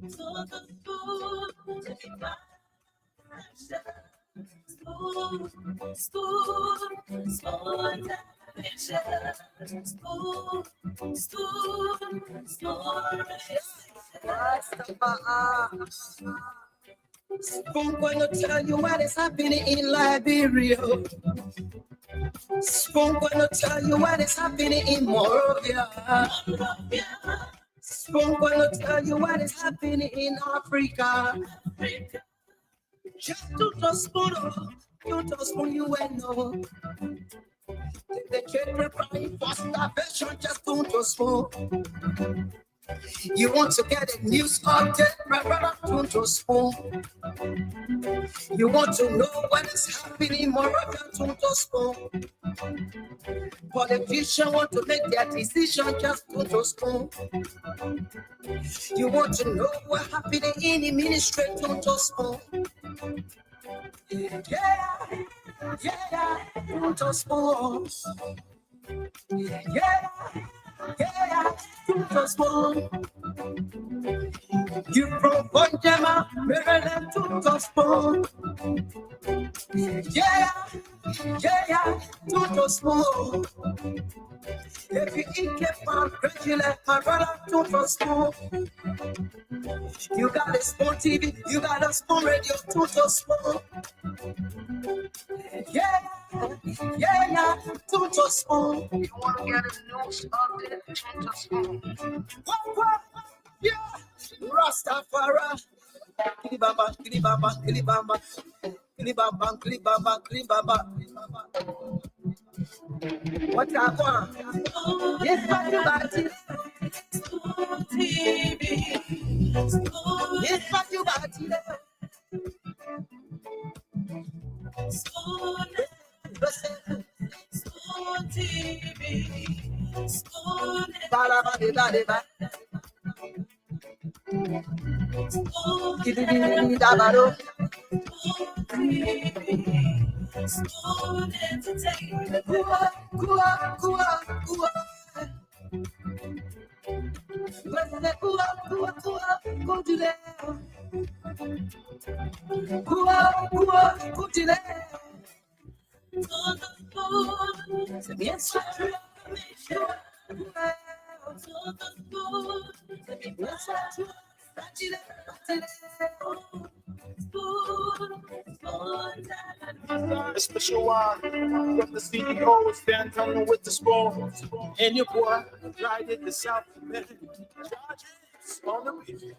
So the food to be my spoon, spoon, spoon, television, spoon, spoon, spoon, Spoon gonna tell you what is happening in Liberia. Spoon gonna tell you what is happening in Morovia. Spoon gonna tell you what is happening in Africa. Just to the spoon, you to spoon you and know. The children crying for starvation, just to the spoon. You want to get a news update, my brother, to the spoon. You want to know what is happening more than to the spoon. Politicians want to make their decision just to the spoon. You want to know what happening in the ministry to the spoon. Yeah, to the spoon. Yeah, to the spoon. You from Bonjama, Maryland to the spoon. Yeah, to the spoon. If you eat keep regular, my brother to the spoon. You got a spoon TV, you got a spoon radio to the spoon. Yeah, to the spoon. You want to get a news update to the spoon. What? Yeah, Rastafari. Kilibamba, kilibamba, kilibamba, kilibamba, kilibamba, kilibamba. What you want? Yes, what you got? Yes, what you got? A special one from the CEO, stand coming with the spoon. And your boy, right at the South. Charges on the beat.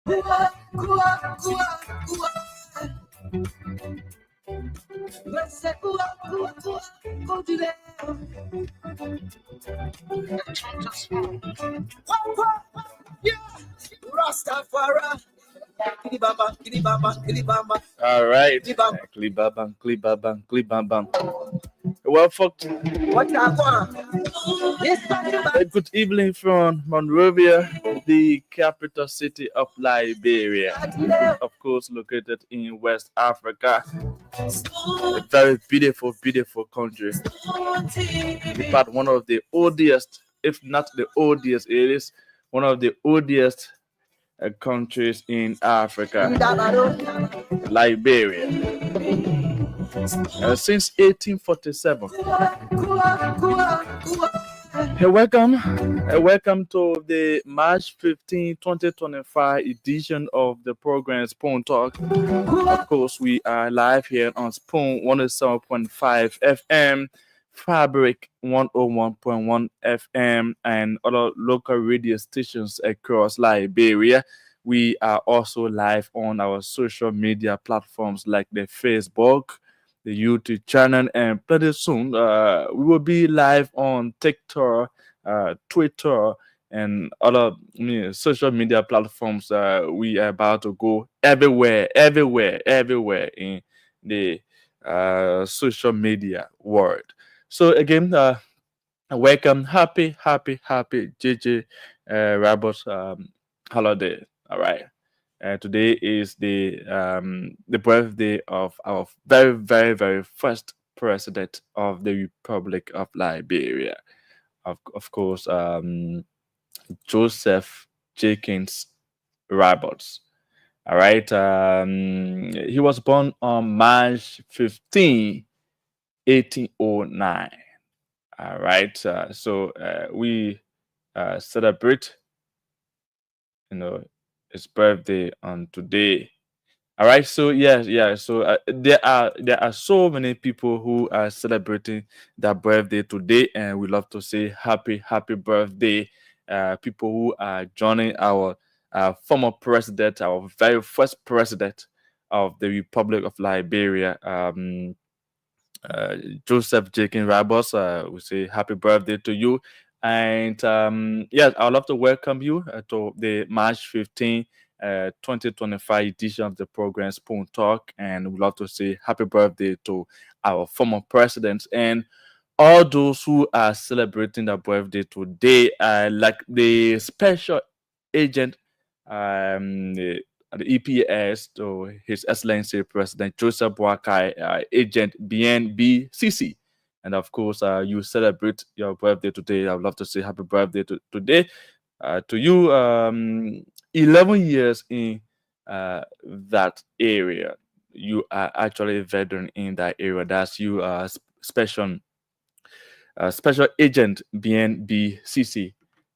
Kua, kua, kua, kua. Let's say kua, kua, kua, go to there. Yeah, Rastafari. Kilibamba, kilibamba, kilibamba. All right. Kilibamba. Klibabang, klibabang, klibabang. Well, folks, What you want? Yes, a good evening from Monrovia, the capital city of Liberia. Of course, located in West Africa. A very beautiful, beautiful country. In fact, one of the oldest, if not the oldest, it is one of the oldest countries in Africa, Liberia. Since 1847. Hey, welcome to the March 15, 2025 edition of the program Spoon Talk. Of course, we are live here on Spoon 107.5 FM, Fabric 101.1 FM, and other local radio stations across Liberia. We are also live on our social media platforms like the Facebook, the YouTube channel, and pretty soon we will be live on TikTok, Twitter, and other social media platforms. We are about to go everywhere, everywhere, everywhere in the social media world. So again, welcome, happy JJ Rabbit holiday. All right. Today is the birthday of our very first president of the Republic of Liberia. Of course, Joseph Jenkins Roberts. All right. He was born on March 15, 1809. All right. So we celebrate, his birthday on today. All right. So yeah. So there are so many people who are celebrating their birthday today, and we love to say happy birthday. People who are joining our former president, our very first president of the Republic of Liberia, Joseph Jakin Rabos. We say happy birthday to you. And yes, I'd love to welcome you to the March 15, 2025 edition of the program Spoon Talk. And we'd love to say happy birthday to our former presidents and all those who are celebrating their birthday today, like the special agent, the EPS, to His Excellency President Joseph Boakai, Agent BNBCC. And of course, you celebrate your birthday today. I would love to say happy birthday today to you. 11 years in that area. You are actually a veteran in that area. That's you, special agent BNBCC,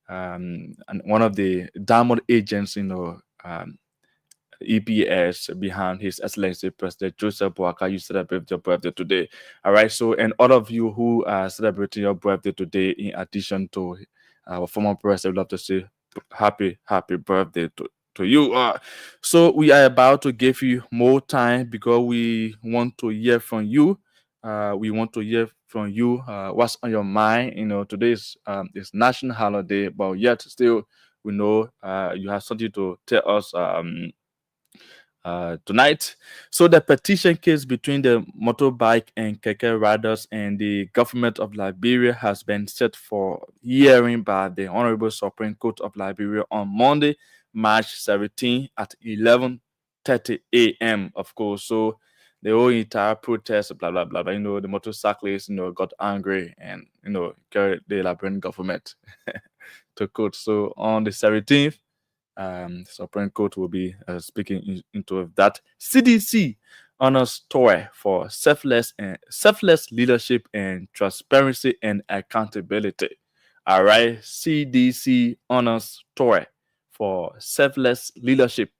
and one of the diamond agents, EPS behind His Excellency President Joseph Boakai. You celebrate your birthday today. All right. So, and all of you who are celebrating your birthday today, in addition to our former president, I'd love to say happy birthday to you. So we are about to give you more time because we want to hear from you. We want to hear from you what's on your mind. Today is national holiday, but yet still we know you have something to tell us tonight. So the petition case between the motorbike and keke riders and the government of Liberia has been set for hearing by the Honorable Supreme Court of Liberia on Monday, March 17 at 11:30 a.m. Of course, so the whole entire protest, blah blah blah. The motorcyclists, got angry and carried the Liberian government to court. So on the 17th. Supreme Court will be speaking into that. CDC honors toy for selfless leadership and transparency and accountability. All right, CDC honors toy for selfless leadership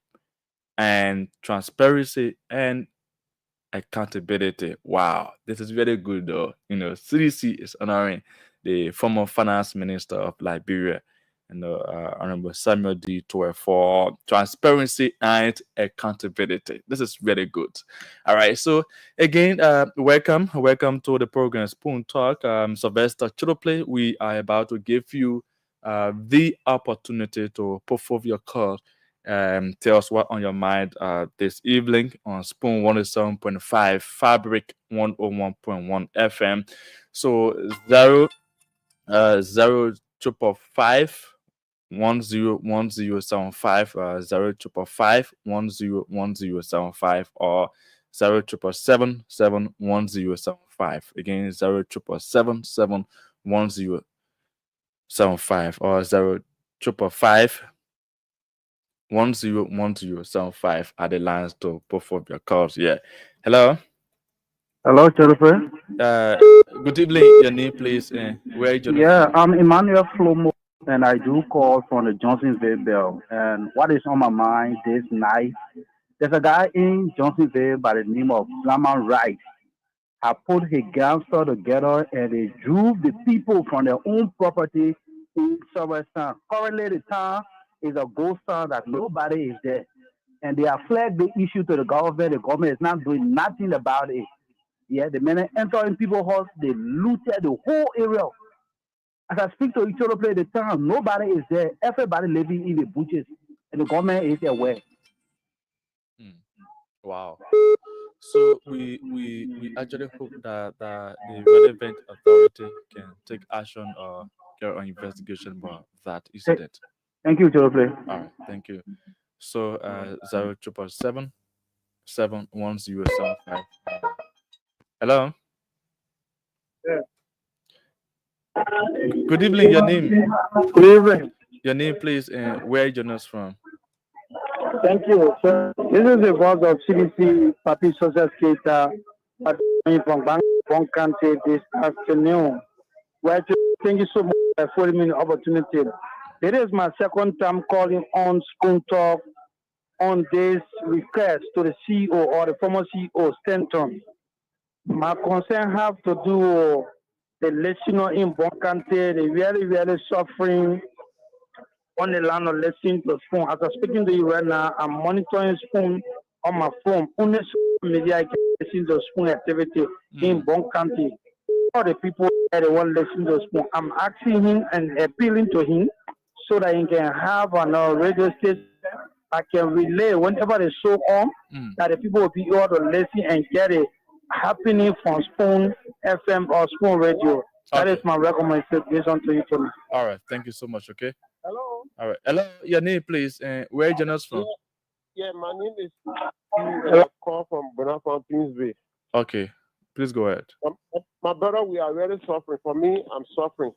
and transparency and accountability. Wow, this is very good though. CDC is honoring the former finance minister of Liberia, Honorable Samuel D. Toure for transparency and accountability. This is really good. All right. So again, welcome to the program Spoon Talk. Sylvester Chidople. We are about to give you the opportunity to put forth your call. Tell us what on your mind this evening on Spoon 107.5 Fabric 101.1 FM. So 0 555 101075 0 555 or 0 again 0 or 0 are the lines to perform your calls. Yeah. Hello. Hello, Jennifer. Uh, Good evening. Your name, please. Where are you joining Yeah, from? I'm Emmanuel Flomo, and I do call from the Johnsonville Bell. And what is on my mind this night? There's a guy in Johnsonville by the name of Flaman Wright. I put his gangster together, and they drove the people from their own property in Somerset. Currently, the town is a ghost town that nobody is there. And they have flagged the issue to the government. The government is not doing nothing about it. Yeah, the men enter in people's house, they looted the whole area. As I speak to each other play the town, nobody is there. Everybody living in the bushes, and the government is aware. Hmm. Wow. So we actually hope that the relevant authority can take action or carry on investigation about that incident. Thank you, each other play. All right, thank you. So 0 777 1 0 7 5. Hello. Good evening. Your name. Good evening. Your name, please, and where you join us from? Thank you. So this is the voice of CDC Papi Social Skater from Bang County this afternoon. Well, thank you so much for the opportunity. It is my second time calling on Spoon Talk on this request to the CEO or the former CEO Stanton. My concern have to do with the listener in Bonkante, they really suffering on the land of listening to Spoon. As I'm speaking to you right now, I'm monitoring Spoon on my phone. Only social media I can listen to Spoon activity in Bonkante. All the people that want to listen to Spoon, I'm asking him and appealing to him so that he can have an radio station I can relay whenever they show on that the people will be able to listen and get it happening from Spoon FM or Spoon Radio. That is my recommendation to you tonight. All right, thank you so much. Okay. Hello. All right. Hello. Your name, please. Where you join us from? Yeah, my name is call from Bonafide Kingsway. Okay, please go ahead. My brother, we are really suffering. For me, I'm suffering.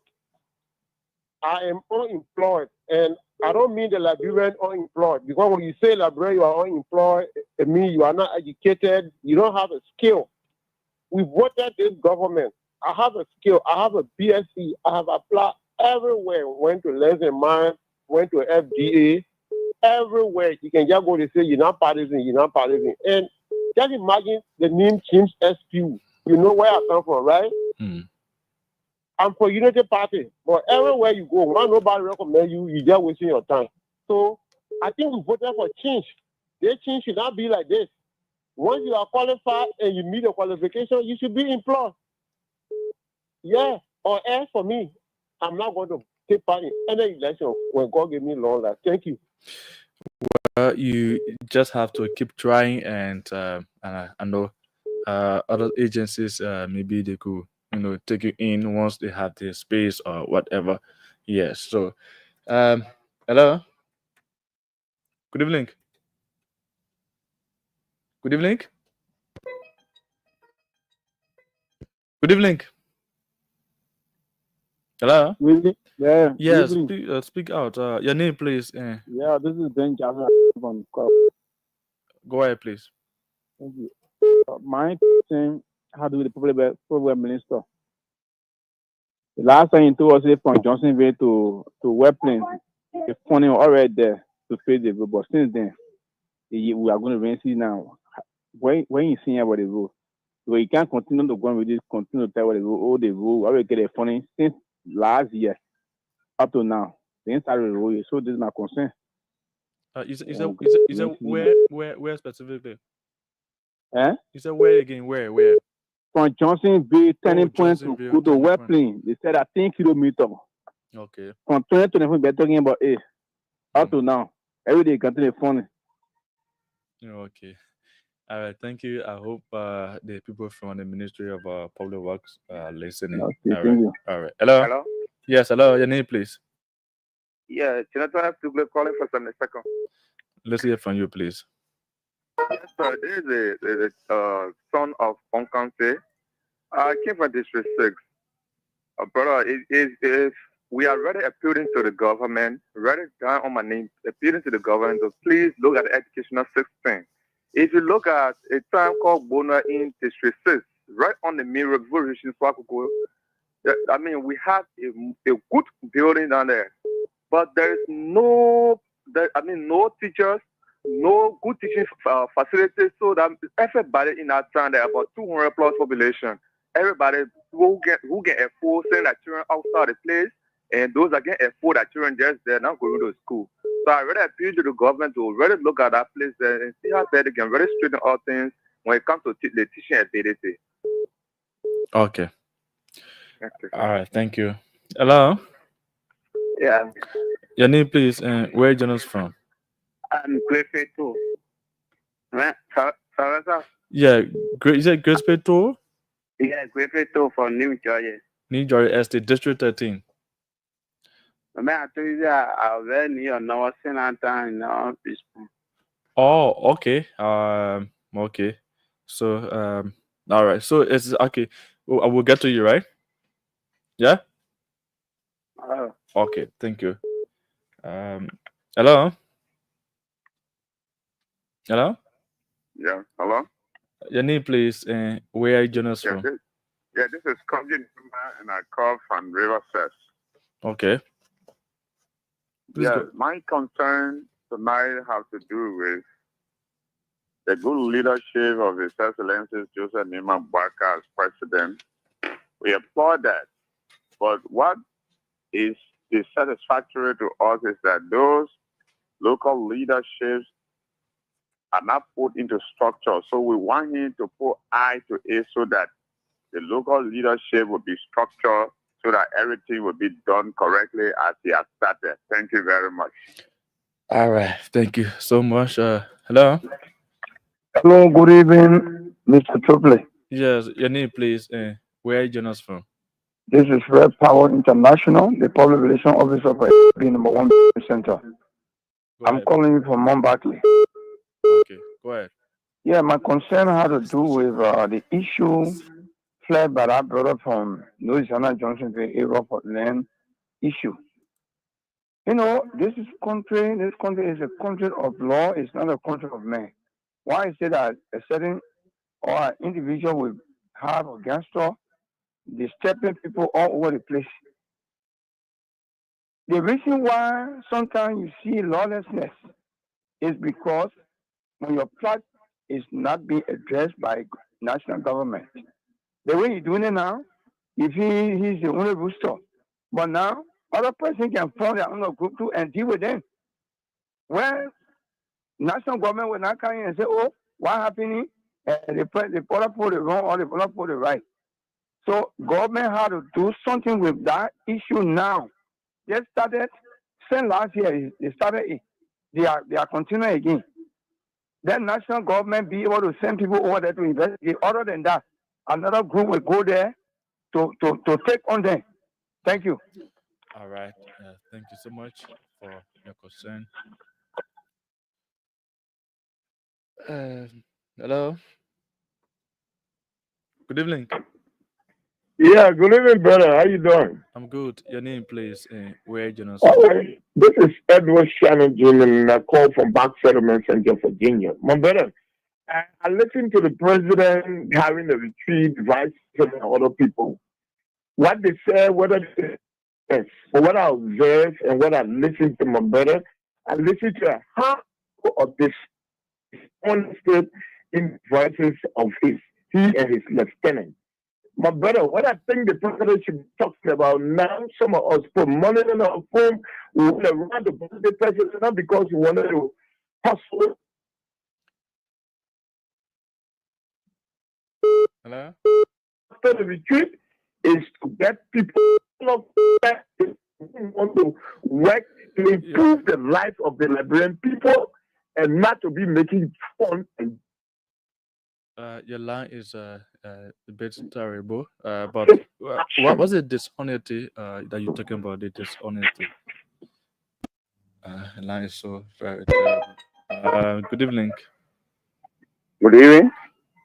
I am unemployed, and I don't mean the Liberian unemployed, because when you say Liberian, you are unemployed, it means you are not educated, you don't have a skill. We voted this government. I have a skill. I have a BSc. I have applied everywhere. Went to Lesson Mind, went to FDA, everywhere. You can just go to say you're not partisan. And just imagine the name James SPU. You know where I come from, right? I'm for Unity Party, but everywhere you go, when nobody recommend you, you just wasting your time. So I think we voted for change. This change should not be like this. Once you are qualified and you meet the qualification, you should be employed. Yeah, or else for me, I'm not going to take part in any election when God gave me long life. Thank you. You just have to keep trying, and I know other agencies maybe they could take you in once they have the space or whatever. Yes. So hello. Good evening. Good evening. Good evening. Hello. Really? Yeah. Yes. Speak out. Your name, please. Yeah, this is Ben Java from Go ahead, please. Thank you. My question had to do with the problem minister. The last time he told us from Johnsonville to Wetlands, the funding already there to pay the road. But since then, we are going to rain see now. When you see about the road, so you can't continue to go with this, continue to tell what the road, all the road, already get the funding since last year up to now. They ain't started the so this is my concern. You said where specifically? Eh? You said where again? Where? From Johnsonville turning point to Johnsonville go to turning West point. Plain. They said 10 kilometers. Okay. From 2024, they're talking about up to now. Every day continue phone. Okay. All right, thank you. I hope the people from the Ministry of Public Works are listening. Okay, All thank right. you. All right. Hello? Hello? Yes, hello. Your name, please. Yeah, Jonathan Tugler calling for some second. Let's hear from you, please. Yes, sir. This is the son of Onkante. I came from District 6. Brother, if we are really appealing to the government, really down on my name, appealing to the government to please look at the educational system. If you look at a town called Bona in District 6, right on the main road, I mean, we have a good building down there, but there is no teachers, no good teaching facilities, so that everybody in that town, there are about 200 plus population. Everybody who get afford send their children outside the place, and those that get afford their children just there not going to school. So I really appeal to the government to really look at that place there and see how they can really straighten out things when it comes to the teaching ability. Okay. All right, thank you. Hello? Yeah. Your name, please, and where you joining us from? I'm Griffith too. Right? Yeah, great. Is it Grace Tour? Yeah, Griffith too from New Jersey. New Jersey Estate, District 13. I told you that I was near now in peaceful. Oh, okay. Okay. So, all right. So it's okay. I will get to you, right? Yeah. Okay. Thank you. Hello. Hello. Yeah, hello? Your name, please, and where are you joining us from? This is Conjun and I call from Riverfest. Okay. Please go. My concern tonight has to do with the good leadership of His Excellency Joseph Nima Bwaka as president. We applaud that. But what is dissatisfactory to us is that those local leaderships are not put into structure. So we want him to put eye to it so that the local leadership will be structured so that everything will be done correctly as he has started. Thank you very much. All right. Thank you so much. Hello. Hello, good evening, Mr. Triple. Yes, your name, please, and where are you joining us from? This is Red Power International, the public relations officer for the number 1 center. I'm calling you from Mount Barkley. Okay, go ahead. Yeah, my concern had to do with the issue flagged by that brother from Louisiana Johnson, the area for land issue. You know, this country is a country of law, it's not a country of man. Why is it that a certain or an individual will have a gangster disturbing people all over the place? The reason why sometimes you see lawlessness is because when your plot is not being addressed by national government. The way you're doing it now, if he's the only rooster, but now other person can form their own group too and deal with them. When national government will not come in and say, "Oh, what happening?" The product for the wrong or the product for the right. So government had to do something with that issue now. They started since last year. They started it. They are continuing again. Then national government be able to send people over there to investigate. Other than that, another group will go there to take on them. Thank you. All right. Thank you so much for your concern. Hello. Good evening. Yeah, good evening, brother. How you doing? I'm good. Your name, please, and where you joining us All from? right. This is Edward Shannon Jr. and I call from Back Settlement Center, Virginia. My brother, I listened to the president having a retreat, vice president, and other people. What they said, whether they yes, but what I observed and what I listened to my brother, I listened to half of this honesty in voices of he and his lieutenant. My brother, what I think the president should be talking about now, some of us put money in our phone, we want to run the president, not because we wanted to hustle. Hello? After the retreat is to get people who want to work to improve the life of the Liberian people and not to be making fun. And Your line is a bit terrible. But what was it dishonesty that you're talking about? The dishonesty. The line is so very terrible. Good evening. Good evening.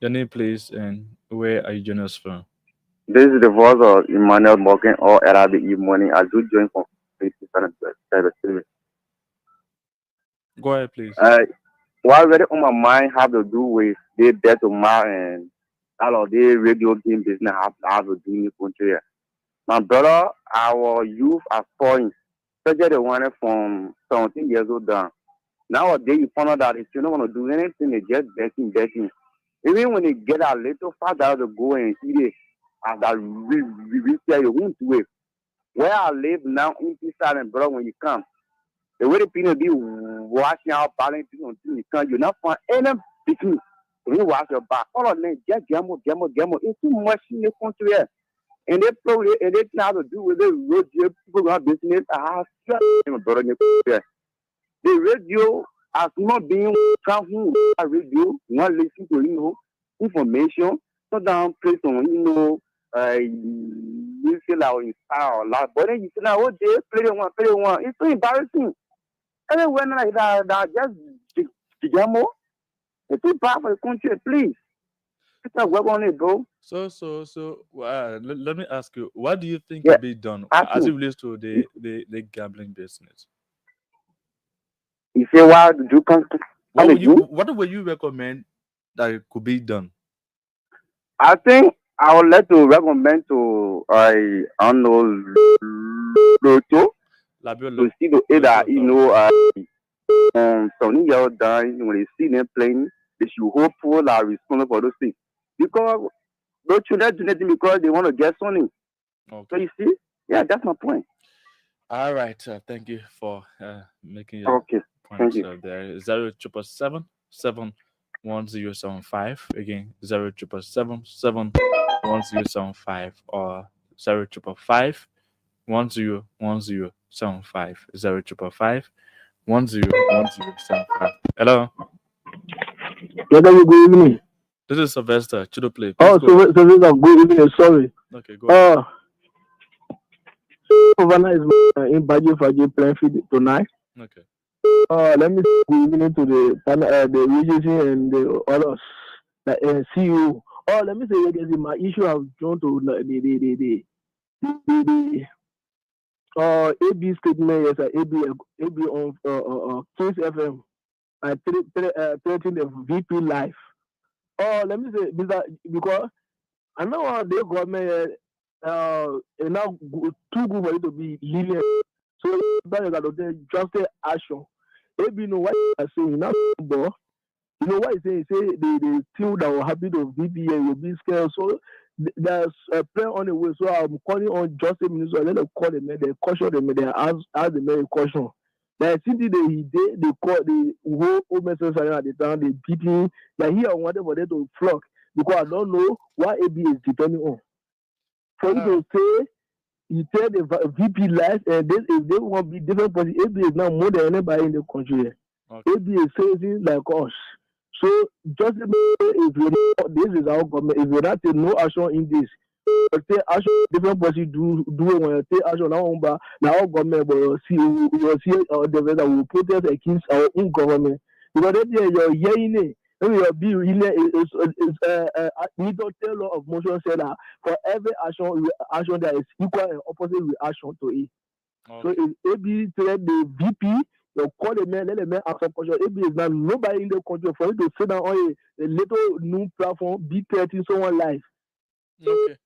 Your name, please, and where are you joining us from? This is the voice of Emmanuel Morgan or Arabic morning. I do join from Facebook. Go ahead, please. What really on my mind have to do with the death of my and all of the radio game business have to do in the country. My brother, our youth are falling, especially the one from 17 years old down. Nowadays, you find out that if you don't want to do anything, they just betting. Even when they get a little father to go and eat it, and that we say you won't do it. Where I live now in this side, and brother, when you come, the way the people be washing out balancing until you come, you not find any picking. When you wash your back, all of them just gamble. It's too much in the country. And they probably and they have to do with the radio people have business. I have brother in the radio has not been traveling radio, one listen to information, so down place on you feel like inspire a lot. But then you say now oh they play one. It's so embarrassing. And when like that just Tijamo, it's too bad for the country, please. It's not work on it, bro. So let me ask you, what do you think can be done as it relates to the gambling business? You say what do what would you recommend that it could be done? I think I would like to recommend to I don't know Loto to see the either some years down when they see them playing, they should hopeful are responsible for those things. Because those children do nothing because they want to get something. Okay. So you see, yeah, that's my point. All right, thank you for making your points there. 0777 71075 again 0777 71075 or 0555 101075 0555 101075. Hello. Good evening. This is Sylvester Chidoplay. Sylvester, good evening. Sorry. Okay, go ahead. Governor is in Baji playing field tonight. Okay. Let me say good evening to the UGC and the others, the CEO. Let me say my issue has gone to the AB statement. Yes, AB on Kings FM. I treating the VP life. Let me say because I know the government now too good for it to be lenient. So that is that just action. Maybe you know what I say now, but you know what I say? Say the team that were happy to VPA will be scared. So there's a plan on the way. So I'm calling on Justice Minister. Let them call the man. They caution them. They ask the man caution. That simply they call the whole message at the time. They beating. That here I wanted for them to flock because I don't know what AB is depending on. For you to say. You tell the VP life, and this if they want to be different person, AB is now more than anybody in the country. Okay. AB is facing like us. So just if this is our government, if you not take no action in this, take action different person do it when you take action now our government will see the way that will protest against our own government. Because that you're hearing it. Will be really we don't tell law of motion say that for every action there is equal and opposite reaction to it. Okay. So if AB tell the VP, you call the man, let the man answer question. AB is now nobody in the country for you to sit down on a little new platform, be creating someone life. Okay.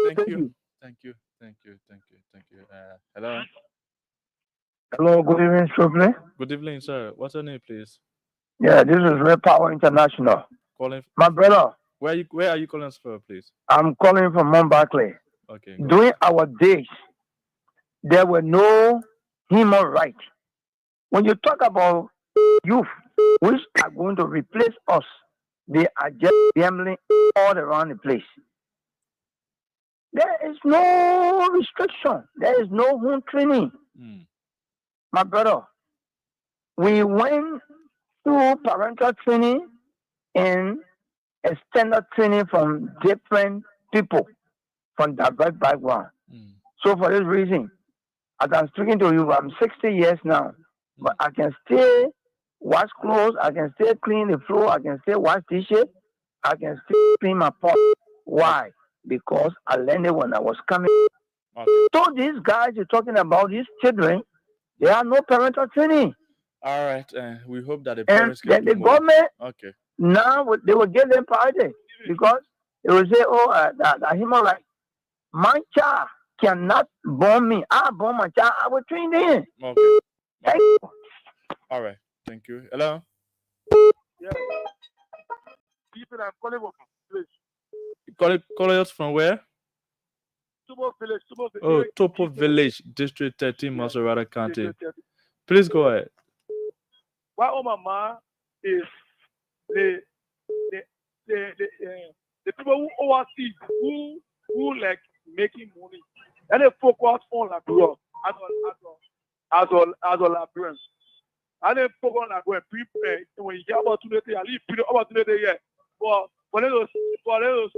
Thank you. Hello. Hello, good evening, Socio-economic. Good evening, sir. What's your name, please? Yeah, this is Red Power International. Calling. My brother, Where are you calling us from, please? I'm calling from Mount Barclay. Okay. During our days, there were no human rights. When you talk about youth, which are going to replace us, they are just gambling all around the place. There is no restriction. There is no home training. My brother, we went through parental training and extended training from different people from diverse background. So for this reason, as I'm speaking to you, I'm 60 years now, but I can still wash clothes, I can still clean the floor, I can still wash dishes, I can still clean my pot. Why? Because I learned it when I was coming. So these guys you're talking about, these children, they have no parental training. All right, we hope that the And parents can then do the more. government Okay. now they will give them priority because they will say, oh, the human right. My child cannot born me. I born my child. I will train them. Okay. Thank you. All right. Thank you. Hello. Yeah. People I'm calling from village. Call us from where? Tubo village. Oh, Topo Village, District 13, Maserati County. District 13. Please go ahead. What Mama is the people who oversee who like making money and they focus on like bro as a librarian. And they focus on like when you get opportunity, I leave people opportunity here. For them to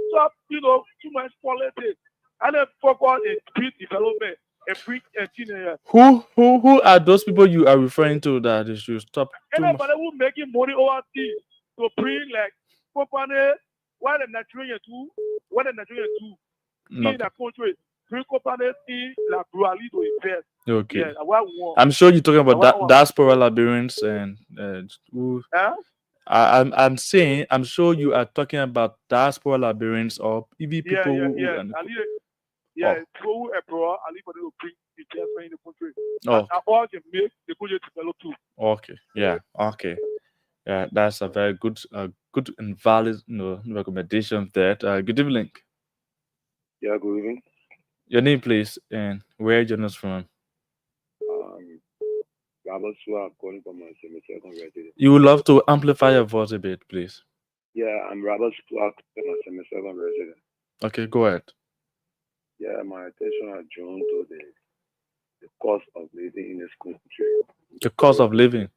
stop, too much politics. And they focus in street development and bring engineers. Who are those people you are referring to that they should stop too much? Anybody who making money overseas to bring like company what the Nigerian do in the country, bring companies in like rurally to invest. Okay. Yeah, what we want. I'm sure you're talking about diaspora labyrinths and who. I'm saying I'm sure you are talking about diaspora labyrinths or even people who. People abroad, I leave for them to bring investment in the country. Oh. And all can make the country develop too. Okay. Yeah. Okay. Yeah, that's a very good and valid recommendation there. Good evening. Yeah, good evening. Your name, please, and where you joining us from? Robert Swab calling from my second resident. You would love to amplify your voice a bit, please. Yeah, I'm Robert Swab, my second resident. Okay, go ahead. Yeah, my attention is drawn to the cost of living in this country. The cost of living?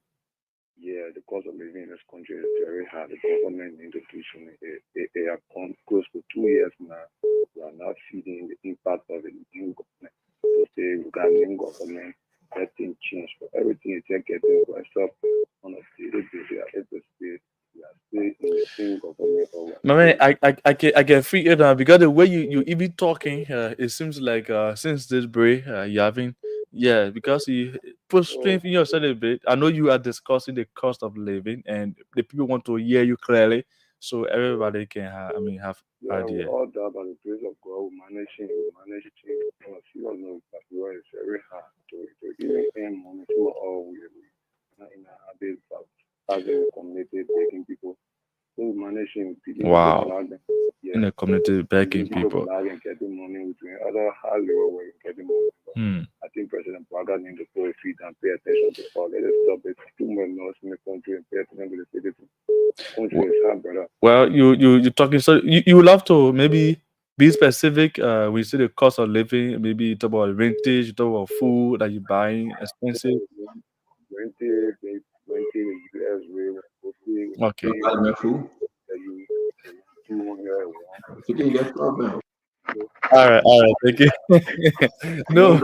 Yeah, the cost of living in this country is very high. The government institution, they have come close to 2 years now. We are not feeling the impact of the new government. To say we got new government, everything changed. For everything is just getting worse up on a daily basis. We are still in the same government. Man, I can figure it out because the way you even talking, it seems like since this break you having because you put strength in yourself a bit. I know you are discussing the cost of living and the people want to hear you clearly, so everybody can have idea. All that by the grace of God, we manage it. It's very hard to even earn money to all we in a habit of having a community begging people. So we manage it. Wow. In a community begging people. Getting money between other high level where you getting money. I think President Braga needs to put a feet and pay attention to all. Let us stop it. Too much noise in the country and pay attention to the citizens. Country is hard, brother. Well, you're talking, so you would love to maybe be specific. We see the cost of living. Maybe you talk about rentage, you talk about food that you buying expensive. Rentage, US rate. Okay. All right, thank you. No.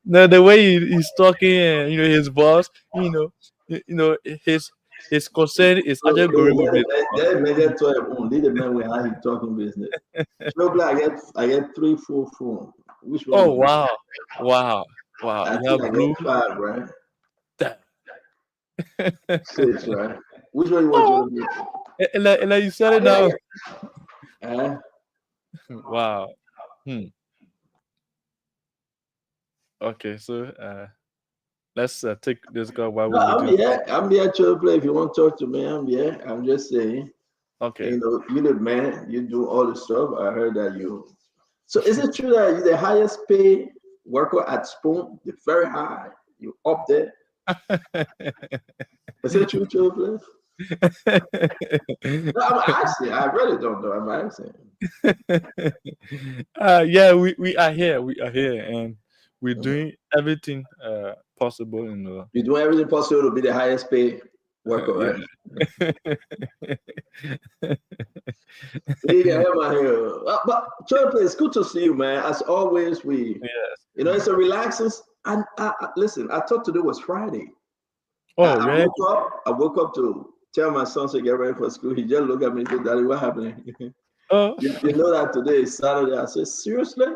No, the way he's talking, and his boss, his concern is actually going with it. The man with how he talking business. I get 3 full phone. Which one? Oh wow! I You have think blue. I get 5, right? 6, right? Which one you want to do? Like you said it now. Wow. Okay, so let's take this guy while No, we're I'm waiting. here. I'm here to play. If you want to talk to me, I'm here. I'm just saying. Okay. You know, you the man. You do all the stuff. I heard that you. So is it true that you're the highest paid worker at Spoon? The very high. You up there? Is it true, play? No, I'm asking. I really don't know. I'm asking. Yeah, we are here. We are here, and we're doing everything possible. You're doing everything possible to be the highest paid worker, right? Yeah, man, here. But Triple, it's good to see you, man. As always, you know, it's a relaxing. And listen, I thought today was Friday. Oh, I woke up to tell my son to get ready for school. He just looked at me and said, "Daddy, what happened?" Oh, you know that today is Saturday. I said, "Seriously?"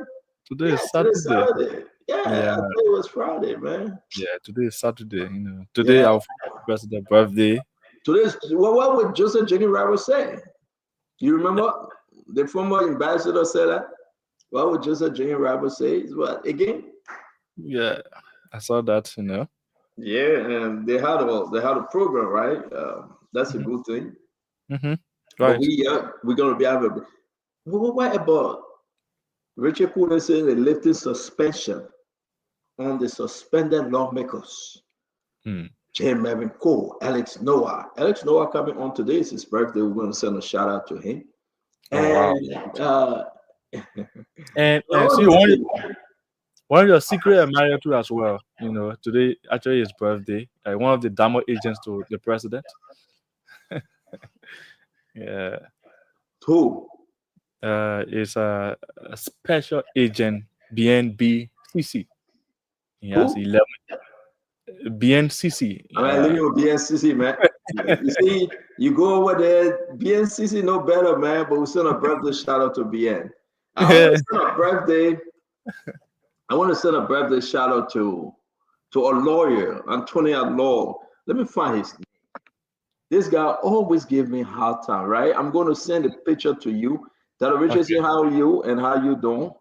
today is Today's Saturday. Saturday. Yeah, I thought it was Friday, man. Yeah, today is Saturday. Today our president birthday. Today's what would Joseph Jenny Robert say? You remember the former ambassador said that? What would Joseph Jenny Robert say? Is what again? Yeah, I saw that. Yeah, and they had a program, right? That's a good thing. Right. But we're gonna be having. What about Richard Coonan saying the lifting suspension on the suspended lawmakers? Jim Melvin Cole, Alex Noah. Alex Noah coming on today. It's his birthday. We're going to send a shout out to him. And see, one of your secret admirer too as well. Today actually his birthday. One of the Damo agents to the president. Yeah. Who? Is a special agent BNBCC. He has 11. BNCC. I'm living with BNCC, man. You see, you go over there, BNCC no better, man. But we send a birthday shout out to BN. I want to send a birthday shout out to a lawyer, Antonia Law. Let me find his name. This guy always give me hard time, right? I'm going to send a picture to you. That Richardson, how are you and how you doing?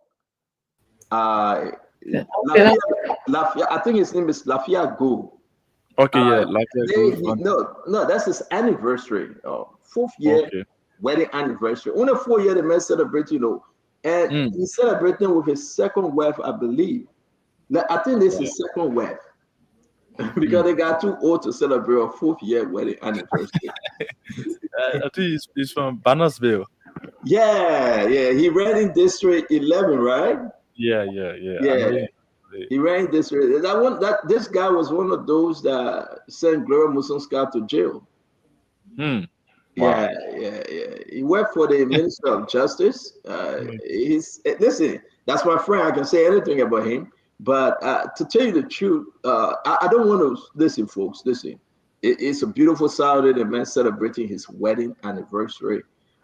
Lafia, I think his name is Lafia Go. Okay, Lafia Go. No, that's his anniversary. 4th year wedding anniversary. Only 4 years the man celebrating, and he's celebrating with his second wife, I believe. I think this is second wife. Because they got too old to celebrate a 4th year wedding anniversary. I think he's from Bannersville. Yeah. He ran in District 11, right? Yeah. He ran in District. This guy was one of those that sent Gloria Muslim Scott to jail. Wow. Yeah. He worked for the Minister of Justice. Listen, that's my friend. I can say anything about him. But to tell you the truth, I don't want to listen, folks. Listen, it's a beautiful Saturday. The man celebrating his wedding anniversary.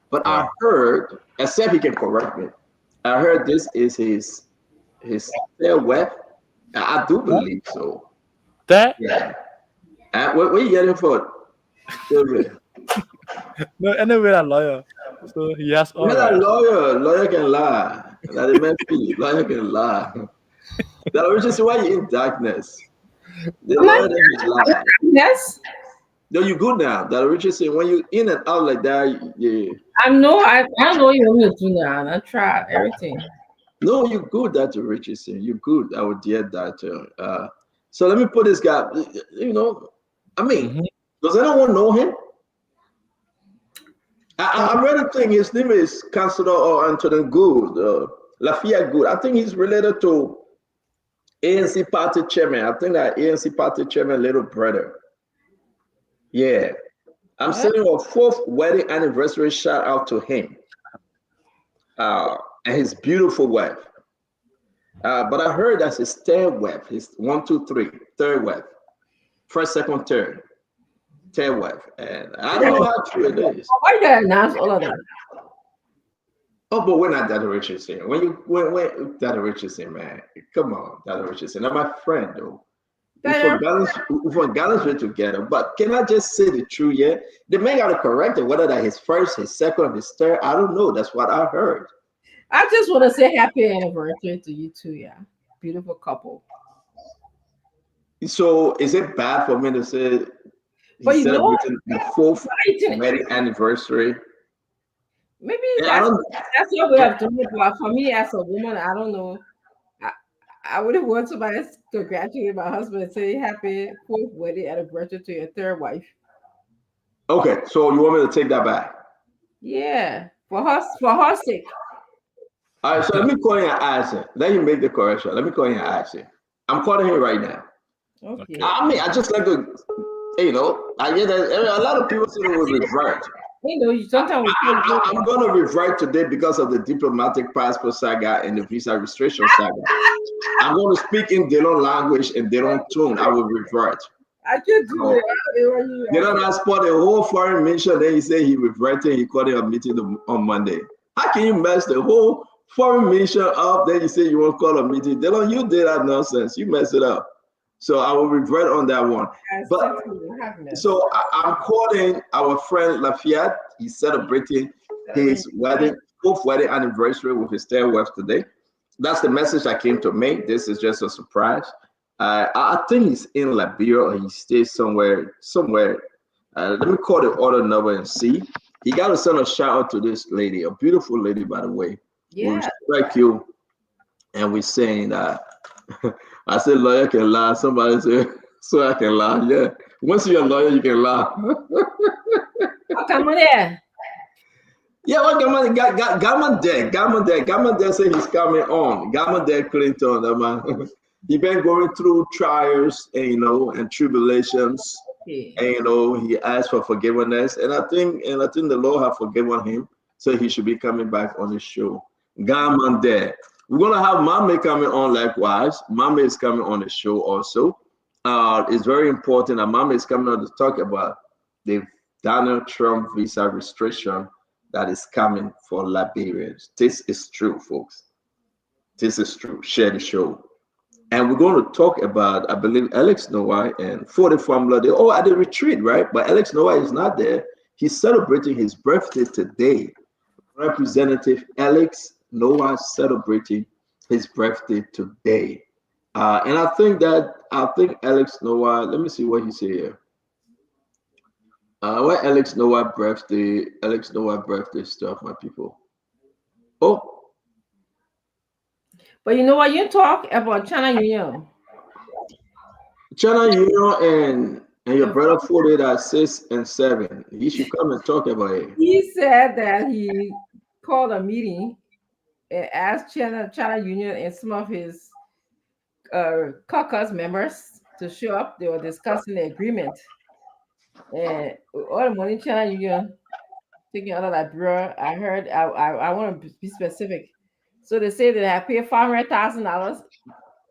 But I heard, except he can correct me, I heard this is his third wife. I do believe so. That? Yeah. What are you getting for? No, anyway, a lawyer. So he has all right. Lawyer can lie. That it may be. Lawyer can lie. That Richardson, why you in darkness? Yes. No, you good now. That Richardson, when you in and out like that, yeah. I know what you want me to do now. I try everything. No, you good, Dr. Richardson. You good, our dear doctor. So let me put this guy. I mean, does anyone know him? I really think his name is Councilor Anthony Good, Lafayette Good. I think he's related to ANC party chairman. I think that ANC party chairman little brother. Yeah. I'm sending a 4th wedding anniversary shout out to him. And his beautiful wife. But I heard that's his third wife. His 1, 2, 3, third wife. First, second, third wife. And I don't know how true it is. Why you gotta announce all of that? Oh, but we're not Dada Richardson. When Dada Richardson, man, come on, Dada Richardson. I'm my friend, though. We're from Gallersville together. But can I just say the truth? Yeah, the man got to correct it. Whether that his first, his second, his third, I don't know. That's what I heard. I just want to say happy anniversary to you too. Yeah, beautiful couple. So is it bad for me to say But he's you know, celebrating the fourth right? wedding anniversary? Maybe And I don't. that's your way of doing it. But for me, as a woman, I don't know. I, I wouldn't want somebody to congratulate my husband and say happy fourth wedding anniversary to your third wife. Okay, so you want me to take that back? Yeah, for her sake. All right, so let me call you and ask him. Let him make the correction. Let me call you and ask him. I'm calling him right now. Okay. I mean, I just like to, I get that a lot of people say they will revert. You know, sometimes I'm going to revert today because of the diplomatic passport saga and the visa restriction saga. I'm going to speak in their own language and their own tone. I will revert. I can do it. They don't ask for the whole foreign mission. Then he say he reverted. He called a meeting on Monday. How can you mess the whole foreign mission up? Then you say you won't call a meeting. They don't. You did that nonsense. You mess it up. So I will revert on that one. But so I'm calling our friend Lafayette. He's celebrating his wedding, fourth wedding anniversary with his third wife today. That's the message I came to make. This is just a surprise. I think he's in Liberia or he stays somewhere. Let me call the order number and see. He got to send a shout out to this lady, a beautiful lady, by the way. Yeah. We respect you. And we're saying that I said lawyer can lie. Somebody said so I can lie. Yeah. Once you're a lawyer, you can lie. Come on there. Yeah, well, Gaman there said he's coming on. Gaman there Clinton, man. He been going through trials and and tribulations. Okay. And he asked for forgiveness. And I think the Lord have forgiven him. So he should be coming back on the show. Gaman there. We're gonna have Mame coming on likewise. Mame is coming on the show also. It's very important that Mame is coming on to talk about the Donald Trump visa restriction that is coming for Liberians. This is true, folks. This is true. Share the show. And we're going to talk about, I believe, Alex Noah and 40 Formula. They're all at the retreat, right? But Alex Noah is not there. He's celebrating his birthday today. Representative Alex Noah celebrating his birthday today. And I think Alex Noah, let me see what he said here. What Alex Noah birthday stuff, my people. Oh. But you know what? You talk about China Union. China Union and your brother 48 at 6 and 7. He should come and talk about it. He said that he called a meeting and asked China Union and some of his caucus members to show up. They were discussing the agreement. And all the money China Union taking out of Liberia, I heard, I want to be specific. So they say they have paid $500,000.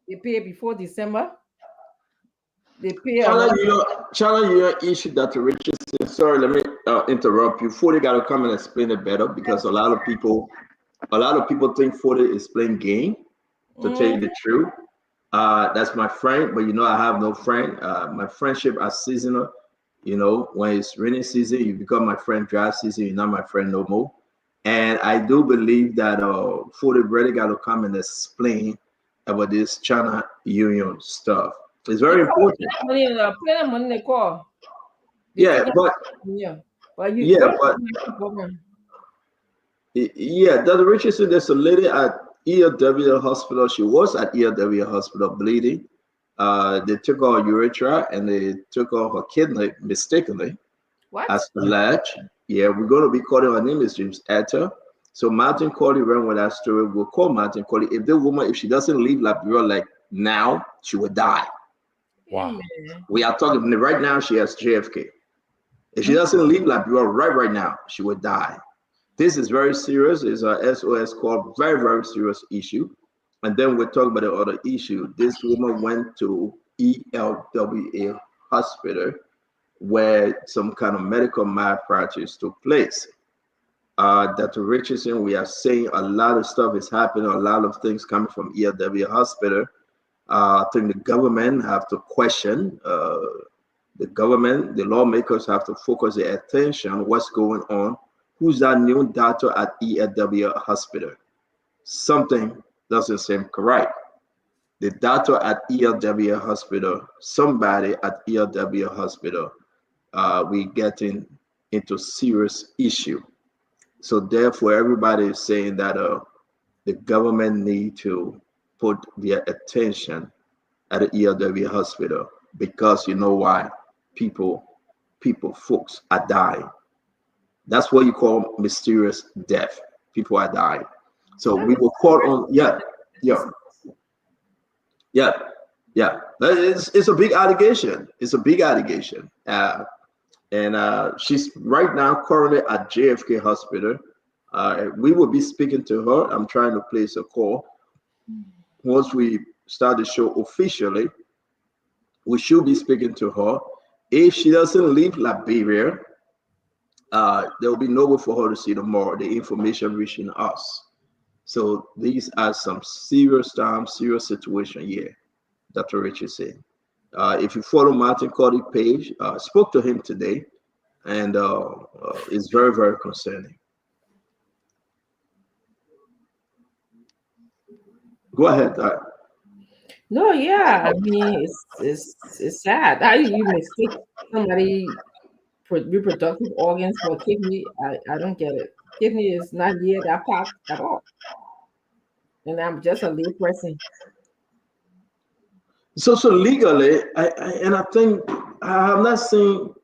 They pay before December. They pay China Union issued that to Richardson. Sorry, let me interrupt you. 40 got to come and explain it better because a lot of people think 40 is playing game. To tell you the truth, that's my friend, but I have no friend. My friendship is seasonal. When it's rainy season, you become my friend. Dry season, you're not my friend no more. And I do believe that 40 really got to come and explain about this China Union stuff. It's very important. Money they call. Dr. Richardson, there's a lady at ELW hospital. She was at ELW hospital bleeding. They took her urethra and they took her kidney mistakenly. What? As alleged. Yeah, we're going to be calling her name is James Etta. So Martin Corley ran with that story. We'll call Martin Corley. If she doesn't leave Liberia like now, she will die. Wow. We are talking right now, she has JFK. If she doesn't leave Liberia right now, she will die. This is very serious. It's a SOS call, very, very serious issue. And then we'll talk about the other issue. This woman went to ELWA hospital where some kind of medical malpractice took place. Dr. Richardson, we are saying a lot of stuff is happening, a lot of things coming from ELW hospital. I think the government have to question, the lawmakers have to focus their attention on what's going on. Who's that new doctor at ELW hospital? Something doesn't seem correct. the doctor at ELW hospital, somebody at ELW hospital, we getting into serious issue. So therefore, everybody is saying that the government need to put their attention at the ELW hospital, because you know why? People, folks are dying. That's what you call mysterious death. People are dying. So we will call on, yeah. It's a big allegation. It's a big allegation. And she's right now currently at JFK Hospital. We will be speaking to her. I'm trying to place a call. Once we start the show officially, we should be speaking to her. If she doesn't leave Liberia, there will be no way for her to see the information reaching us. So these are some serious situation here, Dr. Richard said. If you follow Martin Cody page, spoke to him today, and it's very, very concerning. Go ahead. No, yeah, I mean it's sad. How do you mistake somebody reproductive organs for kidney? I don't get it. Kidney is not near that part at all, and I'm just a lay person. So legally, I think I have not seen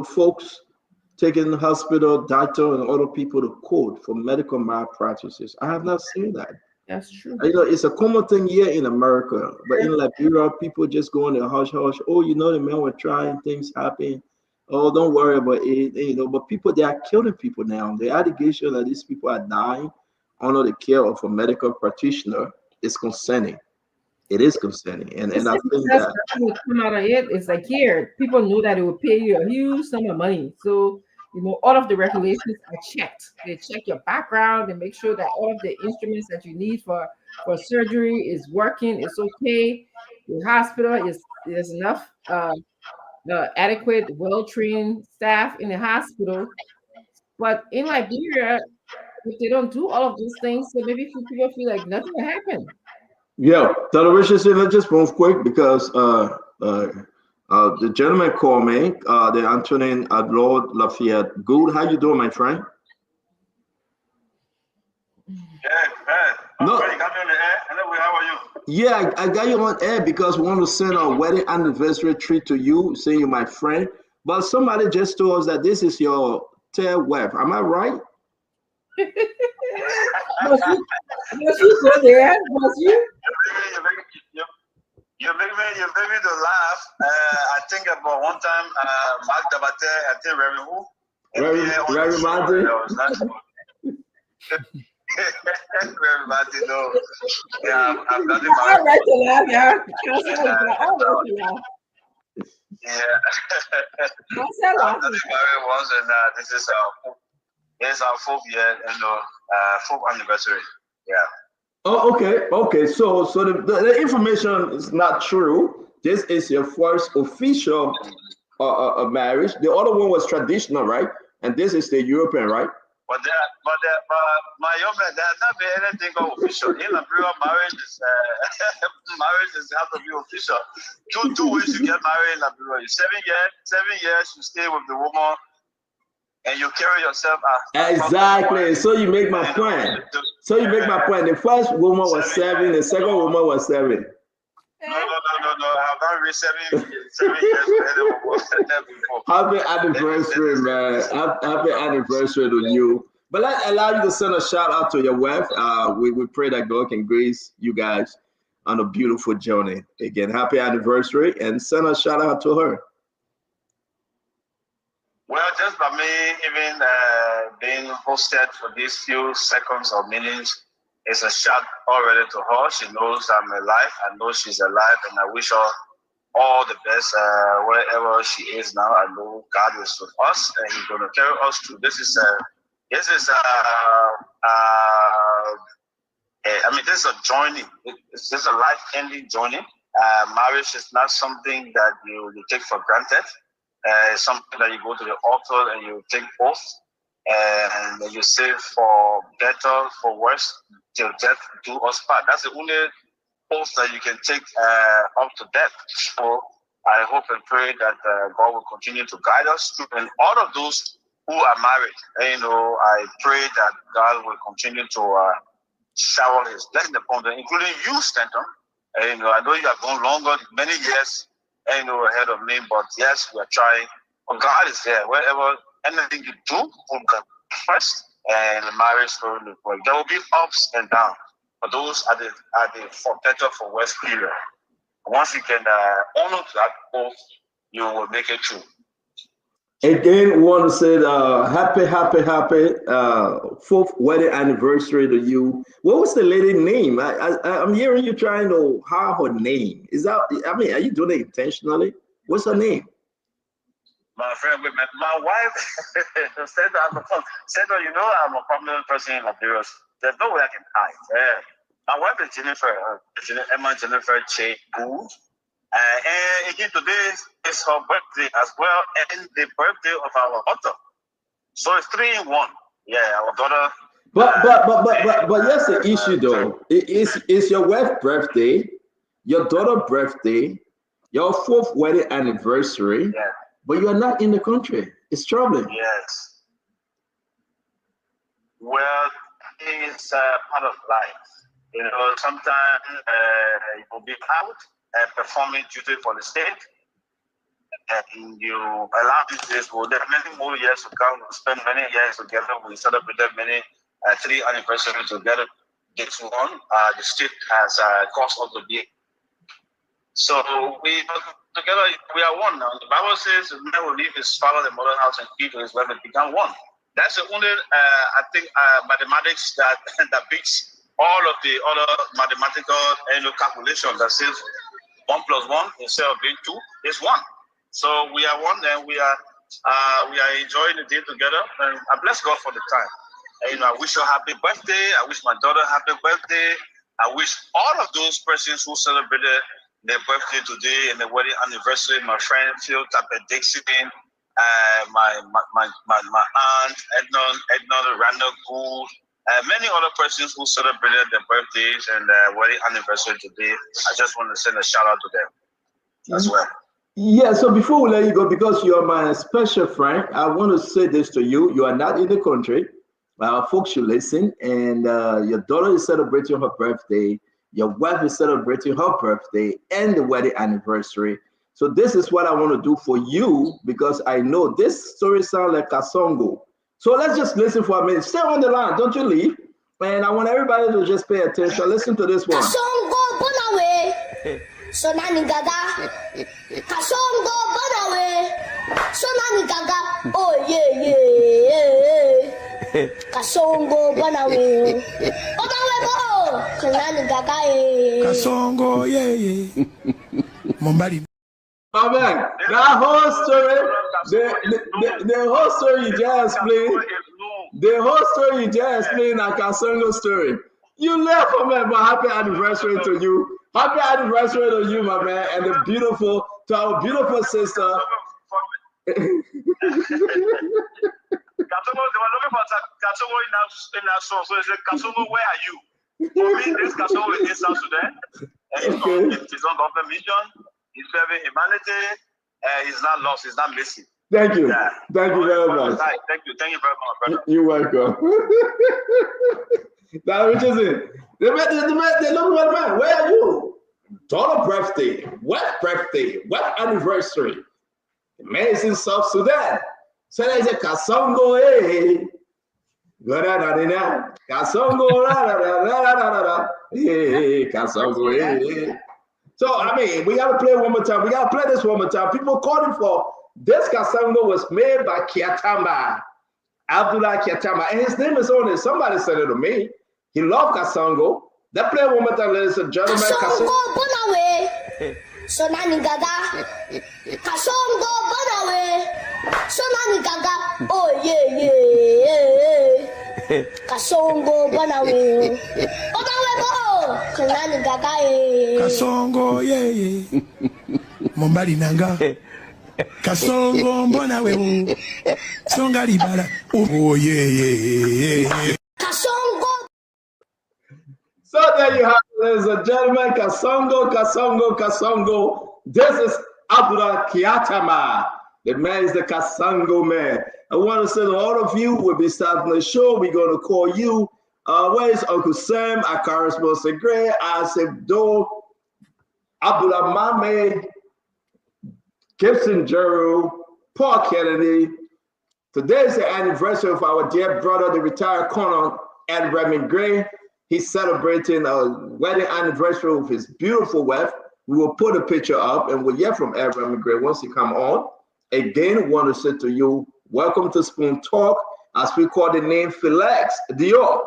folks taking hospital, doctor, and other people to court for medical malpractices. I have not seen that. That's true. It's a common thing here in America, but in Liberia, people just go in the hush hush. Oh, the men were trying, things happen. Oh, don't worry about it. But people, they are killing people now. The allegation that these people are dying under the care of a medical practitioner is concerning. It is concerning, and I think that come out of it's like here, people knew that it would pay you a huge sum of money. So all of the regulations are checked. They check your background and make sure that all of the instruments that you need for surgery is working. It's okay. The hospital there's enough adequate, well-trained staff in the hospital. But in Liberia, if they don't do all of those things, so maybe people feel like nothing will happen. Yeah, Dr. Richard, let's just move quick because the gentleman called me, the Antonin Lord Lafayette. Good, how you doing, my friend? No. You got me on the air. Hello, how are you? Yeah, I got you on air because we want to send a wedding anniversary treat to you, saying you're my friend. But somebody just told us that this is your third wife. Am I right? Must you go there? Must you? You make me to laugh. I think about one time, Mark Dabate, I think Remy Martin. Remy Martin, no. Yeah, I've got it. All right to laugh, yeah. All right to laugh. Yeah. I've got it married once, and this is our fourth year, fourth anniversary. Yeah. Oh, okay. So the information is not true. This is your first official marriage. The other one was traditional, right? And this is the European, right? But my young man, there has not been anything called official. In Liberia, marriage has to be official. Two ways you get married in Liberia. 7 years you stay with the woman, and you carry yourself as exactly. So you make my point. The first woman was 7, the second woman was 7. No. I've not reached 7 years before. Happy anniversary, man. Happy anniversary to you. But let's allow you to send a shout out to your wife. We pray that God can grace you guys on a beautiful journey. Again, happy anniversary, and send a shout out to her. Well, just by me even being hosted for these few seconds or minutes, it's a shout already to her. She knows I'm alive. I know she's alive, and I wish her all the best wherever she is now. I know God is with us, and He's going to carry us through. This is a journey. It's just a life-ending journey. Marriage is not something that you take for granted. It's something that you go to the altar and you take oath, and you say for better, for worse, till death do us part. That's the only oath that you can take up to death. So I hope and pray that God will continue to guide us through, and all of those who are married. I pray that God will continue to shower His blessing upon them, including you, Stanton. I know you have gone longer, many years, ahead of me, but yes, we are trying. But God is there. Wherever anything you do, put God first, and the marriage will work. There will be ups and downs, but those are the for better for worse period. Once you can honor that oath, you will make it true. Again, we want to say happy 4th wedding anniversary to you. What was the lady name? I'm hearing you trying to hide her name. Is that, are you doing it intentionally? What's her name? My friend, my wife said that, I'm a prominent person in Liberia. There's no way I can hide. My wife is Jennifer Che Boo. And again, today is her birthday as well, and the birthday of our daughter. So it's 3 in 1. Yeah, our daughter. But here's the issue though. It's your wife's birthday, your daughter's birthday, your 4th wedding anniversary. Yeah. But you are not in the country. It's troubling. Yes. Well, it's part of life. Sometimes you will be out performing duty for the state, and you allow this. Well, there are many more years to come. We spend many years together. We celebrated many 3 anniversaries together. This one, the state has caused us to be. So we together, we are one now. The Bible says, "Man will leave his father, the mother house, and cleave to his wife, and become one." That's the only, I think, mathematics that beats all of the other mathematical calculations that says 1 + 1 instead of being 2 is 1. So we are one, and we are enjoying the day together, and I bless God for the time. And, I wish her happy birthday. I wish my daughter happy birthday. I wish all of those persons who celebrated their birthday today and the wedding anniversary, my friend Phil Tapper Dixon, my aunt Edna Randall Gould, many other persons who celebrated their birthdays and wedding anniversary today. I just want to send a shout out to them as well. Yeah, so before we let you go, because you're my special friend, I want to say this to you. You are not in the country. Folks should listen, and your daughter is celebrating her birthday. Your wife is celebrating her birthday and the wedding anniversary. So this is what I want to do for you, because I know this story sounds like a song. So let's just listen for a minute. Stay on the line, don't you leave. And I want everybody to just pay attention. Listen to this one. Oh yeah. Kasongo banawe. Kasongo, yeah. Mombari. Amen. That whole story, the whole story you just explained, the whole story you just explained, a Kasongo story. You left, man, but happy anniversary to you. Happy anniversary to you, my man, and to our beautiful sister. They were looking for Kasongo in that song. So they said, Kasongo, where are you? For me, this Kasongo is in South Sudan. And he's on government mission. He's serving humanity. He's not lost. He's not missing. Thank you. Thank you very much. Thank you. Thank you very much, brother. You're welcome. Now, Richardson, they look at man. Where are you? Daughter birthday. What birthday? What anniversary? The man is in South Sudan. So there's a Kasongo, eh? Kasongo, Kasongo, eh? So, I mean, we got to play one more time. We got to play this one more time. People calling for this Kasongo was made by Kiatamba, Abdullah Kiatamba, and his name is on it. Somebody said it to me. He loved Kasongo. Let's play one more time, ladies and gentlemen. Kasongo, Bonawe. Sonani Gaga. Kasongo, Bonawe. Sonani Gaga. Oh, yeah. Kasongo, Bonawe. Bonawe, Bo. Sonani Gaga, Kasongo, yeah. Mombari Nanga. Kasongo, Bonawe. Songa Libala. Oh, yeah. Kasongo. So there you have it, ladies and gentlemen. Kasongo. This is Abdullah Kiatama. The man is the Kasongo man. I want to say to all of you, we'll be starting the show. We're going to call you. Where is Uncle Sam? Akaris Mosegre, Asif Do, Abdullah Mame, Gibson Jeru, Paul Kennedy. Today is the anniversary of our dear brother, the retired Colonel Ed Redmond Gray. He's celebrating a wedding anniversary with his beautiful wife. We will put a picture up and we'll hear from Ed Redmond Gray once he come on. Again, we want to say to you, welcome to Spoon Talk, as we call the name Felix Dior.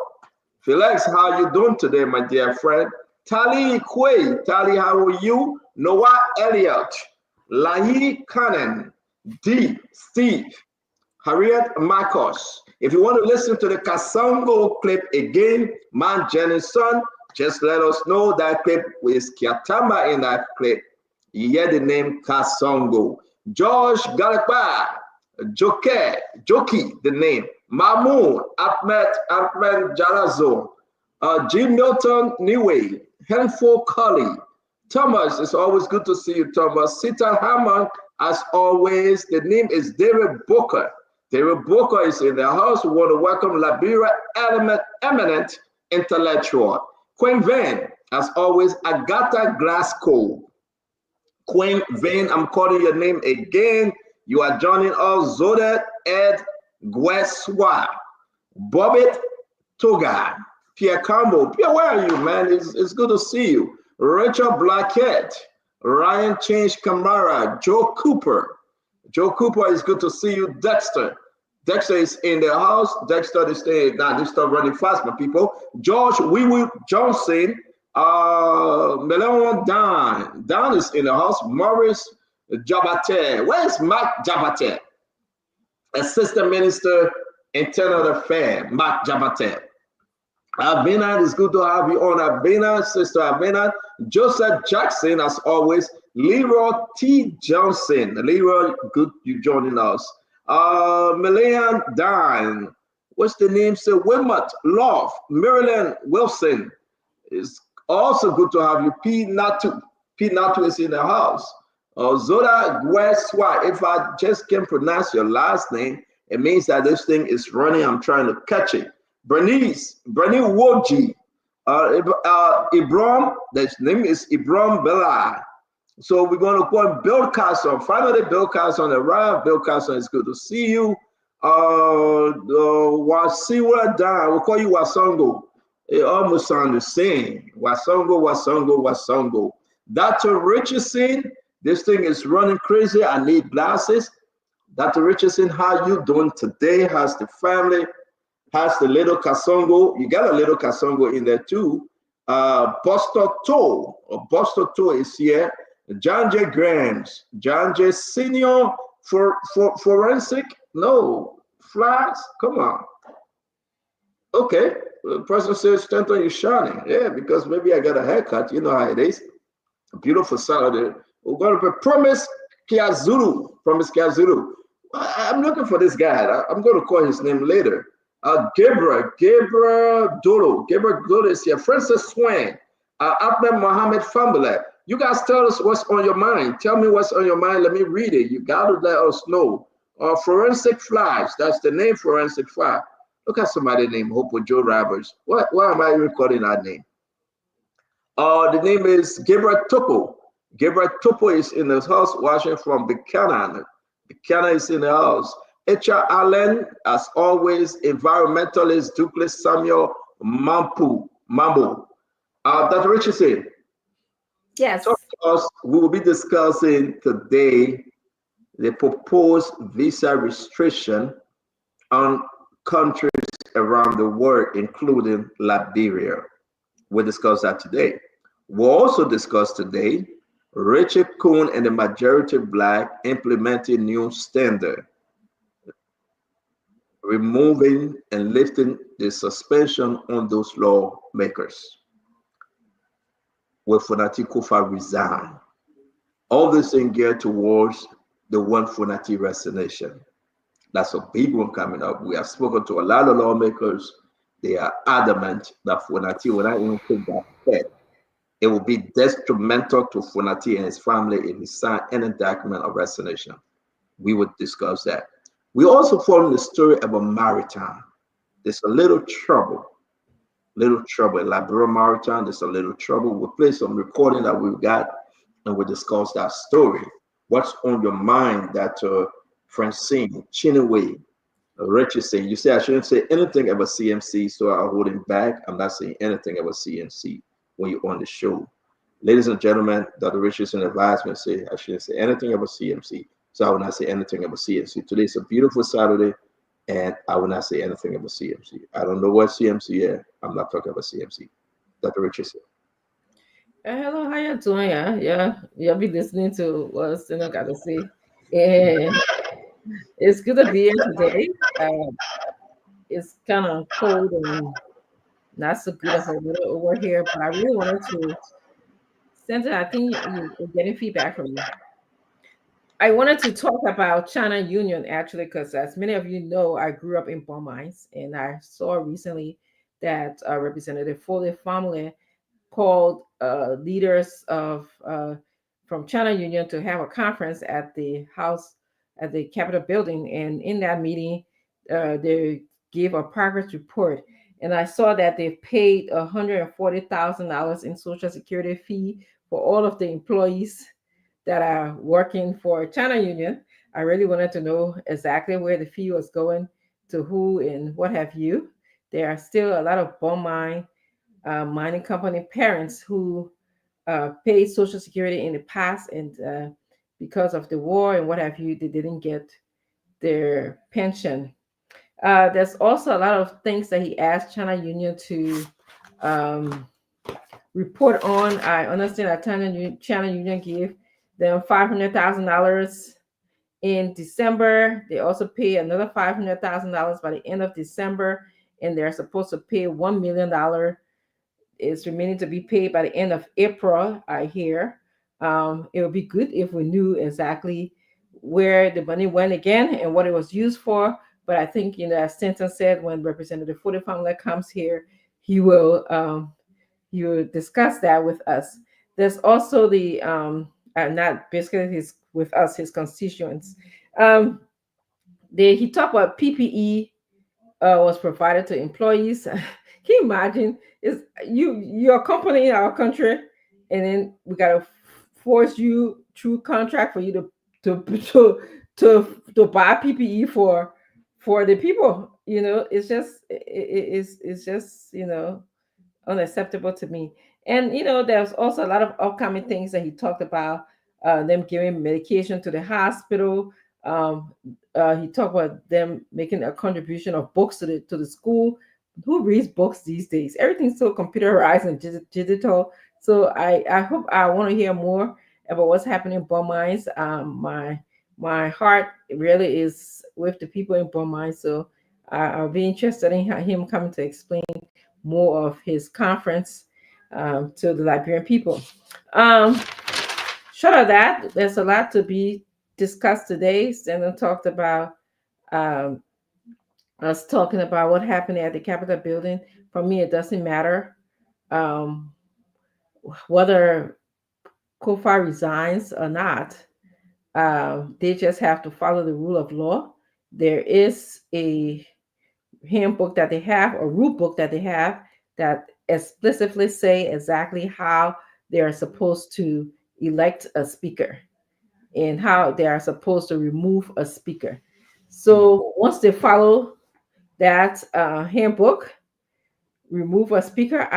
Felix, how you doing today, my dear friend? Tali Quay, Tali, how are you? Noah Elliott, Lahi Cannon, D, Steve, Harriet Marcos. If you want to listen to the Kasongo clip again, Man Jennings' son, just let us know. That clip is Kiatama in that clip. You hear the name Kasongo. George Galakba, Joki, the name. Mamoun, Ahmed Jalazo, Jim Milton Niwe, Henfo Cully. Thomas, it's always good to see you, Thomas. Sita Hammond, as always. The name is David Booker. David Booker is in the house. We want to welcome Liberia eminent intellectual. Queen Vane, as always, Agatha Glasgow. Queen Vane, I'm calling your name again. You are joining us. Zodet Ed Gweswa, Bobbitt Toga, Pierre Campbell. Pierre, where are you, man? It's good to see you. Rachel Blackett, Ryan Change Camara, Joe Cooper. Joe Cooper, is good to see you. Dexter is in the house. Dexter is staying. Now, this stuff running fast, my people. George Wee Johnson, Melon Dan is in the house. Maurice Jabate. Where's Mark Jabate? Assistant Minister, Internal Affairs, Mark Jabate. Abena, it's good to have you on. Abena, Sister Abena. Joseph Jackson, as always. Leroy T. Johnson. Leroy, good you joining us. Malayan Dan. What's the name? Sir Wilmot Love. Marilyn Wilson. It's also good to have you. P. Natu is in the house. Zoda Gweswa. If I just can pronounce your last name, it means that this thing is running. I'm trying to catch it. Bernice Woji. Ibram, his name is Ibram Bella. So we're going to call him Bill Carson. Finally, Bill Carson arrived. Bill Carson, it's good to see you. Wasiwa Dan, we'll call you Wasongo. It almost sounds the same. Wasongo. Dr. Richardson, this thing is running crazy. I need glasses. Dr. Richardson, how you doing today? How's the family? How's the little Kasongo? You got a little Kasongo in there too. Buster Toe is here. John J. Grams, John J. Senior for forensic. No, flags. Come on. Okay. The person says, Stanton, you're shining. Yeah, because maybe I got a haircut. You know how it is. A beautiful salad. We're going to Promise Kiazuru. I'm looking for this guy. I'm going to call his name later. Gabriel Dolo is here. Francis Swain, Ahmed Mohammed Fambale. You guys tell us what's on your mind. Tell me what's on your mind. Let me read it. You got to let us know. Forensic Flags. That's the name, Forensic Flag. Look at somebody named Hope Joe Roberts. Why am I recording that name? The name is Gabriel Topo. Gabriel Topo is in the house watching from Buchanan. Buchanan is in the house. H.R. Allen, as always, environmentalist Douglas Samuel Mambo. Dr. Richardson. Yes. Talk to us. We will be discussing today the proposed visa restriction on countries around the world, including Liberia. We'll discuss that today. We'll also discuss today Richard Kuhn and the Majority Black implementing new standard, removing and lifting the suspension on those lawmakers. Will Funati Kufa resign? All this thing geared towards the One Funati resignation. That's a big one coming up. We have spoken to a lot of lawmakers. they are adamant that Fonati will not even take that step. It will be detrimental to Fonati and his family if he signed any document of resignation. We would discuss that. We also follow the story about Maritime. There's a little trouble in Liberia Maritime. There's a little trouble. We'll play some recording that we've got and we'll discuss that story. What's on your mind that Francine, Chinaway, Rich is saying? You say I shouldn't say anything about CMC, so I'll hold him back. I'm not saying anything about CMC when you're on the show. Ladies and gentlemen, Dr. Richardson advised me to say I shouldn't say anything about CMC, so I will not say anything about CMC. Today is a beautiful Saturday, and I will not say anything about CMC. I don't know what CMC is. I'm not talking about CMC. Dr. Richardson. Hello, how you doing? Yeah, you'll be listening to what Steno got to say. And it's good to be here today. It's kind of cold and not so good of a weather over here, but I really wanted to send it. I think you're getting feedback from me. I wanted to talk about China Union actually, because as many of you know, I grew up in Bon Mines, and I saw recently that Representative Foley family called leaders of from China Union to have a conference at the house at the Capitol building, and in that meeting, they gave a progress report, and I saw that they paid $140,000 in Social Security fee for all of the employees that are working for China Union. I really wanted to know exactly where the fee was going, to who, and what have you. There are still a lot of Bon Mine mining company parents who paid Social Security in the past, and because of the war and what have you, they didn't get their pension. There's also a lot of things that he asked China Union to report on. I understand that China Union gave them $500,000 in December. They also pay another $500,000 by the end of December, and they're supposed to pay $1 million. It's remaining to be paid by the end of April, I hear. It would be good if we knew exactly where the money went again and what it was used for. But I think, as Stanton said, when Representative Foote family comes here, he will discuss that with us. There's also the not basically his constituents. He talked about PPE was provided to employees. Can you imagine? You're a company in our country, and then we gotta force you through contract for you to buy PPE for the people. It's just unacceptable to me. And there's also a lot of upcoming things that he talked about, them giving medication to the hospital. He talked about them making a contribution of books to the school. Who reads books these days? Everything's so computerized and digital. So I want to hear more about what's happening in Bon Mines. My heart really is with the people in Bon Mines. So I'll be interested in him coming to explain more of his conference to the Liberian people. Short of that, there's a lot to be discussed today. Stephen talked about us talking about what happened at the Capitol building. For me, it doesn't matter whether Kofa resigns or not. They just have to follow the rule of law. There is a handbook that they have, a rule book that they have, that explicitly say exactly how they are supposed to elect a speaker and how they are supposed to remove a speaker. So once they follow that handbook, remove a speaker,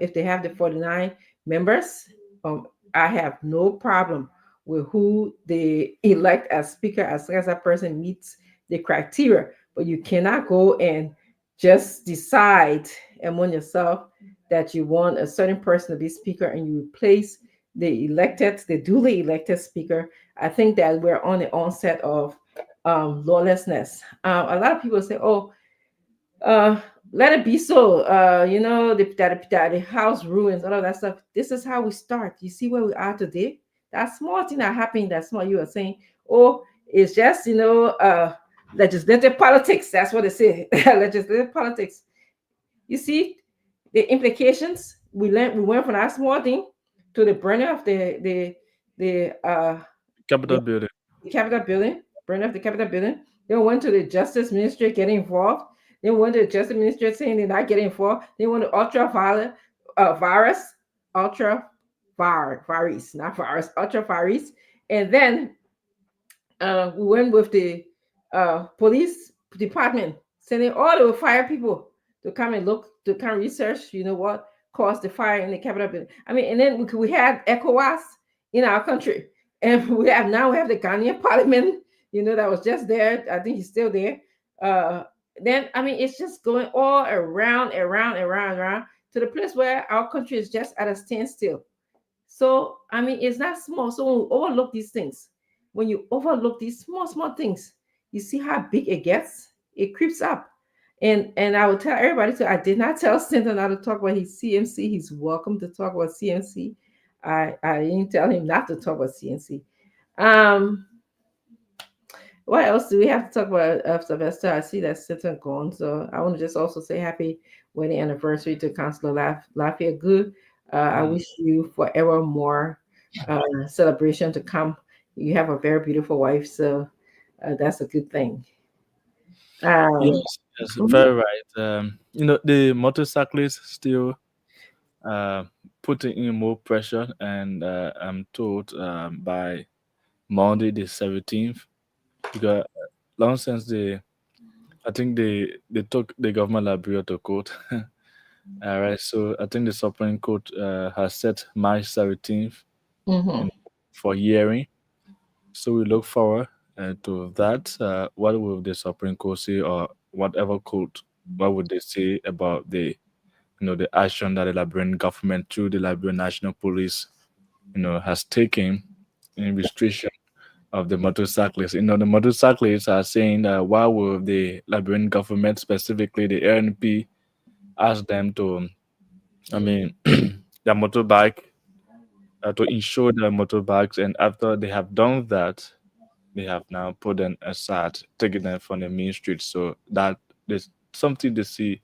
if they have the 49 members, I have no problem with who they elect as speaker as long as that person meets the criteria. But you cannot go and just decide among yourself that you want a certain person to be speaker and you replace the duly elected speaker. I think that we're on the onset of lawlessness. A lot of people say, let it be so. That the house ruins, all of that stuff. This is how we start. You see where we are today? That small thing that happened, that small, you are saying, it's just, legislative politics. That's what they say. Legislative politics. You see the implications. We went from that small thing to the burning of the Capital building. Capitol building, burning of the Capitol building. Then went to the Justice Ministry getting involved. Then went to the Justice Ministry saying they're not getting involved. They went to ultraviolet ultra virus, not virus, ultra virus. And then we went with the police department sending all the fire people to come and look, to come research, what caused the fire in the Capitol building. I mean, and then we had ECOWAS in our country. And we have the Ghanaian parliament, that was just there. I think he's still there. Then, I mean, it's just going all around to the place where our country is just at a standstill. So, I mean, it's not small. So when we overlook these things, when you overlook these small things, you see how big it gets. It creeps up. And I would tell everybody, so I did not tell Stanton not to talk about his CMC. He's welcome to talk about CMC. I didn't tell him not to talk about CNC. What else do we have to talk about, Sylvester? I see that Stanton gone. So I want to just also say happy wedding anniversary to Councilor Lafayette Good. I wish you forever more celebration to come. You have a very beautiful wife, so that's a good thing. Yes, very right. The motorcyclists still putting in more pressure, and I'm told by Monday the 17th, because long since I think they took the government library to court. All right, so I think the Supreme Court has set March 17th for hearing. So we look forward to that. What will the Supreme Court say, or whatever court? What would they say about the action that the Liberian government through the Liberian National Police, has taken in restriction of the motorcyclists? The motorcyclists are saying that why will the Liberian government, specifically the RNP, ask them to, their motorbike, to insure their motorbikes, and after they have done that, they have now put them aside, taking them from the main street. So that there's something they see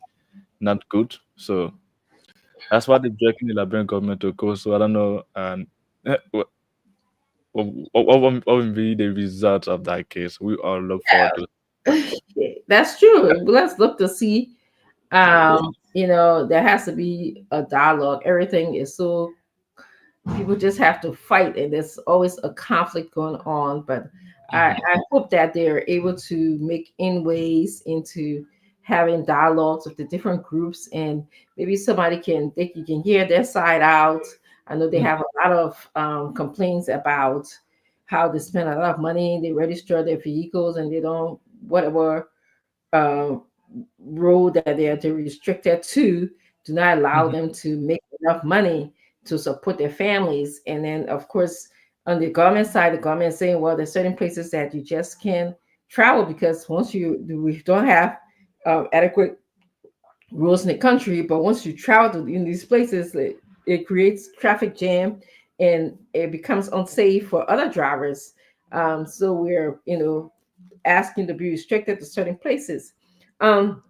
not good. So that's why they're dragging the Liberian government to court. So I don't know what will be the result of that case. We all look forward to. That's true. Let's look to see. There has to be a dialogue. Everything is so, people just have to fight, and there's always a conflict going on. But I hope that they're able to make inways into having dialogues with the different groups, and maybe you can hear their side out. I know they have a lot of complaints about how they spend a lot of money, they register their vehicles, and they don't, whatever road that they're restricted to, do not allow them to make enough money to support their families. And then, of course, on the government side, the government is saying, well, there's certain places that you just can't travel, because we don't have adequate rules in the country. But once you travel in these places, it creates traffic jam, and it becomes unsafe for other drivers. So we're, asking to be restricted to certain places. So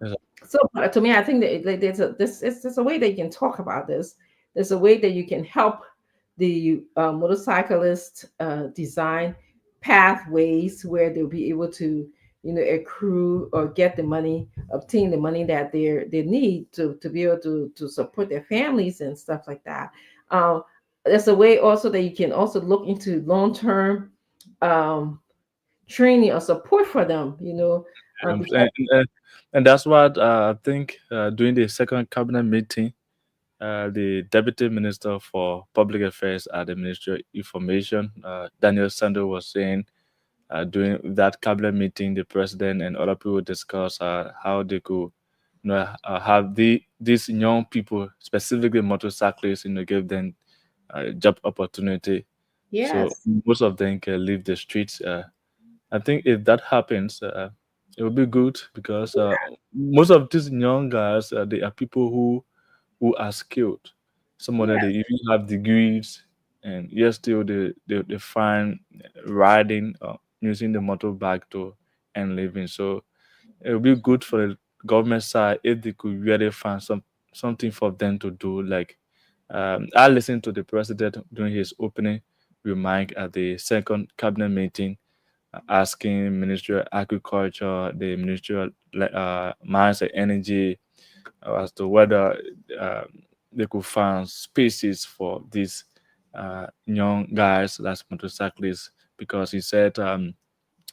to me, I think that there's a way that you can talk about this. There's a way that you can help the motorcyclists design pathways where they'll be able to, accrue or get the money, obtain the money that they need to be able to support their families and stuff like that. There's a way also that you can also look into long-term training or support for them, and that's what I think during the second cabinet meeting, the Deputy Minister for Public Affairs at the Ministry of Information, Daniel Sando, was saying during that cabinet meeting, the president and other people discussed how they could have these young people, specifically motorcyclists, give them job opportunity. Yes. So most of them can leave the streets. I think if that happens, it will be good, because most of these young guys, they are people who are skilled. Some of them, they even have degrees, and yet still they find riding, using the motorbike to earn living. So it will be good for the government side, if they could really find something for them to do, like I listened to the president during his opening remark at the second cabinet meeting, asking Ministry of Agriculture, the Ministry of Mines and Energy, as to whether they could find spaces for these young guys, that's motorcyclists, because he said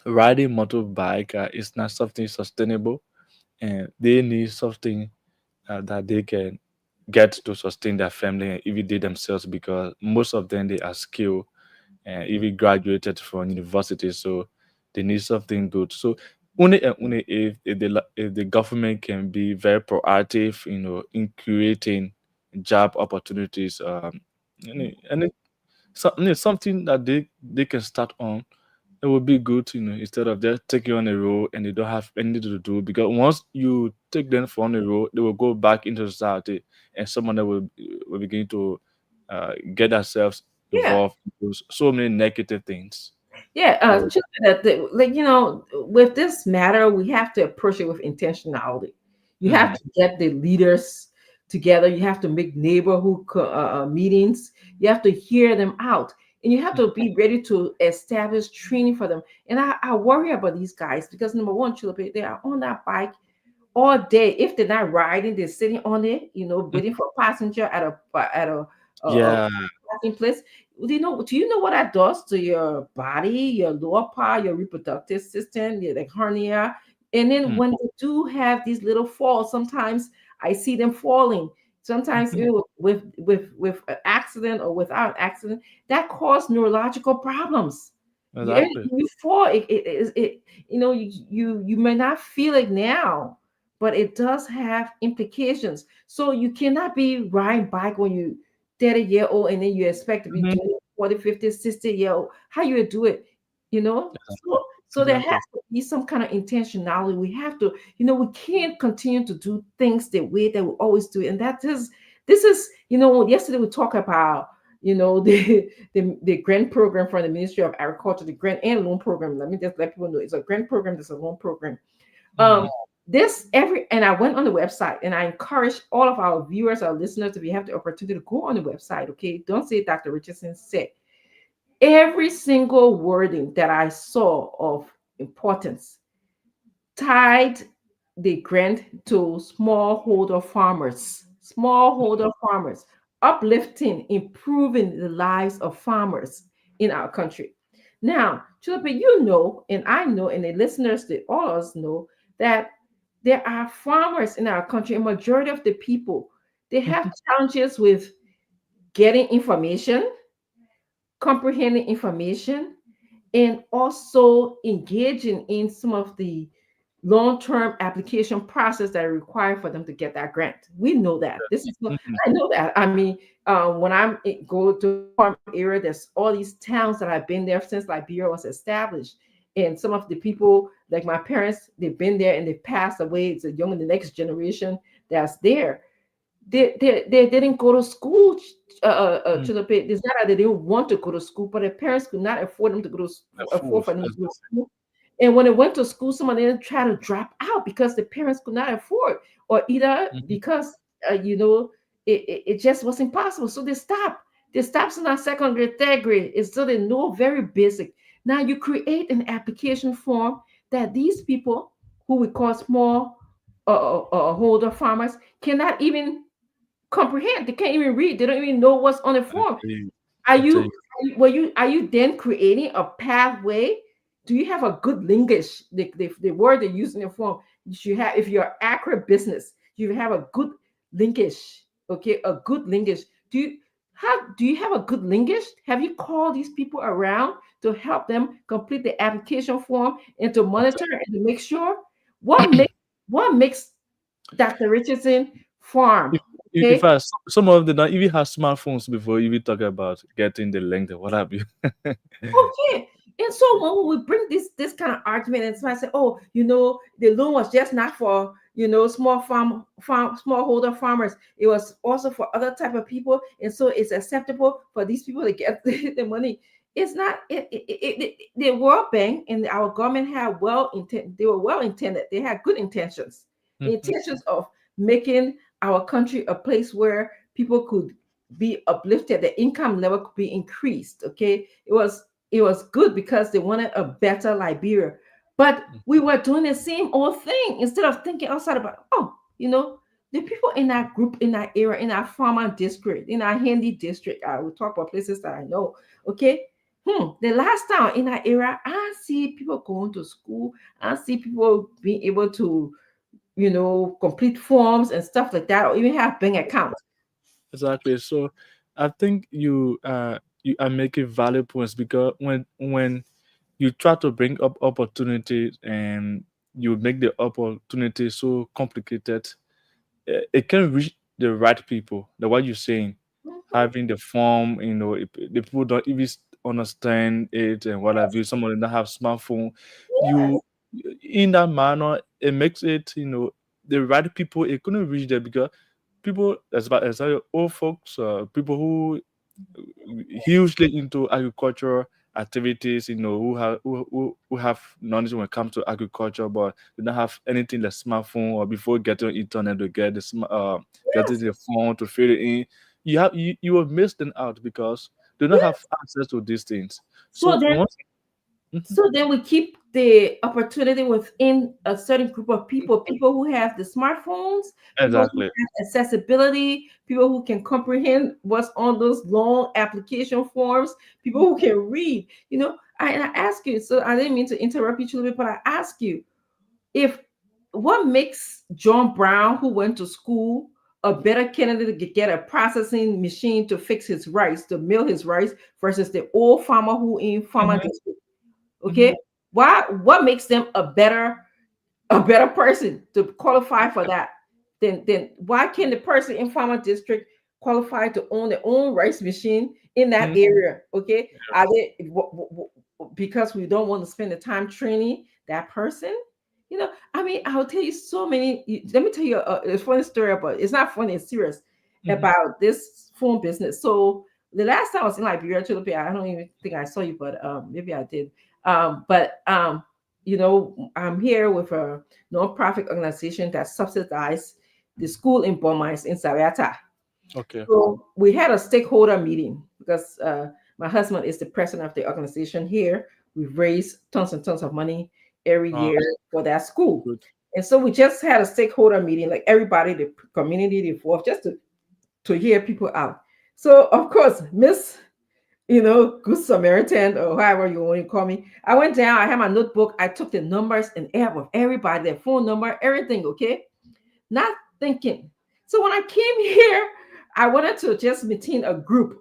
riding motorbike is not something sustainable, and they need something that they can get to sustain their family and even they themselves, because most of them they are skilled and even graduated from university, so they need something good. So only and only if the government can be very proactive, in creating job opportunities, something that they can start on, it would be good, instead of just taking on a role and they don't have anything to do. Because once you take them for on a role, they will go back into society, and someone that will begin to get themselves Yeah. involved into so many negative things. Yeah, So, just that, like, with this matter, we have to approach it with intentionality. You have mhm. to get the leaders together. You have to make neighborhood meetings. You have to hear them out, and you have to be ready to establish training for them. And I worry about these guys because number one, Chulape, they are on that bike all day. If they're not riding, they're sitting on it, waiting for passenger at a Yeah. parking place. Do you know what that does to your body, your lower part, your reproductive system, your like hernia? And then Mm. when they do have these little falls, sometimes I see them falling. Sometimes Mhm. with an accident or without an accident, that cause neurological problems. Every Exactly. time you fall, you may not feel it now, but it does have implications. So you cannot be riding bike when you 30-year old and then you expect to be Mhm. doing it 40, 50, 60-year old. How you would do it, you know? Exactly. So there has Exactly. to be some kind of intentionality. We have to, we can't continue to do things the way that we always do. And this is, yesterday we talked about, the grant program from the Ministry of Agriculture, the grant and loan program. Let me just let people know it's a grant program, there's a loan program. Mhm. And I went on the website and I encourage all of our viewers, our listeners, if you have the opportunity to go on the website, okay, don't say Dr. Richardson said. Every single wording that I saw of importance tied the grant to smallholder farmers, uplifting, improving the lives of farmers in our country. Now, Chilapa, and I know, and the listeners, all of us know that there are farmers in our country. A majority of the people, they have Mhm. challenges with getting information, comprehending information, and also engaging in some of the long-term application process that are required for them to get that grant. We know that. Mhm. I know that. I mean, when go to farm area, there's all these towns that have been there since Liberia was established. And some of the people, like my parents, they've been there and they've passed away. It's the next generation that's there. They didn't go to school Mm. to the pay. It's not that they didn't want to go to school, but their parents could not afford them to The afford food. for them to go to school. And when they went to school, some of them tried to drop out because the parents could not afford, or either Mhm. because it just wasn't possible. So they stopped. They stopped in our second grade, third grade. It's so they know very basic. Now you create an application form that these people who we call small holder farmers cannot even comprehend. They can't even read. They don't even know what's on the I form. tell you. Are I tell you you. are you then creating a pathway? Do you have a good linkage? The word they use in the form, you should have, if you're agribusiness, you have a good linkage. Okay, a good linkage. Do you have a good linkage? Have you called these people around to help them complete the application form and to monitor and to make sure what makes Dr. Richardson farm? If, in Okay, fact, some of them don't even have smartphones before you even talk about getting the length and what have you. okay. And so when we bring this kind of argument, and somebody say, "Oh, the loan was just not for smallholder farmers. It was also for other type of people, and so it's acceptable for these people to get the money." It's not. The World Bank and our government had they were well intended. They had good intentions. intentions of making our country a place where people could be uplifted, the income level could be increased. Okay, it was good because they wanted a better Liberia, but we were doing the same old thing instead of thinking outside about, oh, the people in that group, in that area, in our farmer district, in our handy district. I will talk about places that I know. Okay, the last time in that area, I see people going to school. I see people being able to, complete forms and stuff like that, or even have bank accounts. Exactly. So I think you are making valid points, because when you try to bring up opportunities and you make the opportunity so complicated, it can reach the right people. The what you're saying, having the form, if the people don't even understand it and what have you. Some of them don't have smartphone. You, in that manner, it makes it, the right people. It couldn't reach there because people, as old folks, people who hugely into agriculture activities, who have knowledge when it comes to agriculture, but they don't have anything like smartphone, or before getting on internet to get getting the phone to fill it in. You will miss them out because they don't have access to these things. So So then, once, so then we keep the opportunity within a certain group of people who have the smartphones, people who exactly. have accessibility, people who can comprehend what's on those long application forms, people who can read. I ask you, so I didn't mean to interrupt you a little bit, but I ask you, if what makes John Brown, who went to school, a better candidate to get a processing machine to fix his rice, to mill his rice, versus the old farmer who in farmer district? Okay, what makes them a better person to qualify for that? Then why can the person in farmer district qualify to own their own rice machine in that area? Okay, are they because we don't want to spend the time training that person? I mean, I'll tell you so many. Let me tell you a funny story about, it's not funny, it's serious, about this phone business. So the last time I was in Liberia, I don't even think I saw you, but maybe I did. I'm here with a non-profit organization that subsidizes the school in Burmese in Saviata. Okay. So we had a stakeholder meeting because my husband is the president of the organization here. We've raised tons and tons of money every year for that school. Good. And so we just had a stakeholder meeting, like everybody, the community involved, just to hear people out. So of course, Miss, Good Samaritan, or however you want to call me, I went down, I had my notebook, I took the numbers and of everybody, their phone number, everything, okay? Not thinking. So when I came here, I wanted to just maintain a group.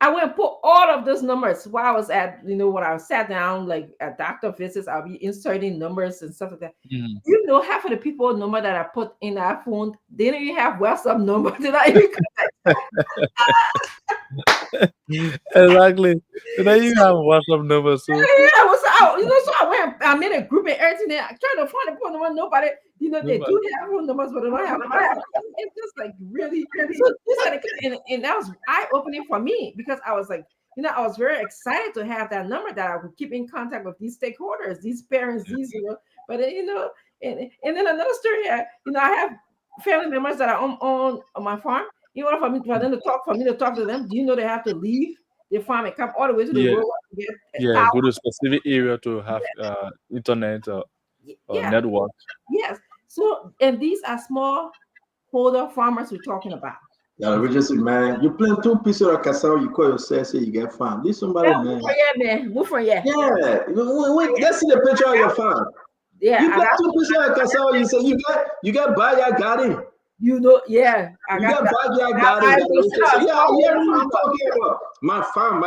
I went and put all of those numbers while I was at, when I sat down, like at doctor visits, I'll be inserting numbers and stuff like that. Half of the people number that I put in that phone, they don't even have WhatsApp number. Did I even Exactly. So now you have WhatsApp number, so I was out, so I went, I made a group and everything. I tried to find a phone number. Nobody, they do have phone numbers, but they don't have WhatsApp. It's just like really. So this are and that was eye-opening for me, because I was like, I was very excited to have that number that I would keep in contact with these stakeholders, these parents, these, but and then another story, I have family members that are on my farm. For them to talk, to them, do you know they have to leave the farm and come all the way to the road to get go to a specific area to have internet or network. Yes. So, and these are small holder farmers we're talking about. Yeah, Richardson, man, you plant 2 pieces of cassava, you call yourself, say you get farm. This somebody, man. Move for yeah. Yeah, wait, let's see the picture of your farm. Yeah, you plant 2 pieces of cassava, you say you got backyard garden. Yeah, I got backyard garden. Yeah, we're talking about my farm.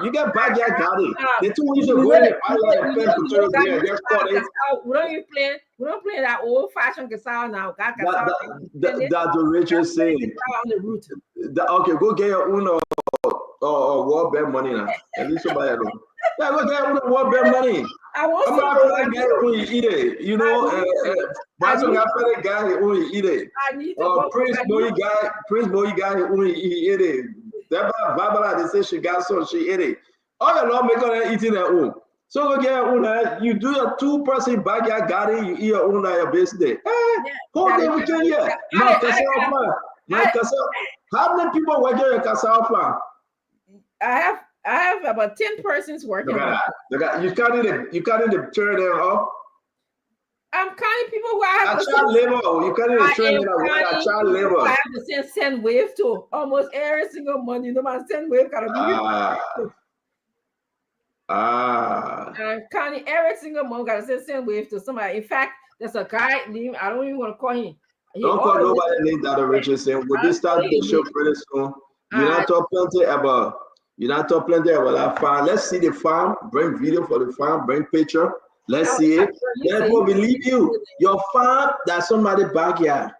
You got backyard garden. The 2 weeks ago, I like plant potatoes there. Just caught it. We don't play that old fashioned cassava now. That the Richard saying. On the root. Okay, go get your own World Bank money now. At least somebody else. Yeah, go get your own World Bank money. I'm not a guy who eat it, but some guy who eat it. Prince Boy guy who eat it. That Barbara, they say she got some, she ate it. All the law maker eating at home. So again, you do your 2-person backyard garden, you eat your own your business. How they we can hear? My cassava farm. How many people work in your cassava farm? I have about 10 persons working on it. You can't even turn them off. I'm counting people who I have child labor. You can't even train that child labor. I have to send wave to almost every single month. You know, my send wave gotta be. I'm counting every single month. Gotta send wave to somebody. In fact, there's a guy named, I don't even want to call him. Don't call nobody named Dr. Richardson. We'll be starting the show pretty soon. You're not talking plenty about that farm. Let's see the farm. Bring video for the farm. Bring picture. Let's see it. Let people believe you. Your farm, that's somebody's backyard.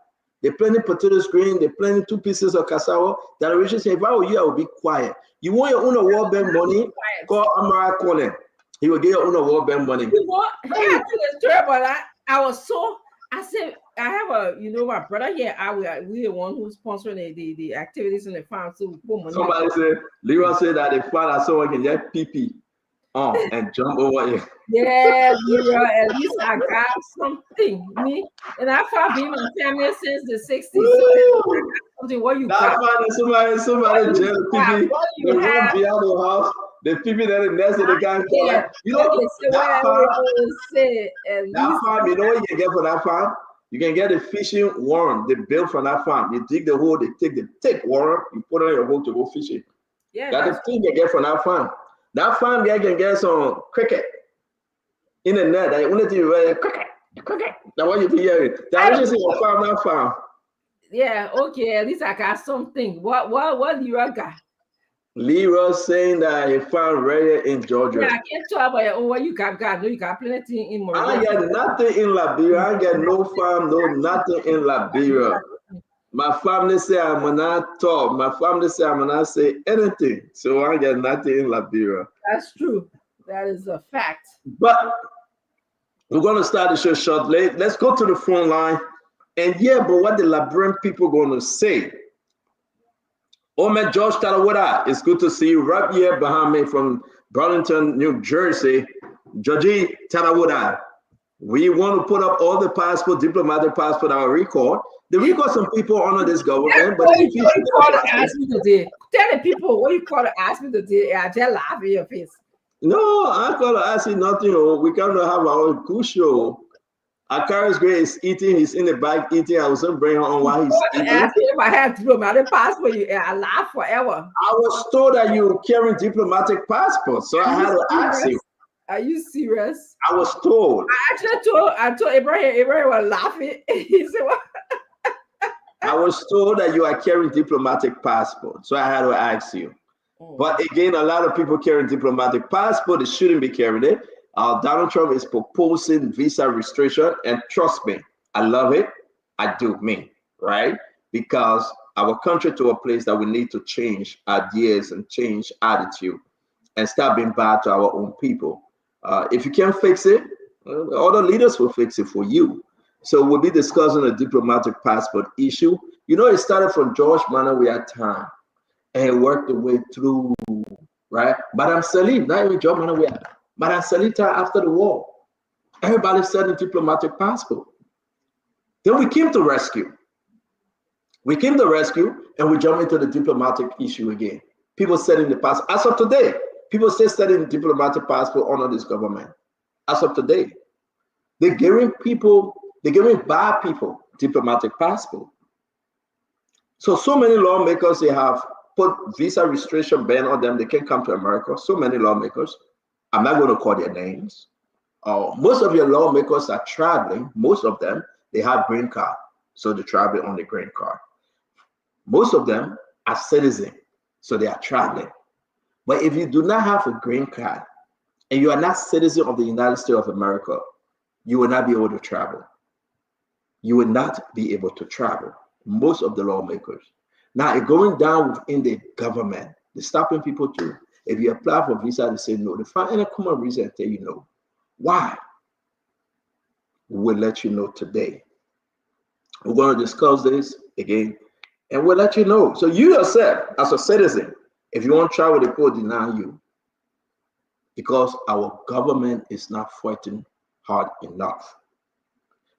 They planting potato screen. They planting 2 pieces of cassava. That Richardson, if I were you, I would be quiet. You want your own World Bank money? Call Amara Colin. He will get your own World Bank money. You know, I was so. I said, I have my brother here. We the one who's sponsoring the activities in the farm. So we put money. Somebody said, Leroy said that the father someone can just pee and jump over it. Yeah, Leroy, at least I got something. Me and I have been in my family since the 60s. So something what you got. Somebody jail pee. They run beyond the house. The people that are next to the guy, you know, that farm, you know what you can get for that farm? You can get a fishing worm they built from that farm. You dig the hole, they take the thick worm, you put on your hook to go fishing. Yeah, that's the thing you get from that farm. That farm guy can get some cricket in the net. The only thing you wear cricket. That's what you hear. That's just your farm, that farm. Yeah, okay, at least I got something. What do you got? Leroy saying that he found rare in Georgia. Yeah, I can't talk about what you got. No, you got plenty in Morocco. I got nothing in Liberia. I got no farm, nothing in Liberia. My family say I'm not talk. My family say I'm not say anything. So I got nothing in Liberia. That's true. That is a fact. But we're going to start the show shortly. Let's go to the phone line. And but what the Liberian people going to say? Oh, man, George Tarawada, it's good to see you right here behind me from Burlington, New Jersey. Georgie Tarawada, we want to put up all the diplomatic passport, our record. The record some people honor this government, but if you call to ask me today, tell the people what you call to ask me today, I just laugh in your face. No, I call to ask you nothing. We come to have our own good show. Akara's great is eating. He's in the back eating. I was going to bring her on while he's eating. If I had diplomatic passport, I laugh forever. I was told that you were carrying diplomatic passport, so I had to ask you. Are you serious? I was told. I told Abraham. Abraham was laughing. He said, "What?" I was told that you are carrying diplomatic passport, so I had to ask you. But again, a lot of people carrying diplomatic passport. They shouldn't be carrying it. Donald Trump is proposing visa restriction, and trust me, I love it. I do, right? Because our country to a place that we need to change ideas and change attitude and stop being bad to our own people. If you can't fix it, other leaders will fix it for you. So we'll be discussing a diplomatic passport issue. You know, it started from George Manners. We had time, and it worked the way through, right? Madame Salim, not even George Manners. We had Madame Salita after the war. Everybody said a diplomatic passport. Then we came to rescue. And we jumped into the diplomatic issue again. People said in the past, as of today, people still studying the diplomatic passport under this government. As of today, they're giving bad people diplomatic passport. So many lawmakers, they have put visa restriction ban on them. They can't come to America. So many lawmakers. I'm not going to call their names. Most of your lawmakers are traveling. Most of them, they have green card. So they're traveling on the green card. Most of them are citizens. So they are traveling. But if you do not have a green card and you are not citizen of the United States of America, you will not be able to travel. You will not be able to travel. Most of the lawmakers. Now, it's going down within the government. They're stopping people too. If you apply for visa, they say no. They find any common reason and tell you no. Why? We'll let you know today. We're going to discuss this again, and we'll let you know. So you yourself, as a citizen, if you want to travel, they will deny you. because our government is not fighting hard enough.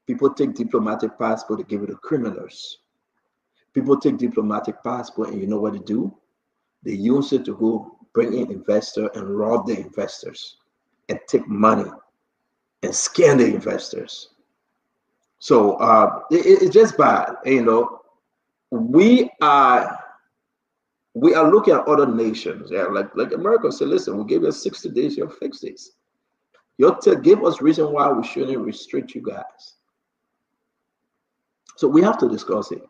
People take diplomatic passport to give it to criminals. People take diplomatic passport and you know what they do? They use it to go bring in investors and rob the investors and take money and scam the investors. So it's just bad. You know, we are looking at other nations. Yeah, like America said, listen, we'll give you 60 days, you'll fix this. You'll give us reason why we shouldn't restrict you guys. So we have to discuss it.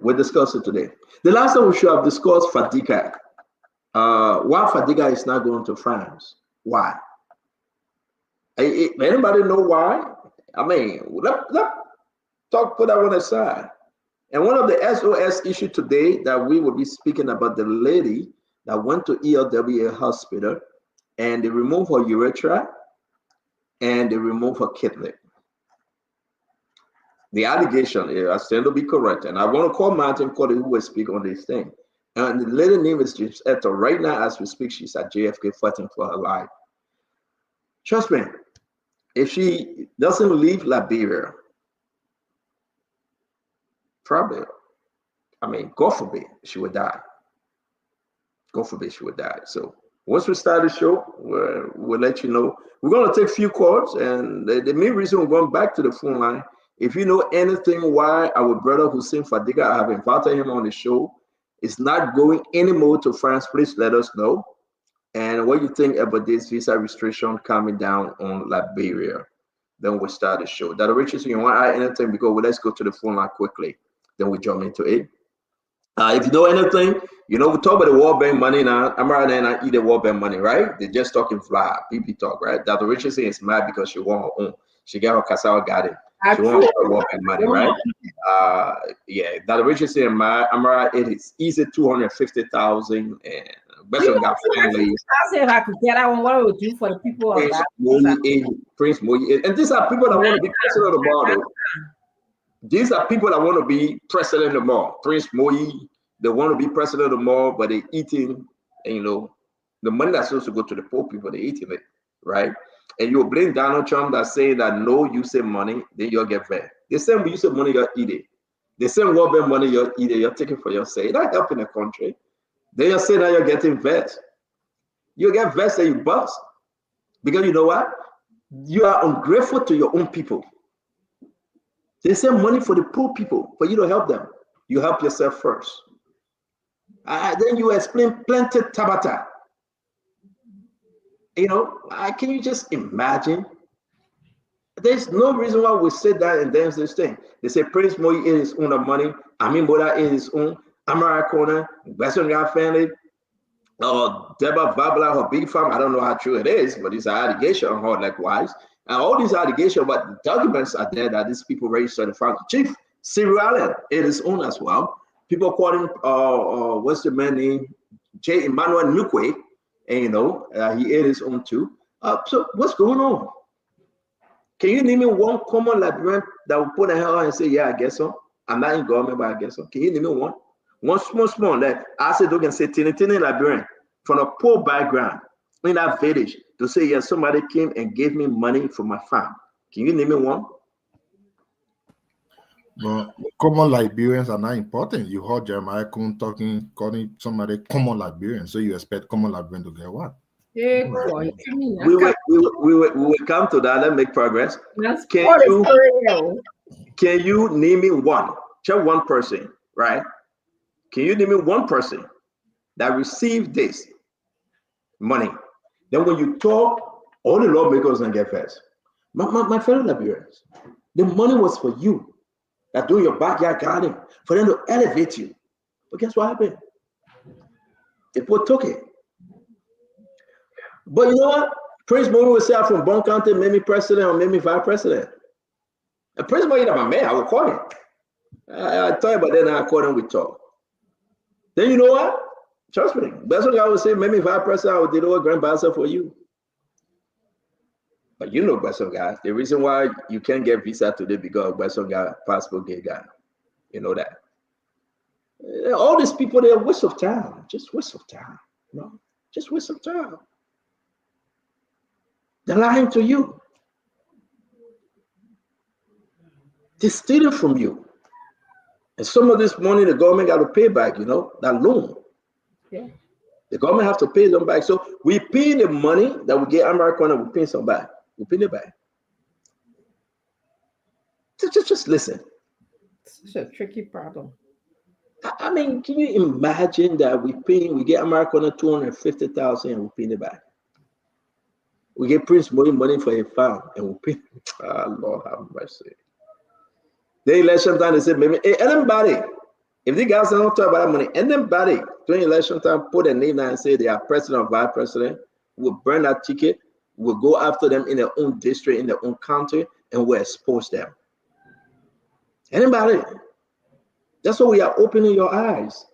We'll discuss it today. The last time we should have discussed Fadiga. Why Fadiga is not going to France? Why? Anybody know why? I mean, let put that one aside. And one of the SOS issue today that we will be speaking about, the lady that went to ELWA hospital and they removed her urethra and they removed her kidney. The allegation, I stand to be correct, and I want to call Martin Cody who will speak on this thing. And the lady name is Gisetta. Right now, as we speak, she's at JFK fighting for her life. Trust me, if she doesn't leave Liberia, probably, I mean, God forbid, she would die. God forbid she would die. So once we start the show, we'll let you know. We're going to take a few calls, and the main reason we're going back to the phone line, if you know anything why our brother Hussein Fadiga, I have invited him on the show, is not going anymore to France, please let us know. And what you think about this visa restriction coming down on Liberia. Then we'll start the show. Dr. Richardson, you want to add anything? Because let's go to the phone line quickly. Then we jump into it. If you know anything, you know, we talk about the World Bank money now. I'm right now not eat the World Bank money, right? They're just talking fly. PP talk, right? Dr. Richardson is mad because she want her own. She got her Cassava garden. She wants her World Bank money, right? Yeah, Dr. Richardson and I'm right. It is easy 250,000 and best of got family. I said if I could get out one, what I would do for the people of that. Prince Moyi. And these are people that want to be president of the ball. These are people that want to be president of the mall. Prince Moyi, they want to be president of the mall, but they're eating, and, you know, the money that's supposed to go to the poor people, they're eating it, right? And you blame Donald Trump that saying that no use of money, then you'll get fed. The same use of money, you'll eat it. The same World Bank money, you'll eat it. You're taking for yourself. You're not helping the country. Then you're saying that you're getting vexed. You get vexed and you bust. Because you know what? You are ungrateful to your own people. They send money for the poor people, for you to help them. You help yourself first. Then you explain plenty Tabata. You know, can you just imagine? There's no reason why we sit down and dance this thing. They say Prince Moyi is his own money, Amin Boda is his own, Amara Kona, Western Guy family, Deborah Babla, her big farm. I don't know how true it is, but it's an allegation on her likewise. And all these allegations, but the documents are there that these people registered the farm. Chief Cyril Allen, it is own as well. People call him, what's the man name? J. Emmanuel Nukwe, and you know, he ate his own too. So what's going on? Can you name me one common Liberian that will put a hell and say, yeah, I guess so? I'm not in government, but I guess so. Can you name me one? One small that I said, you can say, tiny Liberian from a poor background in that village to say, yes, somebody came and gave me money for my farm. Can you name me one? But common Liberians are not important. You heard Jeremiah Kuhn calling somebody common Liberian, so you expect common Liberian to get what? Hey, boy, we will come to that. Let's make progress. Can you name me one? Just one person, right? Can you name me one person that received this money? Then when you talk, all the lawmakers and get first. My fellow Liberians, the money was for you. That doing your backyard garden for them to elevate you. But guess what happened? People took it. But you know what? Prince Moyi will say, I'm from Bon County, made me president or made me vice president. And Prince Moyi, my man, I will call him. I tell you, but then I call him, we talk. Then you know what? Trust me. That's what I would say, made me vice president, I would do the grand ambassador for you. But you know, Besson guy, the reason why you can't get visa today because Besson guy, passport gay guy. You know that. All these people, they're a waste of time. Just waste of time. You know? Just waste of time. They're lying to you. They're stealing from you. And some of this money the government got to pay back, you know, that loan. Yeah. The government have to pay them back. So we pay the money that we get American and we pay some back. We pay it back. Just listen. It's such a tricky problem. I mean, can you imagine that we get American 250,000 and we pay it back? We get Prince money for a farm and we pay. Lord have mercy. The election time, they said, maybe hey, anybody, if the guys don't talk about money, anybody during election time put a name down and say they are president or vice president, we'll burn that ticket, we'll go after them in their own district, in their own county, and we'll expose them. Anybody? That's why we are opening your eyes.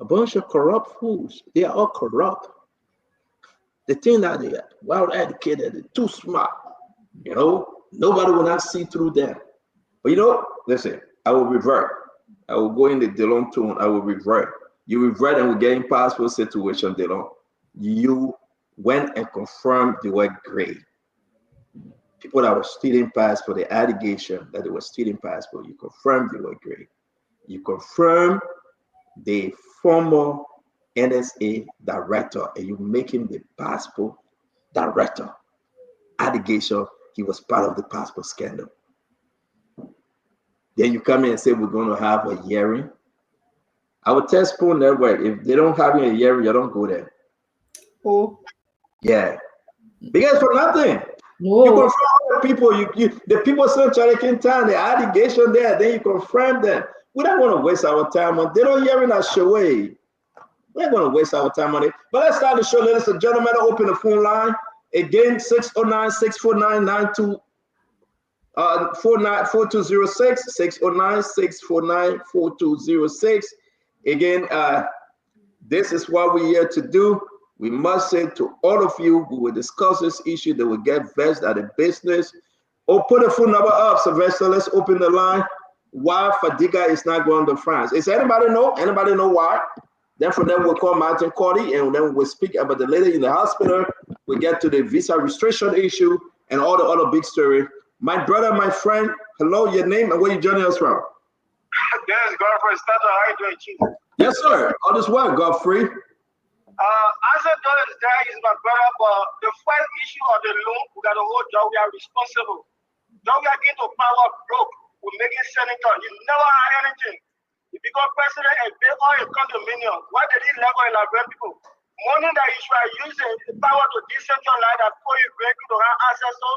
A bunch of corrupt fools. They are all corrupt. They think that they are well educated, they're too smart. You know, nobody will not see through them. But you know, listen, I will revert. I will go in the Delon tone. I will revert. You revert and we get in passport situation, Delon. You went and confirmed the word gray. People that were stealing passport, the allegation that they were stealing passport, you confirmed the word gray. You confirmed the former NSA director and you make him the passport director. Allegation, he was part of the passport scandal. Then you come in and say we're going to have a hearing. I would tell Spoon Network, if they don't have a hearing, you don't go there. Oh. Yeah. Because for nothing. No. You confirm the people, the people still taking time, the allegation there, then you confirm them. We don't want to waste our time on they don't hearing that show way. We're not going to waste our time on it. But let's start the show, ladies and gentlemen. Open the phone line. Again, 609-649-92. 4206 609-649-4206. Again, this is what we're here to do. We must say to all of you, we will discuss this issue that will get vexed at the business. Oh, put the phone number up, Sylvester. Let's open the line. Why Fadiga is not going to France? Is anybody know? Anybody know why? Then from them we'll call Martin Cordy and then we'll speak about the lady in the hospital. We get to the visa restriction issue and all the other big story. My brother, my friend, hello, your name and where you joining us from? Yes, Godfrey, how you doing, Chief? Yes, sir. All this well, Godfrey. As a daughter there is my brother, but the first issue of the loan, we got a whole job, we are responsible. Job we are getting to power broke. We're making senator. You never had anything. You become president and pay all your condominium. Why did he level elaborate people? Money that you should use the power to decentralize that for you break to have access to,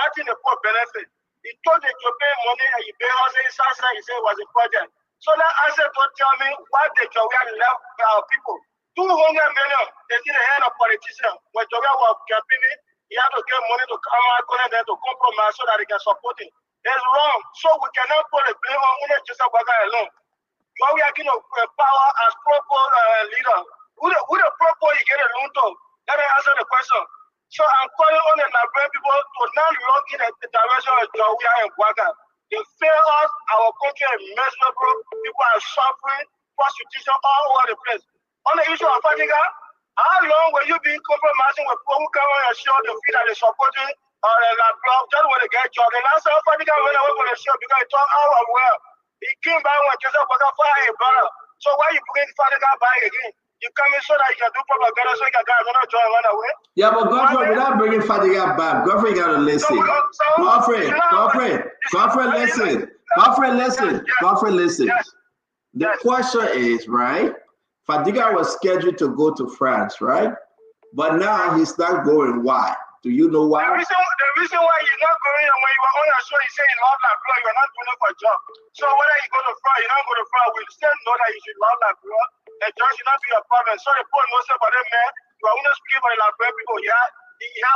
nothing the poor benefit. He told you to pay money and you pay us he said it was a project. So that answer to tell me why the Jovial left our people. 200 million, they see the hand of politicians. When Jovial was campaigning, he had to get money to come out and then to compromise so that he can support it. It's wrong. So we cannot put the blame on Joseph Baga alone. When we are getting power as proper leader, who the proper you get a loan to? Let me answer the question. So I'm calling on the Liberian people to not look in the direction of Jowia and Baga. They fail us, our country is miserable, people are suffering, prostitution all over the place. On the issue of Fadiga, how long will you be compromising with people who come on your show to feel that they're supporting or just want to get job? The last time Fadiga went away from the show because he thought, oh, well, he came back when Joseph Baga fired a brother. So why you bring Fadiga back again? You come in so that you can do propaganda so you can get another job and run away? Yeah, but Godfrey, without bringing Fadiga back, Godfrey got to listen. Godfrey, listen. Godfrey, listen. The question is, right? Fadiga was scheduled to go to France, right? But now he's not going. Why? Do you know why? The reason why you're not going, and when you were on your show, you say you love that girl, you're not doing it for a job. So whether you go to France, you don't go to France, we still know that you should love that girl. And just should not be a problem. So the poor knows about them, man. You are not speaking for the Liberian people. You have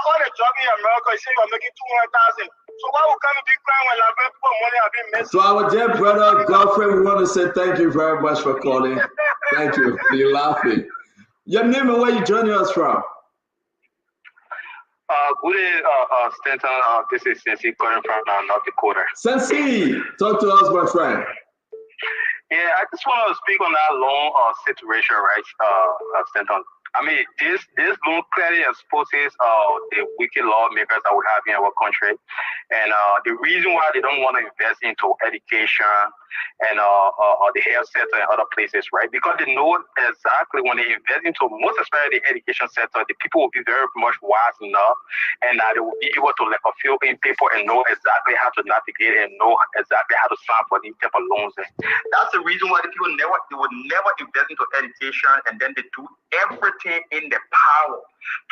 all the job in America. You say you are making 200,000. So why would come and be crying when Liberian people money have been missing? So our dear brother Godfrey, we want to say thank you very much for calling. Thank you. You're laughing. Your name and where you joining us from? Good day, Stanton. This is Sensi calling from North Dakota. Sensi, talk to us, my friend. Yeah, I just want to speak on that loan situation, right, Stanton. I mean, this loan clearly exposes the wicked lawmakers that we have in our country, and the reason why they don't want to invest into education and the health sector and other places, right? Because they know exactly when they invest into, most especially the education sector, the people will be very much wise enough, and they will be able to like fill in paper and know exactly how to navigate and know exactly how to sign for these type of loans. And that's the reason why the people would never invest into education, and then they do everything in their power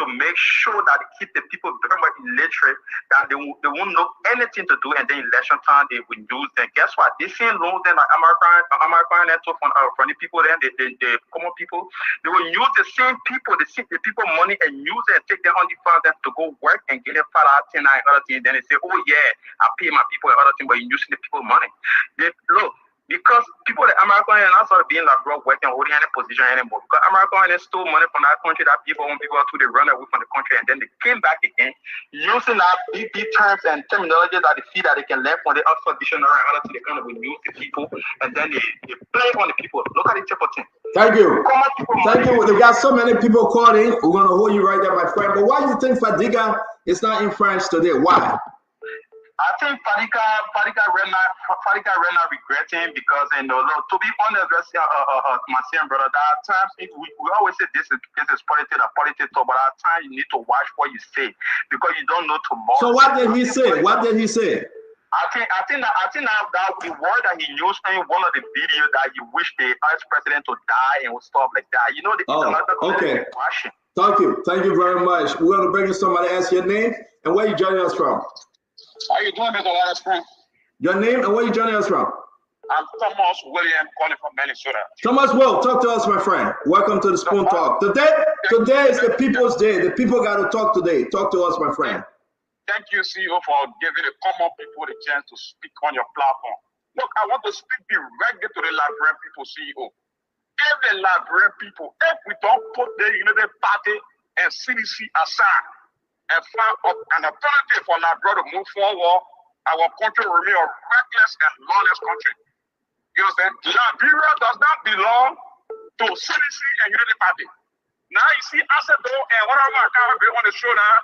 to make sure that they keep the people very much illiterate, that they won't know anything to do, and then election time they will use them. Guess what? They same loans then like American and from the people then the common people, they will use the same people, they see the people money and use it and take them on the funds to go work and get them file out 10 and other things. Then they say, oh yeah, I pay my people and other things, but you're using the people money. They look. Because people like American and also being like bro working holding any position anymore. Because American and stole money from that country that people when people to they run away from the country, and then they came back again using that big terms and terminology that they feel that they can learn from the Oxford Dictionary and other things. They kind of use the people and then they play on the people. Look at the type of thing. Thank you. Thank you. We got so many people calling. We're gonna hold you right there, my friend. But why do you think Fadiga is not in France today? Why? I think Fadiga right now regretting because to be honest, my same brother, there are times we always say this is politics talk, but at times you need to watch what you say because you don't know tomorrow. So what did he say? What did he say? I think that the word that he used in one of the videos that he wished the ex-president to die and stuff like that. You know, okay. Thank you very much. We're gonna bring in somebody else. Your name and where you joining us from? How you doing, Mr. Wallace? Your name and where you joining us from? I'm Thomas William calling from Minnesota. Thomas Will, talk to us, my friend. Welcome to the Spoon Talk. Today is the People's Day. The people got to talk today. Talk to us, my friend. Thank you, CEO, for giving the common people the chance to speak on your platform. Look, I want to speak directly to the Liberian people, CEO. If the Liberian people, if we don't put the United Party and CDC aside, and find an alternative for Liberia to move forward, our country will remain a reckless and lawless country. You understand? Liberia does not belong to CDC and United Party. Now you see Asado and whatever I can't be on the show now,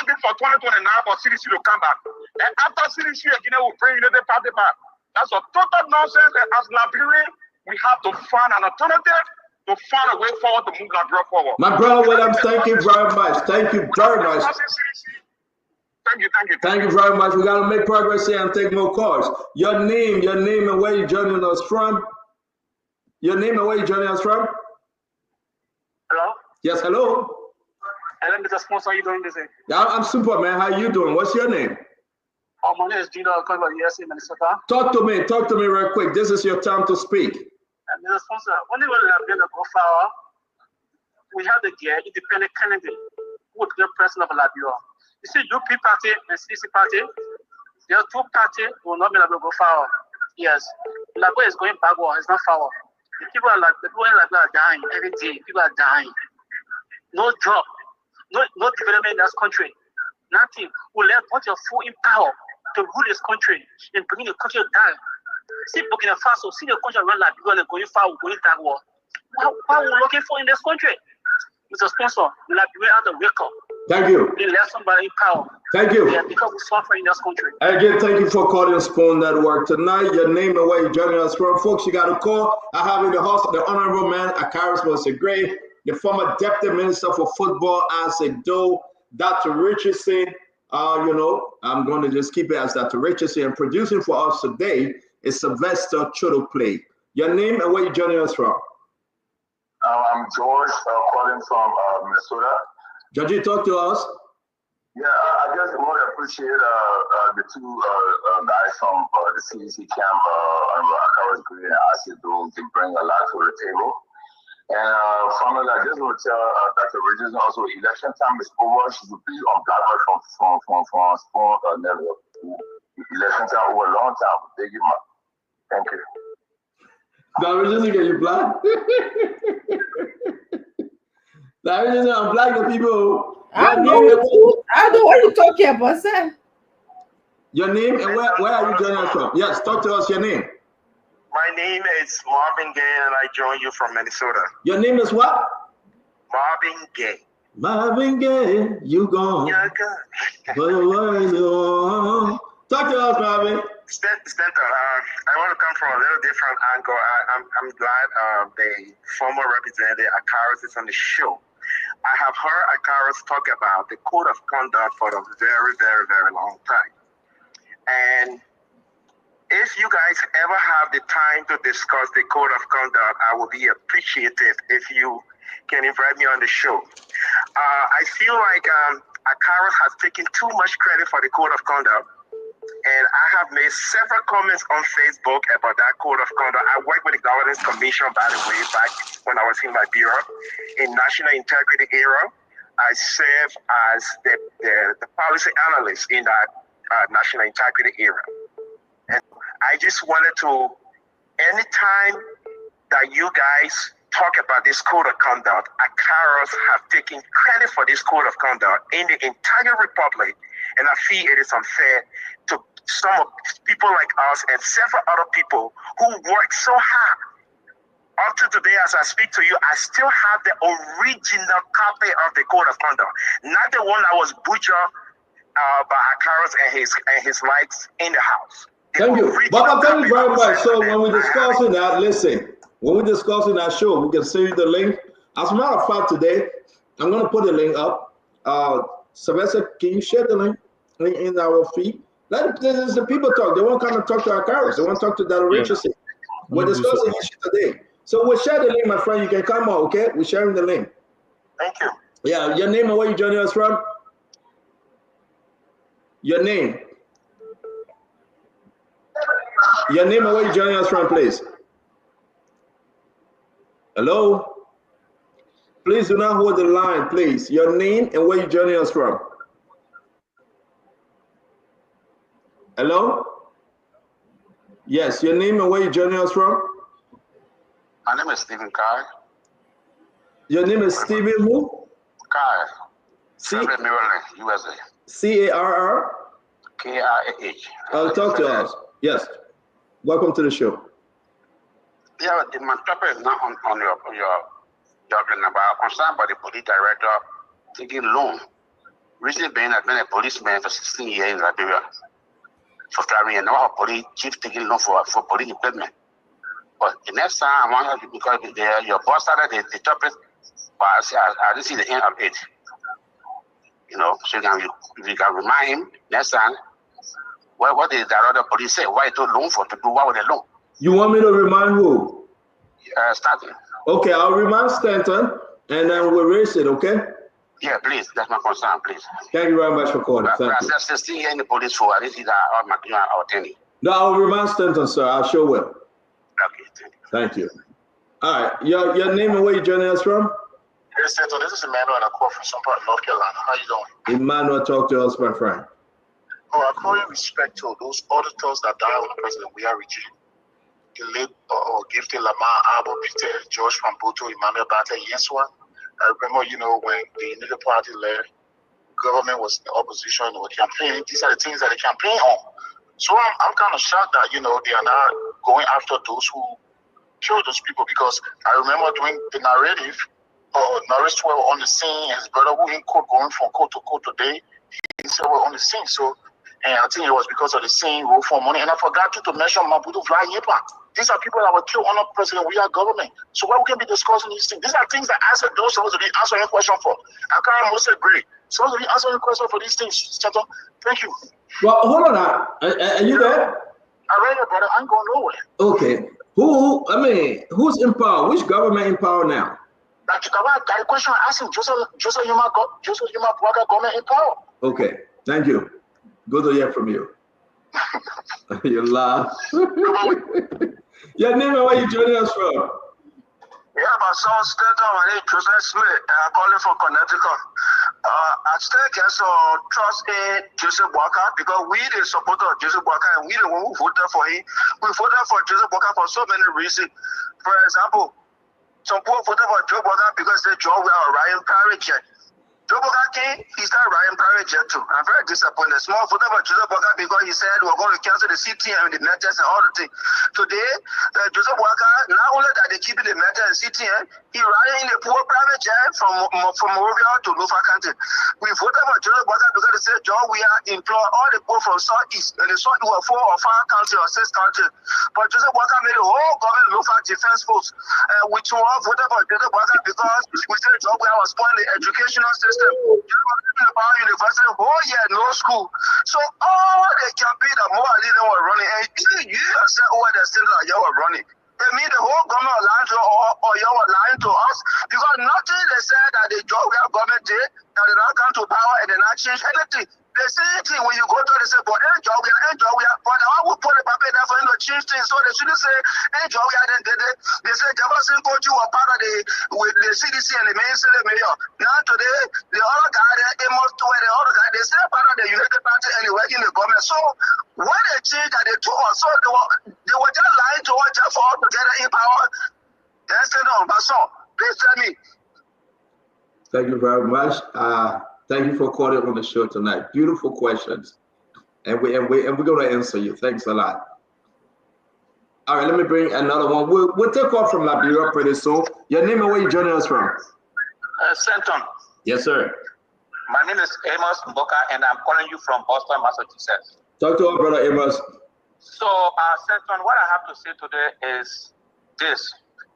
waiting for 2029 for CDC to come back. And after CDC again, will bring United Party back. That's a total nonsense. And as Liberian, we have to find an alternative to find a way forward to move Liberia forward. My brother Williams, thank you very much. Thank you very much. Thank you very much. We got to make progress here and take more calls. Your name and where you joining us from? Your name and where you joining us from? Hello? Yes, hello. Hello, Mr. Sponsor. How you doing today? Yeah, I'm super, man. How you doing? What's your name? My name is Gino. I'm calling from USA, Minnesota. Talk to me real quick. This is your time to speak. Mr. Sponsor, when they were going to go far, we have the independent candidate who would be the president of Liberia. You see, UP party and CDC party, there are two parties who will not be able to go far. Yes, Liberia is going backward. It's not forward. The people in Liberia are dying every day. People are dying. No job, no development in this country. Nothing. We let a bunch of fool in power to rule this country and bring the country down. See Burkina Faso, see the country around Liberia and going far, going backward. What are we looking for in this country? Mr. Sponsor, Liberia has to wake up. Thank you. We let somebody in power. Thank you. Yeah, because we suffer in this country. Again, thank you for calling Spoon Network tonight. Your name and where you're joining us from. Folks, you got to call. I have in the house the Honorable Man, Akaris Mosegray, the former Deputy Minister for Football, Asedo, Dr. Richardson. I'm going to just keep it as Dr. Richardson. And producing for us today is Sylvester Chodoplay. Your name and where you joining us from? I'm George, calling from Minnesota. Georgie, talk to us. Yeah, I just want to appreciate the two guys from the CDC camp, Akaris Green and Asedo, to bring a lot to the table. And finally, I just want to tell Dr. Richardson also, election time is over. She should be on Blackboard from Spoon Network. Election time over a long time. Thank you, man. Thank you. Dr. Richardson, can you black? Dr. Richardson, I'm black the people. I don't know what you're talking about, sir. Your name and where are you joining us from? Yes, talk to us, your name. My name is Marvin Gaye, and I join you from Minnesota. Your name is what? Marvin Gaye. Marvin Gaye, you gone. You're good. But the world is on. Talk to us, Marvin. Stanton, I want to come from a little different angle. I'm glad the former representative Akaris is on the show. I have heard Akaris talk about the code of conduct for a very, very, very long time. And if you guys ever have the time to discuss the code of conduct, I will be appreciative if you can invite me on the show. I feel like Akaris has taken too much credit for the code of conduct. And I have made several comments on Facebook about that code of conduct. I work with the Governance Commission, by the way, back when I was in Liberia, in National Integrity era. I serve as the policy analyst in that National Integrity era. And I just wanted to, anytime that you guys talk about this code of conduct, Akaris have taken credit for this code of conduct in the entire republic. And I feel it is unfair to some of people like us and several other people who work so hard. Up to today, as I speak to you, I still have the original copy of the code of conduct, not the one that was butchered by Akaris and his likes in the house. Thank you. Baba, thank you very much. So when we're discussing that, listen, when we're discussing that show, we can send you the link. As a matter of fact, today, I'm going to put the link up. Sylvester, can you share the link in our feed? Let the people talk. They won't come and talk to Akaris. They won't talk to Dr. Richardson. We're discussing issue today. So we'll share the link, my friend. You can come on, okay? We're sharing the link. Thank you. Yeah, your name and where you joining us from? Your name. Your name and where you joining us from, please. Hello? Please do not hold the line, please. Your name and where you joining us from. Hello? Yes, your name and where you joining us from? My name is Stephen Kai. Your name is Stephen who? Kai. Maryland, USA. C-A-R-R? K-I-A-H. Talk to us. Yes. Welcome to the show. Yeah, my topic is not on your talking about concerned by the police director taking loan. Recently being I've been a policeman for 16 years in Liberia. For carrying and now police chief taking loan for police equipment. But the next time I want you because your boss started the topic, but I didn't see the end of it. You know, so you can remind him next time what did the other police say? Why took loan for to do what with the loan? You want me to remind who? Stanton. Okay, I'll remind Stanton and then we'll raise it, okay? Yeah, please. That's my concern, please. Thank you very much for calling. Thank you. I said 16 years in the police for I didn't see that our attorney. No, I'll remind Stanton, sir. I'll show him. Okay, thank you. All right, your name and where you joining us from? Hey, Stanton, this is Emmanuel, and I call from some part of North Carolina. How you doing? Emmanuel, talk to us, my friend. Oh, I call in respect to those auditors that died with the president. We are regime. The late Gifted Lamar, Abel, Peter, George from Boto, Emmanuel Bata, Yenswa. I remember, when the Unity Party led, government was in opposition or campaigning. These are the things that they campaign on. So I'm kind of shocked that, they are not going after those who killed those people, because I remember during the narrative, Norris were on the scene, his brother who in court going from court to court today, he said we're on the scene. So, and I think it was because of the scene, roll for money. And I forgot to mention Mabudu Vlad Yepa. These are people that were killed under president. We are government. So why we can be discussing these things? These are things that I said those supposed to be answering a question for. I can't most agree. Supposed to be answering a question for these things, Stanton. Thank you. Well, hold on now. Are you there? I read it, brother. I ain't going nowhere. Okay. Who's in power? Which government in power now? That question I asked him, Joseph Yuma Bwaga government in power. Okay. Thank you. Good to hear from you. You laugh. Your name and where you joining us from? Yeah, my son Stanton, my name is Joseph Smith, and I'm calling from Connecticut. I still get some trust in Joseph Walker because we the supporter of Joseph Walker and we the one who voted for him. We voted for Joseph Walker for so many reasons. For example, some people voted for Joe Walker because they drove with a Ryan private jet. Joe Boga came, he started riding private jet too. I'm very disappointed. Small for about Joseph Boga because he said we're going to cancel the CTM, the Metas and all the things. Today, Joseph Boga, not only that they keep the Metas and CTM, he riding in the poor private jet from Morovia to Lofa County. We voted for Joseph Boga because they said, John, we are employ all the people from Southeast, and they saw it was 4 or 5 counties or 6 counties. But Joseph Boga made the whole government Lofa defense force. We two all voted for Joseph Boga because we said, John, we are spoiling the educational system. About university, whole year no school. So all the campaign that more leaders were running, and even you yourself over the still like you were running. They mean the whole government lying to or you were lying to us because nothing they said that the job we have government did that they not come to power and they not change anything. The same thing when you go to they say, but job we are, but I will put the paper there for him to change things. So they shouldn't say, job we are, then they say Jefferson Coach were part of the CDC and the mayor. Now today, the other guy there, Amos to the other guy, they say part of the United Party and they work in the government. So when they change that they told us, so they were just lying to us just for all together in power. That's it on, but so please tell me. Thank you very much. Thank you for calling on the show tonight. Beautiful questions, and we're going to answer you. Thanks a lot. All right, let me bring another one. We'll take off from Liberia pretty soon. Your name and where you joining us from? Senton. Yes, sir. My name is Amos Mboka, and I'm calling you from Boston, Massachusetts. Talk to our brother Amos. So, Senton, what I have to say today is this.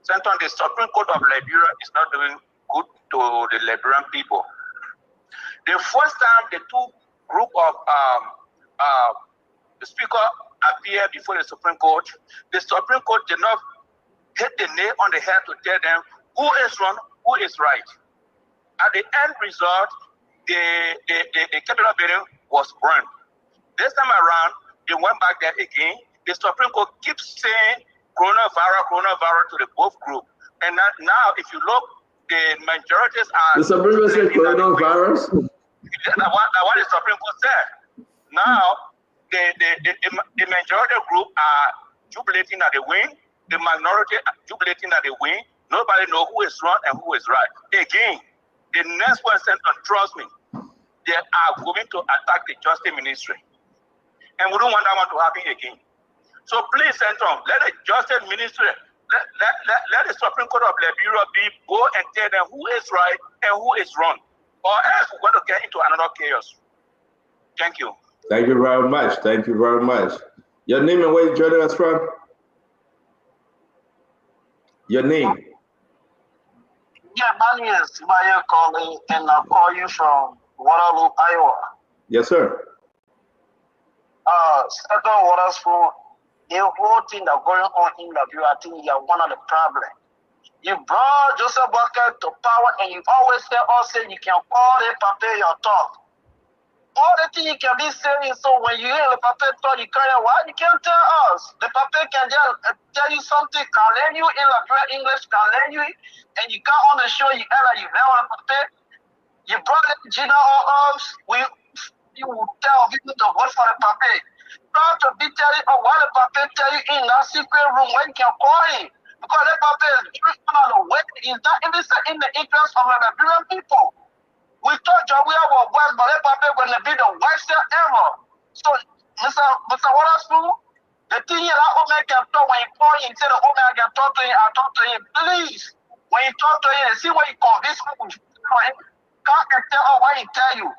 Senton, the Supreme Court of Liberia is not doing good to the Liberian people. The first time the two group of the speaker appeared before the Supreme Court did not hit the nail on the head to tell them who is wrong, who is right. At the end result, the Capitol building was burned. This time around, they went back there again. The Supreme Court keeps saying coronavirus to the both group. And now, if you look, the majorities are... The Supreme Court said coronavirus? That's what the Supreme Court said. Now, the majority group are jubilating that they win. The minority are jubilating that they win. Nobody knows who is wrong and who is right. Again, the next one said, trust me, they are going to attack the Justice Ministry. And we don't want that one to happen again. So please, Centrum, let the Justice Ministry, let the Supreme Court of Liberia go and tell them who is right and who is wrong. Or else we're going to get into another chaos. Thank you. Thank you very much. Thank you very much. Your name and where you joining us from? Your name? Yeah, my name is Maya calling, and I'll call you from Waterloo, Iowa. Yes, sir. Second Waterspoon, the whole thing that's going on in Liberia, I think you are one of the problems. You brought Joseph Boakai to power, and you always say you can call the paper your talk. All the things you can be saying, so when you hear the paper talk, you can't, why you can't tell us? The paper can just tell you something, can learn you in Liberia English, can learn you, and you come on the show, you act like you know the paper. You brought Gina on us, you will tell people to vote for the paper. Try to be telling why the paper tell you in that secret room when you can call him. Because the paper is doing on the way, is not even in the interest of the Liberian people. We thought Jawia was west, but the paper going to be the worst ever. So, Mr. Waterspoon, the thing is that Omer can talk when you call him, say the Omer can talk to him, I talk to him. Please, when you talk to him, see what you convince people for him. Come and tell us what he tell you.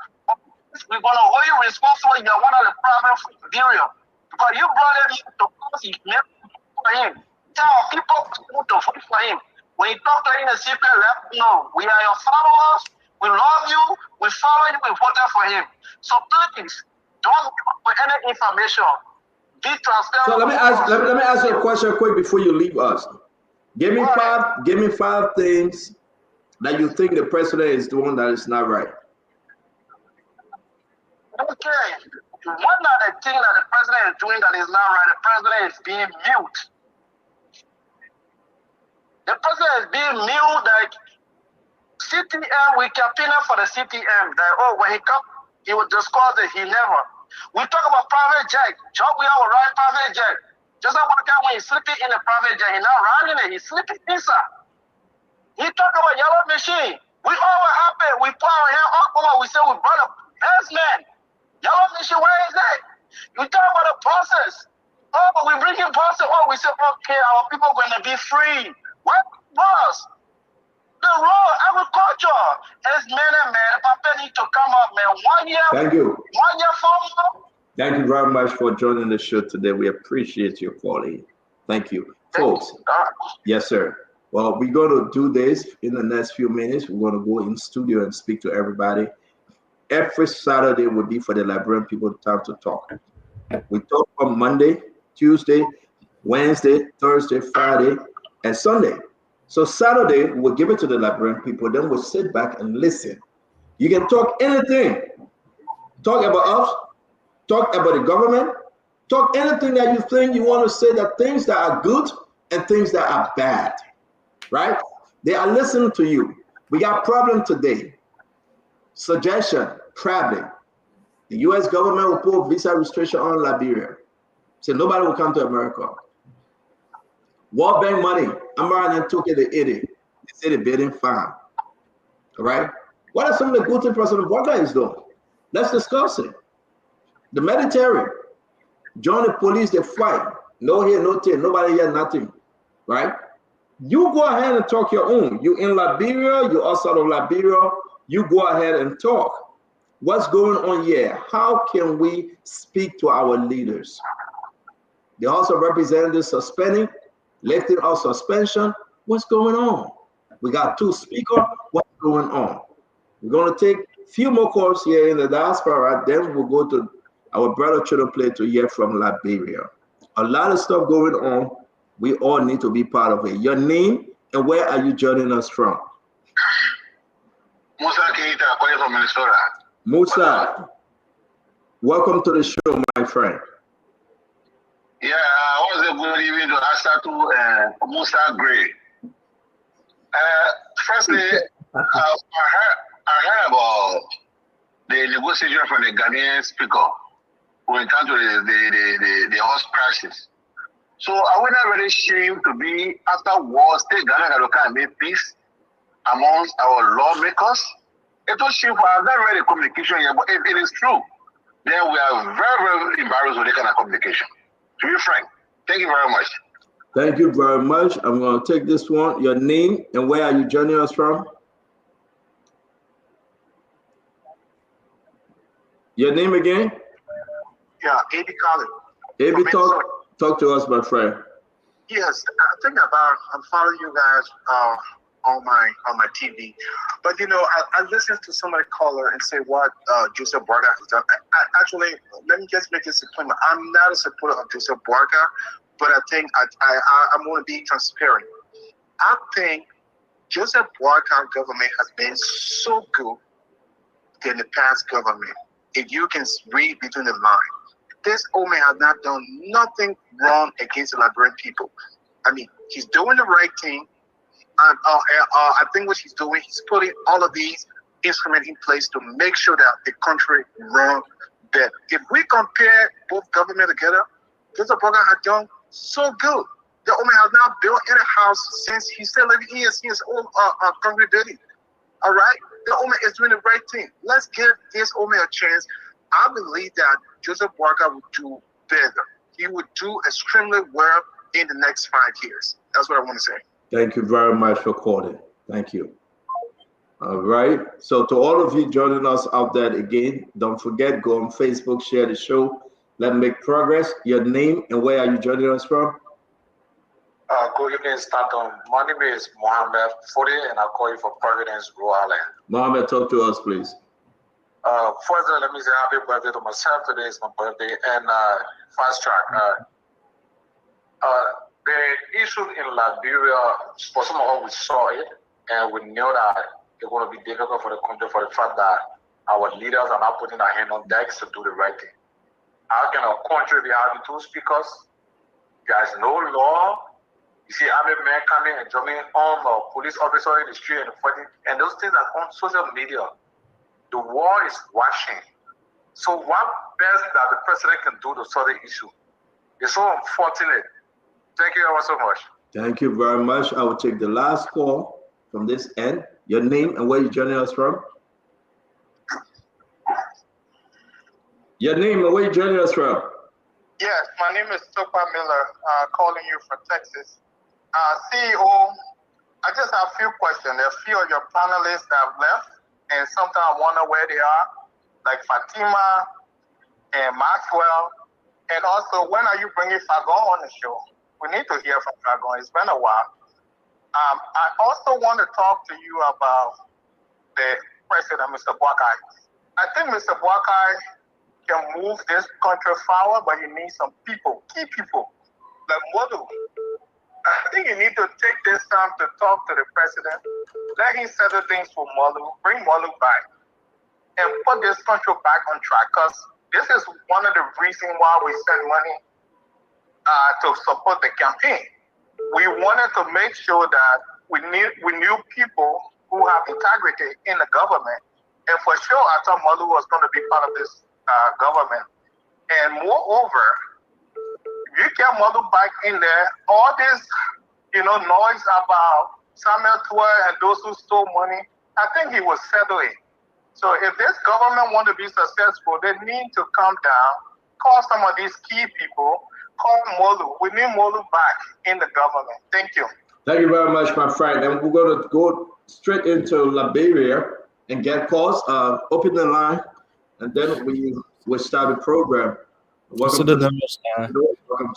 We're going to hold you responsible. You're one of the problems for Liberia. Because you brought him to cause he never for him. Tell people to vote for him. When you talk to him in the secret, let him know we are your followers, we love you, we follow you, we voted for him. So please, don't give any information. Be transparent. So let me ask you a question quick before you leave us. Give me five things that you think the president is doing that is not right. Okay. One of the things that the president is doing that is not right, the president is being mute. The president is being mute, like CTM, we campaign for the CTM, that when he come, he will discuss it, he never. We talk about private jet, job we have a ride private jet. Just like one guy when he's sleeping in a private jet, he's not riding it, he's sleeping inside. He talk about yellow machine. We all were happy. We put our hand up on we said we brought a herdsman. Y'all mission, where is that? You talk about the process. Oh, we bring in process. Oh, we said, okay, our people are going to be free. What was? The rural agriculture is man. Papa need to come up, man. 1 year. Thank you. 1 year farmer. Thank you very much for joining the show today. We appreciate your calling. Thank you. Folks. Yes, sir. Well, we're going to do this in the next few minutes. We're going to go in studio and speak to everybody. Every Saturday will be for the Liberian people time to talk. We talk on Monday, Tuesday, Wednesday, Thursday, Friday, and Sunday. So Saturday, we'll give it to the Liberian people. Then we'll sit back and listen. You can talk anything. Talk about us. Talk about the government. Talk anything that you think you want to say, that things that are good and things that are bad. Right? They are listening to you. We got problem today. Suggestion, traveling. The U.S. government will put visa restriction on Liberia. So nobody will come to America. World Bank money, American took it to 80. They said they're bidding fine. All right? What are some of the good things President Barker is doing? Let's discuss it. The military, join the police, they fight. No here, no there, nobody here, nothing. Right? You go ahead and talk your own. You in Liberia, you outside of Liberia, you go ahead and talk. What's going on here? How can we speak to our leaders? The House of Representatives suspending, lifting off suspension. What's going on? We got 2 speakers. What's going on? We're going to take a few more calls here in the diaspora. Then we'll go to our brother children play to hear from Liberia. A lot of stuff going on. We all need to be part of it. Your name and where are you joining us from? Musa Keita, calling from Minnesota. Musa, welcome to the show, my friend. Yeah, I was a good evening to answer to Musa Gray. Firstly, I heard about the negotiation from the Ghanaian speaker when it comes to the horse prices. So I would not really ashamed to be after war, state Ghana can make peace amongst our lawmakers. It was shameful. I've not read the communication yet, but if it is true, then we are very, very embarrassed with the kind of communication. To be frank, thank you very much. Thank you very much. I'm going to take this one. Your name and where are you joining us from? Your name again? Yeah, A.B. Collins. A.B. Talk to us, my friend. Yes, I'm following you guys on my TV, but you know, I listened to somebody caller and say what Joseph Barker has done. Actually, let me just make this disclaimer. I'm not a supporter of Joseph Barker, but I think I'm going to be transparent. I think Joseph Barker government has been so good than the past government. If you can read between the lines. This old man has not done nothing wrong against the Liberian people. I mean, he's doing the right thing. I think what he's doing, he's putting all of these instruments in place to make sure that the country runs better. If we compare both government together, Joseph Barker has done so good. The old man has not built any house since he's still living here, since his old concrete building. All right? The old man is doing the right thing. Let's give this old man a chance. I believe that Joseph Barker would do better. He would do extremely well in the next 5 years. That's what I want to say. Thank you very much for calling. Thank you. All right. So to all of you joining us out there again, don't forget, go on Facebook, share the show. Let's make progress. Your name and where are you joining us from? Good evening, Stanton. My name is Mohammed Fode, and I call you from Providence, Rhode Island. Mohammed, talk to us, please. First, let me say happy birthday to myself. Today is my birthday, and fast track. The issue in Liberia, for some of us, we saw it, and we knew that it's going to be difficult for the country for the fact that our leaders are not putting their hand on decks to do the right thing. How can a country be having 2 speakers? There is no law. You see army men coming and jumping on a police officer in the street and fighting, and those things are on social media. The war is watching. So what best that the president can do to solve the issue? It's so unfortunate. Thank you ever so much. Thank you very much. I will take the last call from this end. Your name and where you're joining us from? Your name and where you're joining us from? Yes, my name is Sopa Miller, calling you from Texas. CEO, I just have a few questions. There are a few of your panelists that have left, and sometimes I wonder where they are, like Fatima and Maxwell. And also, when are you bringing Fagon on the show? We need to hear from Fagon. It's been a while. I also want to talk to you about the president, Mr. Boakai. I think Mr. Boakai can move this country forward, but you need some people, key people, like Modu. I think you need to take this time to talk to the president, let him settle things for Molu, bring Molu back, and put this country back on track, because this is one of the reasons why we send money to support the campaign. We wanted to make sure that we knew people who have integrity in the government. And for sure, I thought Molu was going to be part of this government. And moreover, you get Molu back in there, all this, noise about Samuel Tuer and those who stole money, I think he was settling. So if this government want to be successful, they need to come down, call some of these key people, call Molu. We need Molu back in the government. Thank you. Thank you very much, my friend. And we're going to go straight into Liberia and get calls. Open the line, and then we will start the program. Welcome to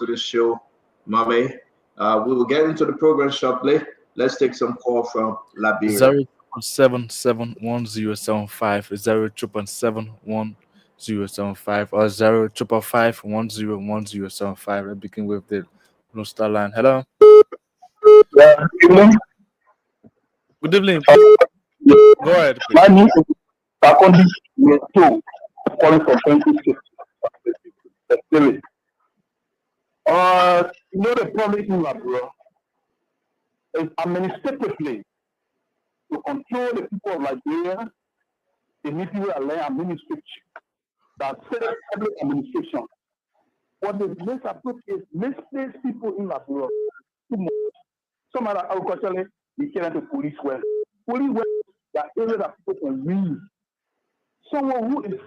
the show, Mame. We will get into the program shortly. Let's take some call from Liberia. 0771075 0771075 or 05551101075. I begin with the Blue Star line. Hello. Good evening. Good evening. Go ahead. Please. My name is Takondi Yeto, calling from 26. The problem in Liberia is administratively to control the people of Liberia. They need to learn administration. That says public administration. What the next approach is misplace people in Liberia too much. Some other agriculturally, we can't do police well. Police well, that area that people can read. Someone who is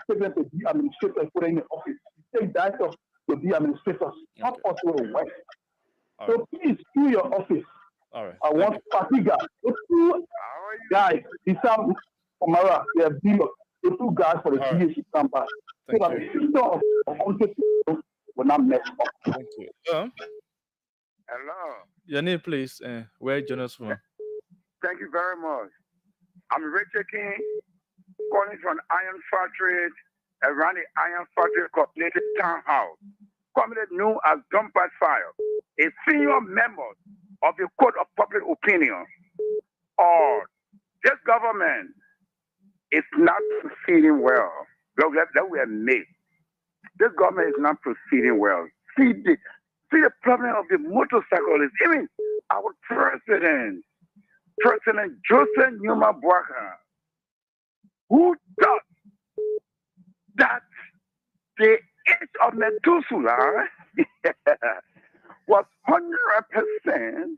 taken to be administrator put in the office. Take directors to be administrators. Not possible to work. So please, through your office. All right. I want Fatiga. The two guys, Isam Kamara, they are dealers. The two guys for the DHC campus. So that the system of country will not mess up. Thank you. Hello. Your name, please. Where join us from? Thank you very much. I'm Richard King, calling from Iron Factory, around the Iron Factory Coordinated Townhouse, commonly known as Dumpers File, a senior member of the Court of Public Opinion. Or this government is not proceeding well. That we have made. This government is not proceeding well. See the problem of the motorcyclists. Even our President Joseph Newman Boakai, who thought that the age of Methuselah was 100%,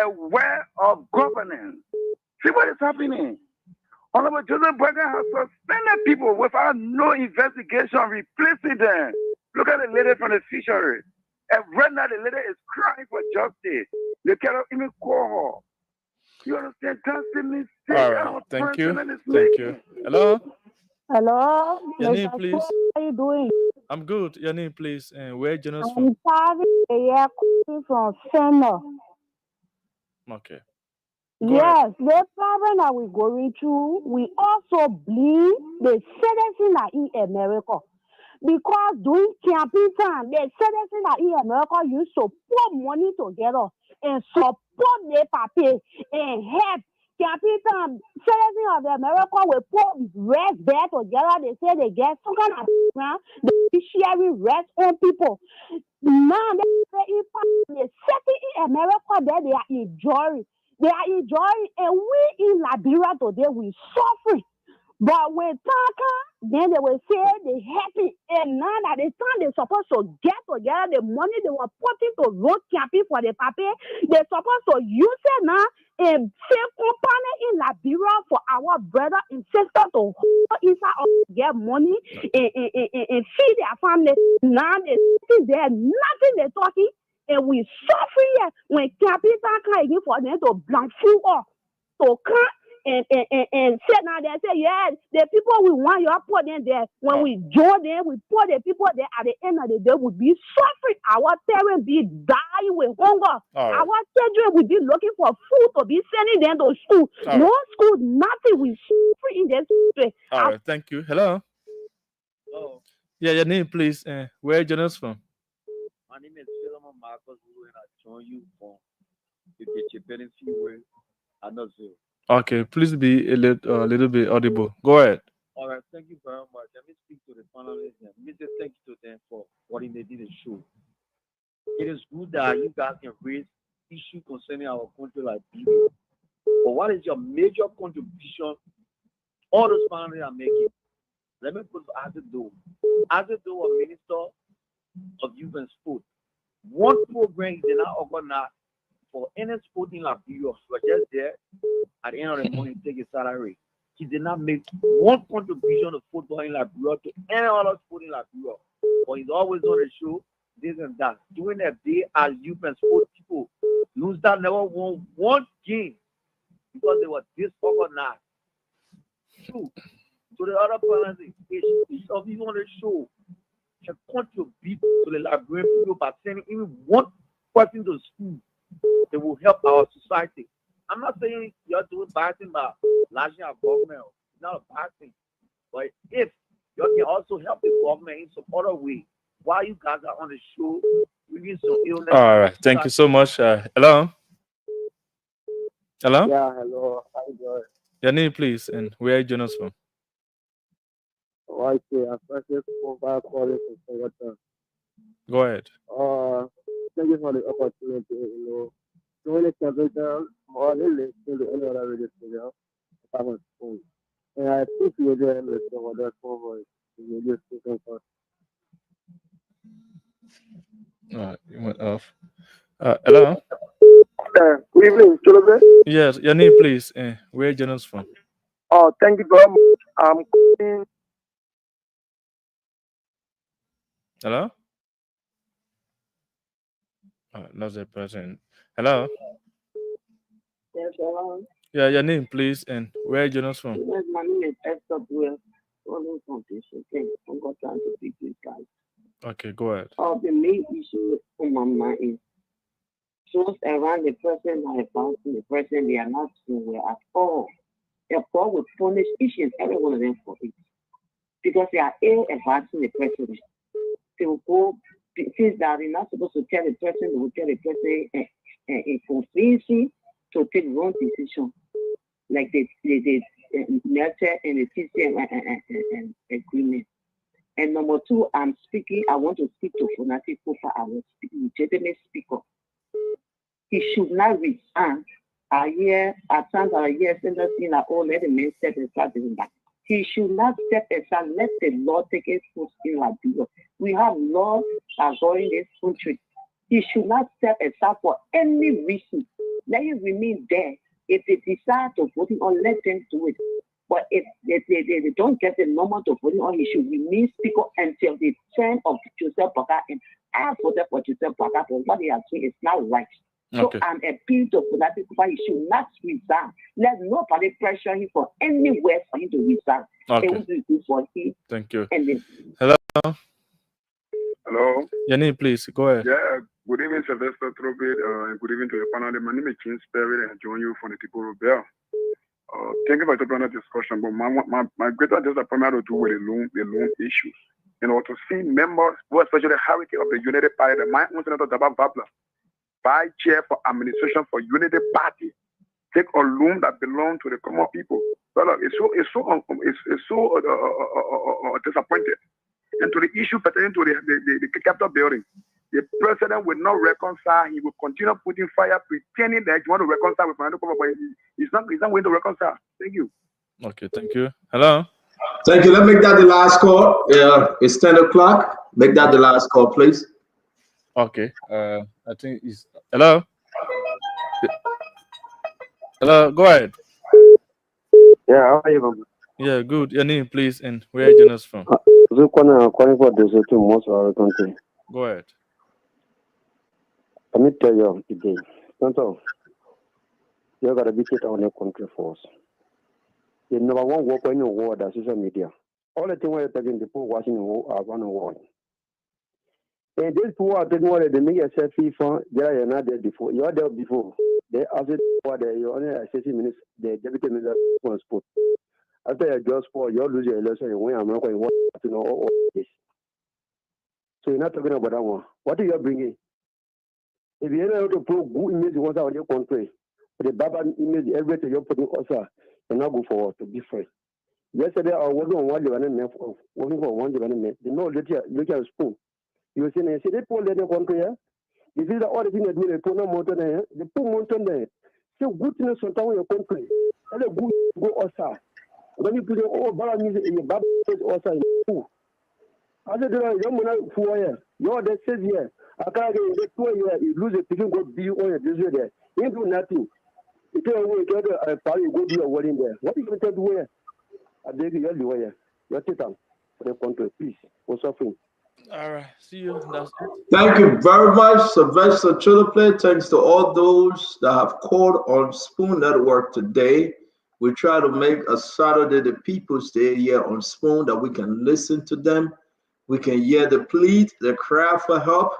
aware of governance. See what is happening. Honorable Joseph Boakai has suspended people without no investigation, replacing them. Look at the lady from the fishery. And right now the lady is crying for justice. They cannot even call her. You understand? That's the mistake. All right. Thank you. Thank you. Hello. Hello. Your name, please. How are you doing? I'm good. Your name, please. And where join us I'm from Senna. Okay. Yes, the problem that we're going through, we also blame the citizens in America. Because during campaign time, the citizens in America used to put money together and support their party and help. Campaign time, citizens of America will put rest there together. They say they get some kind of program. They sharing rest on people. Now, the citizens in America there, they are enjoying. They are enjoying, and we in Liberia today, we suffering. But with Taka, then they will say they happy. And now at the time they're supposed to get together the money they were putting to road camping for the paper, they're supposed to use it now and save company in Liberia for our brother and sister to hold inside of get money and feed their family. Now they sitting there, nothing they're talking, and we suffering here when camping time again for them to blank full up to come and say now they say, yeah, the people we want you put them there. When we join them, we put the people there at the end of the day will be suffering. Our parents be dying with hunger. Our children will be looking for food to be sending them to school. No school, nothing. We suffering in this country. All right, thank you. Hello. Hello. Yeah, your name, please. Where are you joining us from? My name is Philemon Marcus, and I join you from the Chiperin Freeway. I know you. Okay, please be a little bit audible. Go ahead. All right, thank you very much. Let me speak to the panelists and let me just thank you to them for what they did in the show. It is good that you guys can raise issues concerning our country like this. But what is your major contribution all those panelists are making? Let me put Azedo. Azedo, a minister of youth and sport. One program he did not organize for any sport in Liberia. But just there, at the end of the month, he take his salary. He did not make one contribution to football in Liberia to any other sport in Liberia. But he's always on the show, this and that. During that day, as youth and sport people, lose that never won one game because they were disorganized. Two, to the other parents, each of you on the show can contribute to the Liberian people by sending even one person to school. It will help our society. I'm not saying you're doing bad thing by lashing our government. It's not a bad thing. But if you can also help the government in some other way, while you guys are on the show, we need some illness. All right, thank you so much. Hello. Hello. Yeah, hello. How you doing? Your name, please, and where are you joining us from? Okay, I started mobile calling from Singapore. Go ahead. Thank you for the opportunity. Doing the capital more than listening to any other radio station. I'm on phone. And I think you're doing with some other voice. Radio station first. All right, you went off. Hello. Good evening, Cholobe. Yes, your name, please. Where are you joining us from? Oh, thank you very much. I'm calling. Hello. That's the person. Hello. Yes, hello. Yeah, your name, please, and where are you joining us from? Yes, my name is Esther Buell, calling from this weekend. I'm going to speak to you guys. Okay, go ahead. The main issue on my mind is those around the person that are about the person, they are not doing well at all. God will punish each and every one of them for it. Because they are ill advancing the president. They will go, things that they're not supposed to tell the person, they will tell the person in conspiracy to take wrong decision. Like the nurture and the TCM agreement. And number two, I want to speak to Funati Kofa. I will speak legitimate speaker. He should not resign. At times, sentence in our own, let the men step aside doing that. He should not step aside, let the law take its course in Liberia. We have laws that are going this country. He should not step aside for any reason. Let him remain there. If they decide to vote on, let them do it. But if they don't get the number to vote on, he should remain speaker until the term of Joseph Baka. And I voted for Joseph Baka, but what they are doing is not right. So Okay. I'm appealing to Funati Kofa, he should not resign. Let nobody pressure him for anywhere for him to resign. Okay. It will be good for him. Thank you. And then, Hello. Hello. Your name, please. Go ahead. Yeah. Good evening, Sylvester Trobit, and good evening to the panel. My name is James Perry, and I join you from the Tiboro Bell. Thank you for the panel discussion. But my greater disappointment to do with the loan issues. To see members, especially the hierarchy of the United Party, my own Senator Daba Babla, vice chair for administration for Unity Party, take a loan that belongs to the common people. Well, it's so disappointed. And to the issue pertaining to the Capitol building, the president will not reconcile. He will continue putting fire, pretending that he wants to reconcile with Fernando Kova, but he's not going to reconcile. Thank you. Okay, thank you. Hello. Thank you. Let's make that the last call. It's 10 o'clock. Make that the last call, please. Okay. I think it's hello. Hello. Go ahead. Yeah, how are you, Baba? Yeah, good. Your name, please, and where you joining us from? So, calling for the to most of our country. Go ahead. Let me tell you today. So, you got to be it on your country first. The number one work in the world is social media. All the things we're taking people watching around the world. And these people are taking what they make a selfie for. You're not there before. You're there before. They after what you only 60 minutes. The deputy minister on spot. After you just for you lose your election, you win America, you want to know all this. So you're not talking about that one. What are you bringing? If you're able to put good image once out of your country, the bad image, everything you're putting also, you're not good for to be free. Yesterday, I was working on one development, working for one development. You know, look at a spoon. You see, they put the country here. You see the other thing they do, they put no mountain there. They put mountain there. So goodness on top of your country. And the good go outside. When you put your all bad music in your bad outside, I said, you're not 4 years. You're the 6 years. I can't get 2 years. You lose it, you can go be on your this way there. You do nothing. You tell me, you go do your wedding there. What are you going to do here? I beg you, you're the way. You're taking for the country, please. For suffering. All right. See you. That's it. Thank you very much, Sylvester Chulaplay. Thanks to all those that have called on Spoon Network today. We try to make a Saturday the People's Day here on Spoon that we can listen to them. We can hear the plead, the cry for help.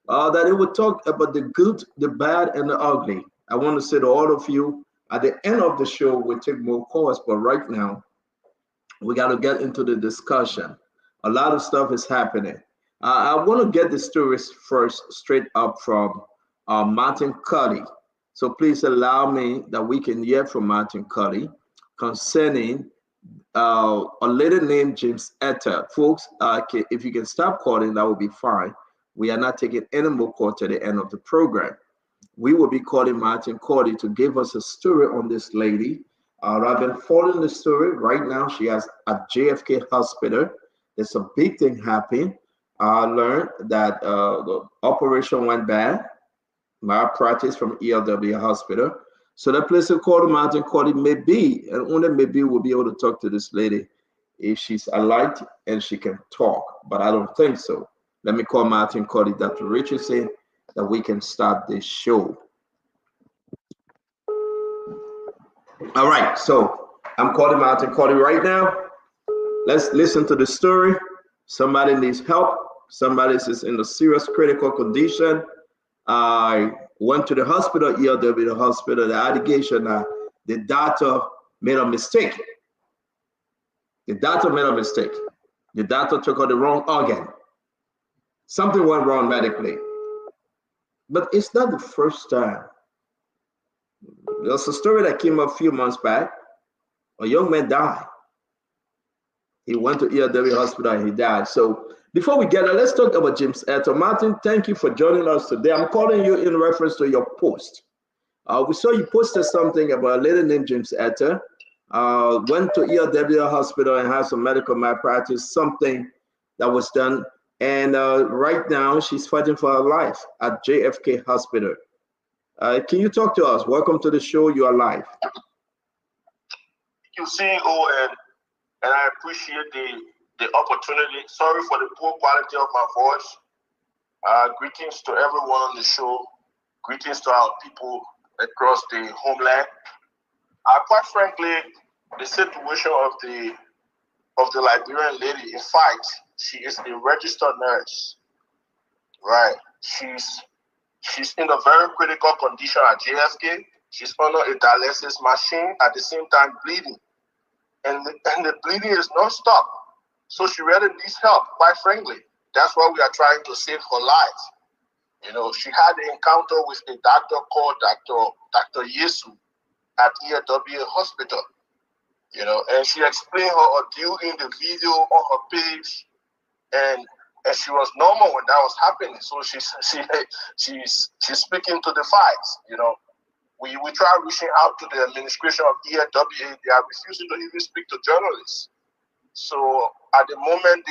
That it will talk about the good, the bad, and the ugly. I want to say to all of you, at the end of the show, we'll take more calls, but right now, we got to get into the discussion. A lot of stuff is happening. I want to get the stories first straight up from Martin Cuddy. So please allow me that we can hear from Martin Cuddy concerning a lady named James Etta. Folks, if you can stop calling, that would be fine. We are not taking any more calls to the end of the program. We will be calling Martin Cordy to give us a story on this lady. I've been following the story right now. She has at JFK Hospital. There's a big thing happening. I learned that the operation went bad. Malpractice from ELW Hospital. So that place called Martin Cordy maybe, and only maybe we'll be able to talk to this lady if she's alive and she can talk. But I don't think so. Let me call Martin Cordy, Dr. Richardson, that we can start this show. All right, so I'm calling Martin Cordy right now. Let's listen to the story. Somebody needs help. Somebody is in a serious critical condition. I went to the hospital, ELW, the hospital. The allegation that the doctor made a mistake. The doctor made a mistake. The doctor took out the wrong organ. Something went wrong medically. But it's not the first time. There's a story that came up a few months back. A young man died. He went to ELW hospital and he died. So before we get there, let's talk about James Etta. Martin, thank you for joining us today. I'm calling you in reference to your post. We saw you posted something about a lady named James Etta. Went to ELW hospital and had some medical malpractice, something that was done. And right now she's fighting for her life at JFK Hospital. Can you talk to us? Welcome to the show. You are live. Thank you, CEO, and I appreciate the opportunity. Sorry for the poor quality of my voice. Greetings to everyone on the show. Greetings to our people across the homeland. Quite frankly, the situation of the Liberian lady, in fact, she is a registered nurse, right? She's in a very critical condition at JFK. She's under a dialysis machine, at the same time bleeding. And the bleeding is non-stop. So she really needs help, quite frankly. That's why we are trying to save her life. You know, she had an encounter with a doctor called Dr. Yesu at ELW Hospital. You know, and she explained her ordeal in the video on her page, and she was normal when that was happening. So she's speaking to the facts. You know, we try reaching out to the administration of ELWA. They are refusing to even speak to journalists. So at the moment,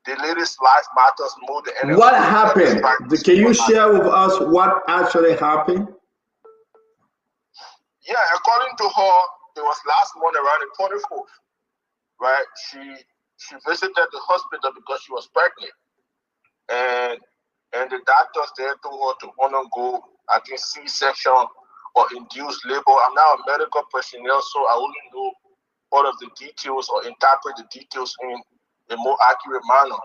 the latest life matters more than anything. What happened? Can you share with us what actually happened? Yeah, according to her, it was last month around the 24th, right? She visited the hospital because she was pregnant, and the doctors there told her to undergo, I think, C-section or induced labor. I'm not a medical personnel, so I only know all of the details or interpret the details in a more accurate manner.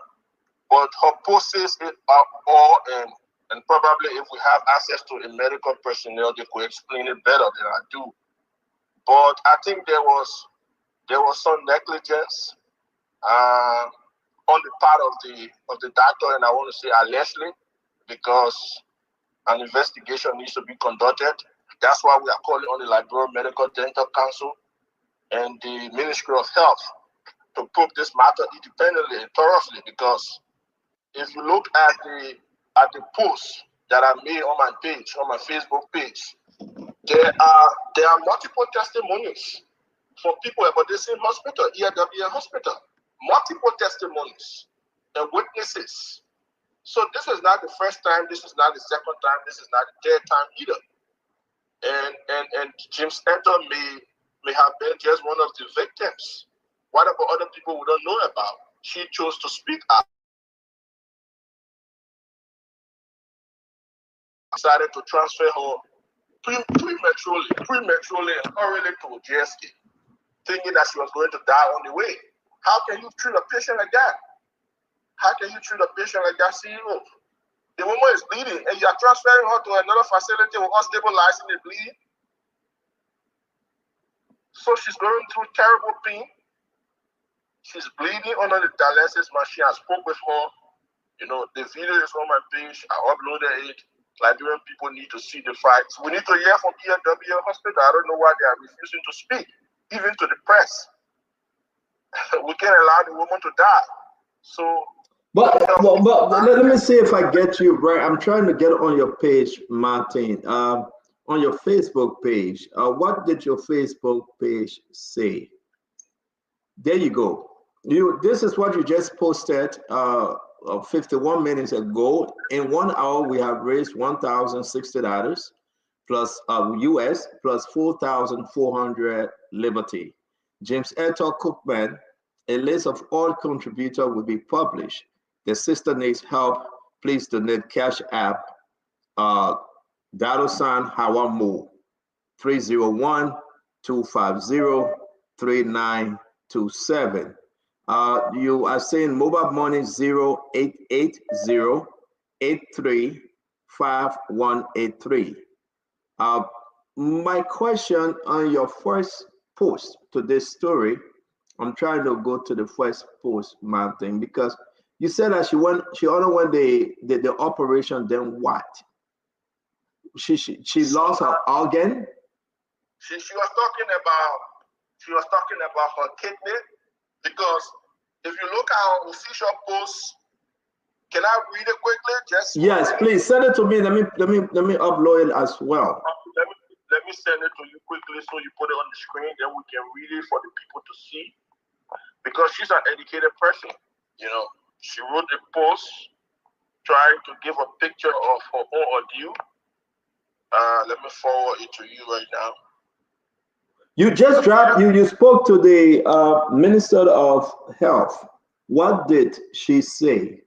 But her post says it all, and probably if we have access to a medical personnel, they could explain it better than I do. But I think there was some negligence on the part of the doctor, and I want to say allegedly, because an investigation needs to be conducted. That's why we are calling on the Liberia Medical Dental Council and the Ministry of Health to probe this matter independently and thoroughly. Because if you look at the posts that I made on my page, on my Facebook page, there are multiple testimonies for people about the same hospital, ELWA hospital. Multiple testimonies and witnesses. So this is not the first time, this is not the second time, this is not the third time either. And James Enter may have been just one of the victims. What about other people we don't know about? She chose to speak out. Decided to transfer her prematurely and hurriedly to JSK, thinking that she was going to die on the way. How can you treat a patient like that? How can you treat a patient like that, CEO? The woman is bleeding, and you are transferring her to another facility without stabilizing the bleeding. So she's going through terrible pain. She's bleeding under the dialysis machine. I spoke with her. You know, the video is on my page. I uploaded it. Liberian people need to see the facts. We need to hear from ELWA hospital. I don't know why they are refusing to speak, even to the press. We can't allow the woman to die. So, but let me see if I get you right. I'm trying to get on your page, Martin. On your Facebook page, what did your Facebook page say? There you go. This is what you just posted 51 minutes ago. In 1 hour, we have raised $1,060 plus US plus 4,400 Liberty. James Eto Cookman, a list of all contributors will be published. The sister needs help. Please donate Cash App. $sign Hawamu 301-250-3927. You are saying mobile money 0880-835183. My question on your first post to this story, I'm trying to go to the first post, Martin, because you said that she only went the operation, then what? She lost her organ. She was talking about her kidney, because if you look at her official post, can I read it quickly? Yes, please send it to me. Let me upload it as well. Let me send it to you quickly so you put it on the screen, then we can read it for the people to see. Because she's an educated person, you know. She wrote a post trying to give a picture of her own ordeal. Let me forward it to you right now. You just dropped, you spoke to the Minister of Health. What did she say?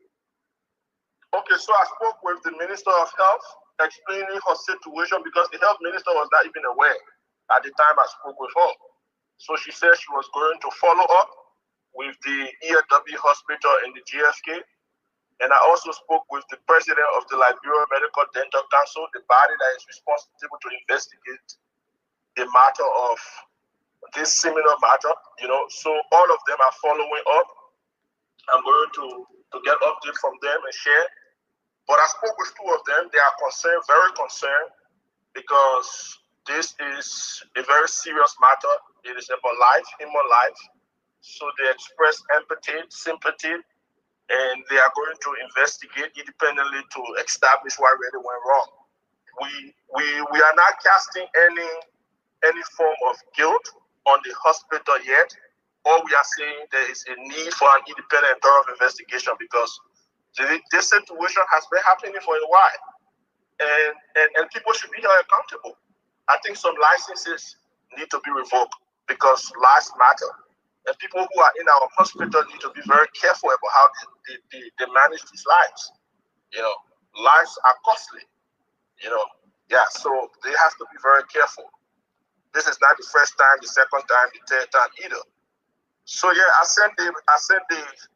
Okay, so I spoke with the Minister of Health, explaining her situation, because the health minister was not even aware at the time I spoke with her. So she said she was going to follow up with the ELW hospital and the GSK. And I also spoke with the president of the Liberia Medical Dental Council, the body that is responsible to investigate the matter of this similar matter, you know. So all of them are following up. I'm going to get updates from them and share. But I spoke with two of them. They are concerned, very concerned, because this is a very serious matter. It is about life, human life. So they express empathy, sympathy, and they are going to investigate independently to establish what really went wrong. we are not casting any form of guilt on the hospital yet. All we are saying there is a need for an independent thorough investigation because this situation has been happening for a while, and people should be held accountable. I think some licenses need to be revoked because lives matter, and people who are in our hospital need to be very careful about how they manage these lives. Lives are costly. So they have to be very careful. This is not the first time, the second time, the third time either. So yeah, I sent the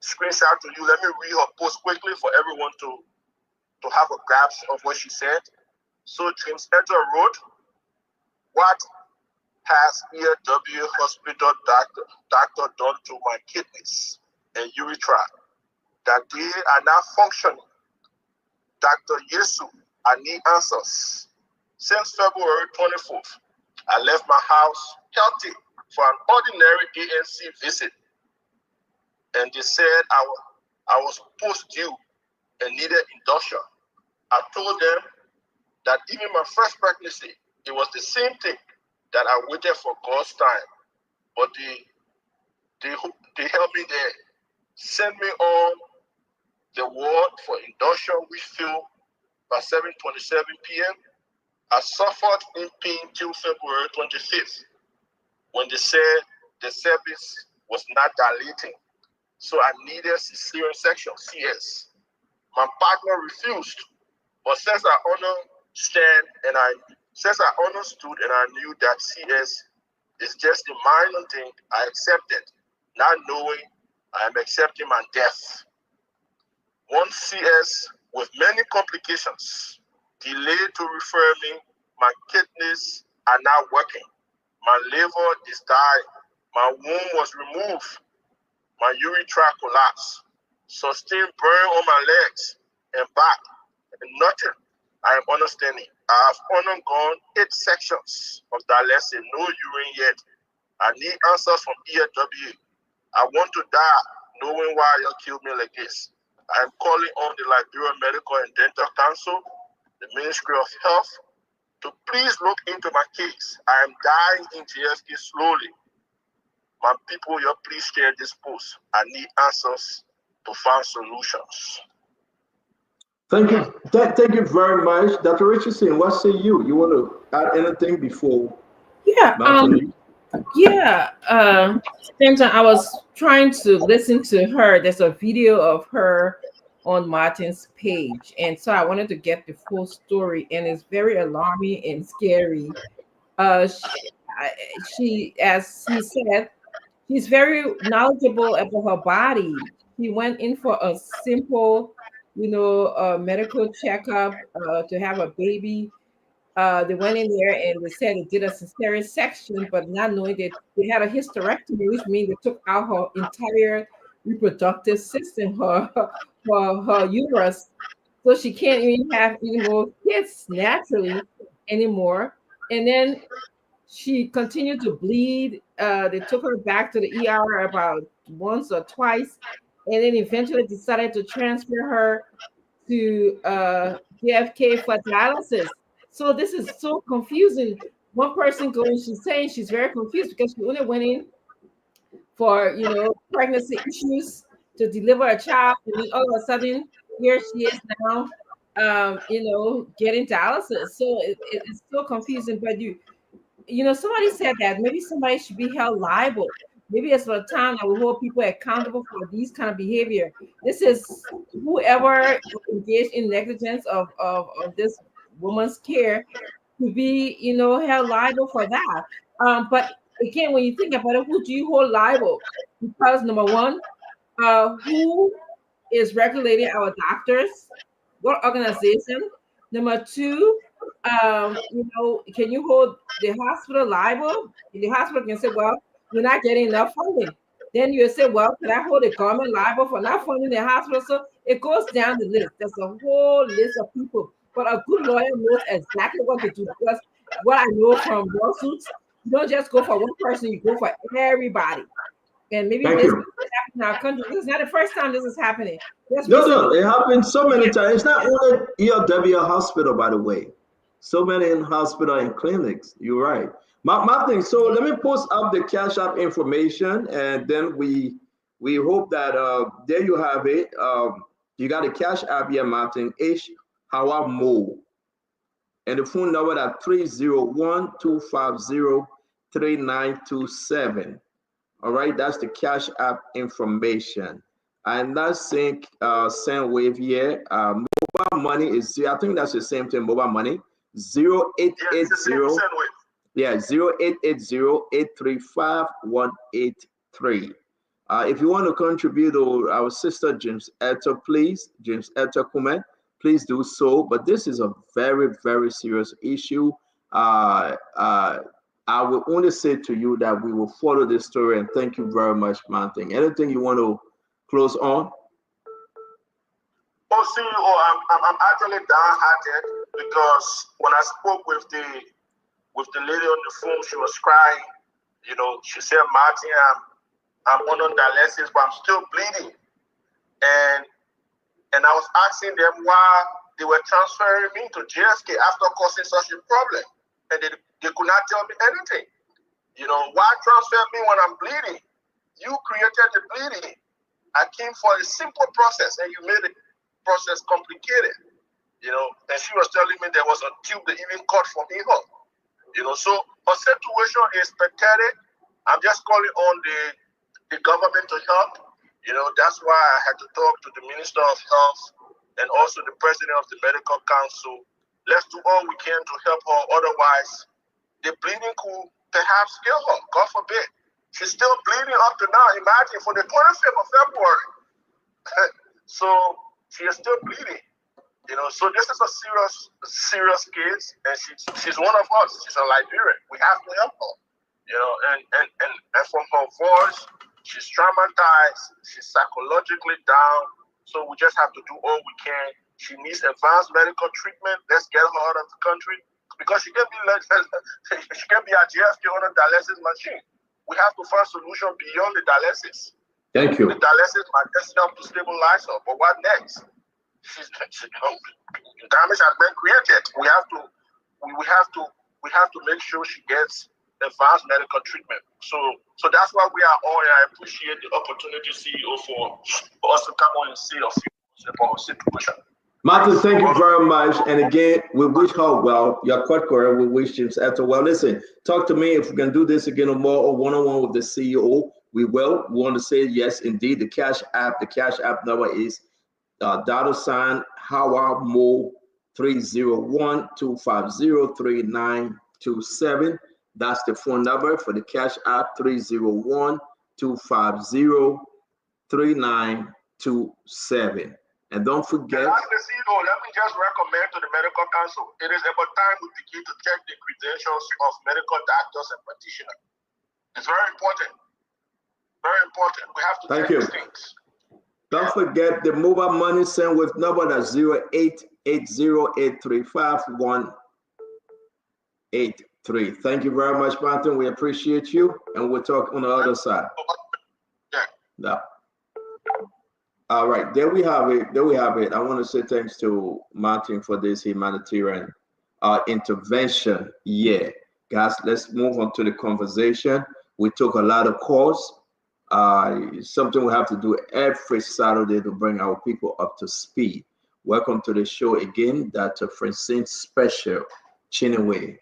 screenshot to you. Let me read her post quickly for everyone to have a grasp of what she said. So James Edgar wrote, "What has EW hospital doctor done to my kidneys and urethra that they are not functioning? Dr. Yesu, I need answers. Since February 24th, I left my house healthy for an ordinary ANC visit, and they said I was post-due and needed induction. I told them that even my first pregnancy, it was the same thing, that I waited for God's time, but they helped me there, sent me on the ward for induction refill by 7:27 p.m. I suffered in pain till February 25th, when they said the cervix was not dilating, so I needed cesarean section, CS. My partner refused, but since I understood and I knew that CS is just a minor thing, I accepted, not knowing I am accepting my death. One CS with many complications, delayed to refer me, my kidneys are not working, my liver is dying, my womb was removed, my urethra collapsed, sustained burn on my legs and back, and nothing I am understanding. I have undergone 8 sections of dialysis, no urine yet. I need answers from EW. I want to die knowing why you killed me like this. I am calling on the Liberia Medical and Dental Council, the Ministry of Health, to please look into my case. I am dying in JFK slowly. My people, you please share this post. I need answers to find solutions." Thank you. Thank you very much. Dr. Richardson, what say you? You want to add anything before? Yeah. Same time I was trying to listen to her. There's a video of her on Martin's page, and so I wanted to get the full story, and it's very alarming and scary. She, as he said, she's very knowledgeable about her body. She went in for a simple, medical checkup to have a baby. They went in there and they said they did a cesarean section, but not knowing that they had a hysterectomy, which means they took out her entire reproductive system, her uterus, so she can't even have any more kids naturally anymore. And then she continued to bleed. They took her back to the ER about once or twice, and then eventually decided to transfer her to JFK for dialysis. So this is so confusing. One person going, she's saying she's very confused because she only went in for pregnancy issues to deliver a child, and then all of a sudden here she is now, getting dialysis. So it's so confusing. But somebody said that maybe somebody should be held liable. Maybe it's a time that we hold people accountable for these kind of behavior. This is whoever engaged in negligence of this woman's care to be, held liable for that. But again, when you think about it, who do you hold liable? Because number one, who is regulating our doctors? What organization? Number two, can you hold the hospital liable? The hospital can say, well, we're not getting enough funding. Then you say, well, can I hold the government liable for not funding the hospital? So it goes down the list. There's a whole list of people. But a good lawyer knows exactly what to do, because what I know from lawsuits, you don't just go for one person, you go for everybody. And maybe this is happening in our country. This is not the first time this is happening. No, it happens so many times. It's not only EW hospital, by the way. So many in hospital and clinics. You're right. Martin, so let me post up the Cash App information, and then we hope that there you have it. You got a Cash App here, Martin H. Howard Mo, and the phone number at 301-250-3927. All right, that's the Cash App information. And that's sync send wave here. Mobile money is, I think that's the same thing. Mobile money 0880. Yeah, 0880-835-183. If you want to contribute to our sister James Etta, please, James Etta Kumet, please do so. But this is a very, very serious issue. I will only say to you that we will follow this story, and thank you very much, Manting. Anything you want to close on? Oh, CEO, I'm actually downhearted because when I spoke with the lady on the phone, she was crying. You know, she said, Martin, I'm on dialysis, but I'm still bleeding. And I was asking them why they were transferring me to GSK after causing such a problem. And they could not tell me anything. You know, why transfer me when I'm bleeding? You created the bleeding. I came for a simple process, and you made the process complicated. You know, and she was telling me there was a tube they even cut for me up. You know, so her situation is pathetic. I'm just calling on the government to help. You know, that's why I had to talk to the Minister of Health and also the President of the Medical Council. Let's do all we can to help her. Otherwise, the bleeding could perhaps kill her. God forbid. She's still bleeding up to now. Imagine, for the 25th of February. So she is still bleeding. You know, so this is a serious case, and she's one of us. She's a Liberian. We have to help her. You know, and from her voice, she's traumatized. She's psychologically down. So we just have to do all we can. She needs advanced medical treatment. Let's get her out of the country because she can be at GSK on a dialysis machine. We have to find a solution beyond the dialysis. Thank you. The dialysis might just help to stabilize her, but what next? Damage has been created. We have to make sure she gets advanced medical treatment. So that's why we are on. I appreciate the opportunity, CEO, for us to come on and say a few words about our situation. Martin, thank you very much. And again, we wish her well. You're quite correct. We wish James Etta well. Listen, talk to me if we can do this again or more, or one-on-one with the CEO. We will. We want to say yes, indeed. The Cash App number is $ Howard Mo 301-250-3927. That's the phone number for the Cash App, 301-250-3927. And don't forget. And as the CEO, let me just recommend to the Medical Council, it is about time we begin to check the credentials of medical doctors and practitioners. It's very important. Very important. We have to Thank check you. these things. Don't forget the mobile money send with number that's 0880-835-183. Thank you very much, Martin. We appreciate you, and we'll talk on the other side. Yeah. All right, there we have it. I want to say thanks to Martin for this humanitarian intervention. Yeah, guys, let's move on to the conversation. We took a lot of calls. Something we have to do every Saturday to bring our people up to speed. Welcome to the show again, Dr. Francine Special, Chineway,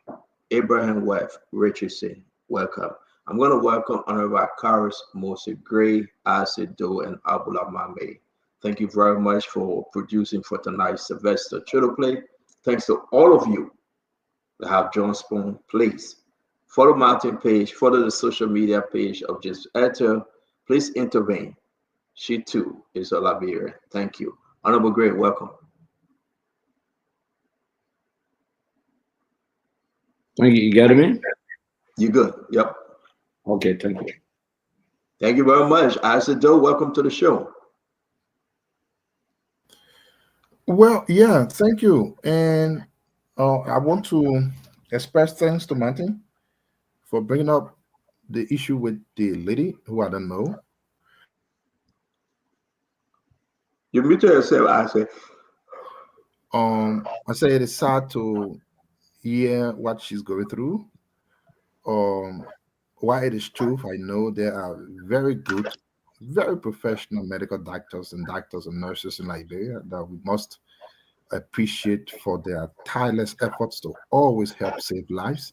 Abraham Webb, Richardson. Welcome. I'm going to welcome Honorable Karis, Mose Gray, Asido, and Abula Mame. Thank you very much for producing for tonight's Sylvester Chittle Play. Thanks to all of you that have John Spoon. Please follow Martin page, follow the social media page of Just Etta. Please intervene. She too is a Liberian. Thank you. Honorable Gray, welcome. Thank you. You got me? You good? Yep. Okay, thank you. Thank you very much. Asido, welcome to the show. Well, yeah, thank you. And I want to express thanks to Martin for bringing up the issue with the lady who I don't know. You muted yourself, I say. I say it is sad to hear what she's going through. Why it is true, I know there are very good, very professional medical doctors and nurses in Liberia that we must appreciate for their tireless efforts to always help save lives.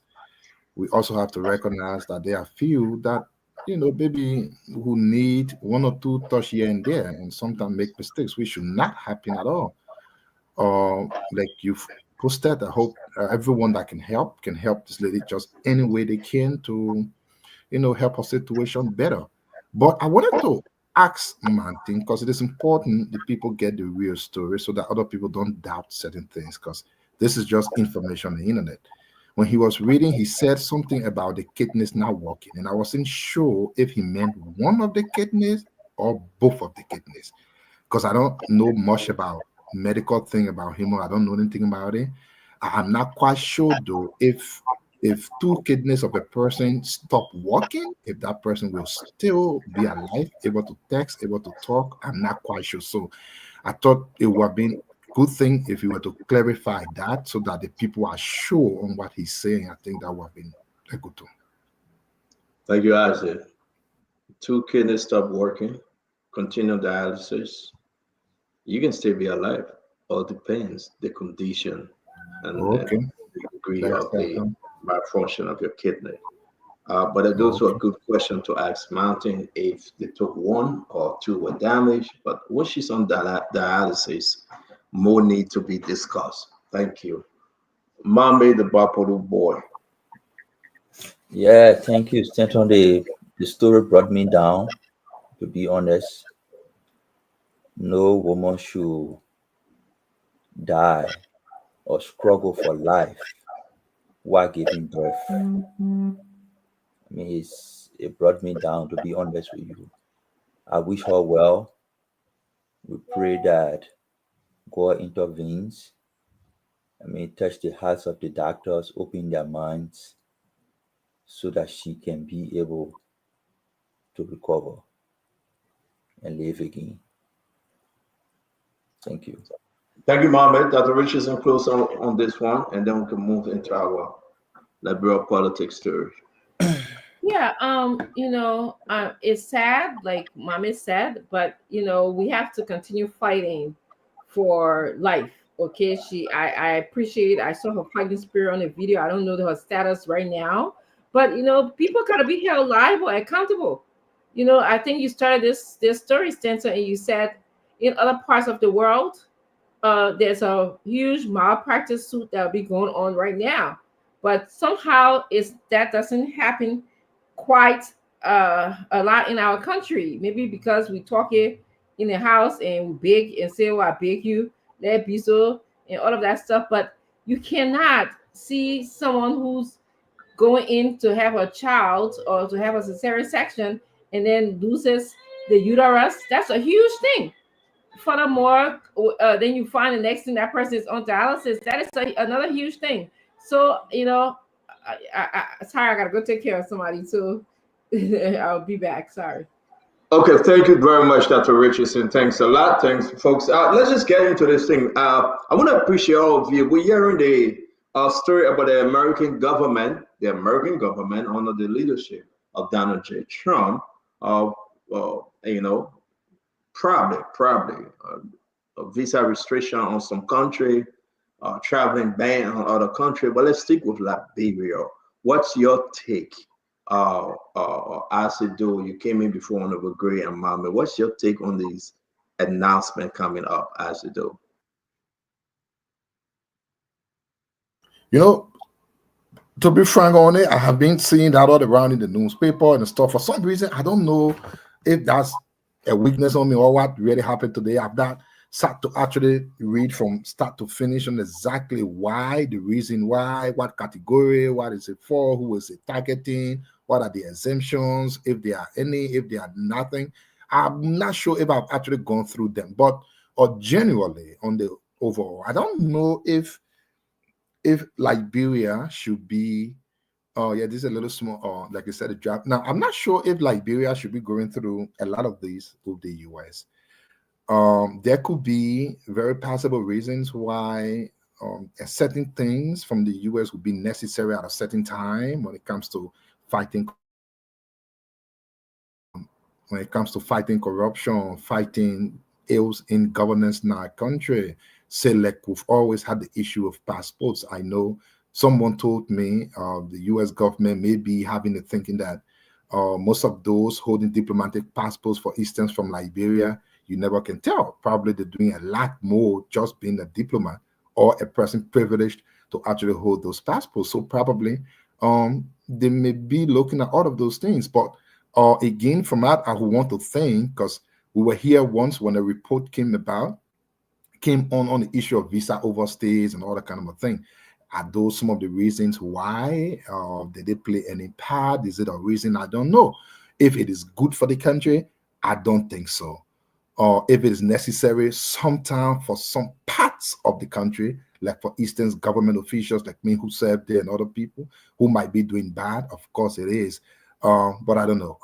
We also have to recognize that there are few that, maybe who need one or two touch here and there and sometimes make mistakes, which should not happen at all. Like you've posted, I hope everyone that can help this lady just any way they can to, help her situation better. But I wanted to ask Martin, because it is important that people get the real story so that other people don't doubt certain things, because this is just information on the internet. When he was reading, he said something about the kidneys not working, and I wasn't sure if he meant one of the kidneys or both of the kidneys, because I don't know much about medical thing about him. I don't know anything about it. I'm not quite sure though if two kidneys of a person stop working, if that person will still be alive, able to text, able to talk. I'm not quite sure. So I thought it would have been good thing if you were to clarify that so that the people are sure on what he's saying. I think that would have been a good thing. Thank you, Isaac. Two kidneys stop working, continue dialysis. You can still be alive. All depends the condition and Okay. the degree That's of the that. malfunction of your kidney. But it's also a good question to ask Mountain if they took one or two were damaged. But when she's on dialysis, more need to be discussed. Thank you. Mommy, the Bapolu boy. Yeah, thank you, Stanton. The story brought me down, to be honest. No woman should die or struggle for life while giving birth. I mean, it brought me down, to be honest with you. I wish her well. We pray that God intervenes. I mean, touch the hearts of the doctors, open their minds so that she can be able to recover and live again. Thank you. Thank you, Mohammed. Dr. Richardson, close on this one, and then we can move into our liberal politics story. Yeah, it's sad, like mommy said, but we have to continue fighting for life. Okay, I appreciate. I saw her fighting spirit on the video. I don't know her status right now, but people gotta be held liable, accountable. I think you started this story, Stanton, and you said in other parts of the world, there's a huge malpractice suit that'll be going on right now, but somehow that doesn't happen quite a lot in our country. Maybe because we talk it in the house and we beg and say, "Well, I beg you, let it be so," and all of that stuff. But you cannot see someone who's going in to have a child or to have a cesarean section and then loses the uterus. That's a huge thing. Furthermore, then you find the next thing that person is on dialysis. That is another huge thing. So sorry, I gotta go take care of somebody. So I'll be back. Sorry. Okay, thank you very much, Dr. Richardson. Thanks a lot. Thanks, folks. Let's just get into this thing. I want to appreciate all of you. We're hearing the story about the American government under the leadership of Donald J. Trump, probably a visa restriction on some country, traveling ban on other country. But let's stick with Liberia. What's your take? Asido, you came in before on the Gray and Mama. What's your take on these announcements coming up, Asido? To be frank on it, I have been seeing that all around in the newspaper and stuff. For some reason, I don't know if that's a weakness on me or what really happened today. I've not sat to actually read from start to finish on exactly why, the reason why, what category, what is it for, who is it targeting, what are the exemptions, if there are any, if there are nothing. I'm not sure if I've actually gone through them, but genuinely on the overall, I don't know if Liberia should be, this is a little small, like I said, a draft. Now, I'm not sure if Liberia should be going through a lot of these with the US. There could be very possible reasons why certain things from the US would be necessary at a certain time when it comes to fighting corruption, fighting ills in governance in our country. Say, like we've always had the issue of passports. I know someone told me the US government may be having the thinking that most of those holding diplomatic passports, for instance, from Liberia, you never can tell. Probably they're doing a lot more just being a diplomat or a person privileged to actually hold those passports. So probably they may be looking at all of those things. But again, from that, I would want to think, because we were here once when a report came on the issue of visa overstays and all that kind of a thing. Are those some of the reasons why? Did they play any part? Is it a reason? I don't know. If it is good for the country, I don't think so. Or if it is necessary sometime for some parts of the country, like for instance, government officials like me who served there and other people who might be doing bad, of course it is. But I don't know.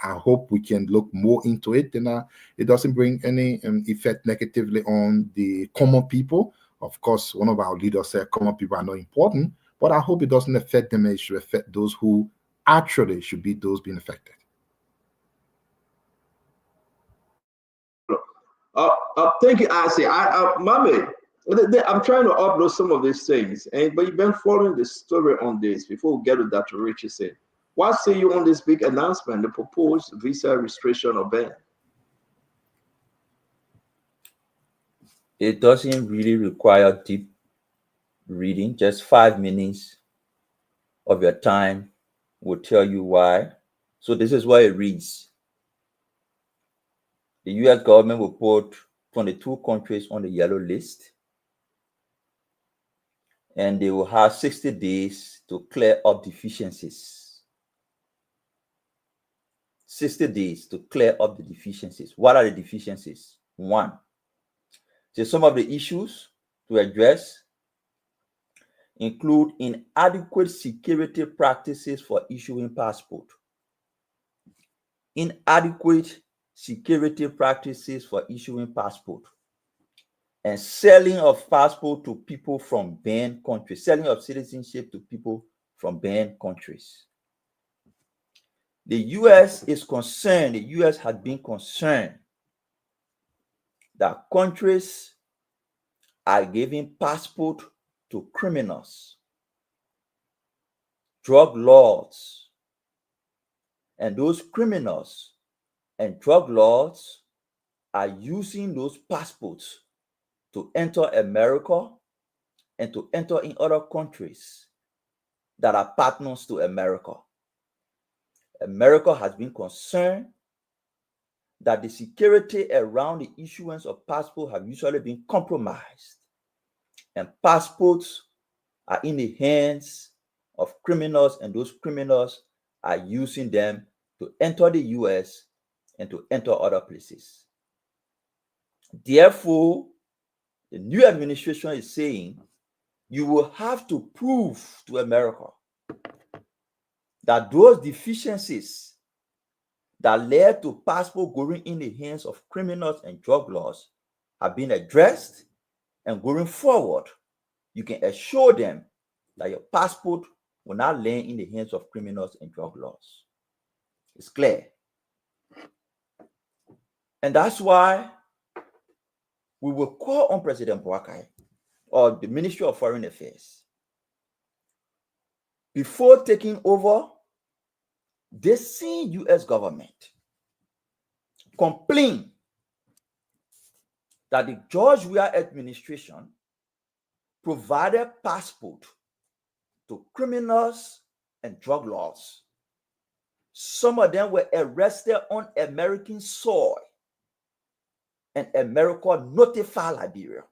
I hope we can look more into it and it doesn't bring any effect negatively on the common people. Of course, one of our leaders said common people are not important, but I hope it doesn't affect them. It should affect those who actually should be those being affected. Thank you, Asi. Mommy, I'm trying to upload some of these things, but you've been following the story on this. Before we get to Dr. Richardson, what say you on this big announcement, the proposed visa restriction or ban? It doesn't really require deep reading. Just 5 minutes of your time will tell you why. So this is what it reads. The US government will put 22 countries on the yellow list, and they will have 60 days to clear up deficiencies. 60 days to clear up the deficiencies. What are the deficiencies? One, so some of the issues to address include inadequate security practices for issuing passport. Inadequate security practices for issuing passport. And selling of passport to people from banned countries. Selling of citizenship to people from banned countries. The US is concerned, the US has been concerned that countries are giving passport to criminals, drug lords, and those criminals and drug lords are using those passports to enter America and to enter in other countries that are partners to America. America has been concerned that the security around the issuance of passports have usually been compromised, and passports are in the hands of criminals, and those criminals are using them to enter the US and to enter other places. Therefore, the new administration is saying you will have to prove to America that those deficiencies that led to passport going in the hands of criminals and drug lords have been addressed, and going forward, you can assure them that your passport will not land in the hands of criminals and drug lords. It's clear. And that's why we will call on President Boakai or the Ministry of Foreign Affairs. Before taking over, the same US government complained that the George Weah administration provided passport to criminals and drug lords. Some of them were arrested on American soil, and America notified Liberia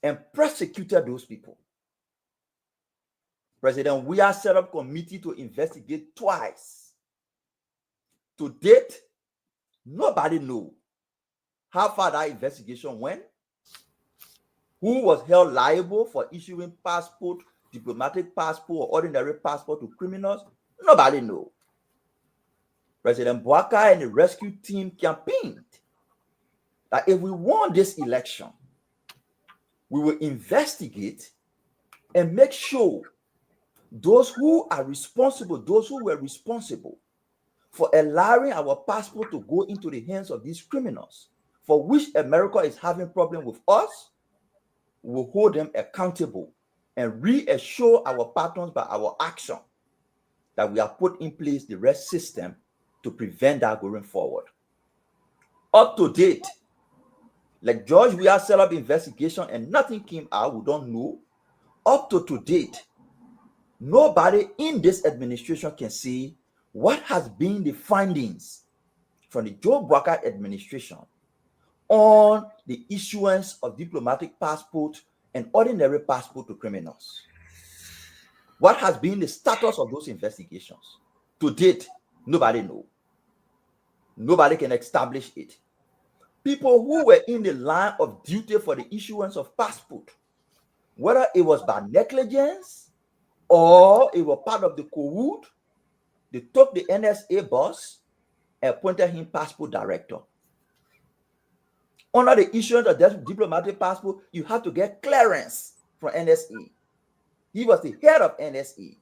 and prosecuted those people. President Weah set up a committee to investigate twice. To date, nobody knows how far that investigation went, who was held liable for issuing passport, diplomatic passport, or ordinary passport to criminals. Nobody knows. President Boakai and the rescue team campaigned that if we won this election, We will investigate and make sure those who are responsible, those who were responsible for allowing our passport to go into the hands of these criminals, for which America is having problem with us, will hold them accountable and reassure our partners by our action that we have put in place the rest system to prevent that going forward. Up to date, like George, we have set up investigation and nothing came out. We don't know. Up to date, nobody in this administration can say what has been the findings from the Joe Baka administration on the issuance of diplomatic passport and ordinary passport to criminals. What has been the status of those investigations? To date, nobody knows. Nobody can establish it. People who were in the line of duty for the issuance of passport, whether it was by negligence or it was part of the code, they took the NSA boss and appointed him passport director. Under the issuance of that diplomatic passport, you have to get clearance from NSA. He was the head of NSA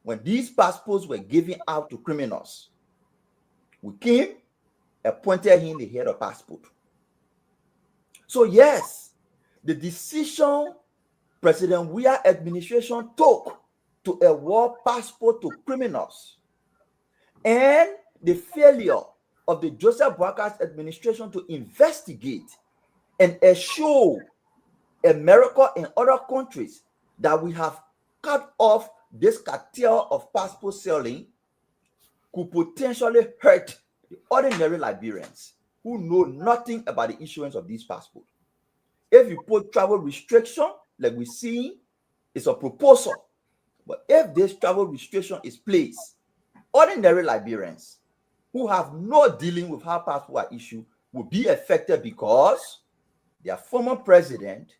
when these passports were given out to criminals. We came, appointed him the head of passport. So yes, the decision President Weah administration took to award passport to criminals and the failure of the Joseph Boakar's administration to investigate and assure America and other countries that we have cut off this cartel of passport selling could potentially hurt the ordinary Liberians who know nothing about the issuance of these passports. If you put travel restriction, like we see, it's a proposal. But if this travel restriction is placed, ordinary Liberians who have no dealing with how passports are issued will be affected because their former president,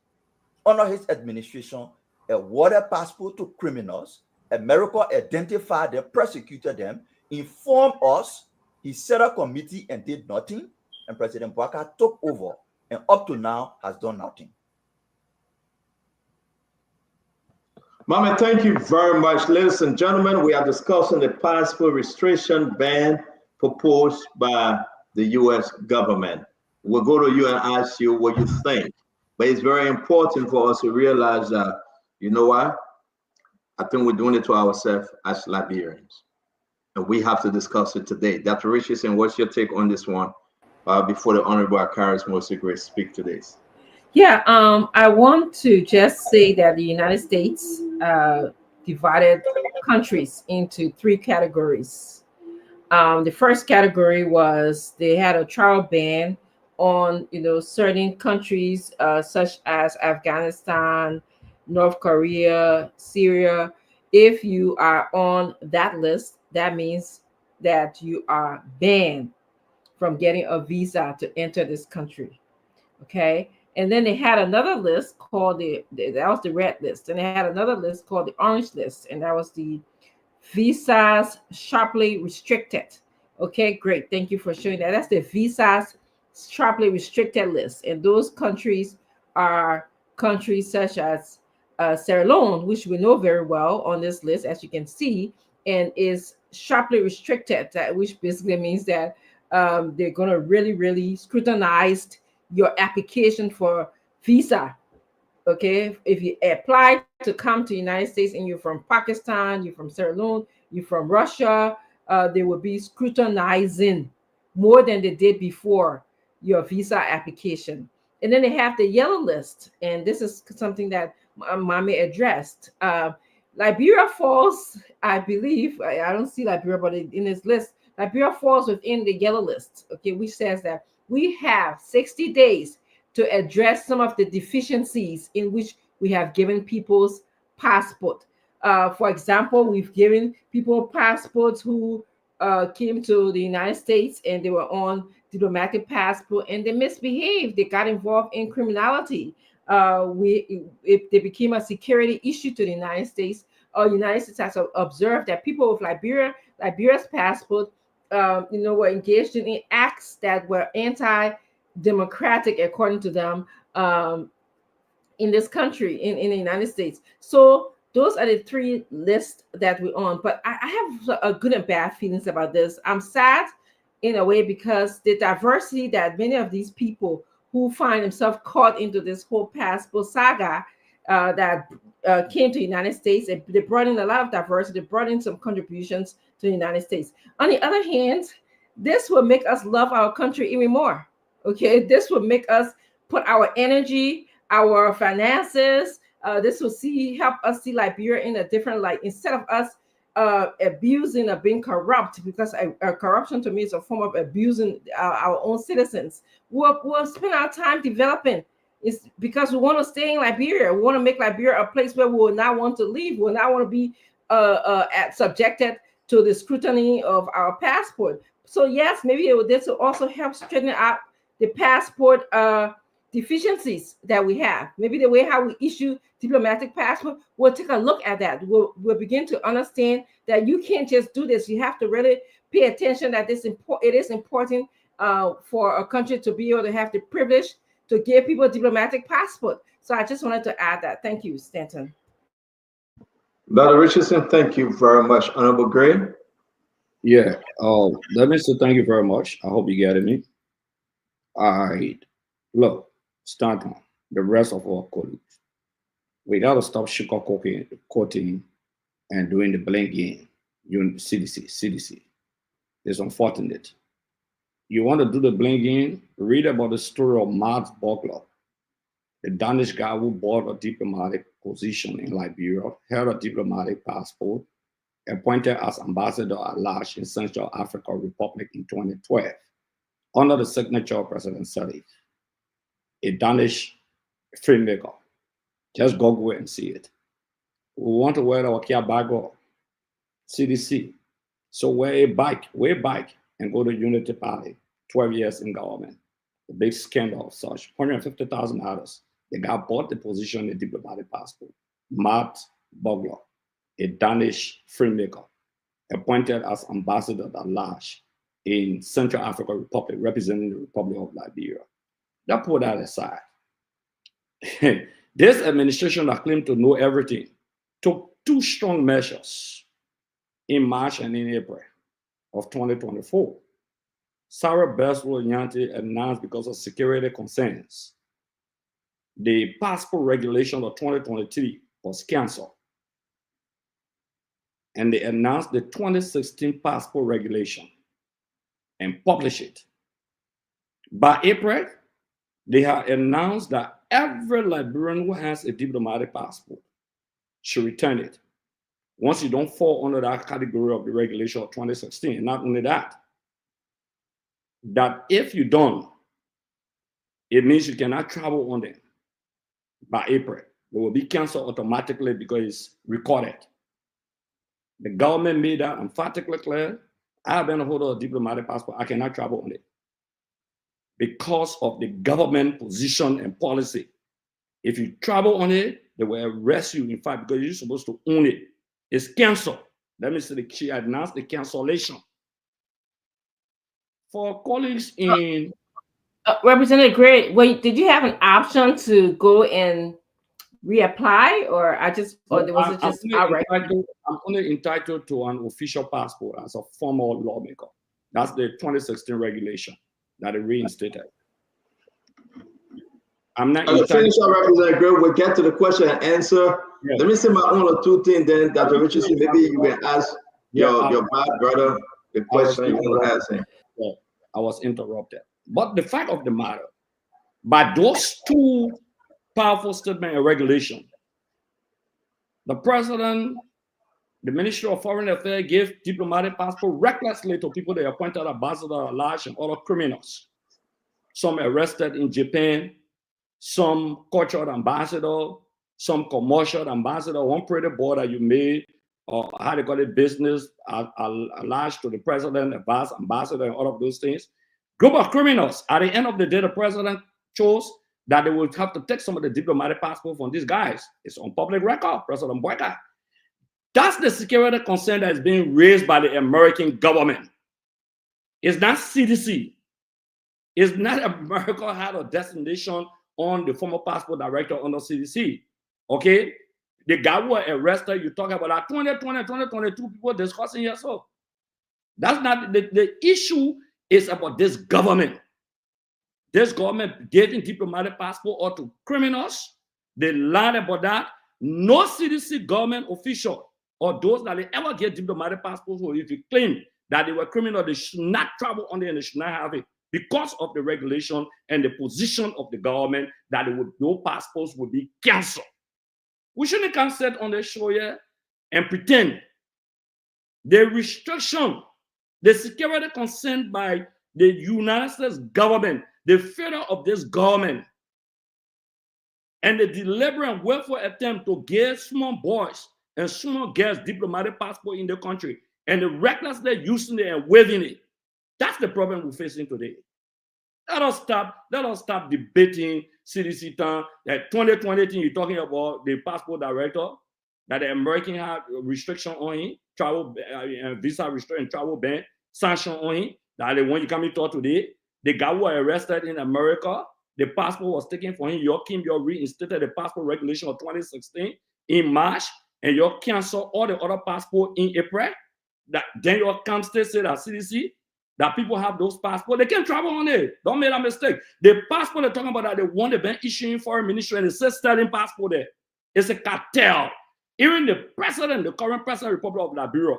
under his administration, awarded passport to criminals. America identified them, prosecuted them, informed us. He set a committee and did nothing. And President Boakar took over and up to now has done nothing. Mama, thank you very much. Ladies and gentlemen, we are discussing the passport restriction ban proposed by the U.S. government. We'll go to you and ask you what you think. But it's very important for us to realize that, you know what? I think we're doing it to ourselves as Liberians. And we have to discuss it today. Dr. Richardson, what's your take on this one before the Honorable Akaris Mosigre speak to this? Yeah, I want to just say that the United States divided countries into three categories. The first category was they had a travel ban on certain countries such as Afghanistan, North Korea, Syria. If you are on that list, that means that you are banned from getting a visa to enter this country. Okay. And then they had another list called that was the red list. And they had another list called the orange list. And that was the visas sharply restricted. Okay, great. Thank you for showing that. That's the visas sharply restricted list. And those countries are countries such as Sierra Leone, which we know very well on this list, as you can see, and is sharply restricted, which basically means that they're going to really, really scrutinize your application for visa. Okay, if you apply to come to the United States and you're from Pakistan, you're from Sierra Leone, you're from Russia, they will be scrutinizing more than they did before your visa application. And then they have the yellow list, and this is something that Mami addressed. Liberia falls, I believe, I don't see Liberia, but in this list, Liberia falls within the yellow list, okay, which says that we have 60 days to address some of the deficiencies in which we have given people's passport. For example, we've given people passports who came to the United States and they were on diplomatic passport and they misbehaved. They got involved in criminality. If they became a security issue to the United States, United States has observed that people with Liberia's passport were engaged in acts that were anti-democratic, according to them, in this country, in the United States. So those are the three lists that we're on. But I have a good and bad feelings about this. I'm sad in a way because the diversity that many of these people who find themselves caught into this whole passport saga that came to the United States, they brought in a lot of diversity, they brought in some contributions to the United States. On the other hand, this will make us love our country even more. Okay, this will make us put our energy, our finances. This will help us see Liberia in a different light instead of us abusing or being corrupt, because corruption to me is a form of abusing our own citizens. We'll spend our time developing. It's because we want to stay in Liberia. We want to make Liberia a place where we will not want to leave. We will not want to be subjected to the scrutiny of our passport. So yes, maybe this will also help straighten out the passport deficiencies that we have. Maybe the way how we issue diplomatic passport, we'll take a look at that. We'll begin to understand that you can't just do this. You have to really pay attention that it is important for a country to be able to have the privilege to give people a diplomatic passport. So I just wanted to add that. Thank you, Stanton. Dr. Richardson, thank you very much. Honorable Gray. Yeah. Let me say thank you very much. I hope you get me. All right. Look, Stanton, the rest of our colleagues, we got to stop sugarcoating and doing the blame game. CDC. It's unfortunate. You want to do the blame game? Read about the story of Matt Buckler, the Danish guy who bought a diplomatic position in Liberia, held a diplomatic passport, appointed as ambassador at large in Central African Republic in 2012, under the signature of President Sirleaf, a Danish filmmaker. Just Google it and see it. We want to wear our Kia Bago, CDC. So wear a bike and go to Unity Party, 12 years in government. The big scandal of such, $150,000. The guy bought the position in a diplomatic passport. Matt Buckler, a Danish filmmaker, appointed as ambassador at large in Central African Republic, representing the Republic of Liberia. That put that aside. This administration that claimed to know everything took two strong measures in March and in April of 2024. Sarah Beswell-Yanti announced, because of security concerns, the passport regulation of 2023 was canceled. And they announced the 2016 passport regulation and published it. By April, they have announced that every Liberian who has a diplomatic passport should return it once you don't fall under that category of the regulation of 2016. And not only that, that if you don't, it means you cannot travel on them. By April, they will be canceled automatically because it's recorded. The government made that emphatically clear. I have been a holder of a diplomatic passport. I cannot travel on it because of the government position and policy. If you travel on it, they will arrest you, in fact, because you're supposed to own it. It's canceled. Let me say she announced the cancellation. For colleagues in... Representative Gray, wait, did you have an option to go and reapply, or was it just outright? I'm only entitled to an official passport as a former lawmaker. That's the 2016 regulation that it reinstated. I'm not entitled. Finish our Representative Gray. We'll get to the question and answer. Yes. Let me say my one or two things, then Dr. Richardson, maybe you can ask your bad brother the question you want to ask him. Yeah, I was interrupted. But the fact of the matter, by those two powerful statements and regulation, the president, the Ministry of Foreign Affairs gave diplomatic passport recklessly to people they appointed ambassador at large and other criminals. Some arrested in Japan, some cultural ambassador, some commercial ambassador, one pretty boy that you made, or how they call it, business large to the president, a vice ambassador, and all of those things. Group of criminals. At the end of the day, the president chose that they would have to take some of the diplomatic passport from these guys. It's on public record, President Boyka. That's the security concern that is being raised by the American government. It's not CDC. It's not America had a destination on the former passport director under CDC. Okay? The guy who was arrested, you talk about that 2022 people discussing yourself. That's not the issue, is about this government. This government giving diplomatic passport or to criminals. They lied about that. No CDC government official or those that they ever get diplomatic passports, or if you claim that they were criminal, they should not travel on there and they should not have it because of the regulation and the position of the government that no passports would be canceled. We shouldn't come sit on the show here and pretend the restriction, the security concerned by the United States government, the failure of this government, and the deliberate and willful attempt to give small boys and small girls diplomatic passport in the country, and the recklessly using it and waving it. That's the problem we're facing today. Let us stop debating CDC time. That 2020 you're talking about the passport director, that the American had restriction on him, travel visa restriction, travel ban, sanction on him. That the one you come to talk today, the guy who was arrested in America, the passport was taken from him. You reinstated the passport regulation of 2016 in March, and you cancel all the other passport in April. That then your come state say that CDC, that people have those passports, they can travel on it. Don't make that mistake. The passport they're talking about that they want to be issuing foreign ministry, and it says sterling passport there. It's a cartel. Even the president, the current president of the Republic of Liberia,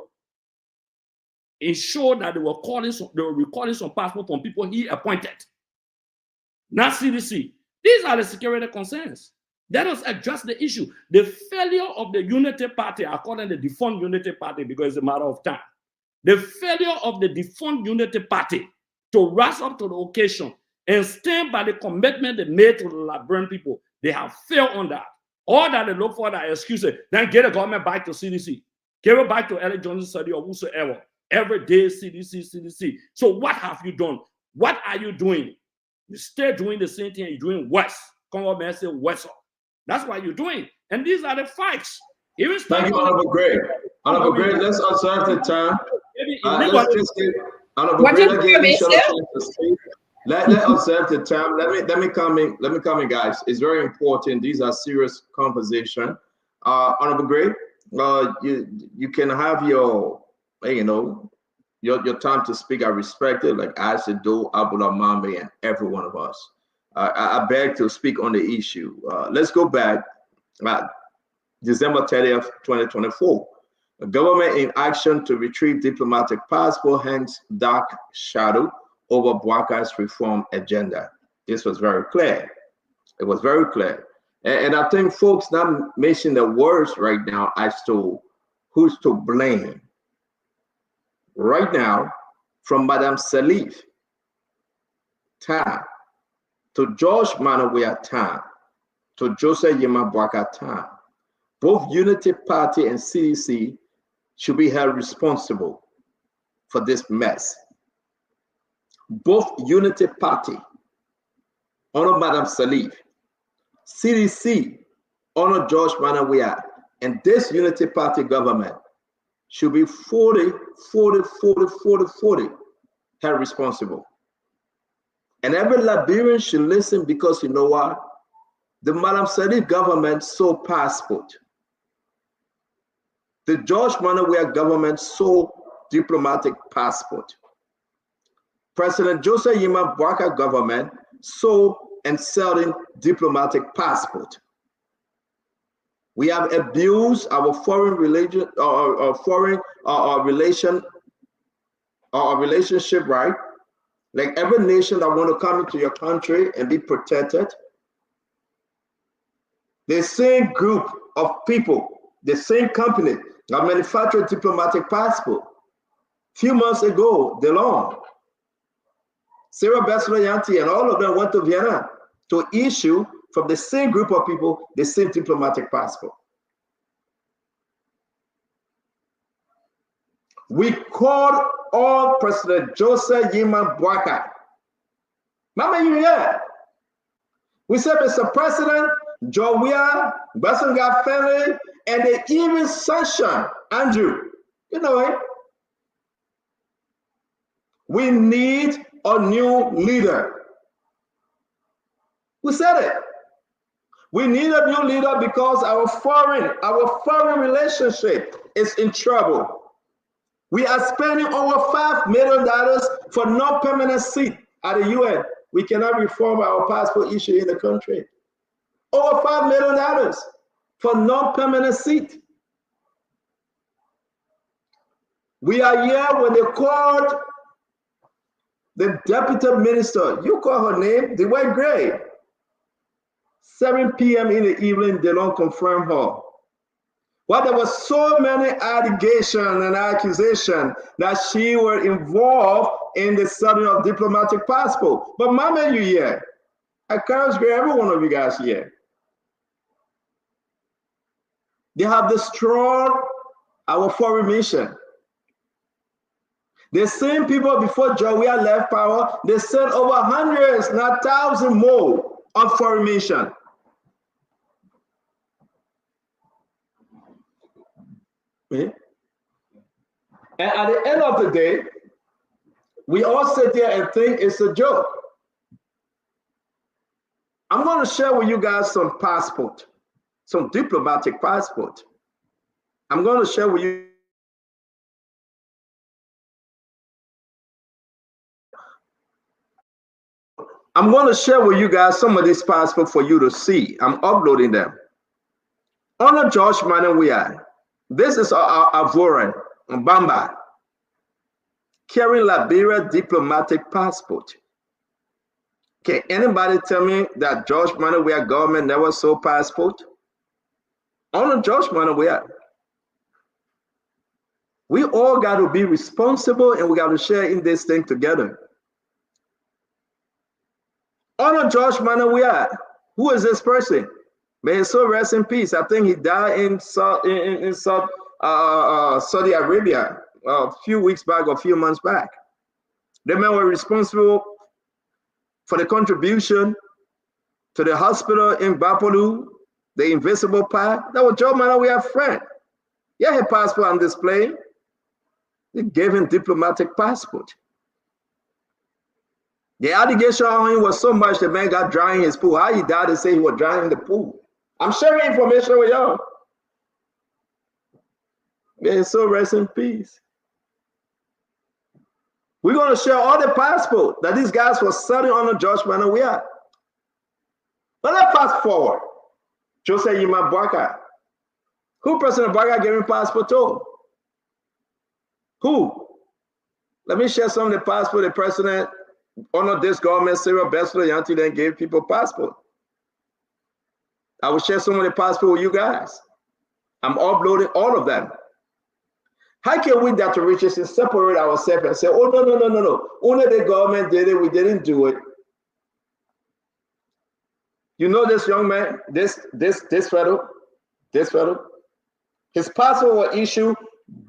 ensured that they were recalling some passport from people he appointed. Not CDC. These are the security concerns. Let us address the issue. The failure of the Unity Party, according to the defunct Unity Party, because it's a matter of time. The failure of the defunct Unity Party to rise up to the occasion and stand by the commitment they made to the Liberian people, they have failed on that. All that they look for that excuses, then get the government back to CDC. Give it back to Ellie Johnson study or whosoever. Every day, CDC. So what have you done? What are you doing? You still doing the same thing, you're doing worse. Come on, man, say worse. That's what you're doing. And these are the facts. Even thank you, Honorable Gray. Honorable Gray, let's observe the time. Let's just give Honorable Gray, let's give each other a chance to speak. Let's observe the time. Let me come in, guys. It's very important. These are serious conversation. Honorable Gray, you can have your time to speak. I respect it, like I should do, Abula Mame, and every one of us. I beg to speak on the issue. Let's go back. December 30th, 2024. A government in action to retrieve diplomatic passport hangs dark shadow over Bwaka's reform agenda. This was very clear. It was very clear. And I think folks not mention the words right now as to who's to blame. Right now, from Madame Salif Tan to George Manawea Tan to Joseph Yema Bwaka Tan, both Unity Party and CDC should be held responsible for this mess. Both Unity Party, honor Madame Salif, CDC, honor George Manawea, and this Unity Party government should be 40 held responsible. And every Liberian should listen, because you know what? The Madame Salif government sold passport. The George Manawea government sold diplomatic passport. President Joseph Yema Bwaka government sold and selling diplomatic passport. We have abused our foreign relationship, right? Like every nation that want to come into your country and be protected. The same group of people, the same company that manufactured diplomatic passport. Few months ago, DeLong, Sarah Bassler-Yanti, and all of them went to Vienna to issue from the same group of people the same diplomatic passport. We called on President Joseph Yema Bwaka. Mama, you here? We said, Mr. President, Jowia, Bassanga family, and they even sanctioned Andrew. You know it. We need a new leader. We said it. We need a new leader because our foreign relationship is in trouble. We are spending over $5 million for non-permanent seat at the UN. We cannot reform our passport issue in the country. Over $5 million for non-permanent seat. We are here when they called the deputy minister. You call her name, the white gray. 7 p.m. in the evening, they don't confirm her. Well, there was so many allegations and accusations that she were involved in the study of diplomatic passport. But Mama, you here. I encourage every one of you guys here. They have destroyed our foreign mission. The same people before Georgia left power, they sent over hundreds, not thousands more on foreign mission. And at the end of the day, we all sit there and think it's a joke. I'm going to share with you guys some passport, some diplomatic passport. I'm going to share with you. I'm going to share with you guys some of these passports for you to see. I'm uploading them. Honor George Manawia. This is our Avoran, Bamba, carrying Liberia diplomatic passport. Can anybody tell me that George Manawia government never sold passport? Honor George Manawia. We all got to be responsible and we got to share in this thing together. Honor George Manawia. Who is this person? May his soul rest in peace. I think he died in Saudi Arabia a few weeks back or a few months back. The men were responsible for the contribution to the hospital in Bapolu, the invisible part. That was Joe Manawia's friend. Yeah, his passport on display. They gave him diplomatic passport. The allegation on him was so much the man got drowned in his pool. How he died, they say he was drowned in the pool. I'm sharing information with y'all. May his soul rest in peace. We're going to share all the passport that these guys were selling on the George Manawia. But let's fast forward. Jose Yima Bwaka. Who President Bwaka gave him passport to? Who? Let me share some of the passport the president under this government, Sarah Bessler Yanti, then gave people passport. I will share some of the passport with you guys. I'm uploading all of them. How can we, Dr. Richardson, separate ourselves and say, oh, no. Only the government did it, we didn't do it. You know this young man, this fellow, his passport was issued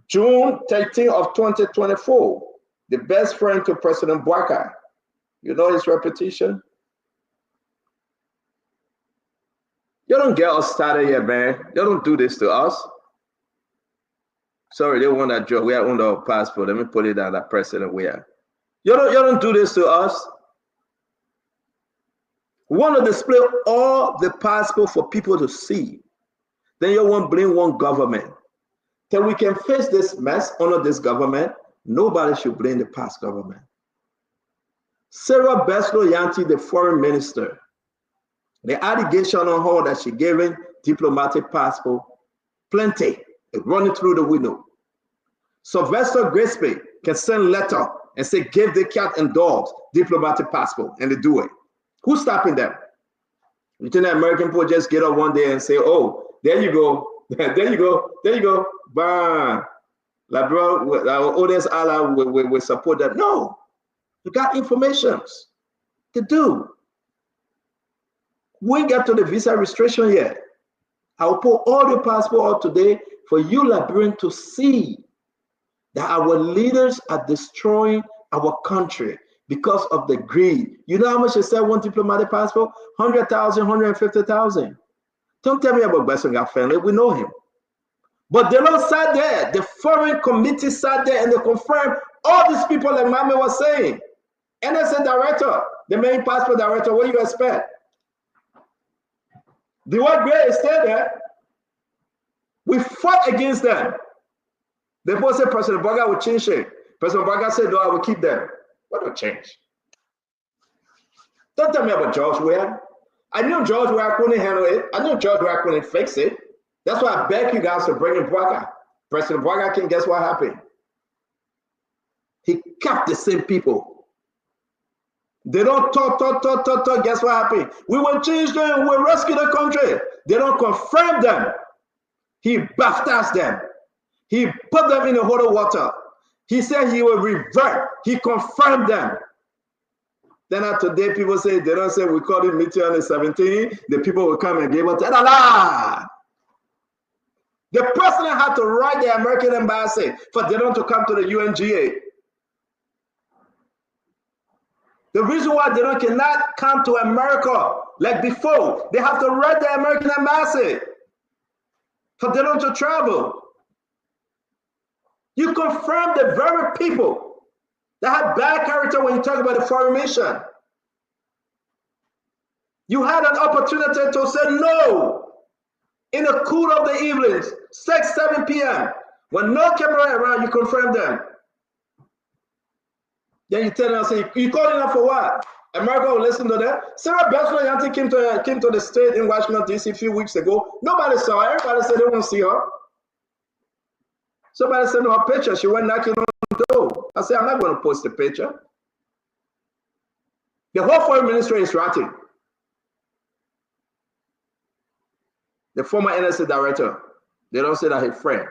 June 13 of 2024. The best friend to President Bwaka. You know his reputation? You don't get us started here, man. You don't do this to us. Sorry, they want that joke. We are on our passport. Let me put it on that president we are. You don't do this to us. We want to display all the passport for people to see. Then you won't blame one government. Till we can face this mess under this government, nobody should blame the past government. Sarah Bessler Yanti, the foreign minister, the allegation on her that she gave him diplomatic passport, plenty, running through the window. Sylvester Grisby can send letter and say, give the cat and dogs diplomatic passport, and they do it. Who's stopping them? You think the American people just get up one day and say, oh, there you go, there you go, bam. Like, bro, our oldest ally will support them. No, you got information to do. We ain't got to the visa restriction yet. I'll put all the passport up today for you, Liberians, to see that our leaders are destroying our country because of the greed. You know how much they sell one diplomatic passport? 100,000, 150,000. Don't tell me about Besonga family. We know him. But they don't sat there. The foreign committee sat there and they confirmed all these people like Mame was saying. NSA director, the main passport director, what do you expect? The white gray is still there. We fought against them. The boss said President Burger will change it. President Burger said, no, I will keep them. What will change? Don't tell me about George Weah. I knew George Weah couldn't handle it. I knew George Weah couldn't fix it. That's why I beg you guys to bring in Burger. President Burger King, guess what happened? He kept the same people. They don't talk. Guess what happened? We will change them. We will rescue the country. They don't confirm them. He baptized them. He put them in the holy water. He said he will revert. He confirmed them. Then after today, people say, they don't say we called it meeting on the 17th. The people will come and give us ta-da-da. The president had to write the American embassy for them to come to the UNGA. The reason why they cannot come to America like before, they have to write the American embassy for them to travel. You confirm the very people that have bad character when you talk about the foreign mission. You had an opportunity to say no in the cool of the evenings, 6, 7 p.m. When no camera around, you confirm them. Then you tell them, say, you calling them for what? America will listen to them. Sarah Bessler Yanti came to the state in Washington, D.C. a few weeks ago. Nobody saw her. Everybody said they won't see her. Somebody sent her a picture. She went knocking on the door. I said, I'm not going to post the picture. The whole foreign ministry is rotting. The former NSA director, they don't say that his friend.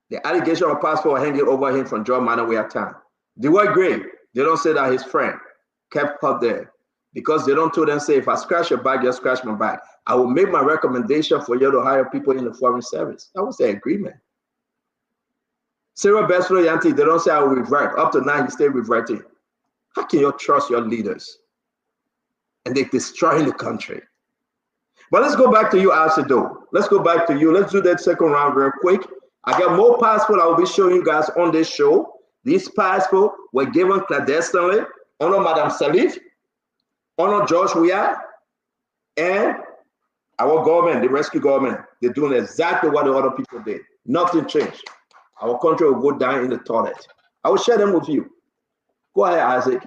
The allegation of passport hanging over him from John Manor at time. The word Gray, they don't say that his friend kept up there because they don't tell them, say, if I scratch your back, you scratch my back. I will make my recommendation for you to hire people in the foreign service. That was the agreement. Cyril Bessler Yanti, they don't say I will revert. Up to now, he stayed reverting. How can you trust your leaders? And they're destroying the country. But let's go back to you, Alcido. Let's go back to you. Let's do that second round real quick. I got more passports I will be showing you guys on this show. These passports were given clandestinely under Madame Salif, under George Weah, and our government, the rescue government. They're doing exactly what the other people did. Nothing changed. Our country will go down in the toilet. I will share them with you. Go ahead, Isaac.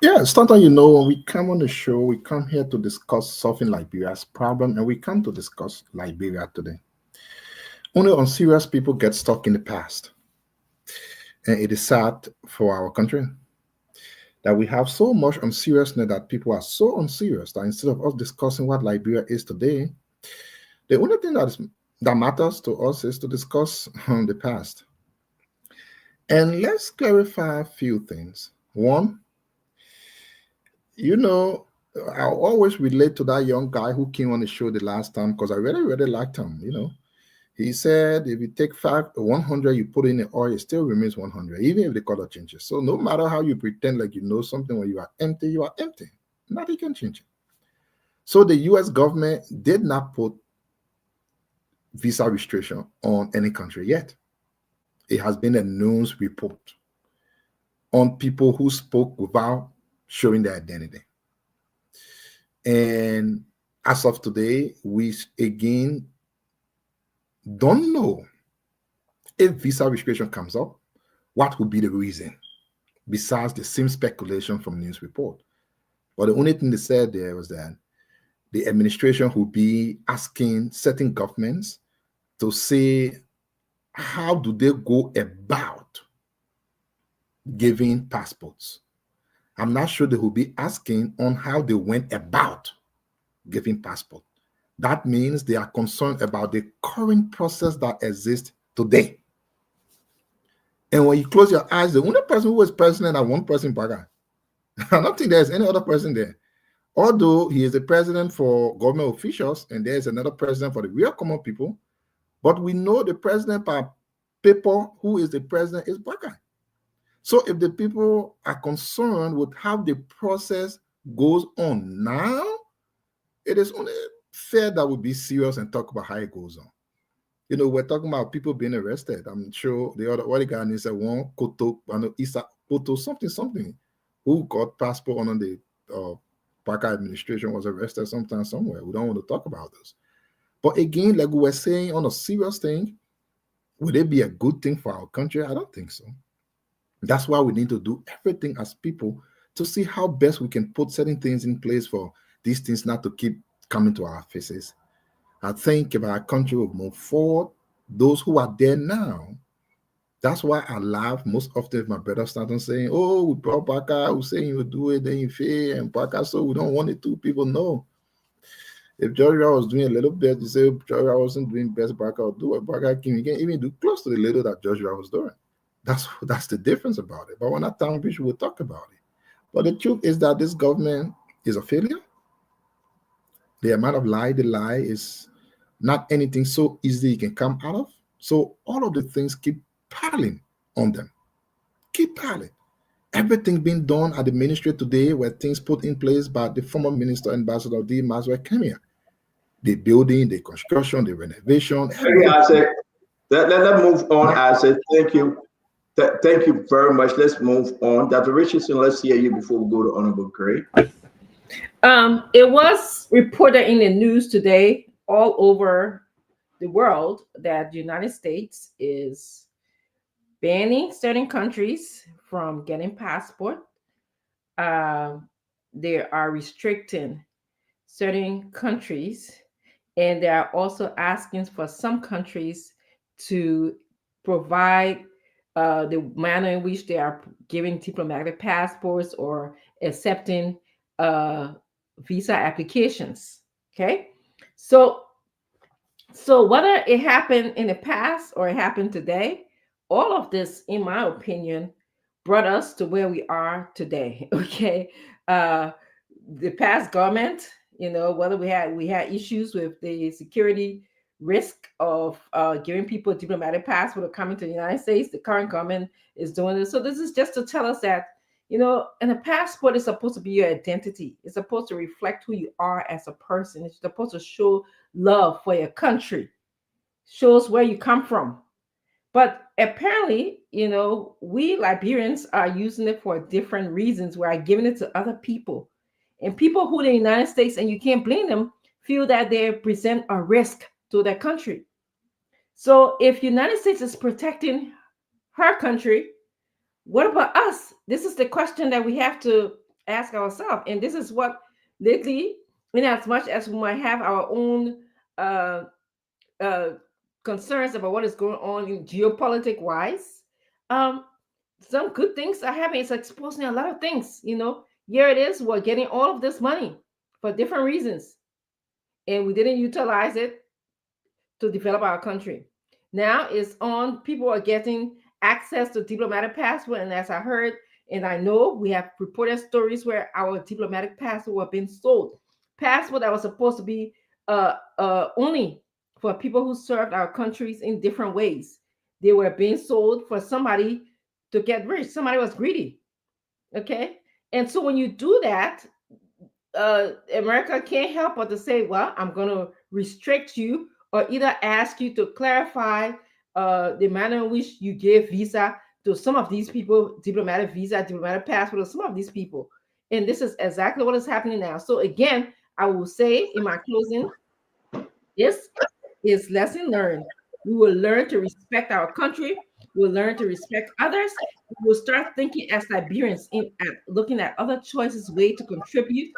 Yeah, sometimes, you know, when we come on the show, we come here to discuss solving Liberia's problem, and we come to discuss Liberia today. Only unserious people get stuck in the past. And it is sad for our country that we have so much unseriousness, that people are so unserious that instead of us discussing what Liberia is today, the only thing that matters to us is to discuss the past. And let's clarify a few things. One, you know, I always relate to that young guy who came on the show the last time because I really, really liked him, you know. He said, if you take 100, you put in the oil, it still remains 100, even if the color changes. So no matter how you pretend like you know something, when you are empty, you are empty. Nothing can change it. So the U.S. government did not put visa restriction on any country yet. It has been a news report on people who spoke without showing their identity. And as of today, we again don't know if visa restriction comes up, what would be the reason, besides the same speculation from news report. But the only thing they said there was that the administration will be asking certain governments to say, how do they go about giving passports? I'm not sure they will be asking on how they went about giving passport. That means they are concerned about the current process that exists today. And when you close your eyes, the only person who is president is one person, Baga. I don't think there's any other person there. Although he is the president for government officials, and there's another president for the real common people, but we know the president by paper who is the president is Baga. So if the people are concerned with how the process goes on now, it is only fair that we be serious and talk about how it goes on. You know, we're talking about people being arrested. I'm sure the other guy is one Koto, Isa Koto something, who got passport on the Parker administration was arrested sometime somewhere. We don't want to talk about this. But again, like we were saying, on a serious thing, would it be a good thing for our country? I don't think so. That's why we need to do everything as people to see how best we can put certain things in place for these things not to keep coming to our faces. I think if our country will move forward, those who are there now, that's why I laugh most often if my brother started saying, oh, we brought Parker, we saying you will do it, then you fail, and Parker, so we don't want it to. People know. If Georgia was doing a little bit, you say Georgia wasn't doing best, Parker would do it. Parker can even do close to the little that Georgia was doing. That's the difference about it. But when that time we will talk about it. But the truth is that this government is a failure. The amount of lie they lie is not anything so easy you can come out of. So all of the things keep piling on them. Keep piling. Everything being done at the ministry today were things put in place by the former minister, Ambassador D. Maswell came here. The building, the construction, the renovation. Okay, Isaac. Let's move on, Isaac. Thank you. Thank you very much. Let's move on. Dr. Richardson, let's hear you before we go to Honorable Gray. It was reported in the news today all over the world that the United States is banning certain countries from getting passport. They are restricting certain countries, and they are also asking for some countries to provide the manner in which they are giving diplomatic passports or accepting visa applications. Okay, so whether it happened in the past or it happened today, all of this, in my opinion, brought us to where we are today. Okay, the past government, whether we had issues with the security risk of giving people a diplomatic passport or coming to the United States, the current government is doing this. So this is just to tell us that, and a passport is supposed to be your identity. It's supposed to reflect who you are as a person. It's supposed to show love for your country, shows where you come from. But apparently, we Liberians are using it for different reasons. We are giving it to other people. And people who in the United States, and you can't blame them, feel that they present a risk to their country. So if the United States is protecting her country, what about us? This is the question that we have to ask ourselves. And this is what lately, in as much as we might have our own concerns about what is going on in geopolitics wise, some good things are happening. It's exposing a lot of things. Here it is, we're getting all of this money for different reasons, and we didn't utilize it to develop our country. Now it's on, people are getting access to diplomatic passport, and as I heard, and I know we have reported stories where our diplomatic passport were being sold. Passport that was supposed to be only for people who served our countries in different ways. They were being sold for somebody to get rich. Somebody was greedy. Okay. And so when you do that, America can't help but to say, well, I'm going to restrict you, or either ask you to clarify the manner in which you give visa to some of these people, diplomatic visa, diplomatic passport to some of these people. And this is exactly what is happening now. So again, I will say in my closing, this is lesson learned. We will learn to respect our country. We'll learn to respect others. We'll start thinking as Liberians, looking at other choices, way to contribute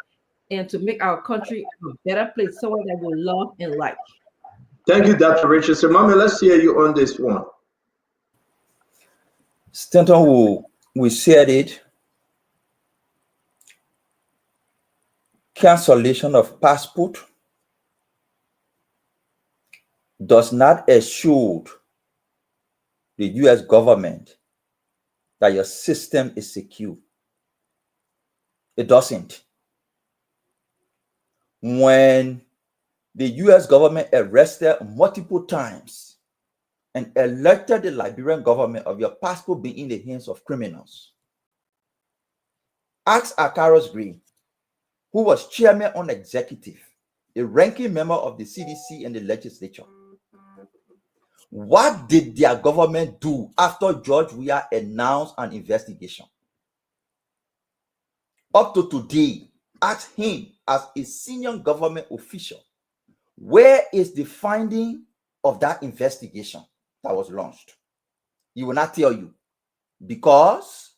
and to make our country a better place, somewhere that we love and like. Thank you, Dr. Richardson. Mommy, let's hear you on this one. Stanton, we said it. Cancellation of passport does not assure the U.S. government that your system is secure. It doesn't. When the U.S. government arrested multiple times and alerted the Liberian government of your passport being in the hands of criminals, ask Akaros Green, who was chairman on executive, a ranking member of the CDC and the legislature. What did their government do after George Weah announced an investigation? Up to today, Ask him as a senior government official, where is the finding of that investigation that was launched? He will not tell you, because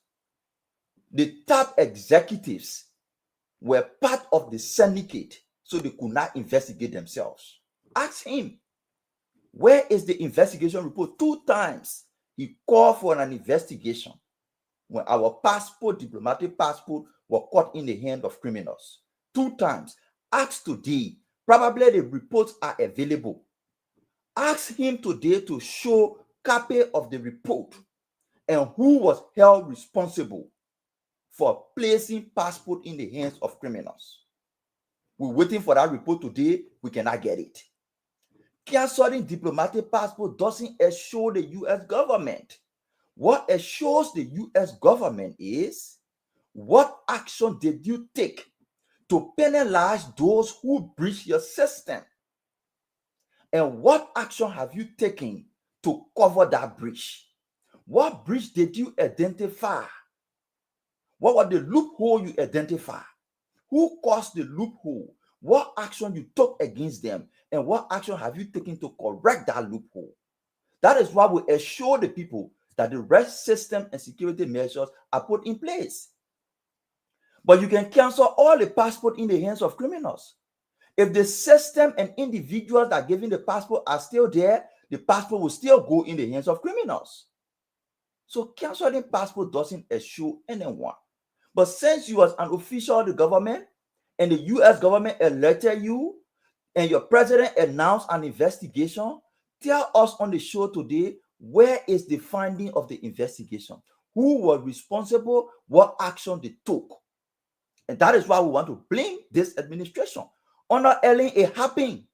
the top executives were part of the syndicate, so they could not investigate themselves. Ask him, where is the investigation report? 2 times he called for an investigation when our diplomatic passport, were caught in the hand of criminals. 2 times. Ask today. Probably the reports are available. Ask him today to show copy of the report and who was held responsible for placing passport in the hands of criminals. We're waiting for that report today. We cannot get it. Canceling diplomatic passport doesn't assure the U.S. government. What assures the U.S. government is, what action did you take to penalize those who breach your system? And what action have you taken to cover that breach? What breach did you identify? What was the loophole you identified? Who caused the loophole? What action you took against them? And what action have you taken to correct that loophole? That is why we assure the people that the right system and security measures are put in place. But you can cancel all the passport in the hands of criminals. If the system and individuals that are giving the passport are still there, the passport will still go in the hands of criminals. So canceling passport doesn't assure anyone. But since you was an official of the government and the U.S. government elected you and your president announced an investigation, tell us on the show today, where is the finding of the investigation? Who was responsible? What action they took? And that is why we want to blame this administration. Under Ellen, it happened.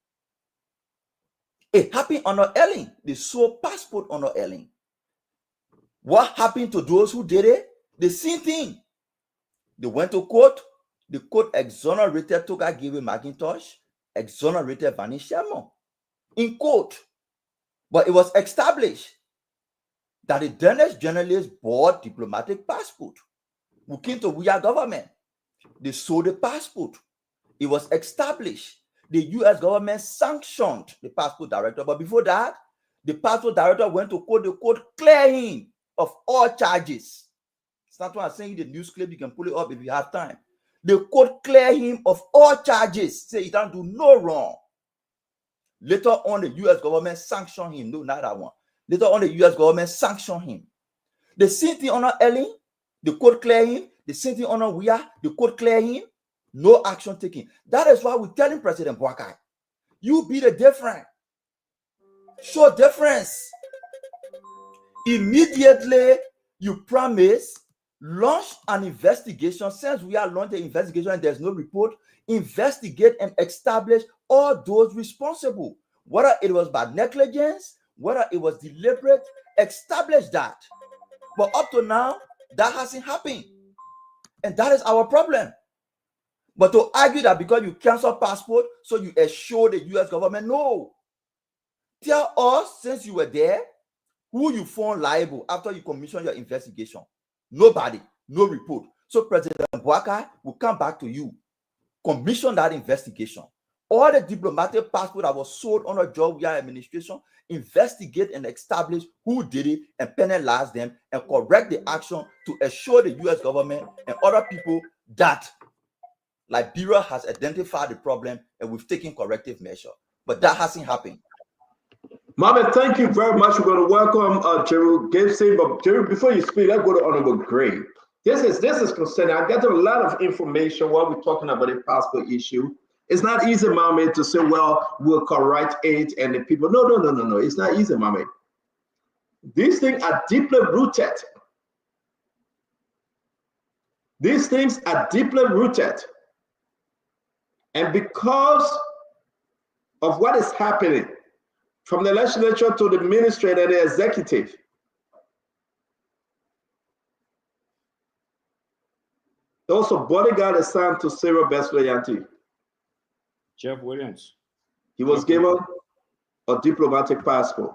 It happened under Ellen. They sold passport under Ellen. What happened to those who did it? The same thing. They went to court. The court exonerated Toga Giwe McIntosh, exonerated Vani Sherman in court. But it was established that the Danish journalists bought diplomatic passport. We came to our government. They sold the passport. It was established. The U.S. government sanctioned the passport director. But before that, the passport director went to court. The court cleared him of all charges. It's not what I'm saying. The news clip, you can pull it up if you have time. The court cleared him of all charges. Say he don't do no wrong. Later on, the U.S. government sanctioned him. No, not that one. Later on, the U.S. government sanctioned him. The same thing on Ellen, the court cleared him. The same thing on Wia, the court cleared him. No action taken. That is why we're telling President Boakai, you be the difference. Show difference. Immediately, you promise, launch an investigation. Since we are launching an investigation and there's no report, investigate and establish all those responsible. Whether it was by negligence, whether it was deliberate, establish that. But up to now, that hasn't happened. And that is our problem. But to argue that because you cancel passport, so you assure the U.S. government, no. Tell us, since you were there, who you found liable after you commissioned your investigation. Nobody, no report. So President Boakai will come back to you. Commission that investigation. All the diplomatic passport that was sold under Georgia administration, investigate and establish who did it and penalize them and correct the action to assure the U.S. government and other people that Liberia has identified the problem and we've taken corrective measure. But that hasn't happened. Mama, thank you very much. We're going to welcome Gerald Gibson. But Gerald, before you speak, let's go to Honorable Gray. This is concerning. I get a lot of information while we're talking about the passport issue. It's not easy, Mama, to say, well, we'll correct it and the people. No. It's not easy, Mama. These things are deeply rooted. These things are deeply rooted. And because of what is happening from the legislature to the ministry and the executive, also bodyguard assigned to Sarah Besleyanti. Jeff Williams. He was given a diplomatic passport.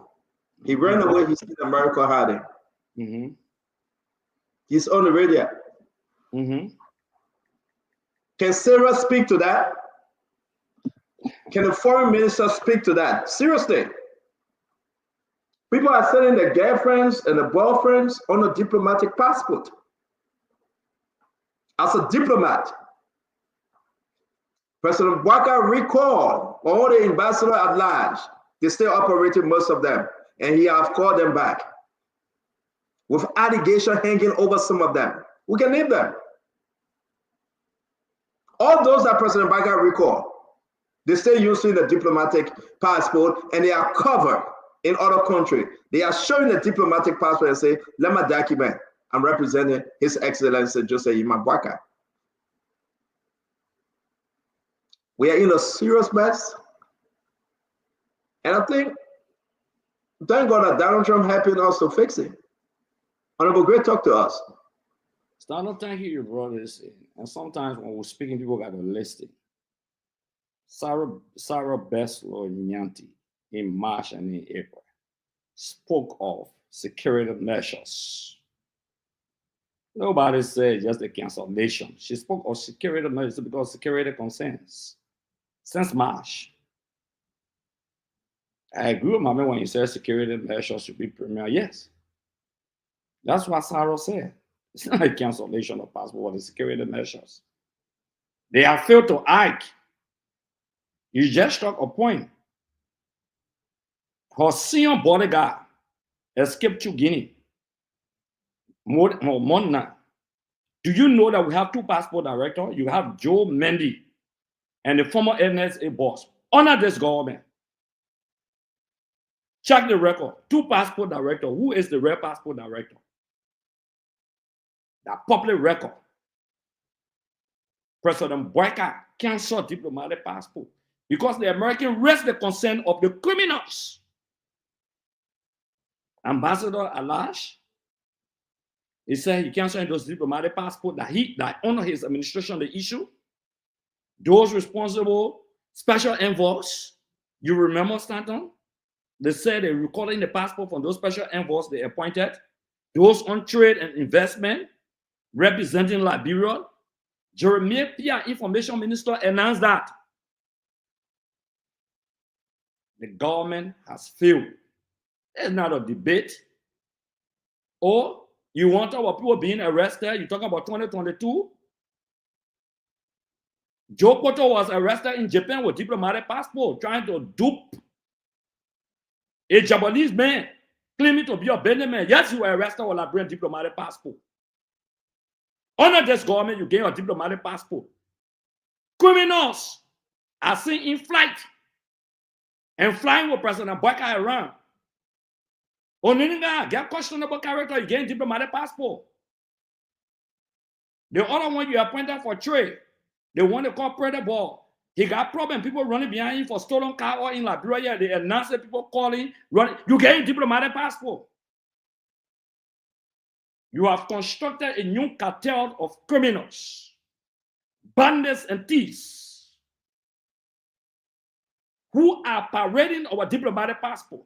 He ran away. He's in America hiding. He's on the radio. Can Sarah speak to that? Can the foreign minister speak to that? Seriously. People are sending their girlfriends and their boyfriends on a diplomatic passport. As a diplomat, President Bwaka recalled all the ambassadors at large. They still operating, most of them, and he have called them back with allegation hanging over some of them. We can name them. All those that President Bwaka recalled, they still using the diplomatic passport, and they are covered in other countries. They are showing the diplomatic passport and say, let my document, I'm representing His Excellency Joseph Yima Bwaka. We are in a serious mess. And I think, thank God that Donald Trump helping us to fix it. Honorable Gray, talk to us. Stanley, thank you, your brothers. And sometimes when we're speaking, people got to listen. Sarah Beslow Nyanti in March and in April spoke of security measures. Nobody said just the cancellation. She spoke of security measures because security concerns. Since March, I agree with Mama when you said security measures should be premier. Yes, that's what Sarah said. It's not a cancellation of passport, it's security measures. They have failed to act. You just struck a point. Her senior bodyguard escaped to Guinea. Mona. Do you know that we have two passport directors? You have Joe Mendy and the former NSA boss under this government. Check the record. Two passport director. Who is the real passport director? That public record. President Bwaka canceled diplomatic passport because the Americans raised the concern of the criminals. Ambassador Alash, he said he canceled those diplomatic passport that under his administration the issue. Those responsible special envoys, you remember Stanton? They said they're recalling the passport from those special envoys they appointed. Those on trade and investment representing Liberia. Jeremiah Pia, Information Minister, announced that the government has failed. It's not a debate. Or you want our people being arrested? You talk about 2022. Joe Poto was arrested in Japan with diplomatic passport, trying to dupe a Japanese man claiming to be a Benin man. Yes, you were arrested with a Liberian diplomatic passport. Under this government, you gain a diplomatic passport. Criminals are seen in flight and flying with President Bwaka around. Oninga, get questionable character, you gain diplomatic passport. The other one you appointed for trade, the one they call Predator Ball. He got problem, people running behind him for stolen car or in Liberia. They announce that people calling, running. You get a diplomatic passport. You have constructed a new cartel of criminals, bandits and thieves who are parading our diplomatic passport.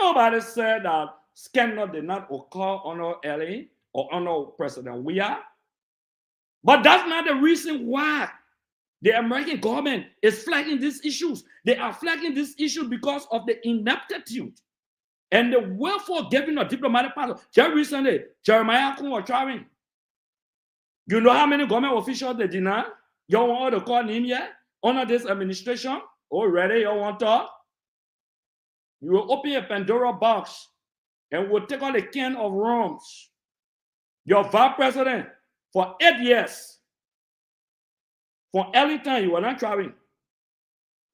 Nobody said that scandal did not occur under LA or under President Weah. But that's not the reason why the American government is flagging these issues. They are flagging these issues because of the ineptitude and the willful giving of diplomatic passport. Just recently, Jeremiah Kun was traveling. You know how many government officials they deny? You want to call him yet? Under this administration? Already you want to? You will open a Pandora box and will take all the can of worms. Your vice president for 8 years. For early time, you were not traveling.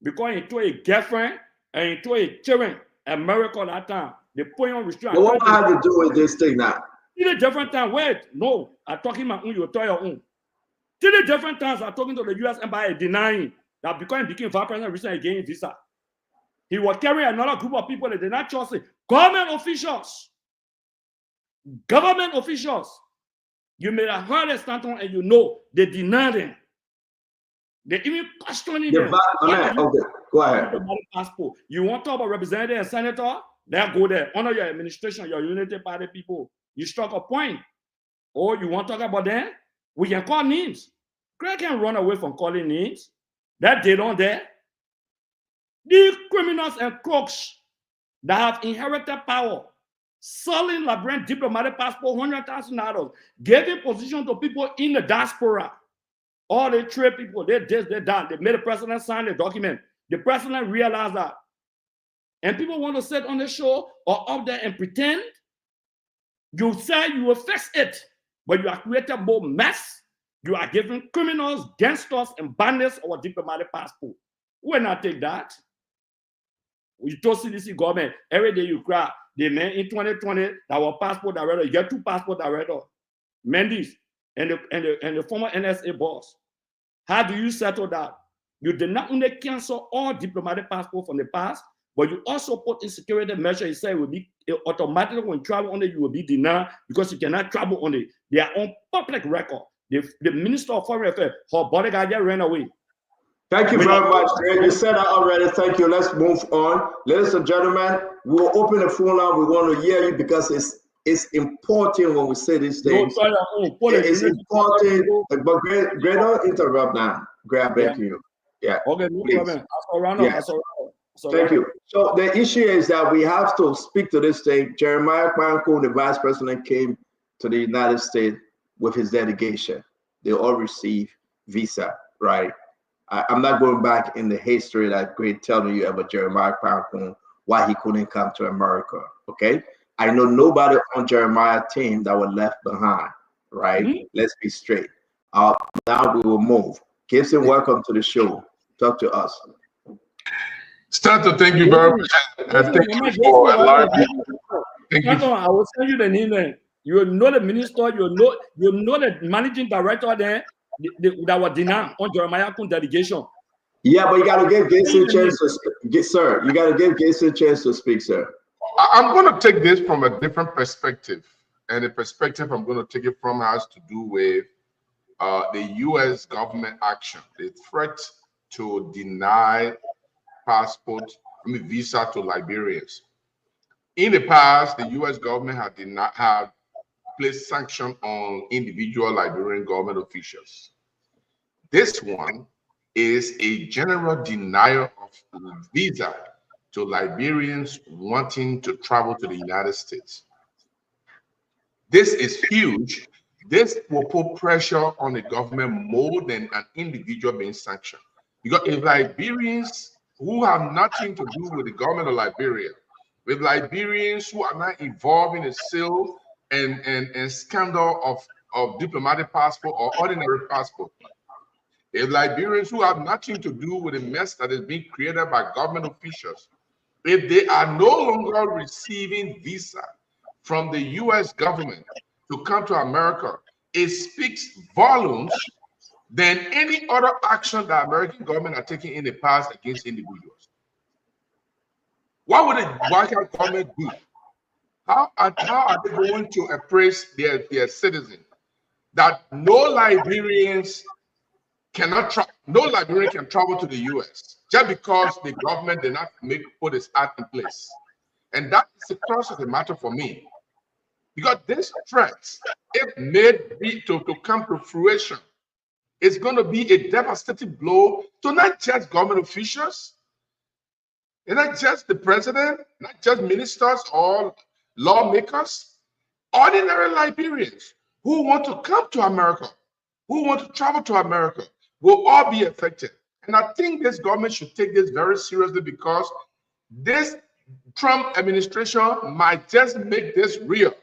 Because he told a girlfriend and he told a children, America that time. They put on restraint. But what have to do with this thing now? Three different times. Wait, no. I'm talking my own, you tell your own. 3 different times I'm talking to the U.S. Embassy denying that because he became vice president recently getting visa. He was carrying another group of people that did not trust him. Government officials. You may have heard it, Stanton, and you know they denied him. They even questioning them. Okay, go ahead. Passport. You want to talk about representative and senator? There go there. Under your administration, your Unity Party people, you struck a point. Or you want to talk about them? We can call names. Craig can run away from calling names. That they don't there. The criminals and crooks that have inherited power, selling Liberian diplomatic passport, $100,000, giving position to people in the diaspora. All the trade people, they this, they that. They made the president sign the document. The president realized that. And people want to sit on the show or up there and pretend. You say you will fix it, but you are creating more mess. You are giving criminals, gangsters, and bandits our diplomatic passport. We will not take that. We told CDC government, every day you cry, the man in 2020, our passport director, you get 2 passport directors, Mendes and the former NSA boss. How do you settle that? You did not only cancel all diplomatic passports from the past, but you also put in security measures. You say it will be automatically when you travel on it, you will be denied because you cannot travel on it. They are on public record. The Minister of Foreign Affairs, her bodyguard just ran away. Thank you very much, Greg. You said that already. Thank you. Let's move on. Ladies and gentlemen, we will open the phone line. We want to hear you because it's important when we say these things. It's important. But Greg, don't interrupt now. Greg, I beg you. Yeah. Okay, no problem. Yeah. Thank you. So the issue is that we have to speak to this thing. Jeremiah Kwanko, the vice president, came to the United States with his delegation. They all received visa, right? I'm not going back in the history that Greg telling you about Jeremiah Kwanko, why he couldn't come to America, okay? I know nobody on Jeremiah's team that was left behind, right? Let's be straight. Now we will move. Gibson, welcome to the show. Talk to us. Stanton, thank you very much. Thank you for allowing me. Thank you. I will send you the name. You know the minister, you know the managing director there that was denied on Jeremiah Kun delegation. Yeah, but you got to give Gibson a chance to speak, sir. You got to give Gibson a chance to speak, sir. I'm going to take this from a different perspective. And the perspective I'm going to take it from has to do with the U.S. government action, the threat to deny visa to Liberians. In the past, the U.S. government had placed sanctions on individual Liberian government officials. This one is a general denial of visa to Liberians wanting to travel to the United States. This is huge. This will put pressure on the government more than an individual being sanctioned. Because if Liberians who have nothing to do with the government of Liberia, with Liberians who are not involved in the sale and scandal of diplomatic passport or ordinary passport, if Liberians who have nothing to do with the mess that is being created by government officials, if they are no longer receiving visa from the U.S. government to come to America, it speaks volumes than any other action that American government are taking in the past against individuals. What would the white government do? How are they going to appraise their citizens that no Liberian can travel to the U.S. just because the government did not put its act in place? And that is the crux of the matter for me. Because this threat, if made to come to fruition, is going to be a devastating blow to not just government officials, and not just the president, not just ministers or lawmakers, ordinary Liberians who want to come to America, who want to travel to America, will all be affected. And I think this government should take this very seriously, because this Trump administration might just make this real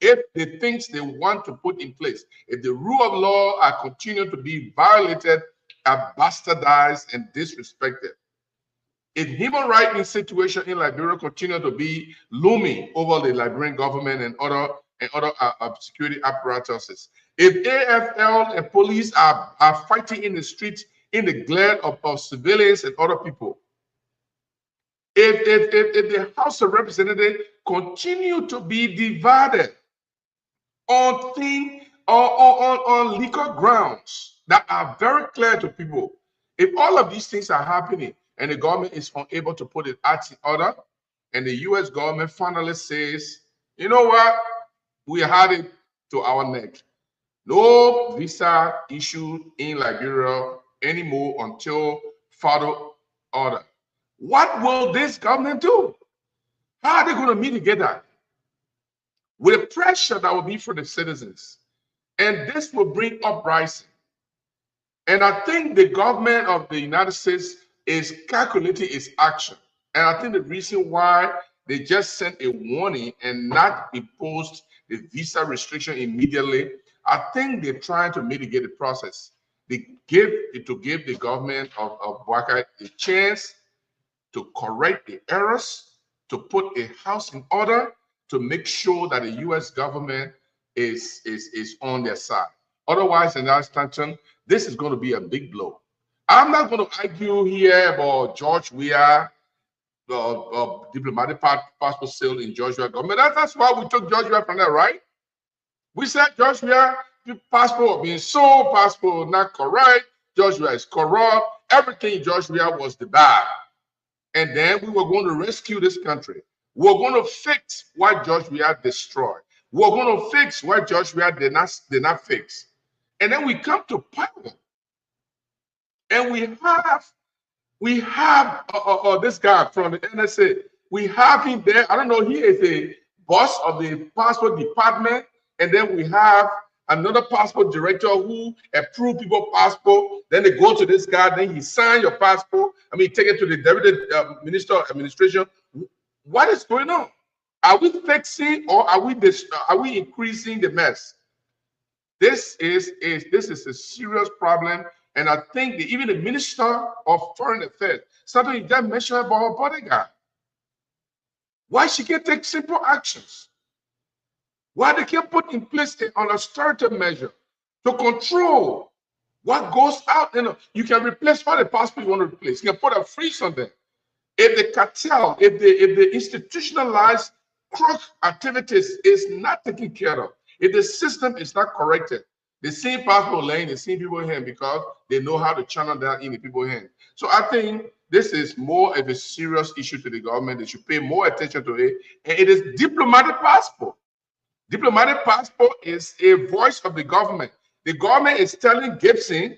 if the things they want to put in place, if the rule of law are continuing to be violated, are bastardized and disrespected, if human rights situation in Liberia continue to be looming over the Liberian government and other security apparatuses, if AFL and police are fighting in the streets in the glare of civilians and other people, if the House of Representatives continue to be divided on legal grounds that are very clear to people, if all of these things are happening and the government is unable to put its acts in order, and the U.S. government finally says, you know what, we had it to our neck, No visa issued in Liberia anymore until further order. What will this government do? How are they going to mitigate that? With the pressure that will be for the citizens. And this will bring uprising. And I think the government of the United States is calculating its action. And I think the reason why they just sent a warning and not imposed the visa restriction immediately, I think they're trying to mitigate the process. They give the government of Boakai a chance to correct the errors, to put a house in order, to make sure that the U.S. government is on their side. Otherwise, in that extension, this is going to be a big blow. I'm not going to argue here about George Weah, diplomatic passport sale in George Weah government. That's why we took George Weah from there, right? We said George Weah passport being sold, passport not correct, George Weah is corrupt, everything George Weah was the bad. And then we were going to rescue this country. We were going to fix what George Weah destroyed. We were going to fix what George Weah did not fix. And then we come to power. And we have this guy from the NSA. We have him there. I don't know, he is a boss of the passport department. And then we have another passport director who approve people passport. Then they go to this guy, then he sign your passport. I mean, take it to the deputy minister of administration. What is going on? Are we fixing or are we increasing the mess? This is a serious problem, and I think that even the Minister of Foreign Affairs, something you just mentioned about her bodyguard. Why she can't take simple actions? Why they can't put in place an austerity measure to control what goes out? You can replace all the passport you want to replace. You can put a freeze on them. If the cartel, if the institutionalized crook activities is not taken care of, if the system is not corrected, the same passport laying the same people hand because they know how to channel that in the people's hand. So I think this is more of a serious issue to the government. They should pay more attention to it. And it is diplomatic passport. Diplomatic passport is a voice of the government. The government is telling Gibson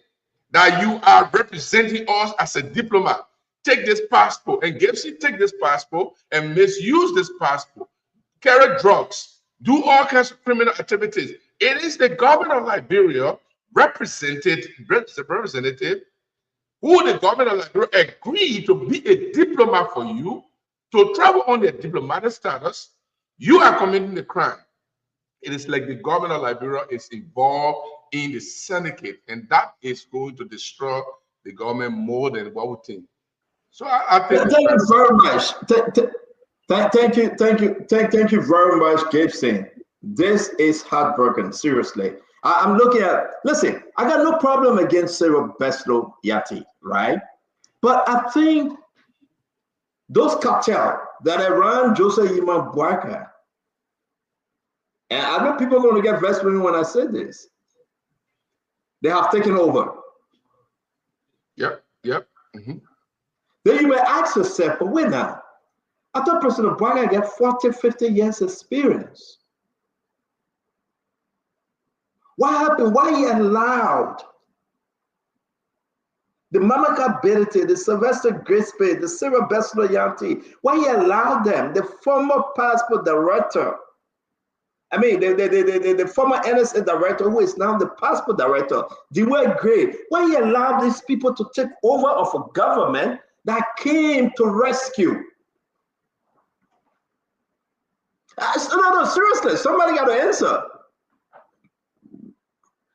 that you are representing us as a diplomat. Take this passport, and Gibson take this passport and misuse this passport, carry drugs, do all kinds of criminal activities. It is the government of Liberia representative who the government of Liberia agreed to be a diplomat for you, to travel on their diplomatic status. You are committing the crime. It is like the government of Liberia is involved in the syndicate, and that is going to destroy the government more than what we think. So I think. Thank you very much. Thank you very much, Gibson. This is heartbroken. Seriously, I'm looking at. Listen, I got no problem against Sarah Beslow Yati, right? But I think those cartels that around Joseph Yima Boakai, and I know people are going to get vexed with me when I say this, they have taken over. Yep. Mm-hmm. Then you may ask yourself, but wait now. I thought President Boakai got 40, 50 years experience. What happened? Why he allowed the Mamaka Berete, the Sylvester Grispe, the Sarah Beslow Yanti, why he allowed them, the former passport director, I mean, the former NSA director, who is now the passport director, Dewey Gray, why he allowed these people to take over of a government that came to rescue? No, seriously, somebody got to answer.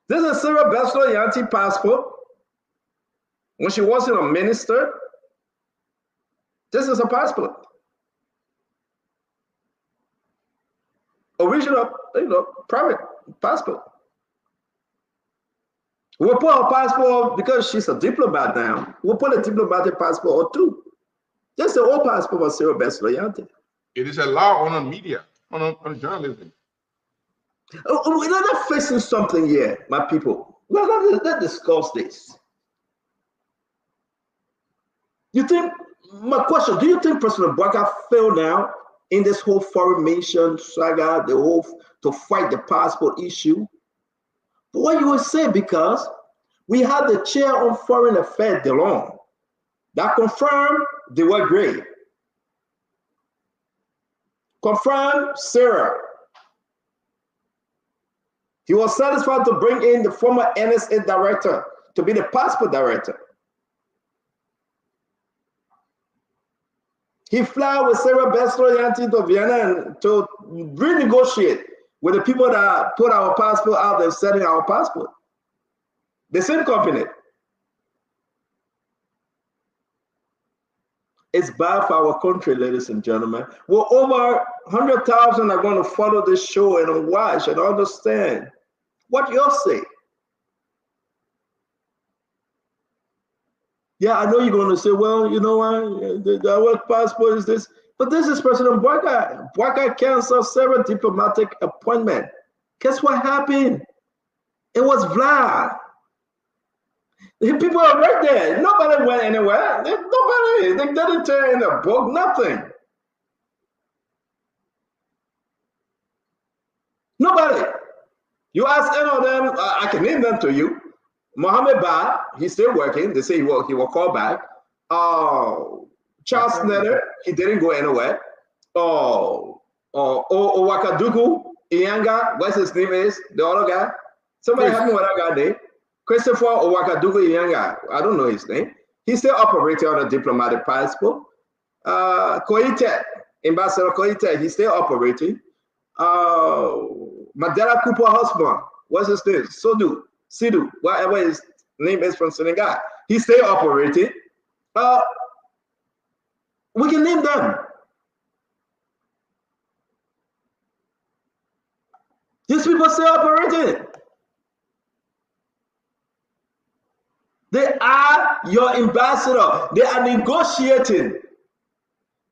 This is Sarah Beslow Yanti passport. When she wasn't a minister, this is a passport. Original, private passport. We'll put her passport, because she's a diplomat now, we'll put a diplomatic passport or two. Just the old passport for Sarah Beslow Yanti. It is a law on media, on journalism. We're not facing something here, my people. Let's discuss this. My question, do you think President Boakai failed now in this whole foreign mission saga, to fight the passport issue? But what you would say, because we had the chair on foreign affairs, DeLong, that confirmed they were great. Confirmed Sarah. He was satisfied to bring in the former NSA director to be the passport director. He flew with Sarah Besloyanti to Vienna to renegotiate with the people that put our passport out and selling our passport. The same company. It's bad for our country, ladies and gentlemen. Well, over 100,000 are going to follow this show and watch and understand what you'll say. Yeah, I know you're going to say, well, you know what, our passport is this. But this is President Bouakai. Bouakai canceled several diplomatic appointments. Guess what happened? It was Vlad. The people are right there. Nobody went anywhere. Nobody. They didn't turn in a book, nothing. Nobody. You ask any of them, I can name them to you. Mohammed Ba, he's still working. They say he will call back. Charles Snyder, he didn't go anywhere. Owakadugu Iyanga, what's his name is? The other guy. Somebody help me with that guy name. Christopher Owakadugu Iyanga, I don't know his name. He's still operating on a diplomatic passport. Koite, Ambassador Koite, he's still operating. Mandela Cooper husband, what's his name? Sidou, whatever his name is from Senegal. He's still operating. We can name them. These people still operating. They are your ambassador. They are negotiating.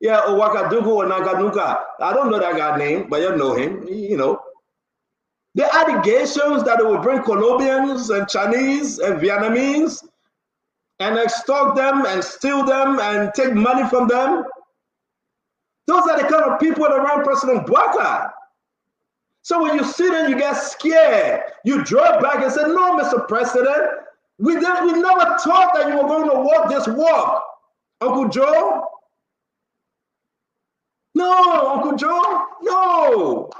Yeah, Owakadugu or Naganuka. I don't know that guy's name, but you know him. You know. The allegations that they will bring Colombians and Chinese and Vietnamese and extort them and steal them and take money from them. Those are the kind of people around President Bouakai. So when you see them, you get scared. You draw back and say, no, Mr. President, we never thought that you were going to walk this walk. Uncle Joe? No, Uncle Joe, no.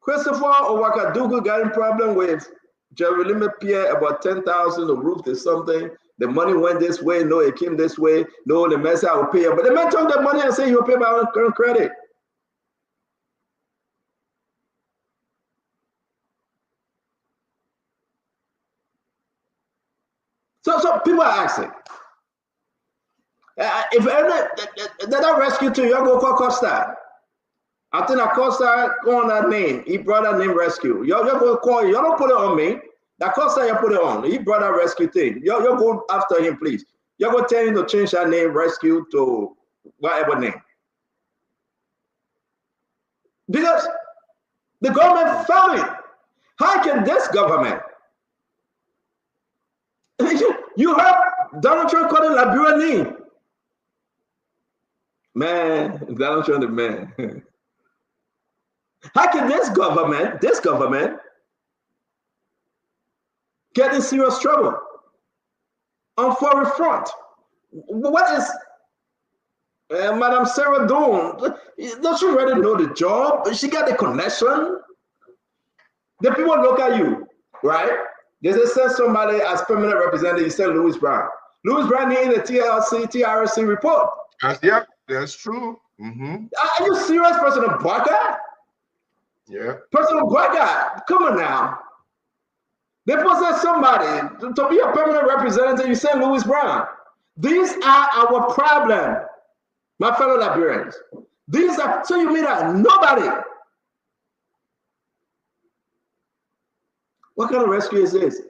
Christopher Owakadugu got in problem with Jerry Pierre about 10,000 the roof or something. The money went this way, no, it came this way, no, the man said I will pay you. But the man took the money and said he will pay my own credit. So people are asking, if that rescue too, you're going to call Costa. I think that Costa go on that name. He brought that name rescue. You're going to call you. You don't put it on me. That Costa, you put it on. He brought that rescue thing. You're go after him, please. You're going to tell him to change that name rescue to whatever name. Because the government found it. How can this government? You heard Donald Trump calling Liberia name. Man, Donald Trump the man. How can this government get in serious trouble on foreign front? What is Madam Sarah doing? Don't you already know the job? She got the connection. The people look at you, right? They send somebody as permanent representative. You send Louis Brown. Louis Brown needed a TRC report. Yeah, that's true. Mm-hmm. Are you serious, President Bouakai? Yeah. President Bouakai, come on now. They possess somebody to be a permanent representative. You send Louis Brown. These are our problem, my fellow Liberians. These are, so you mean that nobody. What kind of rescue is this?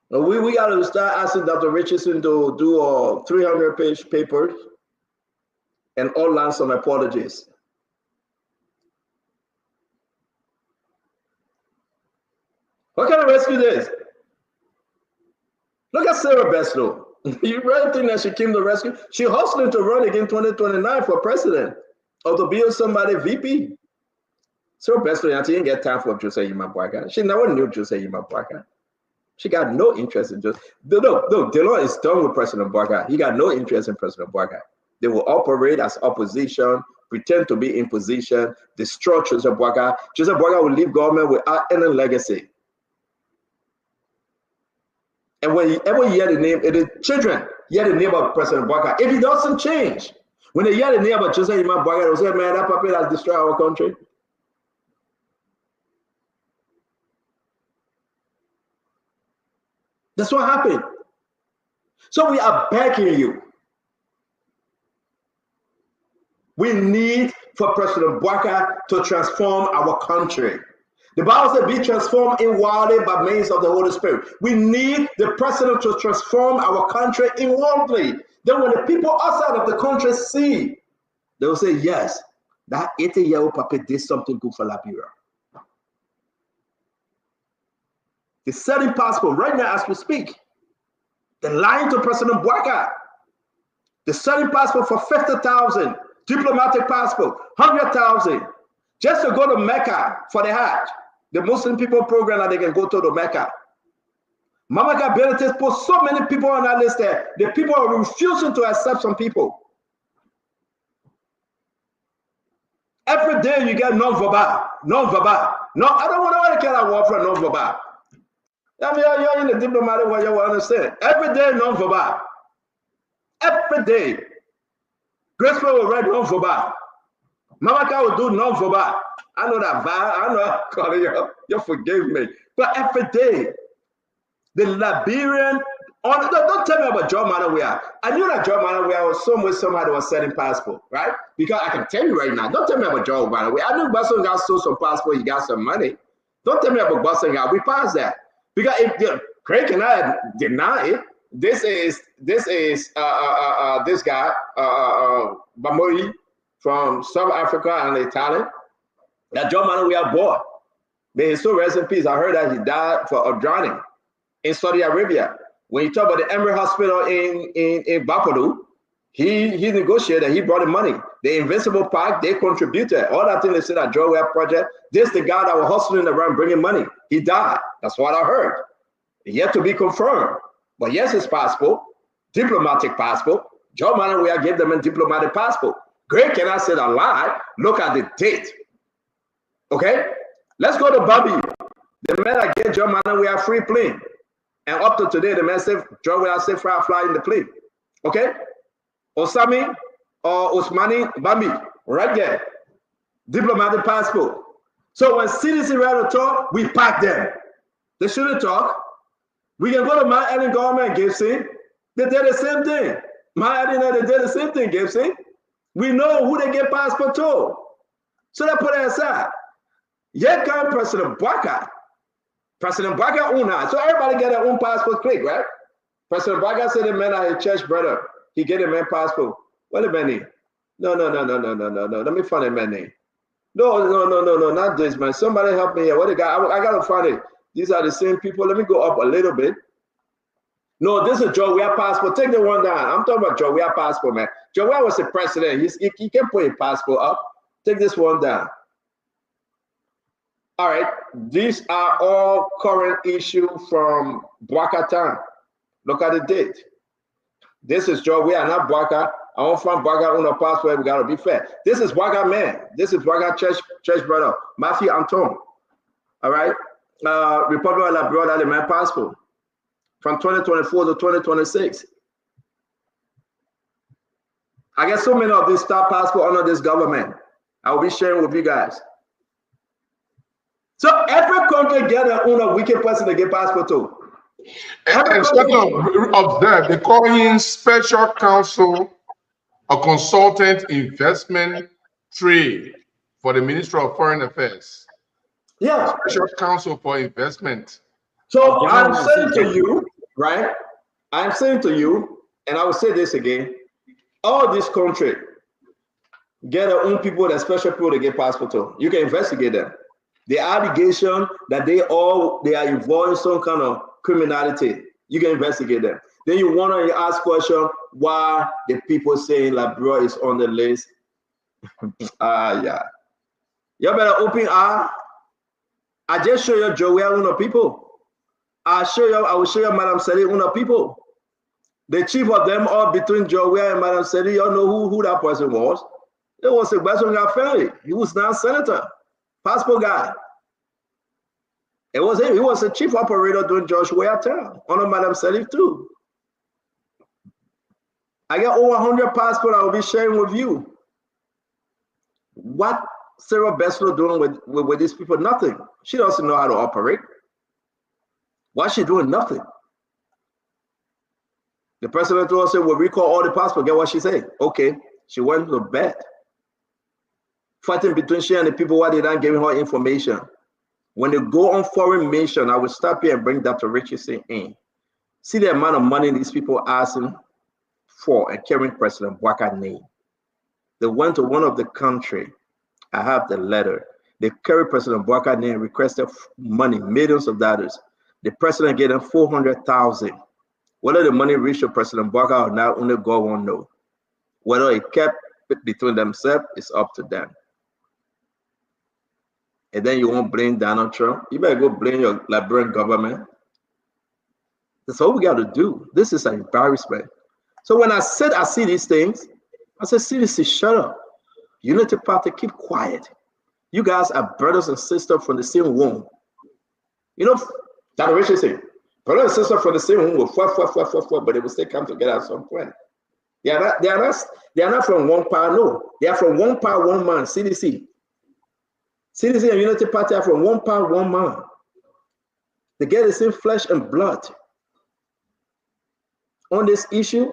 We got to start asking Dr. Richardson to do 300-page papers and all land some apologies. What kind of rescue is this? Look at Sarah Beslow. You really think that she came to rescue? She hustling to run again 2029 for president. or to build somebody VP. So personally, I didn't get time for Jose Imabwaga. She never knew Jose Imabwaga. She got no interest in Jose. Look, Delon is done with President Bwaga. He got no interest in President Bwaga. They will operate as opposition, pretend to be in position, destroy Jose Bwaga. Jose Bwaga will leave government without any legacy. And whenever you hear the name, the children hear the name of President Bwaga. If it doesn't change, when they hear the name of Jose Imabwaga, they'll say, man, that puppet has destroyed our country. That's what happened. So we are begging you. We need for President Bwaga to transform our country. The Bible says, be transformed inwardly by means of the Holy Spirit. We need the president to transform our country inwardly. Then when the people outside of the country see, they will say, yes, that 80-year-old puppy did something good for Liberia. The setting passport right now as we speak. The lying to President Bwaga. The setting passport for 50,000. Diplomatic passport, 100,000. Just to go to Mecca for the Hajj. The Muslim people program that they can go to the Mecca. Mamaka Benitez put so many people on that list there. The people are refusing to accept some people. Every day you get non-verbal. Non-verbal. No, I don't want to get a word for non-verbal. I mean, you're in the diplomatic way, you will understand. Every day non-verbal. Every day. Graceful will write non-verbal. Mamaka will do non-verbal. I know that, I know, Colin, you forgive me. But every day, the Liberian, don't tell me about John Manawea. I knew that John Manawea was somewhere, somehow, was selling passport, right? Because I can tell you right now, don't tell me about John Manawea. I knew Boston got sold some passport, he got some money. Don't tell me about Boston guy. We passed that. Because if Craig and I deny it, this is this guy, Bamoi from South Africa and Italian, that John Manawea bought. May his soul rest in peace. I heard that he died for drowning in Saudi Arabia. When you talk about the Emory Hospital in Bapadu, he negotiated, he brought the money. The Invincible Park, they contributed. All that thing they said at Joe project, this the guy that was hustling around bringing money. He died. That's what I heard. Yet to be confirmed. But yes, his passport, diplomatic passport. Joe Manawea gave them a diplomatic passport. Greg cannot say a lie. Look at the date. Okay? Let's go to Bobby. The man that gave Joe Manawea free plane. And up to today, the man said, Joe will say fly in the plane. Okay? Osami or Osmani Bambi, right there. Diplomatic passport. So when citizens rather talk, we pack them. They shouldn't talk. We can go to my Ellen government and Gibson. They did the same thing. My Ellen, they did the same thing, Gibson. We know who they get passport to. So they put it aside. Yet come President Bwaga. President Bwaga una. So everybody get their own passport click, right? President Bwaga said the man at his church brother. He get a man passport. What the man name? No. Let me find a man name. No, not this man. Somebody help me here. What the guy? I gotta find it. These are the same people. Let me go up a little bit. No, this is Joe Weah passport. Take the one down. I'm talking about Joe Weah passport, man. Joe Weah was the president. He can put his passport up. Take this one down. All right. These are all current issue from Bwaga time. Look at the date. This is Joe Weah, not Bwaga. I want from Bwaga on a passport. We gotta be fair. This is Bwaga man. This is Bwaga church brother Matthew Anton. All right. Republic of Liberia, the man passport from 2024 to 2026. I get so many of these star passport under this government. I will be sharing with you guys. So every country get their own wicked person to get passport to. And observe, they call him special counsel or consultant investment trade for the Ministry of Foreign Affairs. Yeah. Special counsel for investment. So I'm saying to you, right? I'm saying to you, and I will say this again, all this country get their own people, that special people to get passport to. You can investigate them. The allegation that they are involved in some kind of criminality, you can investigate them. Then you want to ask question why the people saying Liberia is on the list. Yeah. You better open I just show you Joey Uno people. I will show you Madam Sally Uno people. The chief of them all between Joey and Madam Sally, you know who that person was. It was a Western family. He was now senator, passport guy. It was him. He was the chief operator during George Weah term. Under Madam Sally too. I got over 100 passports I will be sharing with you. What Sarah Bessler doing with these people? Nothing. She doesn't know how to operate. What's she doing? Nothing. The president told us, we'll recall all the passports. Get what she said? Okay. She went to bed. Fighting between she and the people why they not giving her information. When they go on foreign mission, I will stop here and bring Dr. Richardson in. See the amount of money these people asking for and carrying President Bwaka's name. They went to one of the country. I have the letter. They carried President Bwaka's name, requested money, millions of dollars. The president gave them 400,000. Whether the money reached to President Bwaka or not, only God won't know. Whether it kept between themselves, it's up to them. And then you won't blame Donald Trump. You better go blame your Liberian government. That's all we got to do. This is an embarrassment. So when I see these things, I said, CDC, shut up. Unity Party, keep quiet. You guys are brothers and sisters from the same womb. You know, Dr. Richard said, brothers and sisters from the same womb will fight, but they will still come together at some point. They are not from one power, no. They are from one power, one man, CDC. CDC and Unity Party are from one power, one man. They get the same flesh and blood. On this issue,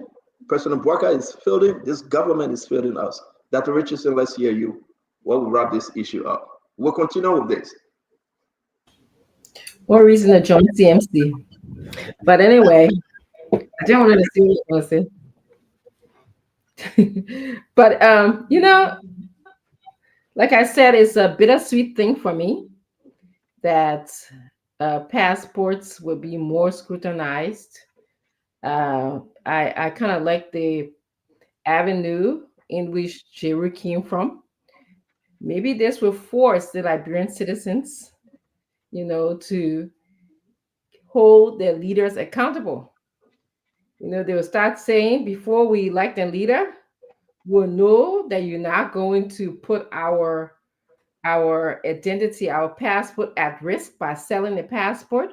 President Bwaka is fielding, this government is fielding us. Dr. Richardson, let's hear you. We'll wrap this issue up. We'll continue with this. What reason to join CMC? But anyway, I don't want to see what you want to say. But you know, like I said, it's a bittersweet thing for me that passports will be more scrutinized. I kind of like the avenue in which Jeru came from. Maybe this will force the Liberian citizens, you know, to hold their leaders accountable. You know, they will start saying, before we elect a leader, we'll know that you're not going to put our identity, our passport at risk by selling the passport.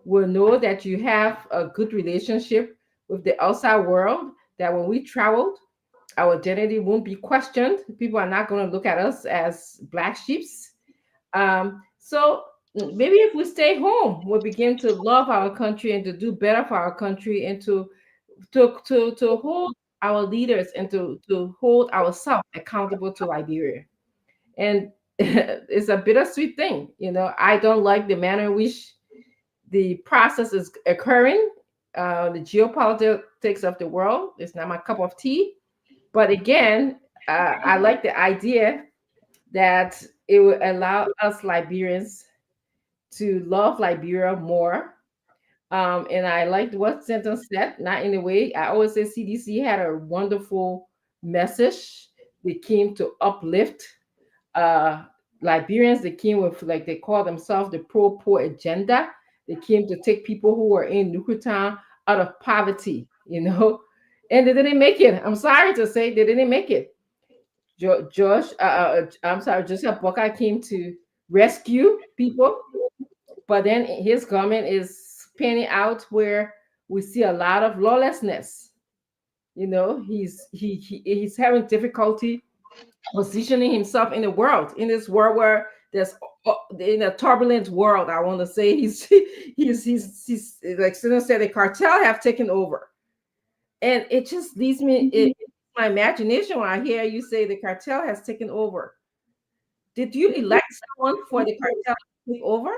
We'll know that you have a good relationship with the outside world, that when we traveled, our identity won't be questioned. People are not going to look at us as black sheeps. So maybe if we stay home, we'll begin to love our country and to do better for our country and to hold our leaders and to hold ourselves accountable to Liberia. And it's a bittersweet thing. You know, I don't like the manner in which the process is occurring. The geopolitics of the world is not my cup of tea. But again, I like the idea that it will allow us Liberians to love Liberia more. And I liked what sentence said, not in a way. I always say CDC had a wonderful message. They came to uplift Liberians. They came with, like they call themselves, the pro-poor agenda. They came to take people who were in Nukutan out of poverty, you know, and they didn't make it. I'm sorry to say they didn't make it. Joseph Boca came to rescue people, but then his government is panning out where we see a lot of lawlessness. You know, he's having difficulty positioning himself in the world, in this world where there's in a turbulent world. I want to say he's like Sina said, the cartel have taken over, and it just leads me my imagination when I hear you say the cartel has taken over. Did you elect someone for the cartel to take over?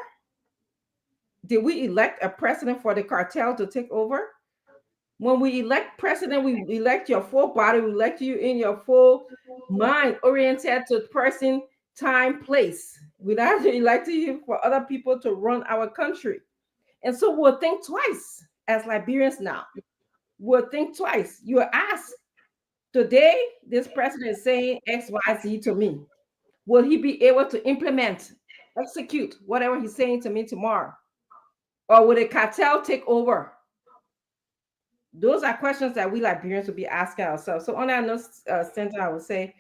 Did we elect a president for the cartel to take over? When we elect president, we elect your full body, we elect you in your full mind, oriented to person, time, place. We not elect you for other people to run our country. And so we'll think twice as Liberians now. We'll think twice. You're asked, Today, this president is saying XYZ to me. Will he be able to implement, execute whatever he's saying to me tomorrow? Or will the cartel take over? Those are questions that we Liberians will be asking ourselves. So on that note, Center, I would say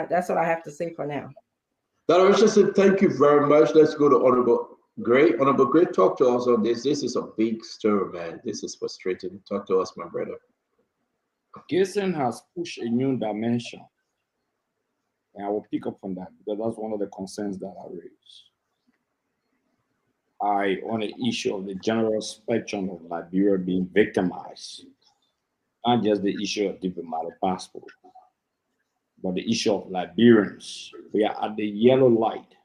that's all I have to say for now. Dr. Richardson, thank you very much. Let's go to Honorable Gray. Honorable Gray, talk to us on this. This is a big story, man. This is frustrating. Talk to us, my brother. Gibson has pushed a new dimension. And I will pick up on that because that's one of the concerns that I raise. On the issue of the general spectrum of Liberia being victimized, not just the issue of diplomatic passport, but the issue of Liberians. We are at the yellow light.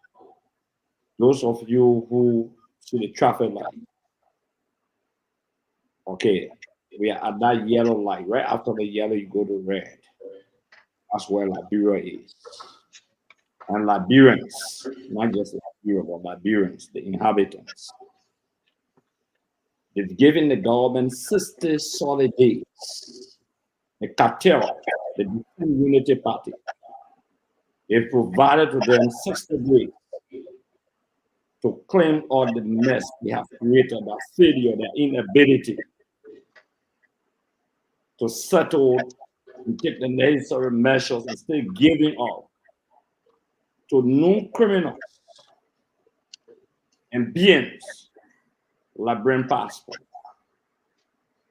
Those of you who see the traffic light, okay, we are at that yellow light. Right after the yellow, you go to red. That's where Liberia is. And Liberians, not just Liberia, but Liberians, the inhabitants, they've given the government 60 solid days. The cartel, the Unity Party, they've provided to them 60 days to claim all the mess they have created, their failure, their inability to settle and take the necessary measures and still giving up to known criminals and beings Liberian passport.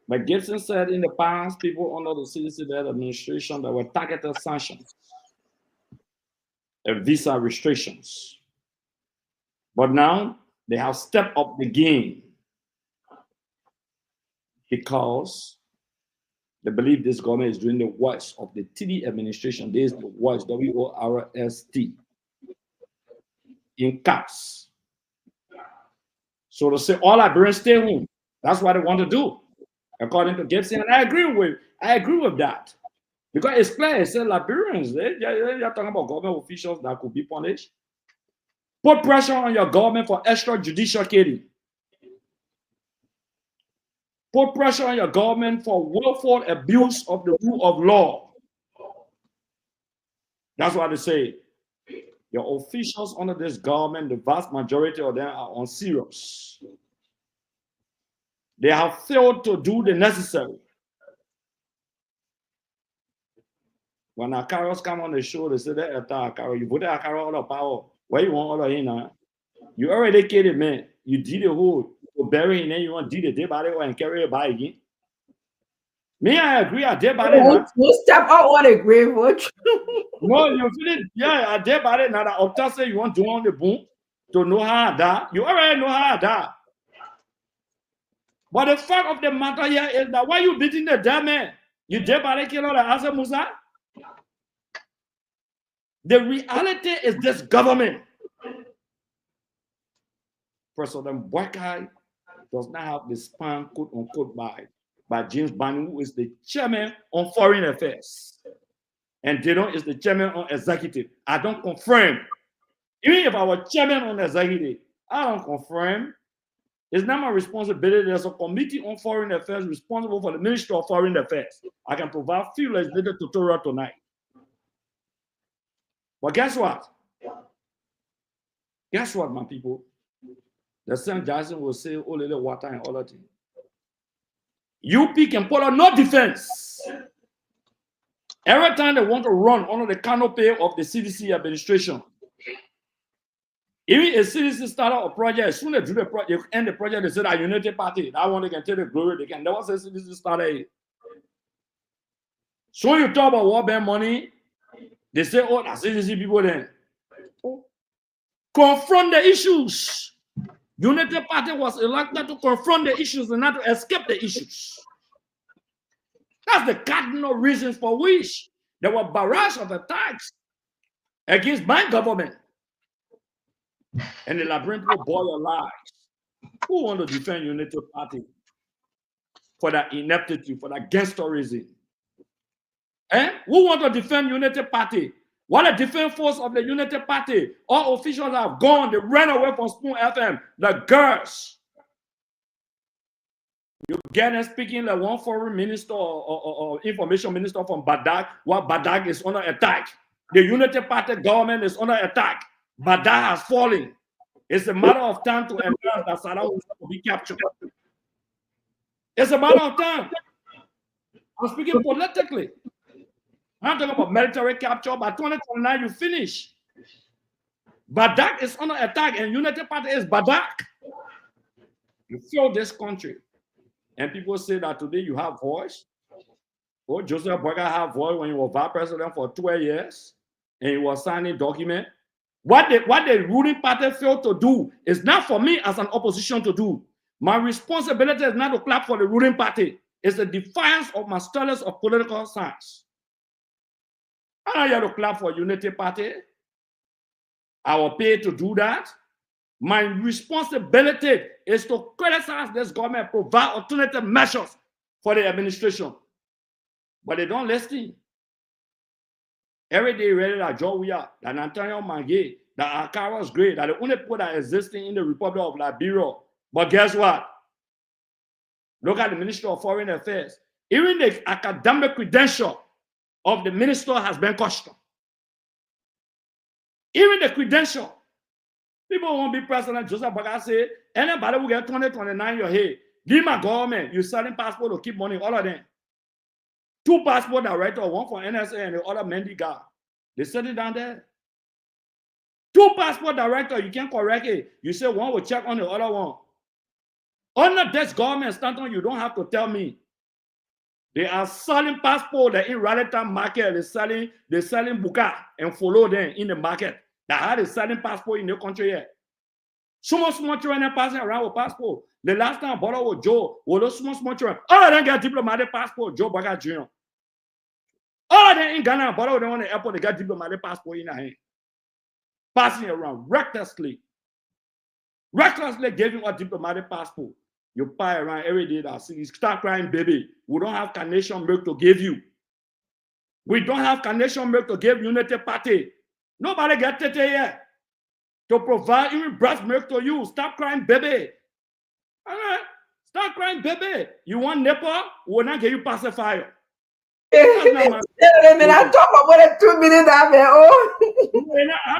But Gibson said in the past, people under the CDC administration, there were targeted sanctions and visa restrictions. But now they have stepped up the game because they believe this government is doing the worst of the TD administration. This is the worst, WORST, in caps. So to say all Liberians stay home, that's what they want to do, according to Gibson. And I agree with that. Because it's clear, it says Liberians, they're talking about government officials that could be punished. Put pressure on your government for extrajudicial killing. Put pressure on your government for willful abuse of the rule of law. That's what they say. Your officials under this government, the vast majority of them are unserious. They have failed to do the necessary. When Akaros come on the show, they say that Akaro, you put Akaro all the power. Where you want all of him now? You already killed it, man. You did the whole to bury him, then you want to do the dead body and carry it by again. Me, I agree. I dead body now. You step out on the grave, what? No, you feel it. Yeah, I dead body now. That Opta say you want to do on the boom to know how I die. You already know how I die. But the fact of the matter here is that why you beating the dead man? You dead body kill all the Asa Musa? The reality is this government. President Boakai does not have the span, quote unquote, by James Bani, who is the chairman on foreign affairs. And Didon is the chairman on executive. I don't confirm. Even if I was chairman on executive, I don't confirm. It's not my responsibility. There's a committee on foreign affairs responsible for the Ministry of Foreign Affairs. I can provide few legislative tutorial tonight. But guess what? Guess what, my people? The St. Jackson will say, oh, little water and all that thing. UP can put on no defense. Every time they want to run under the canopy of the CDC administration, even a CDC started a project, as soon as they do the project, end the project, they say that Unity Party, that one they can take the glory, they can never say CDC started it. So you talk about World Bank money, they say, oh, that's CDC people then. Confront the issues. Unity Party was elected to confront the issues and not to escape the issues. That's the cardinal reasons for which there were barrage of attacks against my government. And the Liberian people bore your lives. Who want to defend Unity Party for that ineptitude, for that gangsterism? Who want to defend Unity Party? What a defense force of the Unity Party. All officials have gone. They ran away from Spoon FM. The girls. You get them speaking like one foreign minister or information minister from Badak, while Badak is under attack. The Unity Party government is under attack. Badak has fallen. It's a matter of time to announce that Saddam Hussein will be captured. It's a matter of time. I'm speaking politically. I'm talking about military capture. By 2029, you finish. Badak is under attack, and Unity Party is Badak. You feel this country. And people say that today you have voice. Oh, Joseph Boyka had voice when he was vice president for 12 years, and he was signing documents. What the ruling party failed to do is not for me as an opposition to do. My responsibility is not to clap for the ruling party. It's a defiance of my studies of political science. I'm not here to clap for Unity Party. I will pay to do that. My responsibility is to criticize this government, provide alternative measures for the administration. But they don't listen. Every day, ready that Joe Weah, that Antonio Mange, that Akaros Gray, that the only people that are existing in the Republic of Liberia. But guess what? Look at the Minister of Foreign Affairs. Even the academic credential of the minister has been questioned. Even the credential. People won't be President Joseph Boyka say, anybody will get 2029 your head. Give my government, you selling passport to keep money, all of them. 2 passport director, one for NSA and the other Mendy guy. They set it down there. 2 passport director, you can't correct it. You say one will check on the other one. Under this government standard, you don't have to tell me. They are selling passport, they're in relative market, they're selling buka and follow them in the market. That had a selling passport in the country here. Small children passing around with passport. The last time I bought with Joe, with those small children, all of them get diplomatic passport, Joe Boyka Jr. All of them in Ghana, bought with them on the airport, they got diplomatic passport in their hand. Passing around recklessly. Recklessly giving a diplomatic passport. You buy around every day that you start crying, baby. We don't have carnation milk to give you. We don't have carnation milk to give Unity Party. Nobody get it here to provide even breast milk to you. Stop crying, baby. All right? Stop crying, baby. You want nipple? We'll not give you pacifier. That's not my I talk for more than 2 minutes. I'm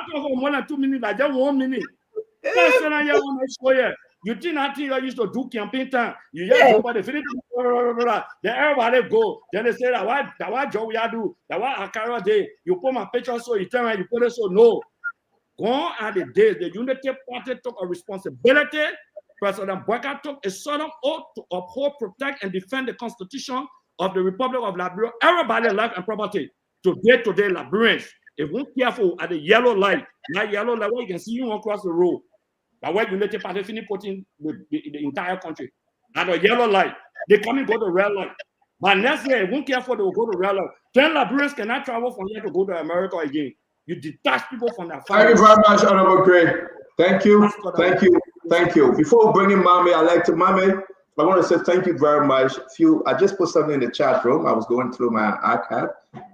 talking for more than 2 minutes. I just 1 minute. You think that thing I used to do campaign time? You hear somebody finish, then everybody go. Then they say that why Joe we do that why Akara day. You put my picture so you tell me you put it so no. Gone are the days the Unity Party took a responsibility. President Boyka took a solemn oath to uphold, protect, and defend the Constitution of the Republic of Liberia. Everybody life and property. Today, Liberians, if we're careful at the yellow light, not yellow light, where you can see you across the road. But where Unity Party finish putting the entire country at a yellow light, they come and go to red light. But next year, if we careful, they will go to red light. 10 Liberians cannot travel from here to go to America again. You detach people from their family. Thank you very much, Honorable Gray. Thank you. Thank you. Thank you. Before bringing Mame, I want to say thank you very much. I just put something in the chat room. I was going through my archive.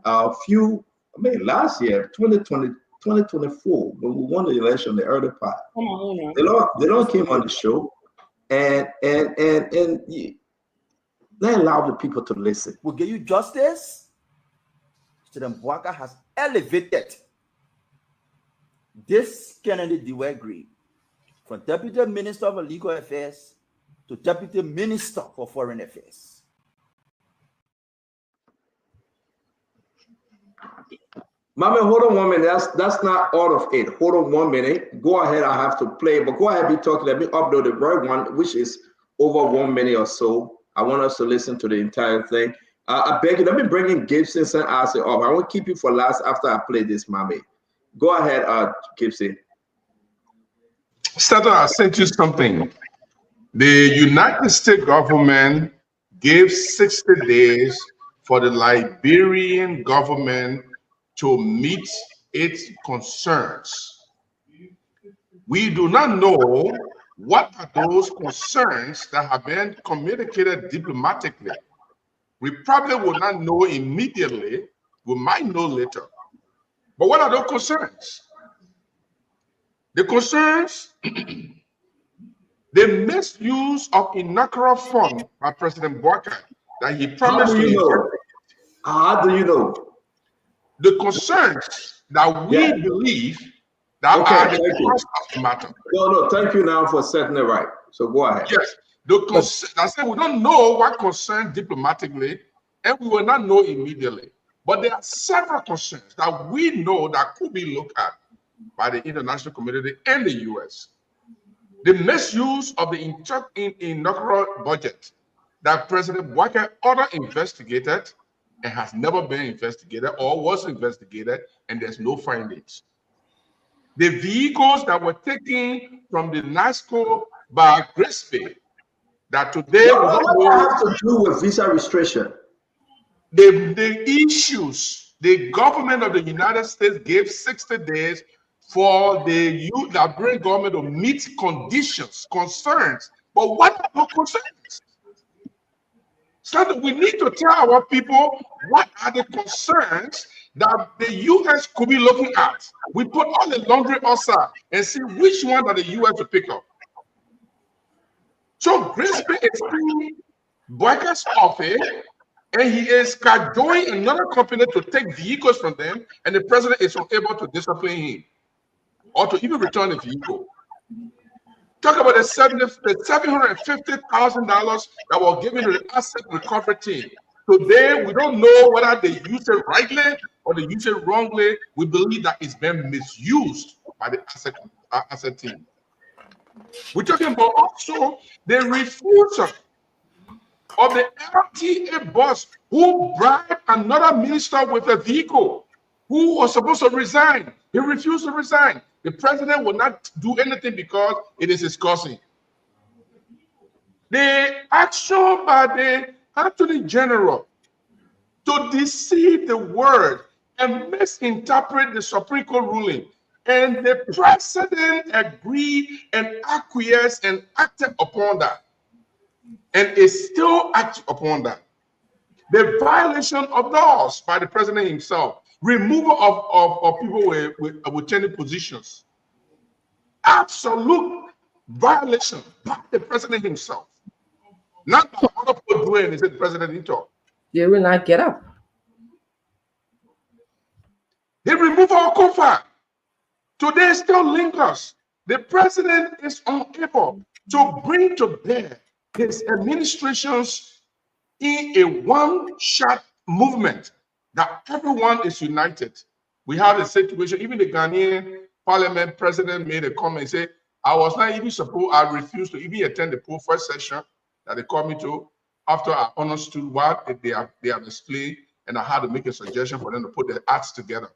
Last year, 2024, when we won the election, the early part, they don't came on the show, and they allow the people to listen. We'll give you justice. President Boyka has elevated this candidate Dewey from Deputy Minister of Legal Affairs to Deputy Minister for Foreign Affairs. Mama, hold on 1 minute. That's not all of it. Hold on 1 minute. Go ahead. I have to play, but go ahead. Be talking. Let me upload the right one, which is over 1 minute or so. I want us to listen to the entire thing. I beg you. Let me bring in Gibson and ask it up. I won't keep you for last after I play this, Mama. Go ahead, Gibson. Stato, I sent you something. The United States government gave 60 days for the Liberian government to meet its concerns. We do not know what are those concerns that have been communicated diplomatically. We probably will not know immediately. We might know later. But what are those concerns? The concerns The misuse of inaugural fund by President Boakai that he promised How do to you know? investigate. How do you know? The concerns that we believe that are the cause of the matter. No, thank you now for setting it right. So go ahead. Yes, I said we don't know what concerns diplomatically, and we will not know immediately. But there are several concerns that we know that could be looked at by the international community and the U.S. The misuse of the inaugural budget that President Boakai ordered investigated and has never been investigated or was investigated, and there's no findings. The vehicles that were taken from the NASCO by Grisby that today What does that have to do with visa restriction? The issues, the government of the United States gave 60 days for the Liberian government to meet conditions, concerns. But what are those concerns? So we need to tell our people what are the concerns that the U.S. could be looking at. We put all the laundry outside and see which one that the U.S. will pick up. So Grisby is in Boakai's office, and he is cajoling another company to take vehicles from them, and the president is unable to discipline him or to even return the vehicle. Talk about the $750,000 that were given to the asset recovery team. Today, we don't know whether they used it rightly or they used it wrongly. We believe that it's been misused by the asset team. We're talking about also the refusal of the LTA boss who bribed another minister with a vehicle who was supposed to resign. He refused to resign. The president will not do anything because it is his cousin. The action by the Attorney General to deceive the world and misinterpret the Supreme Court ruling, and the president agreed and acquiesced and acted upon that, and is still acting upon that. The violation of laws by the president himself, removal of people with tenure positions, absolute violation by the president himself. Not by other people doing, is it the president in talk? They will not get up. The removal of COFA today still lingers. The president is unable to bring to bear his administration's in a one-shot movement that everyone is united. We have a situation, even the Ghanaian parliament president made a comment and said, I was not even supposed, I refused to even attend the first session that they called me to after I understood what they have displayed, and I had to make a suggestion for them to put their acts together.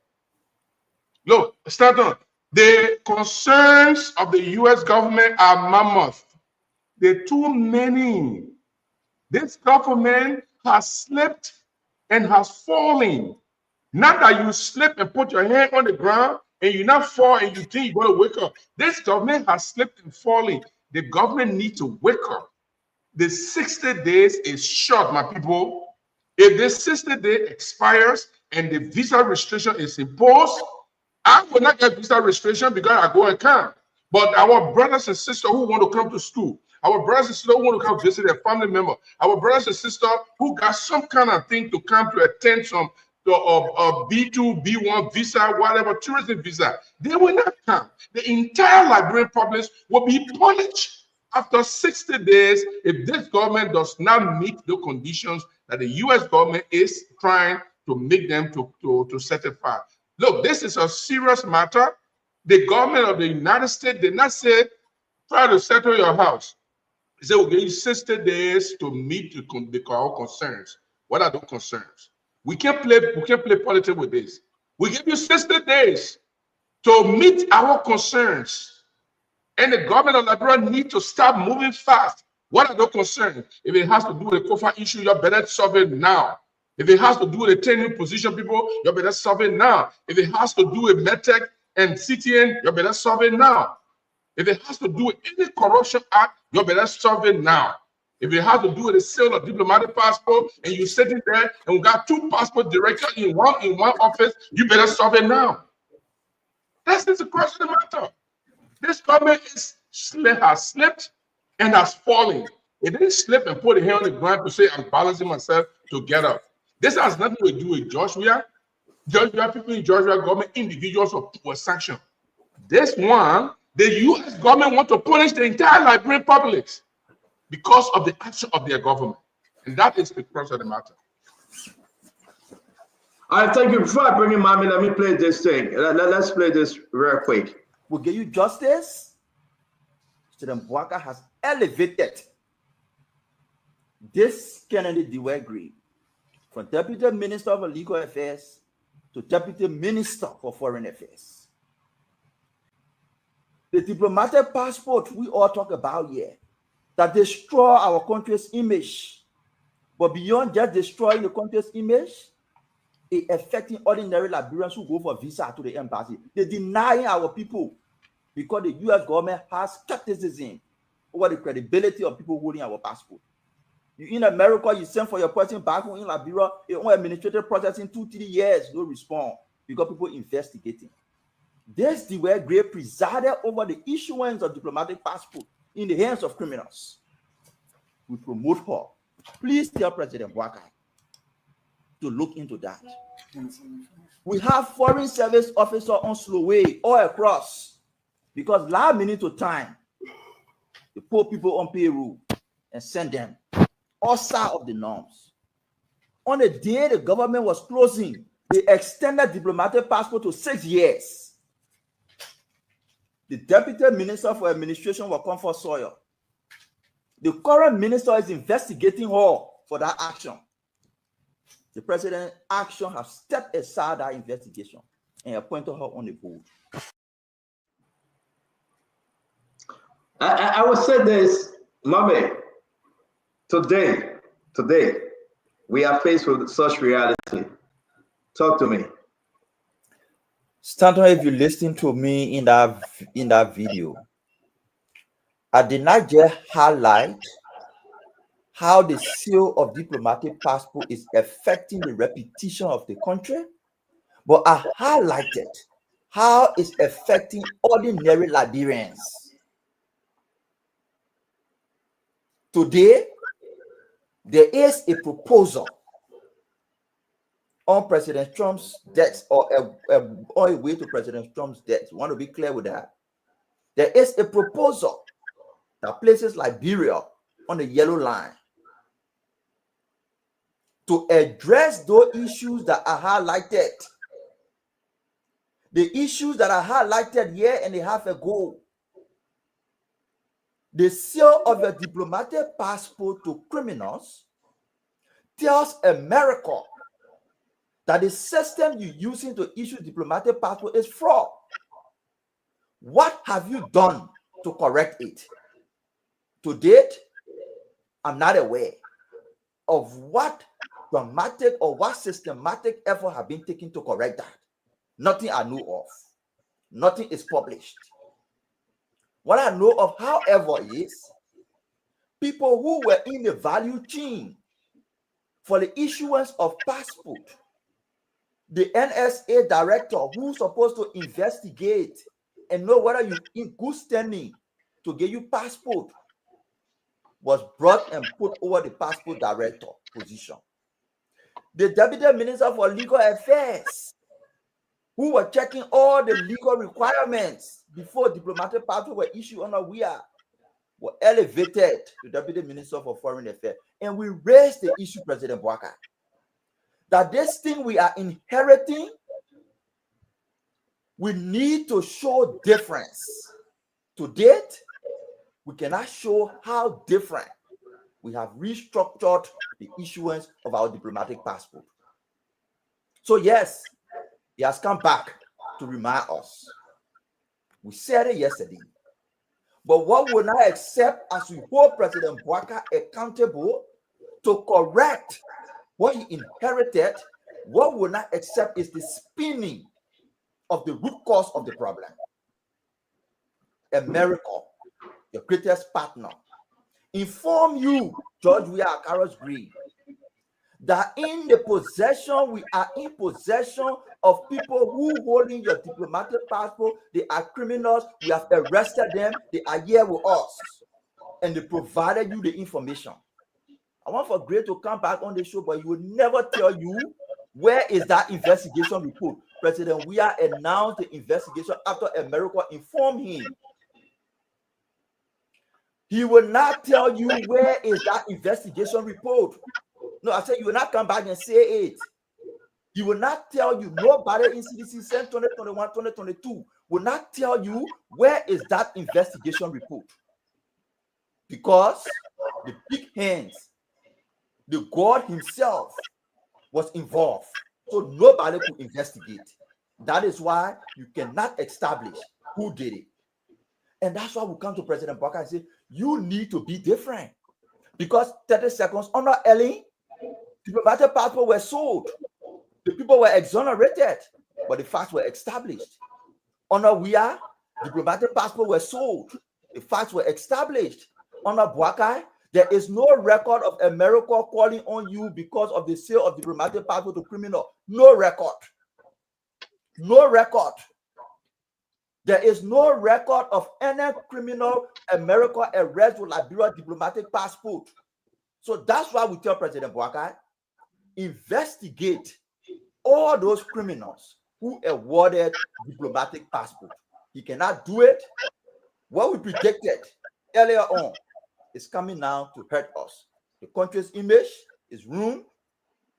Look, start on. The concerns of the US government are mammoth. They're too many. This government has slipped and has fallen. Not that you slip and put your hand on the ground and you not fall and you think you're going to wake up. This government has slipped and fallen. The government needs to wake up. The 60 days is short, my people. If this 60 days expires and the visa restriction is imposed, I will not get visa restriction because I go and come. But our brothers and sisters who want to come to school, our brothers and sisters who want to come visit their family member, our brothers and sisters who got some kind of thing to come to attend some B2, B1 visa, whatever, tourism visa, they will not come. The entire Liberian populace will be punished after 60 days if this government does not meet the conditions that the US government is trying to make them to certify. Look, this is a serious matter. The government of the United States did not say, try to settle your house. They said, we'll give you 60 days to meet our concerns. What are those concerns? We can't play politics with this. We give you 60 days to meet our concerns. And the government of Liberia needs to start moving fast. What are those concerns? If it has to do with the COFA issue, you better solve it now. If it has to do with the tenure position people, you better solve it now. If it has to do with MedTech and CTN, you better solve it now. If it has to do with any corruption act, you better solve it now. If it has to do with the sale of diplomatic passport and you're sitting there and we got 2 passport directors in one office, you better solve it now. That's the question of the matter. This government has slipped and has fallen. He didn't slip and put a hand on the ground to say, I'm balancing myself to get up. This has nothing to do with Joshua. Joshua, people in Joshua government, individuals were sanctioned. This one, the U.S. government want to punish the entire Liberian public because of the action of their government. And that is the crux of the matter. All right, thank you. Before I bring in Mommy, let me play this thing. Let's play this real quick. Will give you justice. President Bwaka has elevated this Kennedy Dewey Green from Deputy Minister of Legal Affairs to Deputy Minister for Foreign Affairs. The diplomatic passport we all talk about here that destroy our country's image, but beyond just destroying the country's image, it affecting ordinary Liberians who go for visa to the embassy. They're denying our people because the U.S. government has skepticism over the credibility of people holding our passport. You in America, you send for your person back home in Liberia, it only administrative process in 2-3 years, no respond because people investigating. This Dewey Gray presided over the issuance of diplomatic passport in the hands of criminals. We promote her. Please tell President Bwaka to look into that. We have foreign service officers on slow way all across because last minute of time, they put people on payroll and send them outside of the norms. On the day the government was closing, they extended diplomatic passport to 6 years. The Deputy Minister for Administration will come for soil. The current minister is investigating her for that action. The president's action has stepped aside that investigation and appointed her on the board. I will say this, Mommy. Today, we are faced with such reality. Talk to me. Stanton, if you listen to me in that video, I did not just highlight how the seal of diplomatic passport is affecting the reputation of the country, but I highlighted how it's affecting ordinary Liberians. Today, there is a proposal on President Trump's death or on a way to President Trump's death. You want to be clear with that. There is a proposal that places Liberia on the yellow line to address those issues that are highlighted. The issues that are highlighted a year and a half ago. The sale of a diplomatic passport to criminals tells America that the system you're using to issue diplomatic passport is fraud. What have you done to correct it? To date, I'm not aware of what dramatic or what systematic effort have been taken to correct that. Nothing I know of. Nothing is published. What I know of, however, is people who were in the value chain for the issuance of passport, the NSA director who's supposed to investigate and know whether you're in good standing to get you passport was brought and put over the passport director position. The Deputy Minister for Legal Affairs, who were checking all the legal requirements before diplomatic passport were issued on WIA, were elevated to Deputy Minister for Foreign Affairs. And we raised the issue, President Bwaka, that this thing we are inheriting, we need to show difference. To date, we cannot show how different we have restructured the issuance of our diplomatic passport. So yes, he has come back to remind us. We said it yesterday. But what will not accept as we hold President Bwaka accountable to correct what he inherited, what will not accept is the spinning of the root cause of the problem. America, your greatest partner, inform you, George, we are Carlos Green, that in the possession, we are in possession of people who holding your diplomatic passport. They are criminals. We have arrested them. They are here with us. and they provided you the information. I want for Gray to come back on the show, but he will never tell you where is that investigation report. President Weah announced the investigation after America informed him. He will not tell you where is that investigation report. No, I said you will not come back and say it. He will not tell you. Nobody in CDC Sen 2021, 2022 will not tell you where is that investigation report. Because the big hands, the God himself was involved. So nobody could investigate. That is why you cannot establish who did it. And that's why we come to President Barker and say, you need to be different. Because 30 seconds under Ellen, diplomatic passports were sold. The people were exonerated, but the facts were established. Under Weah, diplomatic passports were sold. The facts were established. Under Boakai, there is no record of America calling on you because of the sale of diplomatic passport to criminal. No record. No record. There is no record of any criminal America arrest with Liberia diplomatic passport. So that's why we tell President Boakai, investigate all those criminals who awarded diplomatic passport. He cannot do it. What we predicted earlier on is coming now to hurt us. The country's image is ruined.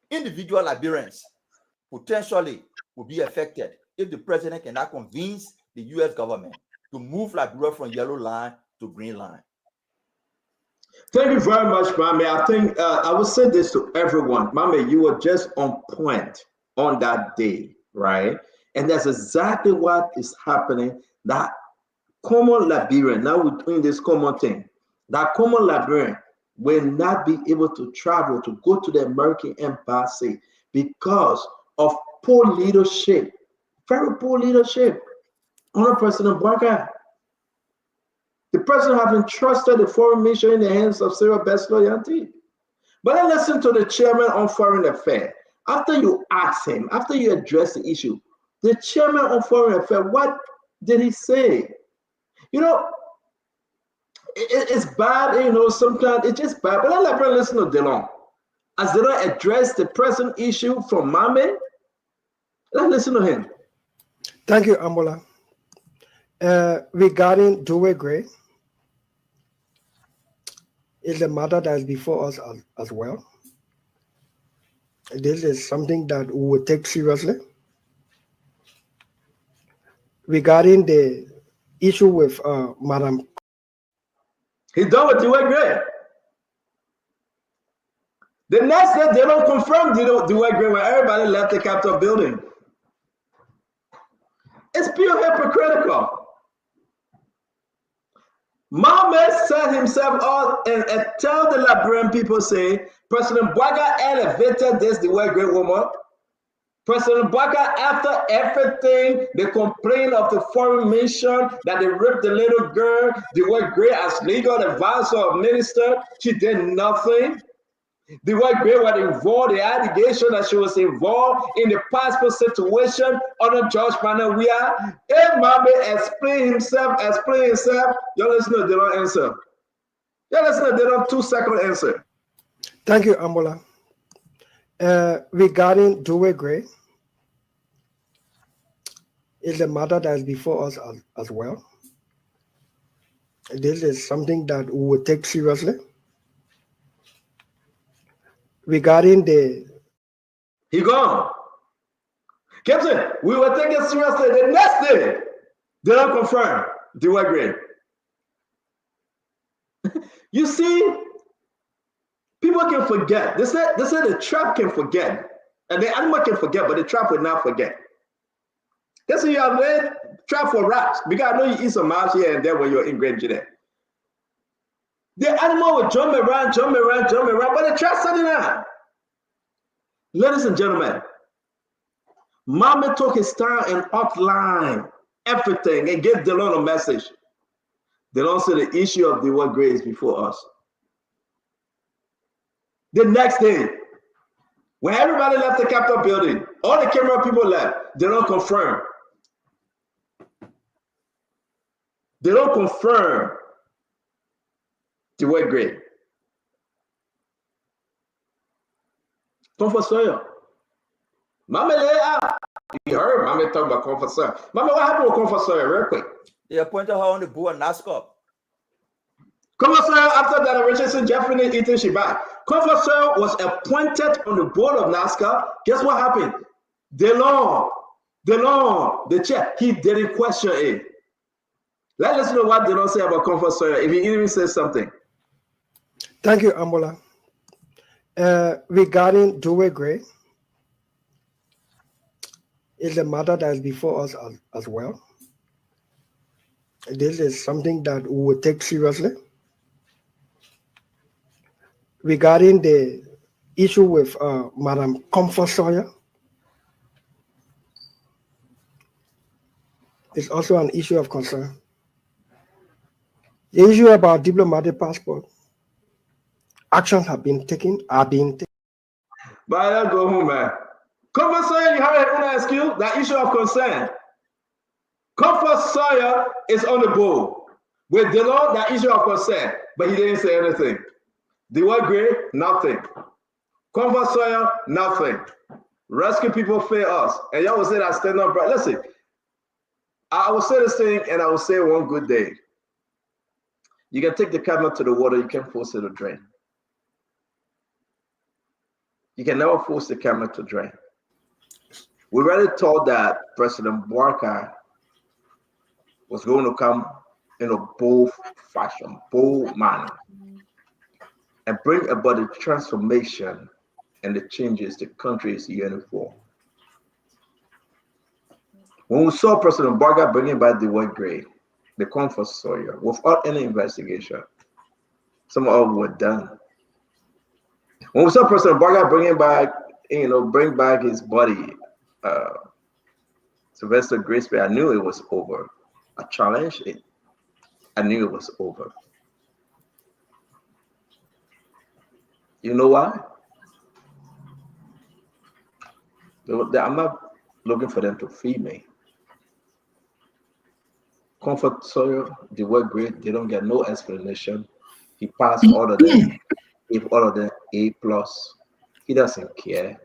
Individual Liberians potentially will be affected if the president cannot convince the U.S. government to move Liberia from yellow line to green line. Thank you very much, Mame. I think I will say this to everyone. Mame, you were just on point on that day, right? And that's exactly what is happening. That common Liberian, now we're doing this common thing, that common Liberian will not be able to travel to go to the American embassy because of poor leadership, very poor leadership under President Barker. The president has entrusted the foreign mission in the hands of Sarah Beslow Yanti. But then listen to the chairman on foreign affairs. After you ask him, after you address the issue, the chairman on foreign affairs, what did he say? You know, it's bad, you know, sometimes it's just bad. But let me listen to Delon. As Delon addressed the present issue from Mame, let's listen to him. Thank you, Ambola. Regarding Dewey Gray, is a matter that is before us as well. This is something that we will take seriously. Regarding the issue with Madam. He done with Dewey Gray. The next day, they don't confirm Dewey Gray when everybody left the Capitol building. It's pure hypocritical. Mohammed set himself out and tell the Liberian people, say, President Boakai elevated this Dewey Gray woman. President Boakai, after everything, they complained of the foreign mission that they raped the little girl. Dewey Gray as legal advisor of minister, she did nothing. Dewey Gray was involved, the allegation that she was involved in the passport situation under George Manuel Weah. If Mame explain himself, you listen to the wrong answer. You listen to the wrong 2-second answer. Thank you, Ambola. Regarding Dewey Gray, is a matter that is before us as well. This is something that we will take seriously. Regarding the... He gone. Captain, we will take it seriously. The next day, they don't confirm Dewey Gray. You see, people can forget. They said the trap can forget. And the animal can forget, but the trap will not forget. That's why you have made trap for rats. Because I know you eat some mouse here and there when you're in Grand Judea. The animal will jump around, but the trap setting out. Ladies and gentlemen, Mame took his time and outlined everything and gave Delon a message. Delon said the issue of Dewey Gray is before us. The next day, when everybody left the Capitol building, all the camera people left, they don't confirm. They don't confirm The what grade? Comfort Sawyer. Mama, you heard Mama talk about Comfort Sawyer. Mama, what happened with Comfort Sawyer, real quick? They appointed her on the board of NASCAR. Comfort Sawyer, after that, Richardson, Jeffrey, Ethan, she back. Comfort Sawyer was appointed on the board of NASCAR. Guess what happened? DeLong, the chair, he didn't question it. Let us know what DeLong say about Comfort Sawyer, if he even says something. Thank you, Ambola. Regarding Joey Gray, it's a matter that is before us as well. This is something that we will take seriously. Regarding the issue with Madam Comfort Sawyer, it's also an issue of concern. The issue about diplomatic passport, actions have been taken, But I don't go home, man. Comfort Sawyer, you have an excuse, that issue of concern. Comfort Sawyer is on the board. With DeLong, that issue of concern, but he didn't say anything. Dewey Gray, nothing. Comfort Sawyer, nothing. Rescue people fail us. And y'all will say that stand up, right? Listen, I will say this thing and I will say one good day. You can take the camera to the water, you can't force it to drain. You can never force the camera to drain. We already thought that President Barker was going to come in a bold fashion, bold manner, and bring about the transformation and the changes the country is yearning for. When we saw President Barker bringing back the white grade, the Comfort Sawyer, without any investigation, some of them were done. When we saw President Barker bring back his buddy, Sylvester Grisby, I knew it was over. I challenged it. I knew it was over. You know why? I'm not looking for them to feed me. Comfort Sawyer, they were great. They don't get no explanation. He passed all of them, gave all of them A+. He doesn't care.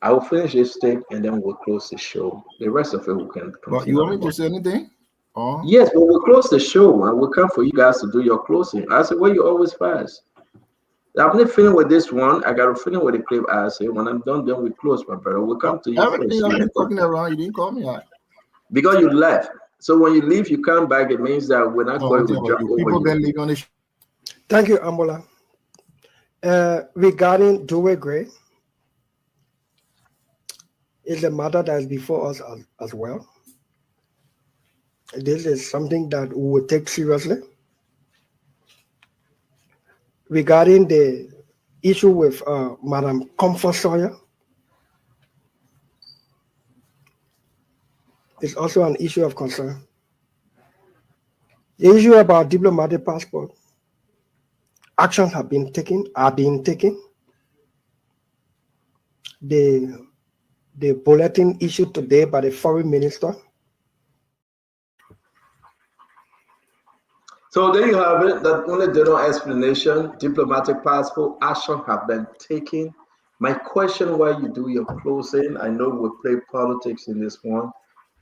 I will finish this thing and then we'll close the show. The rest of it we can continue. But you want me to say anything? Oh. Yes, but we'll close the show and we'll come for you guys to do your closing. I said, well, you always fast. I'm not finished with this one. I got to finish with the clip. I say, when I'm done, then we close, my brother. We'll come to you Everything first. I've been talking around, you didn't call me out. Because you left. So when you leave, you come back. It means that we're not going to jump over people you. leave on the Thank you, Ambola. Regarding Joey Gray, it's a matter that is before us as well. This is something that we will take seriously. Regarding the issue with Madam Comfort Sawyer, it's also an issue of concern. The issue about diplomatic passport, actions have been taken, The bulletin issued today by the foreign minister. So there you have it. That only general explanation. Diplomatic passport action have been taken. My question while you do your closing, I know we'll play politics in this one.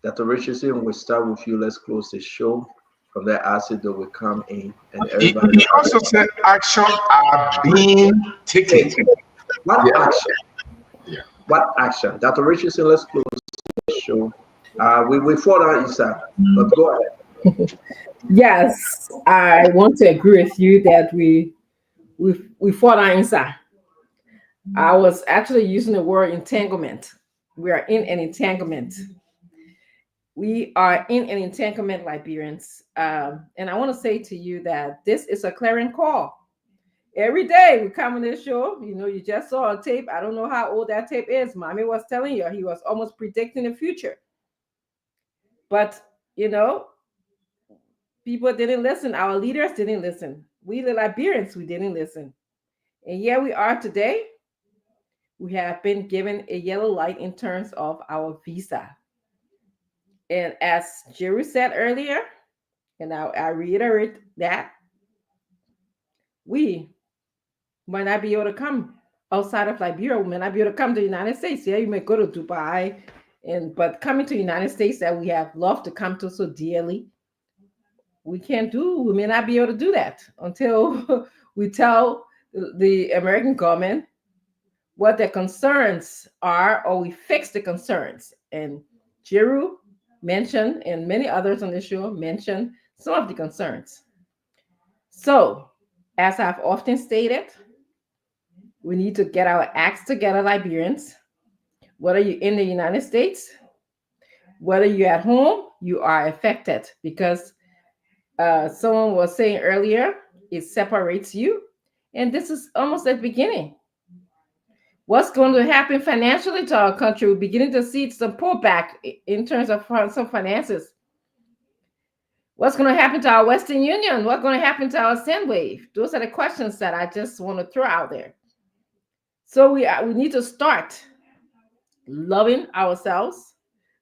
Dr. Richardson, we'll start with you. Let's close the show. From there, acid will come in and everybody. He also said action are being taken. What action? Yeah. What action? Dr. Richardson, let's close the show. We fought on Isa, but go ahead. Yes, I want to agree with you that we fought on Isa. I was actually using the word entanglement. We are in an entanglement. We are in an entanglement, Liberians. And I want to say to you that this is a clarion call. Every day we come on this show, you just saw a tape. I don't know how old that tape is. Mommy was telling you, he was almost predicting the future. But, people didn't listen. Our leaders didn't listen. We, the Liberians, we didn't listen. And here we are today. We have been given a yellow light in terms of our visa. And as Jerry said earlier, and I reiterate that, we might not be able to come outside of Liberia. We may not be able to come to the United States. Yeah, you may go to Dubai, but coming to the United States that we have loved to come to so dearly, we can't do. We may not be able to do that until we tell the American government what their concerns are, or we fix the concerns. And Jeru mentioned, and many others on the show mentioned some of the concerns. So, as I've often stated, we need to get our acts together, Liberians. Whether you're in the United States, whether you're at home, you are affected because someone was saying earlier, it separates you. And this is almost the beginning. What's going to happen financially to our country? We're beginning to see some pullback in terms of some finances. What's going to happen to our Western Union? What's going to happen to our Sendwave? Those are the questions that I just want to throw out there. So we need to start loving ourselves,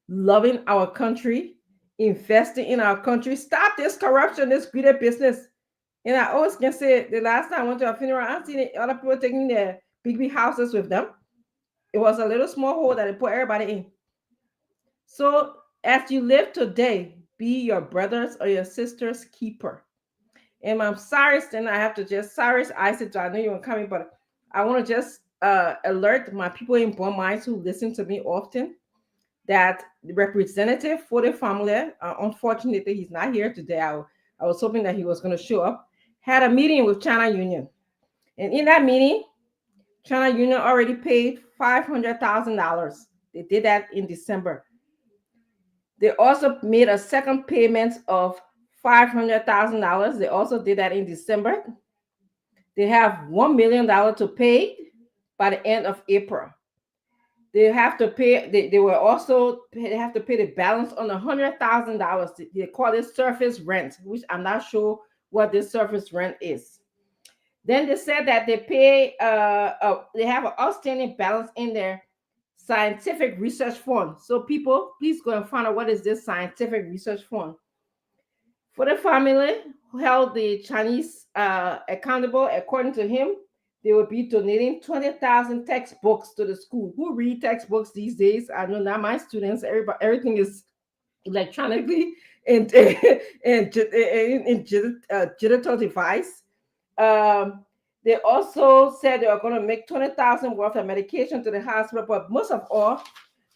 loving our country, investing in our country. Stop this corruption, this greedy business. And I always can say the last time I went to a funeral, I seen other people taking their big houses with them. It was a little small hole that they put everybody in. So as you live today, be your brother's or your sister's keeper. And I'm Cyrus, then I have to just Cyrus Isaac. I know you were coming, but I want to just alert my people in Bon Minds who listen to me often that the representative for the family, unfortunately, he's not here today. I was hoping that he was going to show up, had a meeting with China Union. And in that meeting, China Union already paid $500,000. They did that in December. They also made a second payment of $500,000. They also did that in December. They have $1 million to pay by the end of April. They have to pay. They will also have to pay the balance on $100,000. They call it surface rent, which I'm not sure what this surface rent is. Then they said that they pay. They have an outstanding balance in their scientific research fund. So people, please go and find out what is this scientific research fund. For the family who held the Chinese accountable, according to him, they will be donating 20,000 textbooks to the school. Who read textbooks these days? I know not my students. Everything is electronically in digital device. They also said they are going to make 20,000 worth of medication to the hospital, but most of all,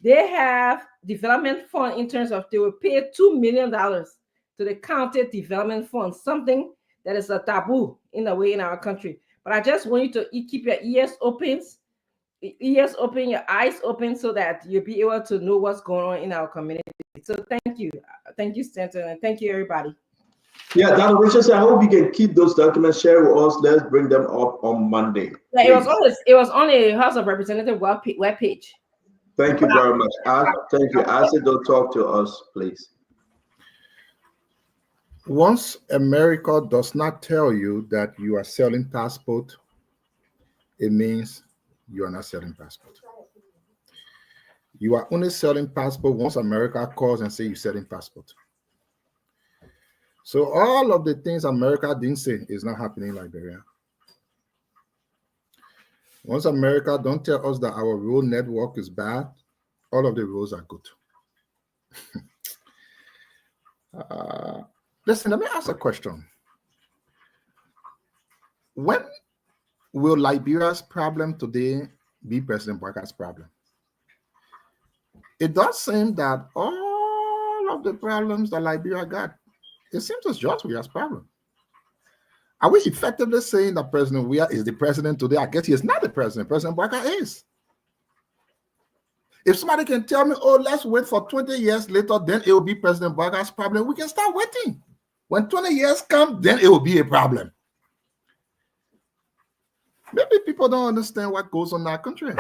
they have development fund in terms of they will pay $2 million to the county development fund, something that is a taboo in a way in our country. But I just want you to keep your ears open, your eyes open, so that you'll be able to know what's going on in our community. So thank you, Stanton, and thank you, everybody. Yeah, Dr. Richardson, I hope you can keep those documents, share with us. Let's bring them up on Monday. Yeah, it was on the House of Representatives webpage. Thank you very much. Thank you. Isaac, don't talk to us, please. Once America does not tell you that you are selling passport, it means you are not selling passport. You are only selling passport once America calls and say you're selling passport. So all of the things America didn't say is not happening in Liberia. Once America don't tell us that our road network is bad, all of the roads are good. Listen, let me ask a question. When will Liberia's problem today be President Bouakar's problem? It does seem that all of the problems that Liberia got, it seems it's George Weah's problem. Are we effectively saying that President Weah is the president today? I guess he is not the president. President Bouakar is. If somebody can tell me, oh, let's wait for 20 years later, then it will be President Bouakar's problem, we can start waiting. When 20 years come, then it will be a problem. Maybe people don't understand what goes on in our country.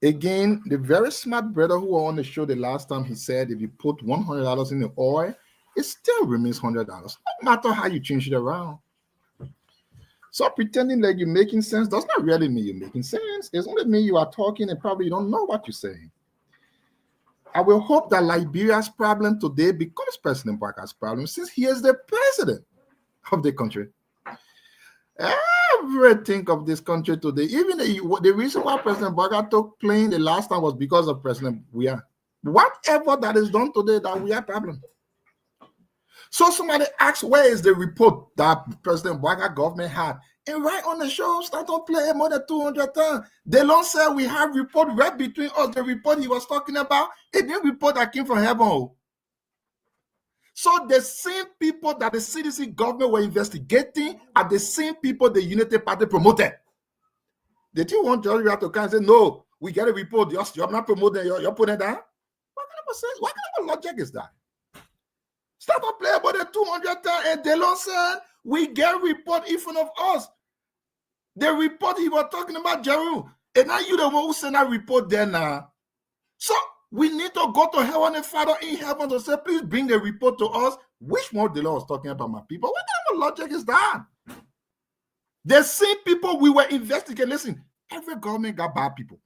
Again, the very smart brother who was on the show the last time, he said if you put $100 in the oil, it still remains $100. No matter how you change it around. So pretending like you're making sense does not really mean you're making sense. It's only mean you are talking and probably you don't know what you're saying. I will hope that Liberia's problem today becomes President Bouakar's problem, since he is the president of the country. Everything of this country today, even the reason why President Baga took plane the last time was because of President Weah. Whatever that is done today, that we have problem. So somebody asks, where is the report that President Baga government had? And right on the show, start to play more than 200 times. They don't say we have report right between us. The report he was talking about, it didn't report that came from heaven. So the same people that the CDC government were investigating are the same people the Unity Party promoted. Did you want George Weah to come and say, no, we get a report, you're not promoting, you're putting it down? What kind of logic is that? Start to play about the 200 times, and Delon said, we get report in front of us. The report he was talking about, Jeru, and now you the one who sent that report there now. So we need to go to heaven and Father in heaven to say, please bring the report to us. Which one Delon was talking about, my people? What kind of logic is that? The same people we were investigating. Listen, every government got bad people.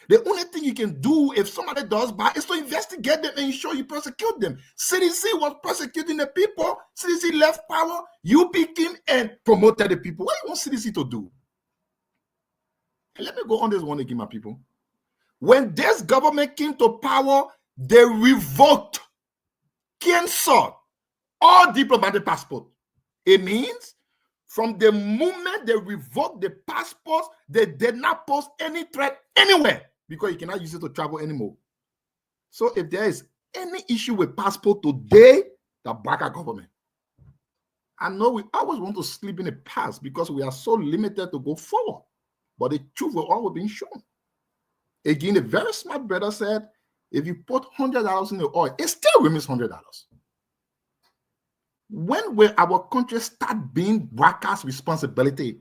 The only thing you can do if somebody does bad is to investigate them and ensure you prosecute them. CDC was prosecuting the people. CDC left power. You became and promoted the people. What do you want CDC to do? And let me go on this one again, my people. When this government came to power, they revoked, canceled all diplomatic passports. It means from the moment they revoked the passports, they did not pose any threat anywhere because you cannot use it to travel anymore. So if there is any issue with passport today, the Baka government. I know we always want to sleep in the past because we are so limited to go forward. But the truth will always be shown. Again, a very smart brother said, if you put $100 in the oil, it still remains $100. When will our country start being workers' responsibility?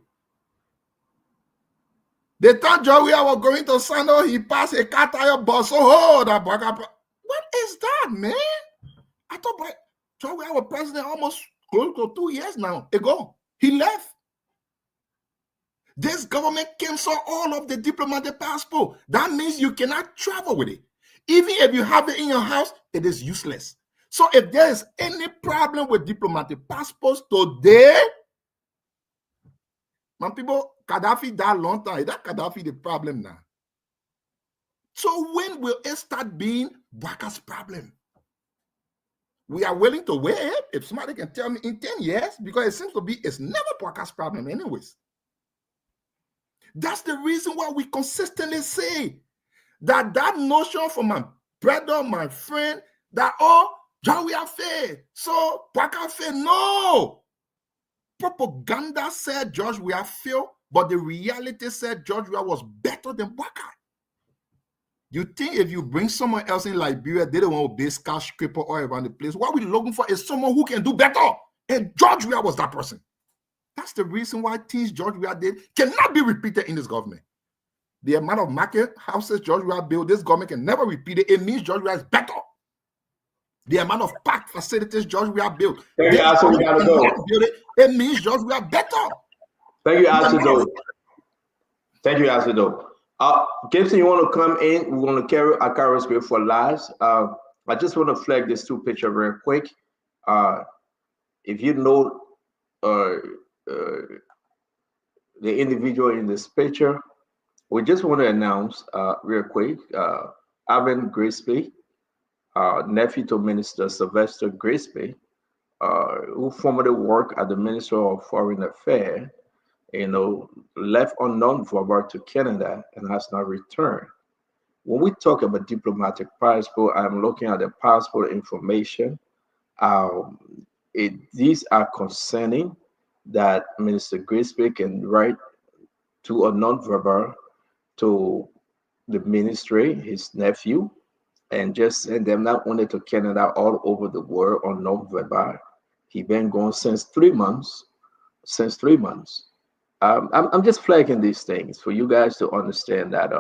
They thought Joey was going to Sando, he passed a car tire bus. Oh, that worker. What is that, man? I thought Joey was president almost close to 2 years now ago. He left. This government canceled all of the diplomatic passport. That means you cannot travel with it. Even if you have it in your house, it is useless. So if there is any problem with diplomatic passports today, my people, Gaddafi died long time. Is that Gaddafi the problem now? So when will it start being Baka's problem? We are willing to wait if somebody can tell me in 10 years, because it seems to be it's never Baka's problem anyways. That's the reason why we consistently say that notion from my brother, my friend, that, oh, John, we are fair. So, Baka fair. No. Propaganda said George Weah failed, but the reality said George Weah was better than Baka. You think if you bring someone else in Liberia, they don't want to base skyscraper all around the place. What we're looking for is someone who can do better. And George Weah was that person. That's the reason why things George Weah did cannot be repeated in this government. The amount of market houses George Weah built, this government can never repeat it. It means George Weah is better. The amount of park facilities George Weah built, Thank you, Asa, we gotta go. It means George Weah better. Thank you, Asa. Thank you, Asa. Gibson, you want to come in? We want to carry our carry script for last. I just want to flag these two pictures real quick. If you know the individual in this picture, we just want to announce real quick, Alvin Grisby, nephew to Minister Sylvester Grisby, who formerly worked at the Ministry of Foreign Affairs, left unknown for to Canada and has not returned. When we talk about diplomatic passport, I'm looking at the passport information. These are concerning that Minister Grisby can write to a non-verbal to the ministry, his nephew, and just send them not only to Canada, all over the world on non-verbal. He's been gone since 3 months. I'm just flagging these things for you guys to understand that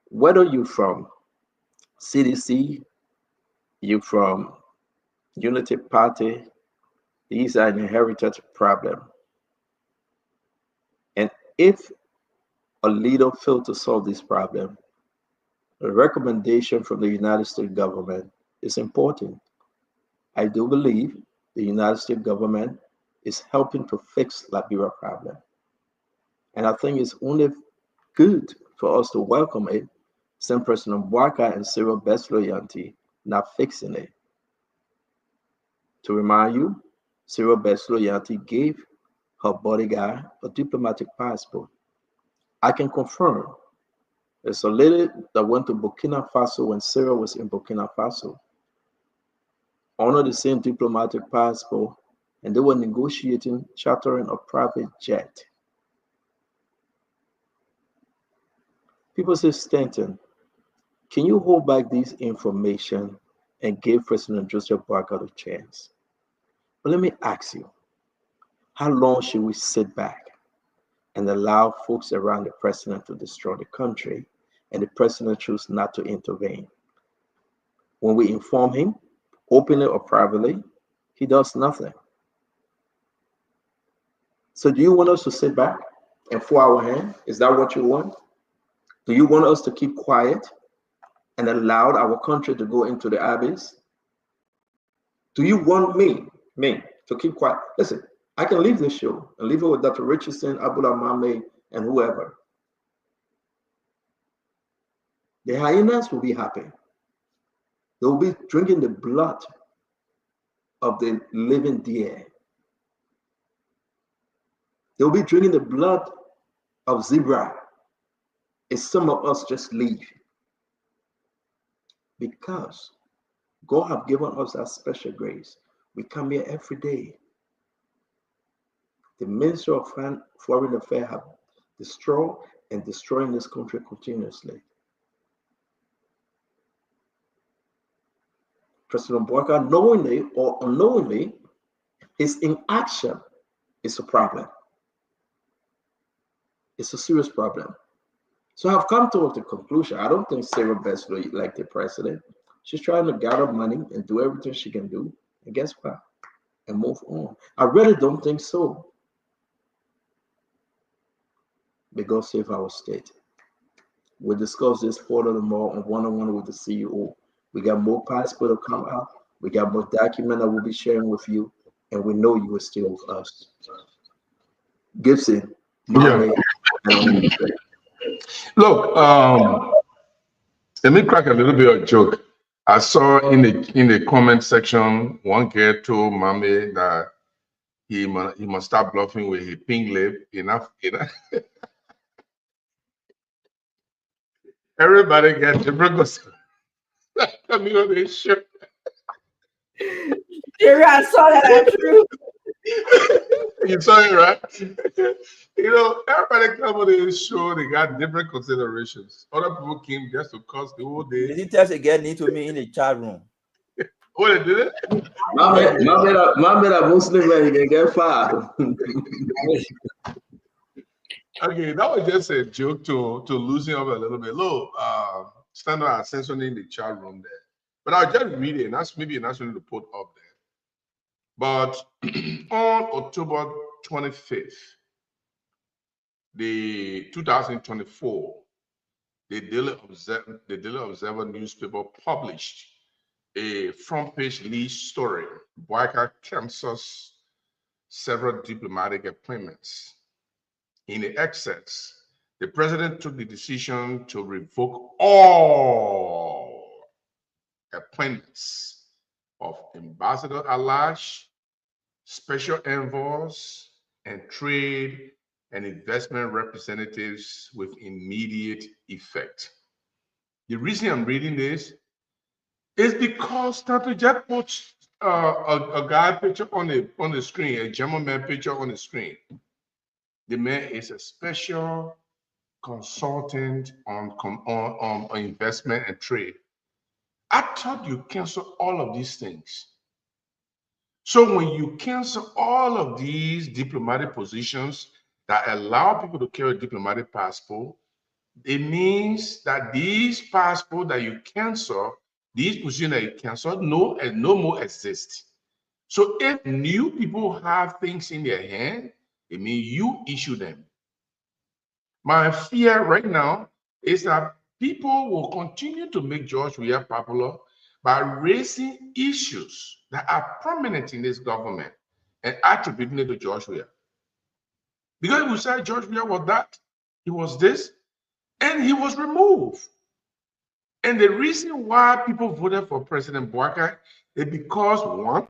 whether you're from CDC, you're from Unity Party, these are an inherited problem. And if a leader fails to solve this problem, a recommendation from the United States government is important. I do believe the United States government is helping to fix Liberia problem. And I think it's only good for us to welcome it, since President Bwaka and Cyril Best Loyalty not fixing it. To remind you, Cyril Best Loyalty gave her bodyguard a diplomatic passport. I can confirm there's a lady that went to Burkina Faso when Cyril was in Burkina Faso, under the same diplomatic passport, and they were negotiating chartering a private jet. People say, Stanton, can you hold back this information and give President Joseph Boakai a chance? But let me ask you, how long should we sit back and allow folks around the president to destroy the country and the president choose not to intervene? When we inform him, openly or privately, he does nothing. So do you want us to sit back and fold our hand? Is that what you want? Do you want us to keep quiet and allow our country to go into the abyss? Do you want me to keep quiet? Listen, I can leave this show and leave it with Dr. Richardson, Abdullah Mame, and whoever. The hyenas will be happy. They will be drinking the blood of the living deer. They will be drinking the blood of zebra if some of us just leave. Because God have given us that special grace. We come here every day. The Minister of Foreign Affairs have destroyed and destroying this country continuously. President Boakai, knowingly or unknowingly, his inaction is a problem. It's a serious problem. So I've come to the conclusion, I don't think Sarah Best will elect the president. She's trying to gather money and do everything she can do. And guess what? And move on. I really don't think so. But God save our state. We'll discuss this further tomorrow on one-on-one with the CEO. We got more passport to come out. We got more document that we'll be sharing with you. And we know you are still with us. Gibson, Mame, and Look, let me crack a little bit of joke. I saw in the comment section, one girl told Mame that he must start bluffing with his pink lip. Enough. Everybody gets different gossip. Coming on this show. Jerry, I saw that actually. You saw it, right? Everybody come on this show, they got different considerations. Other people came just to curse the whole day. Did you tell again need to me in the chat room? Oh, they did it? Mame that Muslim man, you can get fired. Okay, that was just a joke to loosen up a little bit. Look, standard are censoring the chat room there. But I'll just read it, and that's maybe naturally to put up there. But on October 25th, the 2024, the Daily Observer newspaper published a front page lead story. Boakai cancels several diplomatic appointments. In the excess, the president took the decision to revoke all appointments of ambassador at-large, special envoys, and trade and investment representatives with immediate effect. The reason I'm reading this is because Dr. Jet put a guy picture on the screen, a German man picture on the screen. The man is a special consultant on investment and trade. I thought you cancel all of these things. So when you cancel all of these diplomatic positions that allow people to carry a diplomatic passport, it means that these passports that you cancel, these positions that you cancel, no more exist. So if new people have things in their hand, it means you issue them. My fear right now is that people will continue to make George Weah popular by raising issues that are prominent in this government and attributing it to George Weah. Because we said George Weah was that, he was this, and he was removed. And the reason why people voted for President Boakai is because, one,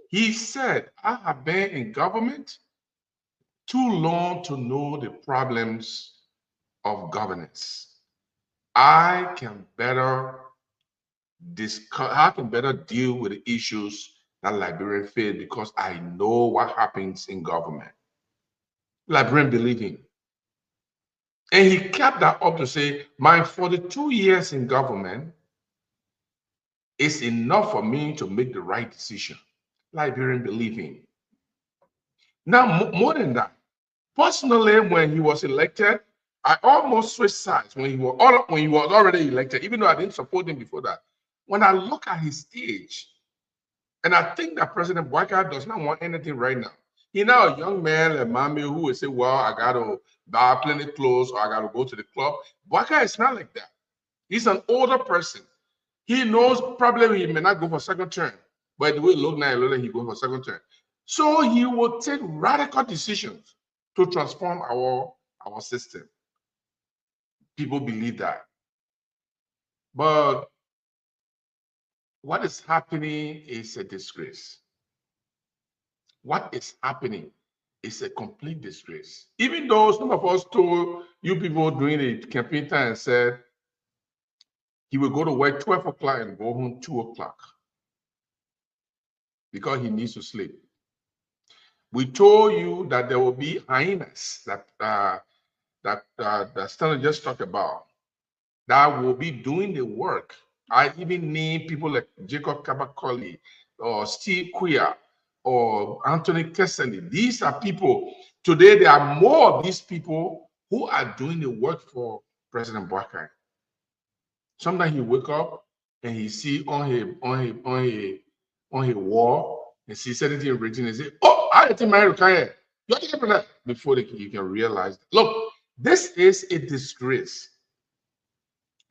he said, I have been in government too long to know the problems of governance. I can better deal with the issues that Liberians face because I know what happens in government. Liberians believe him. And he kept that up to say, my 42 years in government is enough for me to make the right decision. Liberians believe him. Now, more than that, personally, when he was elected, I almost switched sides when he was already elected, even though I didn't support him before that. When I look at his age, and I think that President Boakai does not want anything right now. He's now a young man like Mami who will say, well, I got to buy plenty of clothes or I got to go to the club. Boakai is not like that. He's an older person. He knows probably he may not go for second term, but the way it look now, he go for second term. So he will take radical decisions to transform our system. People believe that. But what is happening is a disgrace. What is happening is a complete disgrace. Even though some of us told you people during the campaign time and said he will go to work 12 o'clock and go home 2 o'clock because he needs to sleep. We told you that there will be hyenas that Stanley just talked about that will be doing the work. I even name people like Jacob Kabakoli or Steve Queer or Anthony Kessler. These are people, today there are more of these people who are doing the work for President Boakai. Sometimes he wake up and he see on his wall and see anything written and say, oh, I didn't marry Kanye. You're taking from that before you can realize. Look, this is a disgrace.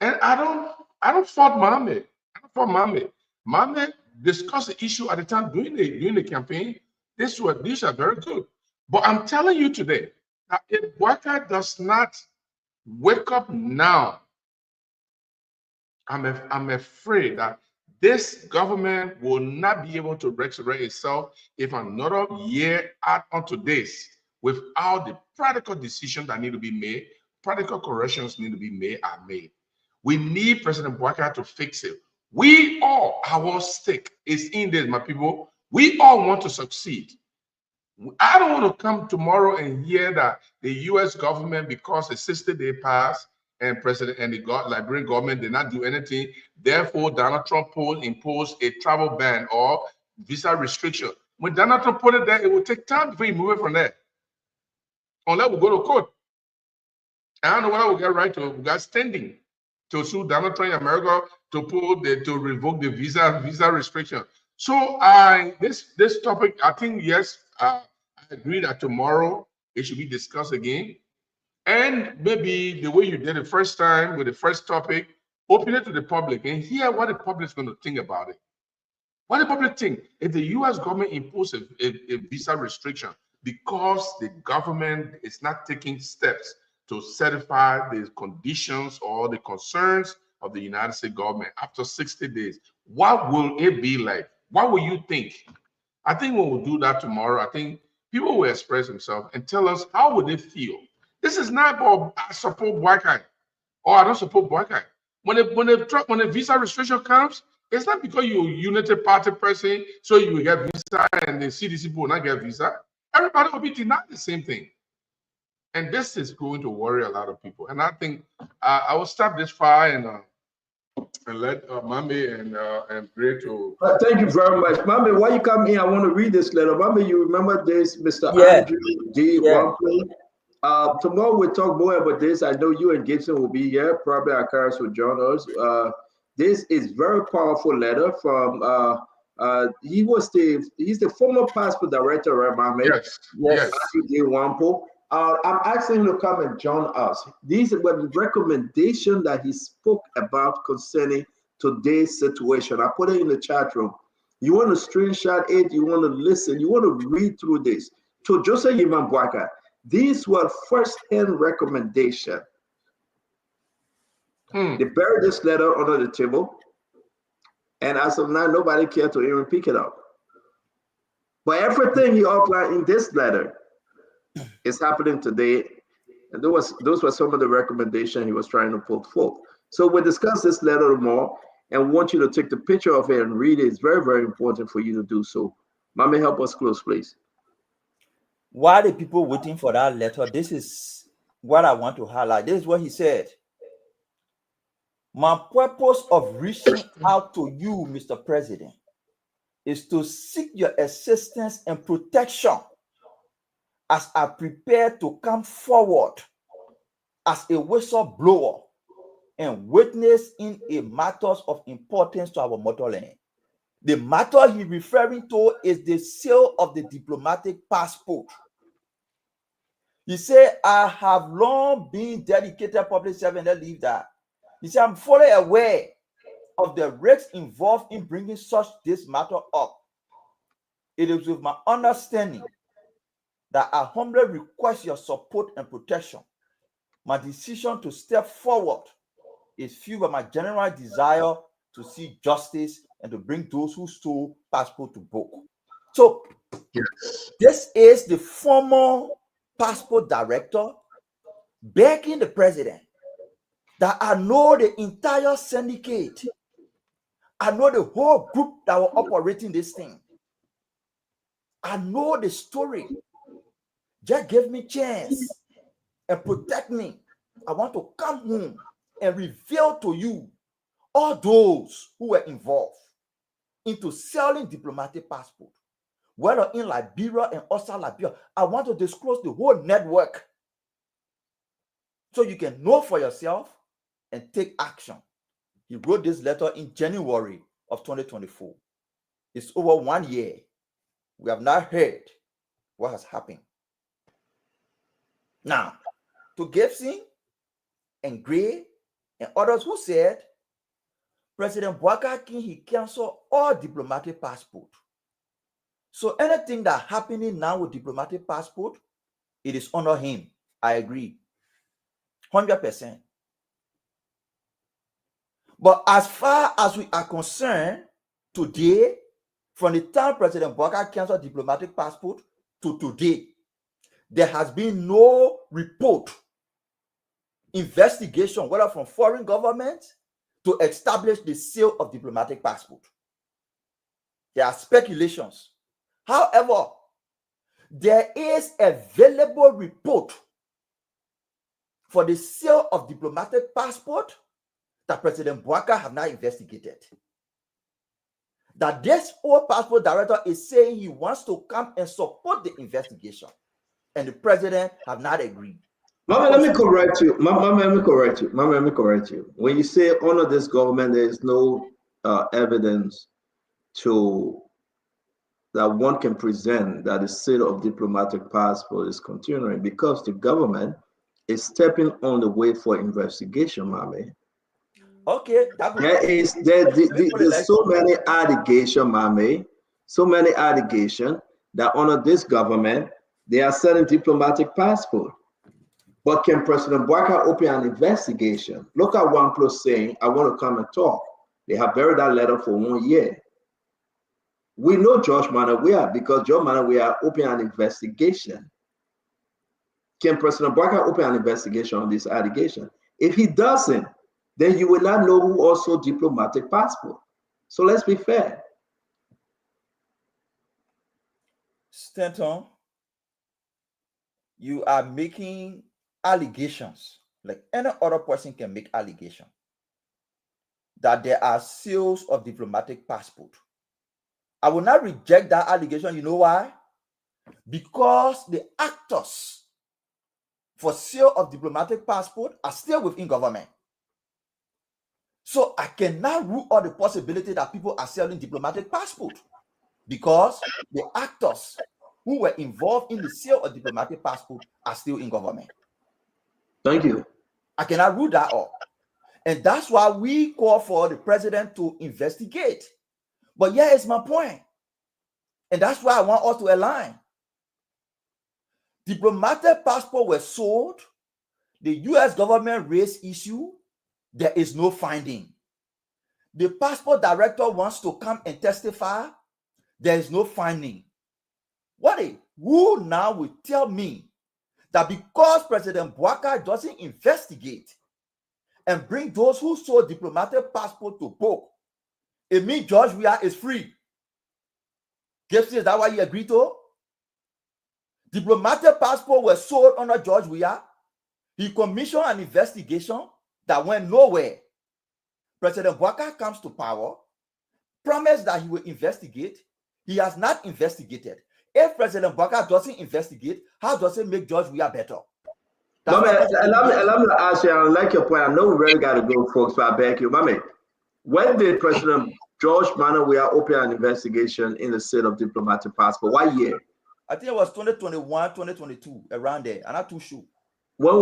And I don't fault Mohammed. I don't fault Mohammed. Mohammed discussed the issue at the time during the campaign. These are very good. But I'm telling you today that if Boakai does not wake up now, I'm afraid that this government will not be able to resurrect itself if another year add onto this without the practical decisions that need to be made, practical corrections need to be made are made. We need President Boakai to fix it. We all, our stake is in this, my people. We all want to succeed. I don't want to come tomorrow and hear that the U.S. government, because a 60-day pass and President and the Liberian government did not do anything, therefore Donald Trump imposed a travel ban or visa restriction. When Donald Trump put it there, it will take time before he move it from there. Unless we go to court. I don't know whether we get right to, we got standing to sue Donald Trump in America to revoke the visa restriction. So this topic, I think, yes, I agree that tomorrow it should be discussed again. And maybe the way you did it first time with the first topic, open it to the public and hear what the public is going to think about it. What the public think? If the U.S. government imposes a visa restriction because the government is not taking steps to certify the conditions or the concerns of the United States government after 60 days, what will it be like? What will you think? I think when we'll do that tomorrow, I think people will express themselves and tell us how would they feel. This is not about I support Boakai or I don't support Boakai. When the visa restriction comes, it's not because you're a Unity Party person, so you will get visa and the CDC will not get visa. Everybody will be denied the same thing. And this is going to worry a lot of people. And I think I will stop this fire and let Mami and Gray to. Thank you very much. Mami, while you come in, I want to read this letter. Mami, you remember this, Mr. Yeah. Andrew D. Wampley? Tomorrow we'll talk more about this. I know you and Gibson will be here. Probably our cars will join us. This is very powerful letter from he's the former passport director, right, Mami? Yes. Andrew D. Wampley. I'm asking him to come and join us. These were the recommendations that he spoke about concerning today's situation. I put it in the chat room. You want to screenshot it, you want to listen, you want to read through this. To Joseph Yimambwaka, these were first-hand recommendation. They buried this letter under the table, and as of now, nobody cared to even pick it up. But everything he outlined in this letter is happening today, and those were some of the recommendations he was trying to put forth. So we'll discuss this letter more, and want you to take the picture of it and read it. It's very, very important for you to do so. Mommy, help us close, please. While the people waiting for that letter, this is what I want to highlight. This is what he said. My purpose of reaching out to you, Mr. President, is to seek your assistance and protection as I prepare to come forward as a whistleblower and witness in a matters of importance to our motherland. The matter he's referring to is the sale of the diplomatic passport. He said, I have long been dedicated public servant and leave that. He said, I'm fully aware of the risks involved in bringing this matter up. It is with my understanding that I humbly request your support and protection. My decision to step forward is fueled by my general desire to see justice and to bring those who stole passport to book. So, this is the former passport director begging the president that I know the entire syndicate. I know the whole group that were operating this thing. I know the story. Just give me chance and protect me. I want to come home and reveal to you all those who were involved into selling diplomatic passport, whether in Liberia and outside Liberia. I want to disclose the whole network so you can know for yourself and take action. He wrote this letter in January of 2024. It's over 1 year. We have not heard what has happened. Now, to Gibson and Gray and others who said President Bouakaki, he canceled all diplomatic passport. So anything that happening now with diplomatic passport, it is under him. I agree. 100%. But as far as we are concerned, today, from the time President Bouakaki canceled diplomatic passport to today, there has been no report, investigation, whether from foreign governments, to establish the sale of diplomatic passport. There are speculations. However, there is available report for the sale of diplomatic passport that President Bouakaki have not investigated. That this old passport director is saying he wants to come and support the investigation, and the president have not agreed. Mama, let me correct you. Mama, let me correct you. Mama, let me correct you. When you say under this government, there is no evidence to that one can present that the sale of diplomatic passport is continuing, because the government is stepping on the way for investigation, Mommy. Okay. There's so many allegations, Mommy, so many allegations that under this government, they are selling diplomatic passport. But can President Bouakaki open an investigation? Look at OnePlus saying, I want to come and talk. They have buried that letter for 1 year. We know George Manawia, because George Manawia opened an investigation. Can President Bouakaki open an investigation on this allegation? If he doesn't, then you will not know who also diplomatic passport. So let's be fair. Stanton, you are making allegations like any other person can make allegation that there are sales of diplomatic passport. I will not reject that allegation. You know why? Because the actors for sale of diplomatic passport are still within government. So I cannot rule out the possibility that people are selling diplomatic passport, because the actors who were involved in the sale of diplomatic passport are still in government. Thank you. I cannot rule that out. And that's why we call for the president to investigate. But yeah, it's my point. And that's why I want us to align. Diplomatic passports were sold. The US government raised issue. There is no finding. The passport director wants to come and testify. There is no finding. Who now will tell me that because President Bouaka doesn't investigate and bring those who sold diplomatic passport to book, it means George Weah is free? Gibson, is that why you agree to? Diplomatic passport was sold under George Weah. He commissioned an investigation that went nowhere. President Bouaka comes to power, promised that he will investigate. He has not investigated. If President Bouaka doesn't investigate, how does it make George Weah better? Let me ask you, I like your point. I know we really got to go, folks, but I beg you. Mami, when did President George Manuel Weah open an investigation in the sale of diplomatic passport? What year? I think it was 2021, 2022, around there. I'm not too sure. When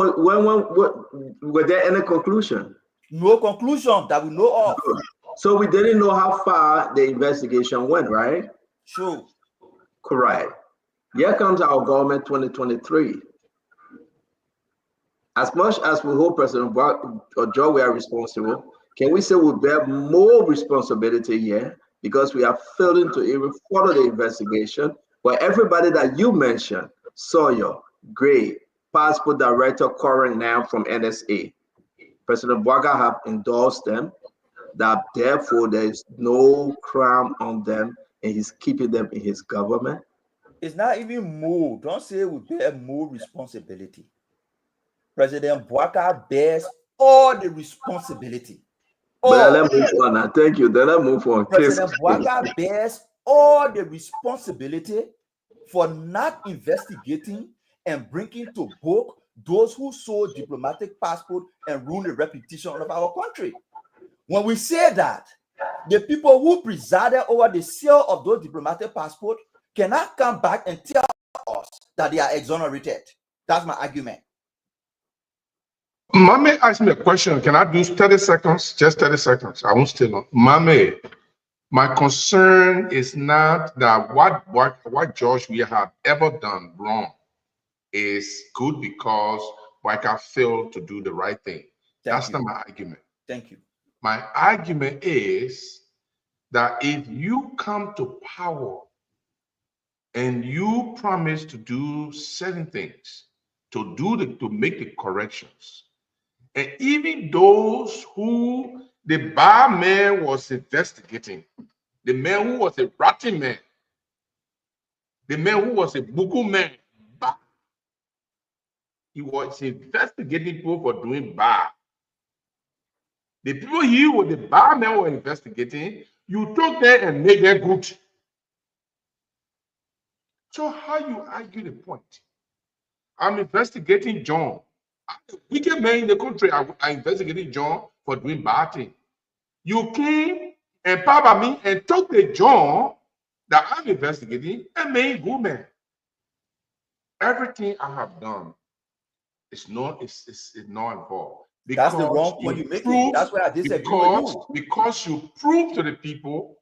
were there any conclusion? No conclusion that we know of. So we didn't know how far the investigation went, right? Sure. Correct. Here comes our government 2023. As much as we hold President George Weah responsible, can we say we bear more responsibility here because we are failing to even follow the investigation? Where everybody that you mentioned, Sawyer, Gray, passport director current now from NSA, President Bouaka have endorsed them, that therefore there is no crime on them and he's keeping them in his government? It's not even more. Don't say we bear more responsibility. President Bouaka bears all the responsibility. But let's move on now. Thank you. Then let's move on. President Bouaka bears all the responsibility for not investigating and bringing to book those who sold diplomatic passport and ruined the reputation of our country. When we say that, the people who presided over the sale of those diplomatic passports cannot come back and tell us that they are exonerated. That's my argument. Mame asked me a question. Can I do 30 seconds? Just 30 seconds. I won't stay long. Mame, my concern is not that what George Weah had ever done wrong is good because Bouaka failed to do the right thing. That's not my argument. Thank you. My argument is that if you come to power and you promise to do certain things, to make the corrections, and even those who the barman was investigating, the man who was a ratty man, the man who was a buku man, he was investigating people for doing bad. The people he was the barman were investigating, you took them and made them good. So how you argue the point? I'm investigating John. I'm a wicked man in the country. I investigated John for doing bad things. You came and papa me and took the John that I'm investigating and made good man. Everything I have done is not involved. That's the wrong point you're making. That's why I disagree with you. Because you proved to the people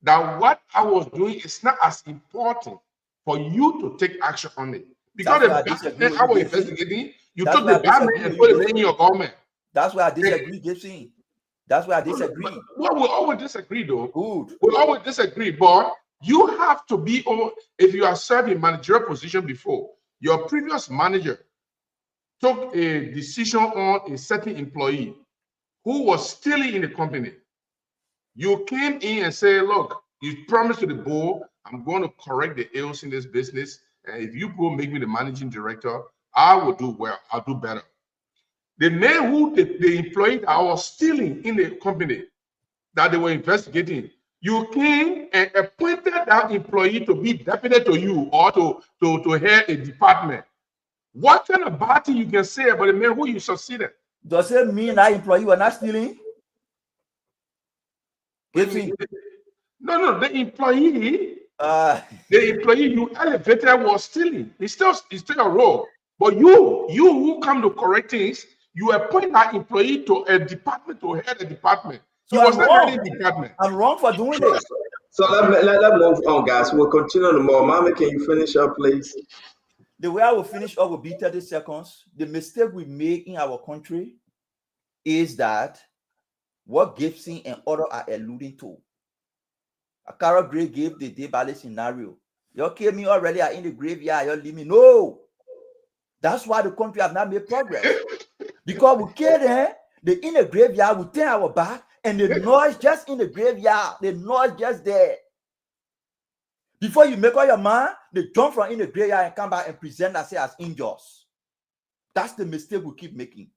that what I was doing is not as important for you to take action on it. Because the bad I was investigating, you took the bad man and put it in your government. That's why I disagree, Gibson. That's why I disagree. Well, we'll always disagree, though. Good. We'll always disagree, but you have to be, if you are serving managerial position before, your previous manager took a decision on a certain employee who was stealing in the company. You came in and said, look, you promised to the board, I'm going to correct the ills in this business. And if you go make me the managing director, I will do well. I'll do better. The man who the employee that was stealing in the company that they were investigating, you came and appointed that employee to be deputy to you or to head a department. What kind of bad thing you can say about the man who you succeeded? Does it mean that employee were not stealing? No, the employee you elevated was stealing. It's still a role. But you who come to correct things, you appoint that employee to a department, to head a department. So he was not heading the department. I'm wrong for doing this. So let move on, guys. We'll continue tomorrow. Mama, can you finish up, please? The way I will finish up will be 30 seconds. The mistake we make in our country is that what Gibson and others are alluding to. A Carol Gray gave the day ballet scenario. You kill me already, are in the graveyard, you leave me. No. That's why the country have not made progress. Because we kill them, they in the graveyard, we turn our back, and the noise just in the graveyard, the noise just there. Before you make up your mind, they jump from in the graveyard and come back and present themselves as angels. That's the mistake we keep making.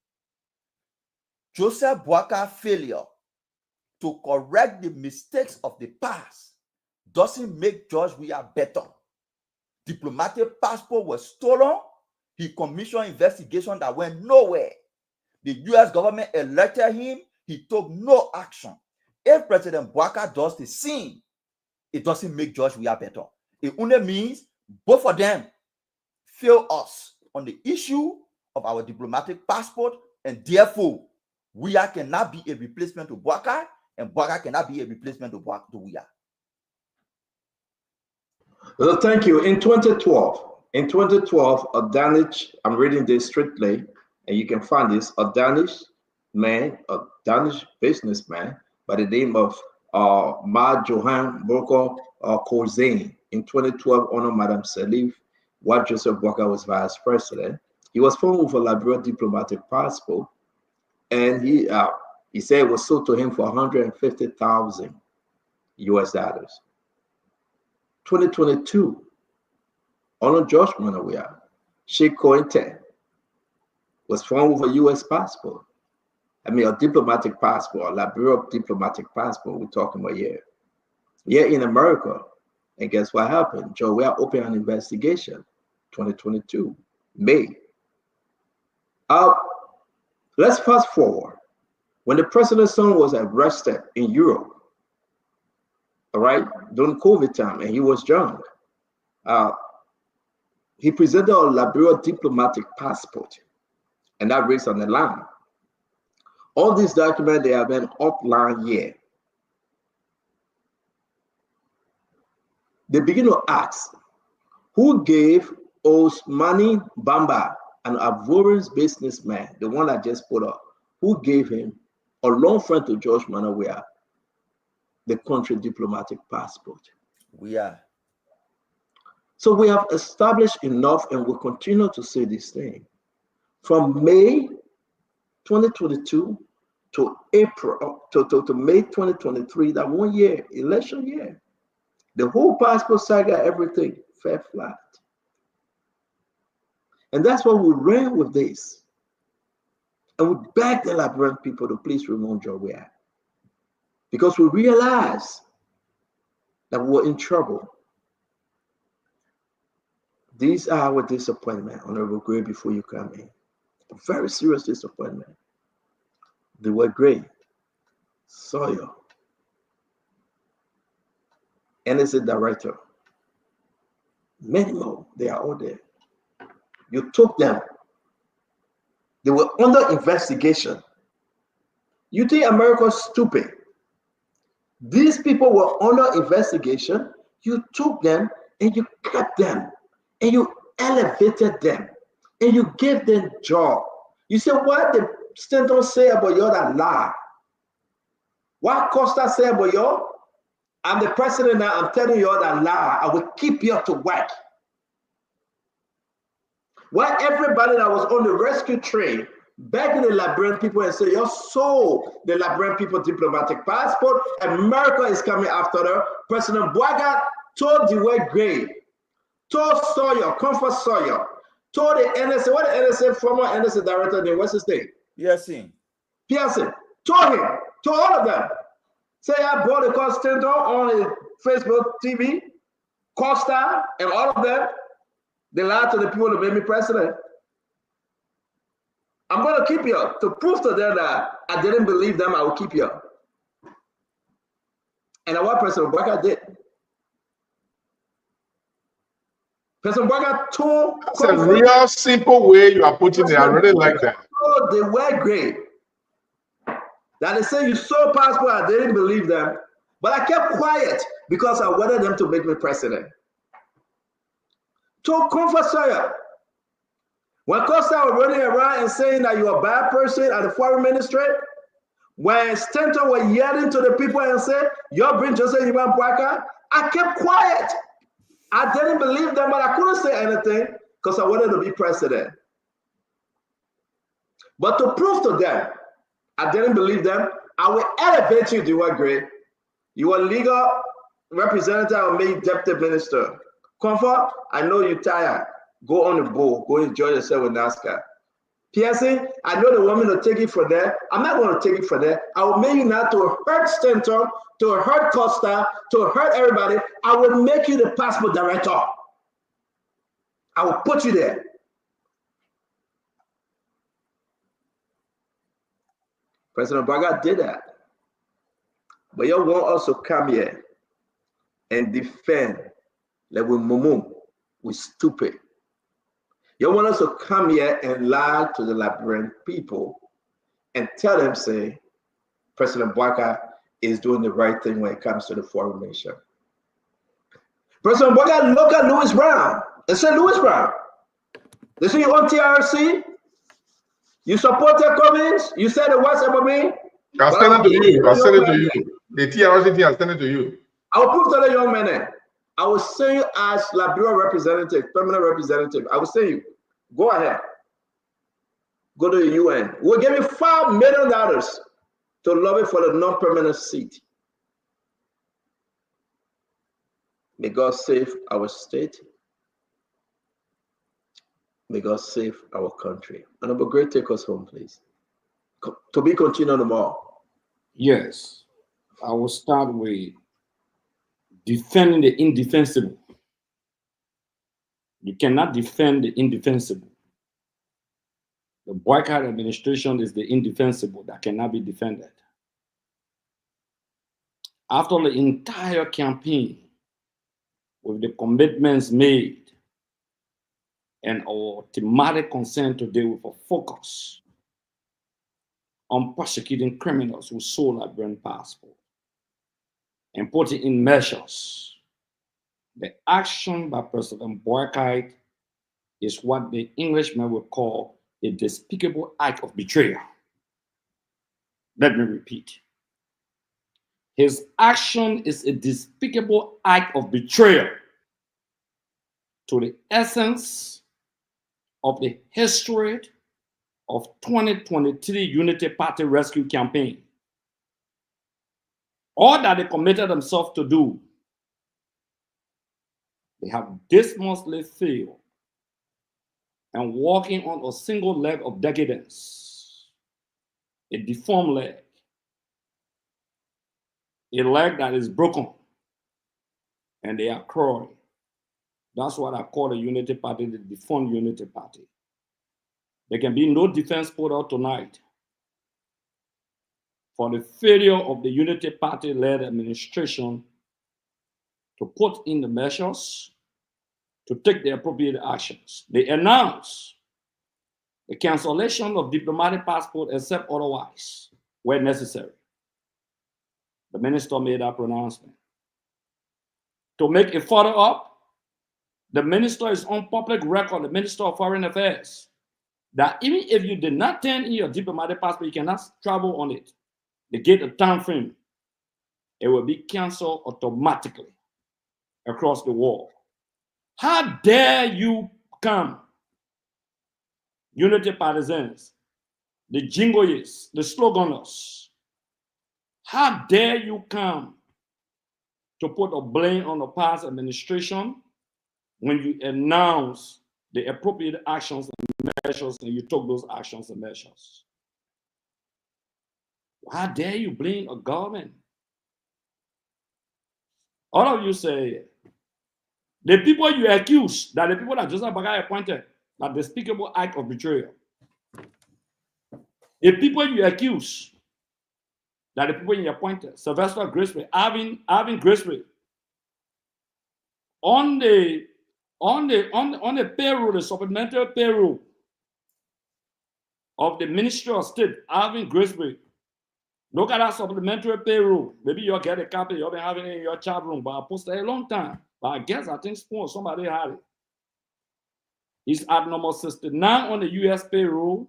Joseph Boakar's failure to correct the mistakes of the past doesn't make George Weah better. Diplomatic passport was stolen. He commissioned investigation that went nowhere. The U.S. government elected him. He took no action. If President Boakar does the same, it doesn't make George Weah better. It only means both of them fail us on the issue of our diplomatic passport, and therefore Weah cannot be a replacement to Boakar, and Boakar cannot be a replacement to Weah. Well, thank you. In 2012, a Danish, I'm reading this strictly, and you can find this, a Danish businessman by the name of Ma Johan Burko Corzain in 2012 honored Madame Salif while Joseph Boakai was vice president. He was found with a Liberia diplomatic passport, and he said it was sold to him for 150,000 US dollars. 2022, honor George Manawia, Sheikh Cointe was found with a US passport. I mean, a diplomatic passport, a Liberia diplomatic passport we're talking about here. Yeah, in America. And guess what happened? Joe, we are opening an investigation, 2022, May. Let's fast forward. When the president's son was arrested in Europe, all right, during COVID time, and he was young, he presented a Liberia diplomatic passport, and that raised on the line. All these documents, they have been offline here. They begin to ask, who gave Osmani Bamba, an Ivorian businessman, the one I just put up, who gave him, a long friend to George Manawia, the country diplomatic passport? We are. So we have established enough, and we'll continue to say this thing. From May 2022 to April, to May 2023, that 1 year, election year, the whole passport saga, everything fell flat. And that's why we ran with this. And we begged the Liberian people to please remove George Weah, because we realized that we were in trouble. These are our disappointment, Honorable Gray, before you come in. A very serious disappointment. They were Gray, Sawyer, NSA director, many more, they are all there. You took them. They were under investigation. You think America's stupid? These people were under investigation. You took them and you kept them and you elevated them and you gave them job. You say, what the Stanton say about you that lie? What Costa say about you? I'm the president now, I'm telling you that lie. I will keep you to work. Why everybody that was on the rescue train begging the Liberian people and say, you sold the Liberian people diplomatic passport, America is coming after her. President Boakai told the word Gray, told Sawyer, Comfort Sawyer, told the NSA, what the NSA, former NSA director name, what's his name? Pearson. Pearson, told him, to all of them. Say I bought the Constantine on his Facebook TV, Costa, and all of them. They lied to the people to make me president. I'm going to keep you to prove to them that I didn't believe them. I will keep you. And what President Boakai did. President Boakai told. That's a real simple way you are putting it. I really like that. Oh, they were great. That they say you saw passport, I didn't believe them. But I kept quiet because I wanted them to make me president. To comfort Sawyer. When Costa was running around and saying that you're a bad person at the foreign ministry, when Stanton was yelling to the people and said, you're bring Joseph Ivan Boakai, I kept quiet. I didn't believe them, but I couldn't say anything because I wanted to be president. But to prove to them, I didn't believe them, I will elevate you, you are great. You are legal representative and made deputy minister. Comfort, I know you're tired. Go on the boat, go enjoy yourself with NASCAR. PSC, I know the woman will take it from there. I'm not going to take it from there. I will make you not to hurt Stanton, to hurt Costa, to hurt everybody. I will make you the passport director. I will put you there. President Braga did that. But you want us to come here and defend like we mumu, we stupid. You want us to come here and lie to the Liberian people and tell them, say, President Boakai is doing the right thing when it comes to the foreign nation. President Boakai, look at Louis Brown and say, Louis Brown, they say you on TRC, you supported Cummings, you said the West Ebony. I'll send it to you. I'll send it to you. The TRC thing, I'll send it to you. I will prove to the young man. I will send you as Liberia representative, permanent representative. I will send you. Go ahead. Go to the UN. We'll give you $5 million to lobby for the non-permanent seat. May God save our state. May God save our country. Honorable Great, take us home, please. To be continued tomorrow. Yes. I will start with defending the indefensible. You cannot defend the indefensible. The Boakai administration is the indefensible that cannot be defended. After the entire campaign, with the commitments made and our thematic concern today with a focus on prosecuting criminals who sold Liberian passport and putting in measures, the action by President Boakai is what the Englishmen would call a despicable act of betrayal. Let me repeat. His action is a despicable act of betrayal to the essence of the history of 2023 Unity Party Rescue Campaign. All that they committed themselves to do, they have dismally failed and walking on a single leg of decadence, a deformed leg, a leg that is broken, and they are crawling. That's what I call the Unity Party, the deformed Unity Party. There can be no defense put out tonight for the failure of the Unity Party-led administration to put in the measures to take the appropriate actions. They announced the cancellation of diplomatic passport except otherwise, where necessary. The minister made that pronouncement. To make it further up, the minister is on public record, the Minister of Foreign Affairs, that even if you did not turn in your diplomatic passport, you cannot travel on it. They get a time frame. It will be canceled automatically across the world. How dare you come, Unity partisans, the jingoists, the sloganers? How dare you come to put a blame on the past administration when you announce the appropriate actions and measures and you took those actions and measures? How dare you blame a government? All of you say, the people you accuse, that the people that Joseph Boakai appointed, that despicable act of betrayal. The people you accuse, that the people you appointed, Sylvester Graceway, Alvin Graceway, on the payroll, the supplemental payroll of the Ministry of State, Alvin Graceway, Look at that supplementary payroll. Maybe you'll get a copy, you'll be having it in your chat room, but I posted a long time. But I guess I think somebody had it. He's at number 69 on the US payroll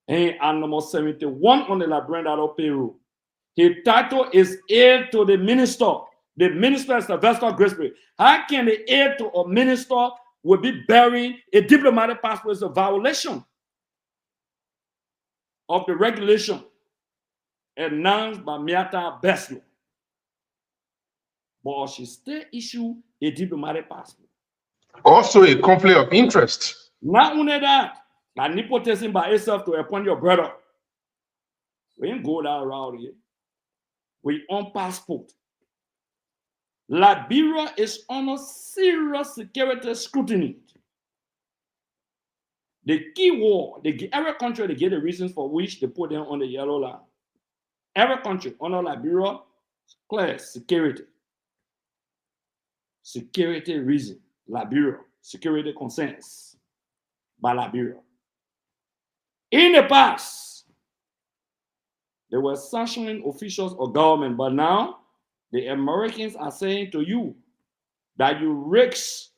and at number 71 on the Liberian payroll. His title is aide to the minister. The minister is Sylvester Grisby. How can the aide to a minister will be bearing a diplomatic passport? Is a violation of the regulation announced by Miata Beslo. But she still issue a diplomatic passport. Also a conflict of interest. Not only that, an nepotism by itself to appoint your brother. We ain't go that route here. We on passport. Liberia is under serious security scrutiny. The key word, every country they get the reasons for which they put them on the yellow line. Every country under Liberia, clear security. Security reason, Liberia, security concerns by Liberia. In the past, they were sanctioning officials or government, but now the Americans are saying to you that you risk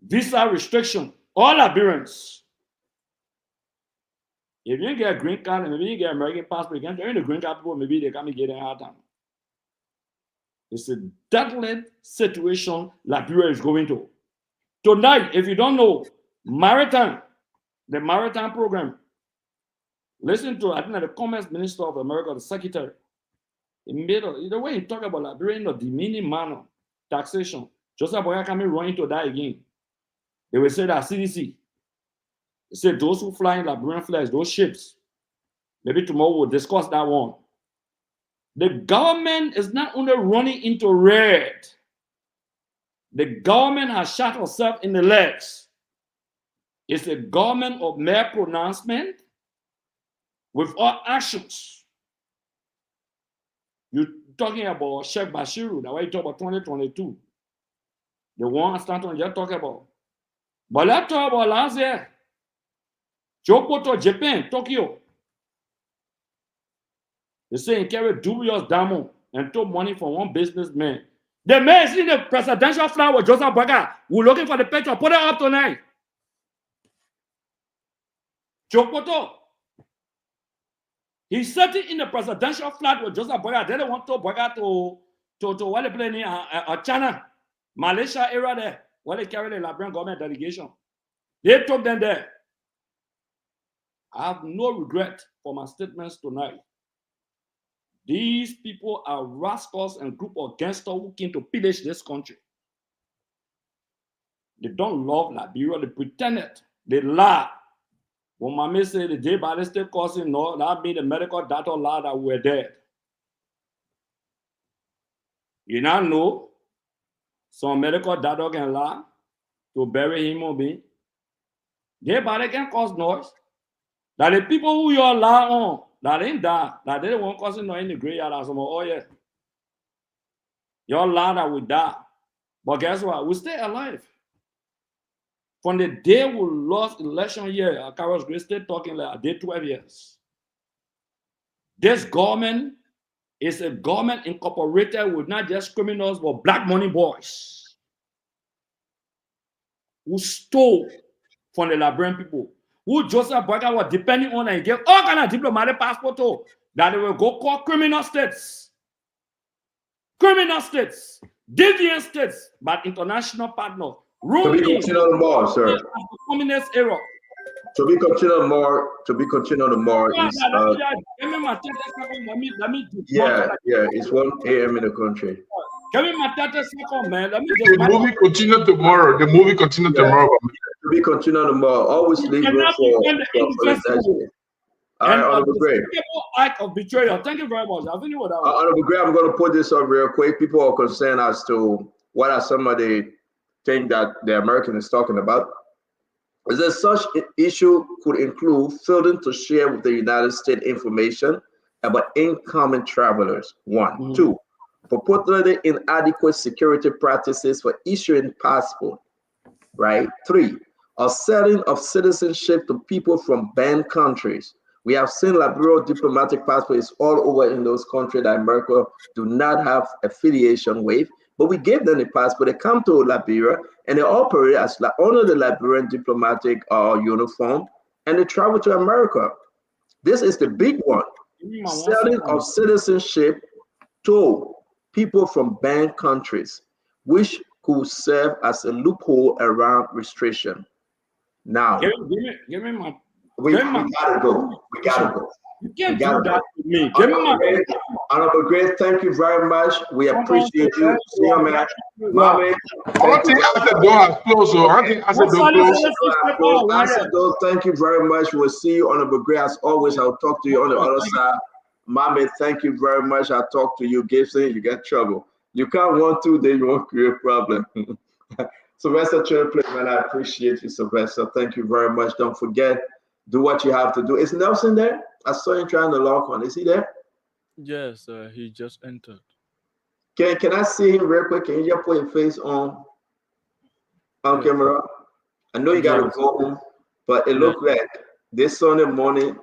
visa restriction, all Liberians. If you get a green card and maybe you get an American passport, you can join the green card people, maybe they can't get a hard time. It's a deadly situation Liberia is going to. Tonight, if you don't know, the maritime program, listen to, I think, the Commerce Minister of America, the Secretary, the way he talk about Liberia in a demeaning manner, taxation, Joseph Boya can be running to that again. They will say that CDC, they say those who fly in Liberian flags, those ships, maybe tomorrow we'll discuss that one. The government is not only running into red, the government has shot herself in the legs. It's a government of mere pronouncement without actions. You're talking about Sheikh Bashiru, that's why you talk about 2022. The one Stanton just talking about. But let's talk about last year. Jokoto, Japan, Tokyo. They say he carried dubious diamond and took money from one businessman. The man is in the presidential flight with Joseph Boakai. We're looking for the picture. Put it up tonight. Jokoto. He's sitting in the presidential flight with Joseph Boakai. They don't want to Boakai to what they play in China, Malaysia area there, where they carry the Liberian government delegation. They took them there. I have no regret for my statements tonight. These people are rascals and group of gangsters who came to pillage this country. They don't love Liberia. They pretend it. They lie. When Mami said the day ballistic causing, no, that means the medical doctor lied that we were dead. You now know some medical doctor can lie to bury him or me. Day body can cause noise. That the people who you all lie on, that ain't die, that they won't cause no in the graveyard or something. Oh yeah. Your lie that we die. But guess what? We stay alive. From the day we lost election year, Carlos Grace still talking like I did 12 years. This government is a government incorporated with not just criminals, but black money boys who stole from the Liberian people, who Joseph Boakai was depending on and gave all kind of diplomatic passport to, that they will go call criminal states. Criminal states, deviant states, but international partners. To be continued more, sir. Communist era. To be continued more is it's 1 a.m. in the country. Can we matata second, man? Let me just the movie continue tomorrow. The movie continue tomorrow. To be continued tomorrow. Always leave room for the Honorable Gray. Act of betrayal. Thank you very much. I think what that was. Honorable Gray, I'm going to put this up real quick. People are concerned as to what are some of the things that the American is talking about. Is that such an issue could include failing to share with the United States information about incoming travelers. 1. 2. Purportedly inadequate security practices for issuing passport. Right. 3. A selling of citizenship to people from banned countries. We have seen Liberia diplomatic passports all over in those countries that America do not have affiliation with, but we gave them the passport. They come to Liberia and they operate as under the Liberian diplomatic uniform, and they travel to America. This is the big one. Selling of citizenship to people from banned countries, which could serve as a loophole around restriction. Now, give me my. We gotta go. We gotta go. You can't do that to me. Give me my. Honorable Grace, thank you very much. We appreciate you. See you, man. Mommy. I think as the door has closed, so I think as the door closed. Thank you very much. We'll see you, Honorable Grace. As always, I'll talk to you on the other side. Mommy, thank you very much. I'll talk to you. Gibson, you get trouble. You can't want to, then you won't create a problem. Sylvester Triplett, man, I appreciate you, Sylvester. Thank you very much. Don't forget, do what you have to do. Is Nelson there? I saw him trying to log on. Is he there? Yes, he just entered. Can I see him real quick? Can you just put your face on camera? I know you got to go home, but it looked like this Sunday morning.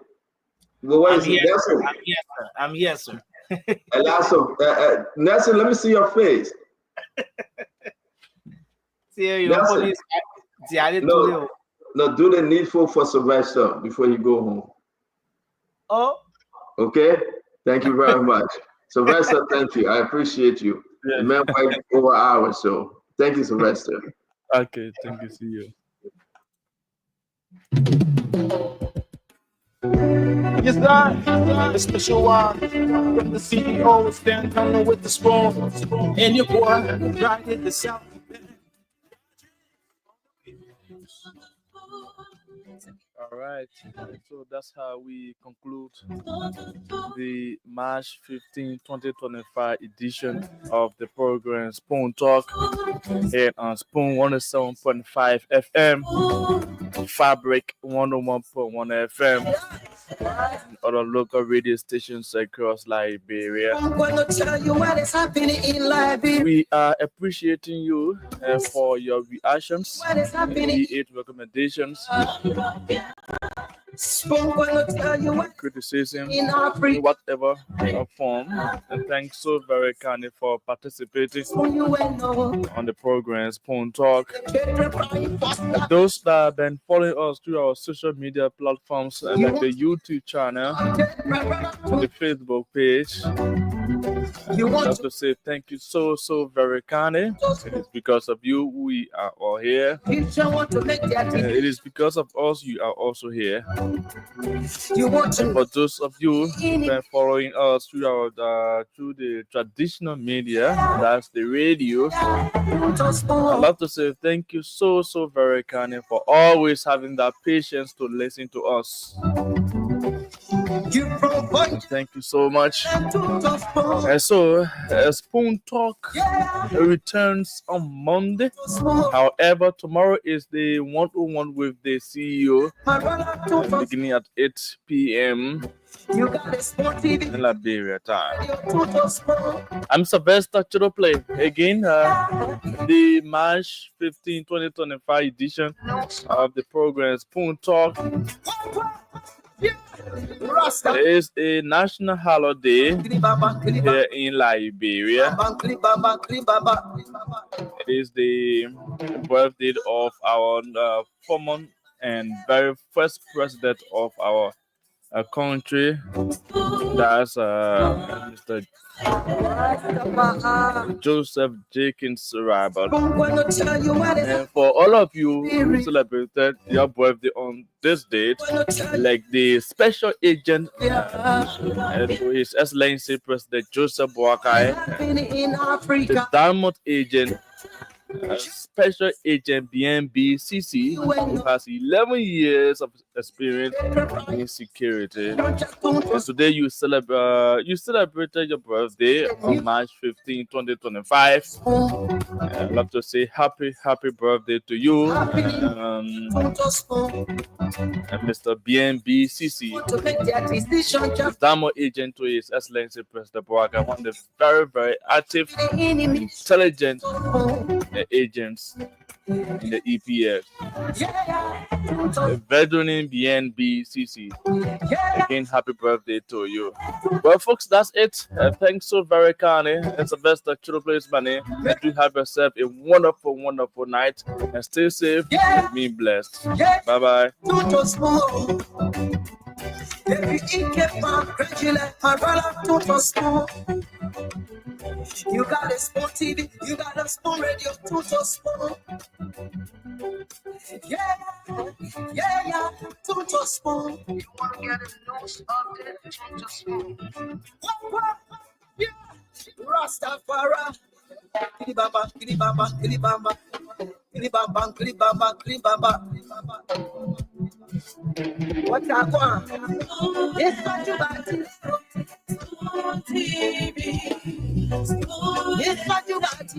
Well, what is it, Nelson? I'm here, sir. Nelson, let me see your face. Nelson, no, do the needful for Sylvester before you go home. Oh. Okay. Thank you very much. Sylvester, thank you. I appreciate you. The man worked over hours, so thank you, Sylvester. Okay, thank you. See you. Yes, sir. A special one from the CEO, stand coming with the spoon. And your boy, right at the south. All right, so that's how we conclude the March 15, 2025 edition of the program Spoon Talk here on Spoon 107.5 FM, Fabric 101.1 FM, and other local radio stations across Liberia. I'm gonna tell you what is happening in Liberia. We are appreciating you for your reactions, be it recommendations, criticism, in whatever form. And thanks so very kindly for participating on the program Spoon Talk. And those that have been following us through our social media platforms like the YouTube channel, the Facebook page, I'd love to say thank you so very kindly. It is because of you we are all here. It is because of us you are also here. And for those of you who have been following us through the traditional media, that's the radio, I'd love to say thank you so very kindly for always having that patience to listen to us. Thank you so much. And so, Spoon Talk returns on Monday. However, tomorrow is the one-on-one with the CEO, beginning at 8 p.m. in Liberia time. I'm Sylvester Chidoplay. Again, the March 15, 2025 edition of the program Spoon Talk. It is a national holiday here in Liberia. It is the birthday of our former and very first president of our country. That's Mr. Joseph Jenkins Robert. And for all of you who celebrated your birthday on this date, like the special agent to His Excellency President Joseph Boakai, the diamond agent, Special Agent BNBCC, who has 11 years of experience in security. And today you celebrated your birthday on March 15, 2025. I'd love to say happy birthday to you, Mr. BNBCC, the Damo agent to His Excellency President Boakai, one of the very active, intelligent agents in the EPF. Veteran BNBCC. Again, happy birthday to you. Well, folks, that's it. Thanks so very kindly. It's the best children place, money. And you have yourself a wonderful, wonderful night. And stay safe and be blessed. Bye bye. You got a Spoon TV, you got a Spoon Radio, Tuto Spoon. Yeah, Tuto Spoon. You want to get a news update, Tuto Spoon. Yeah, Rastafari. Kilibamba, kilibamba, kilibamba. Kilibamba, kilibamba, kilibamba. What I want? It's what you got. TV. It's what you got.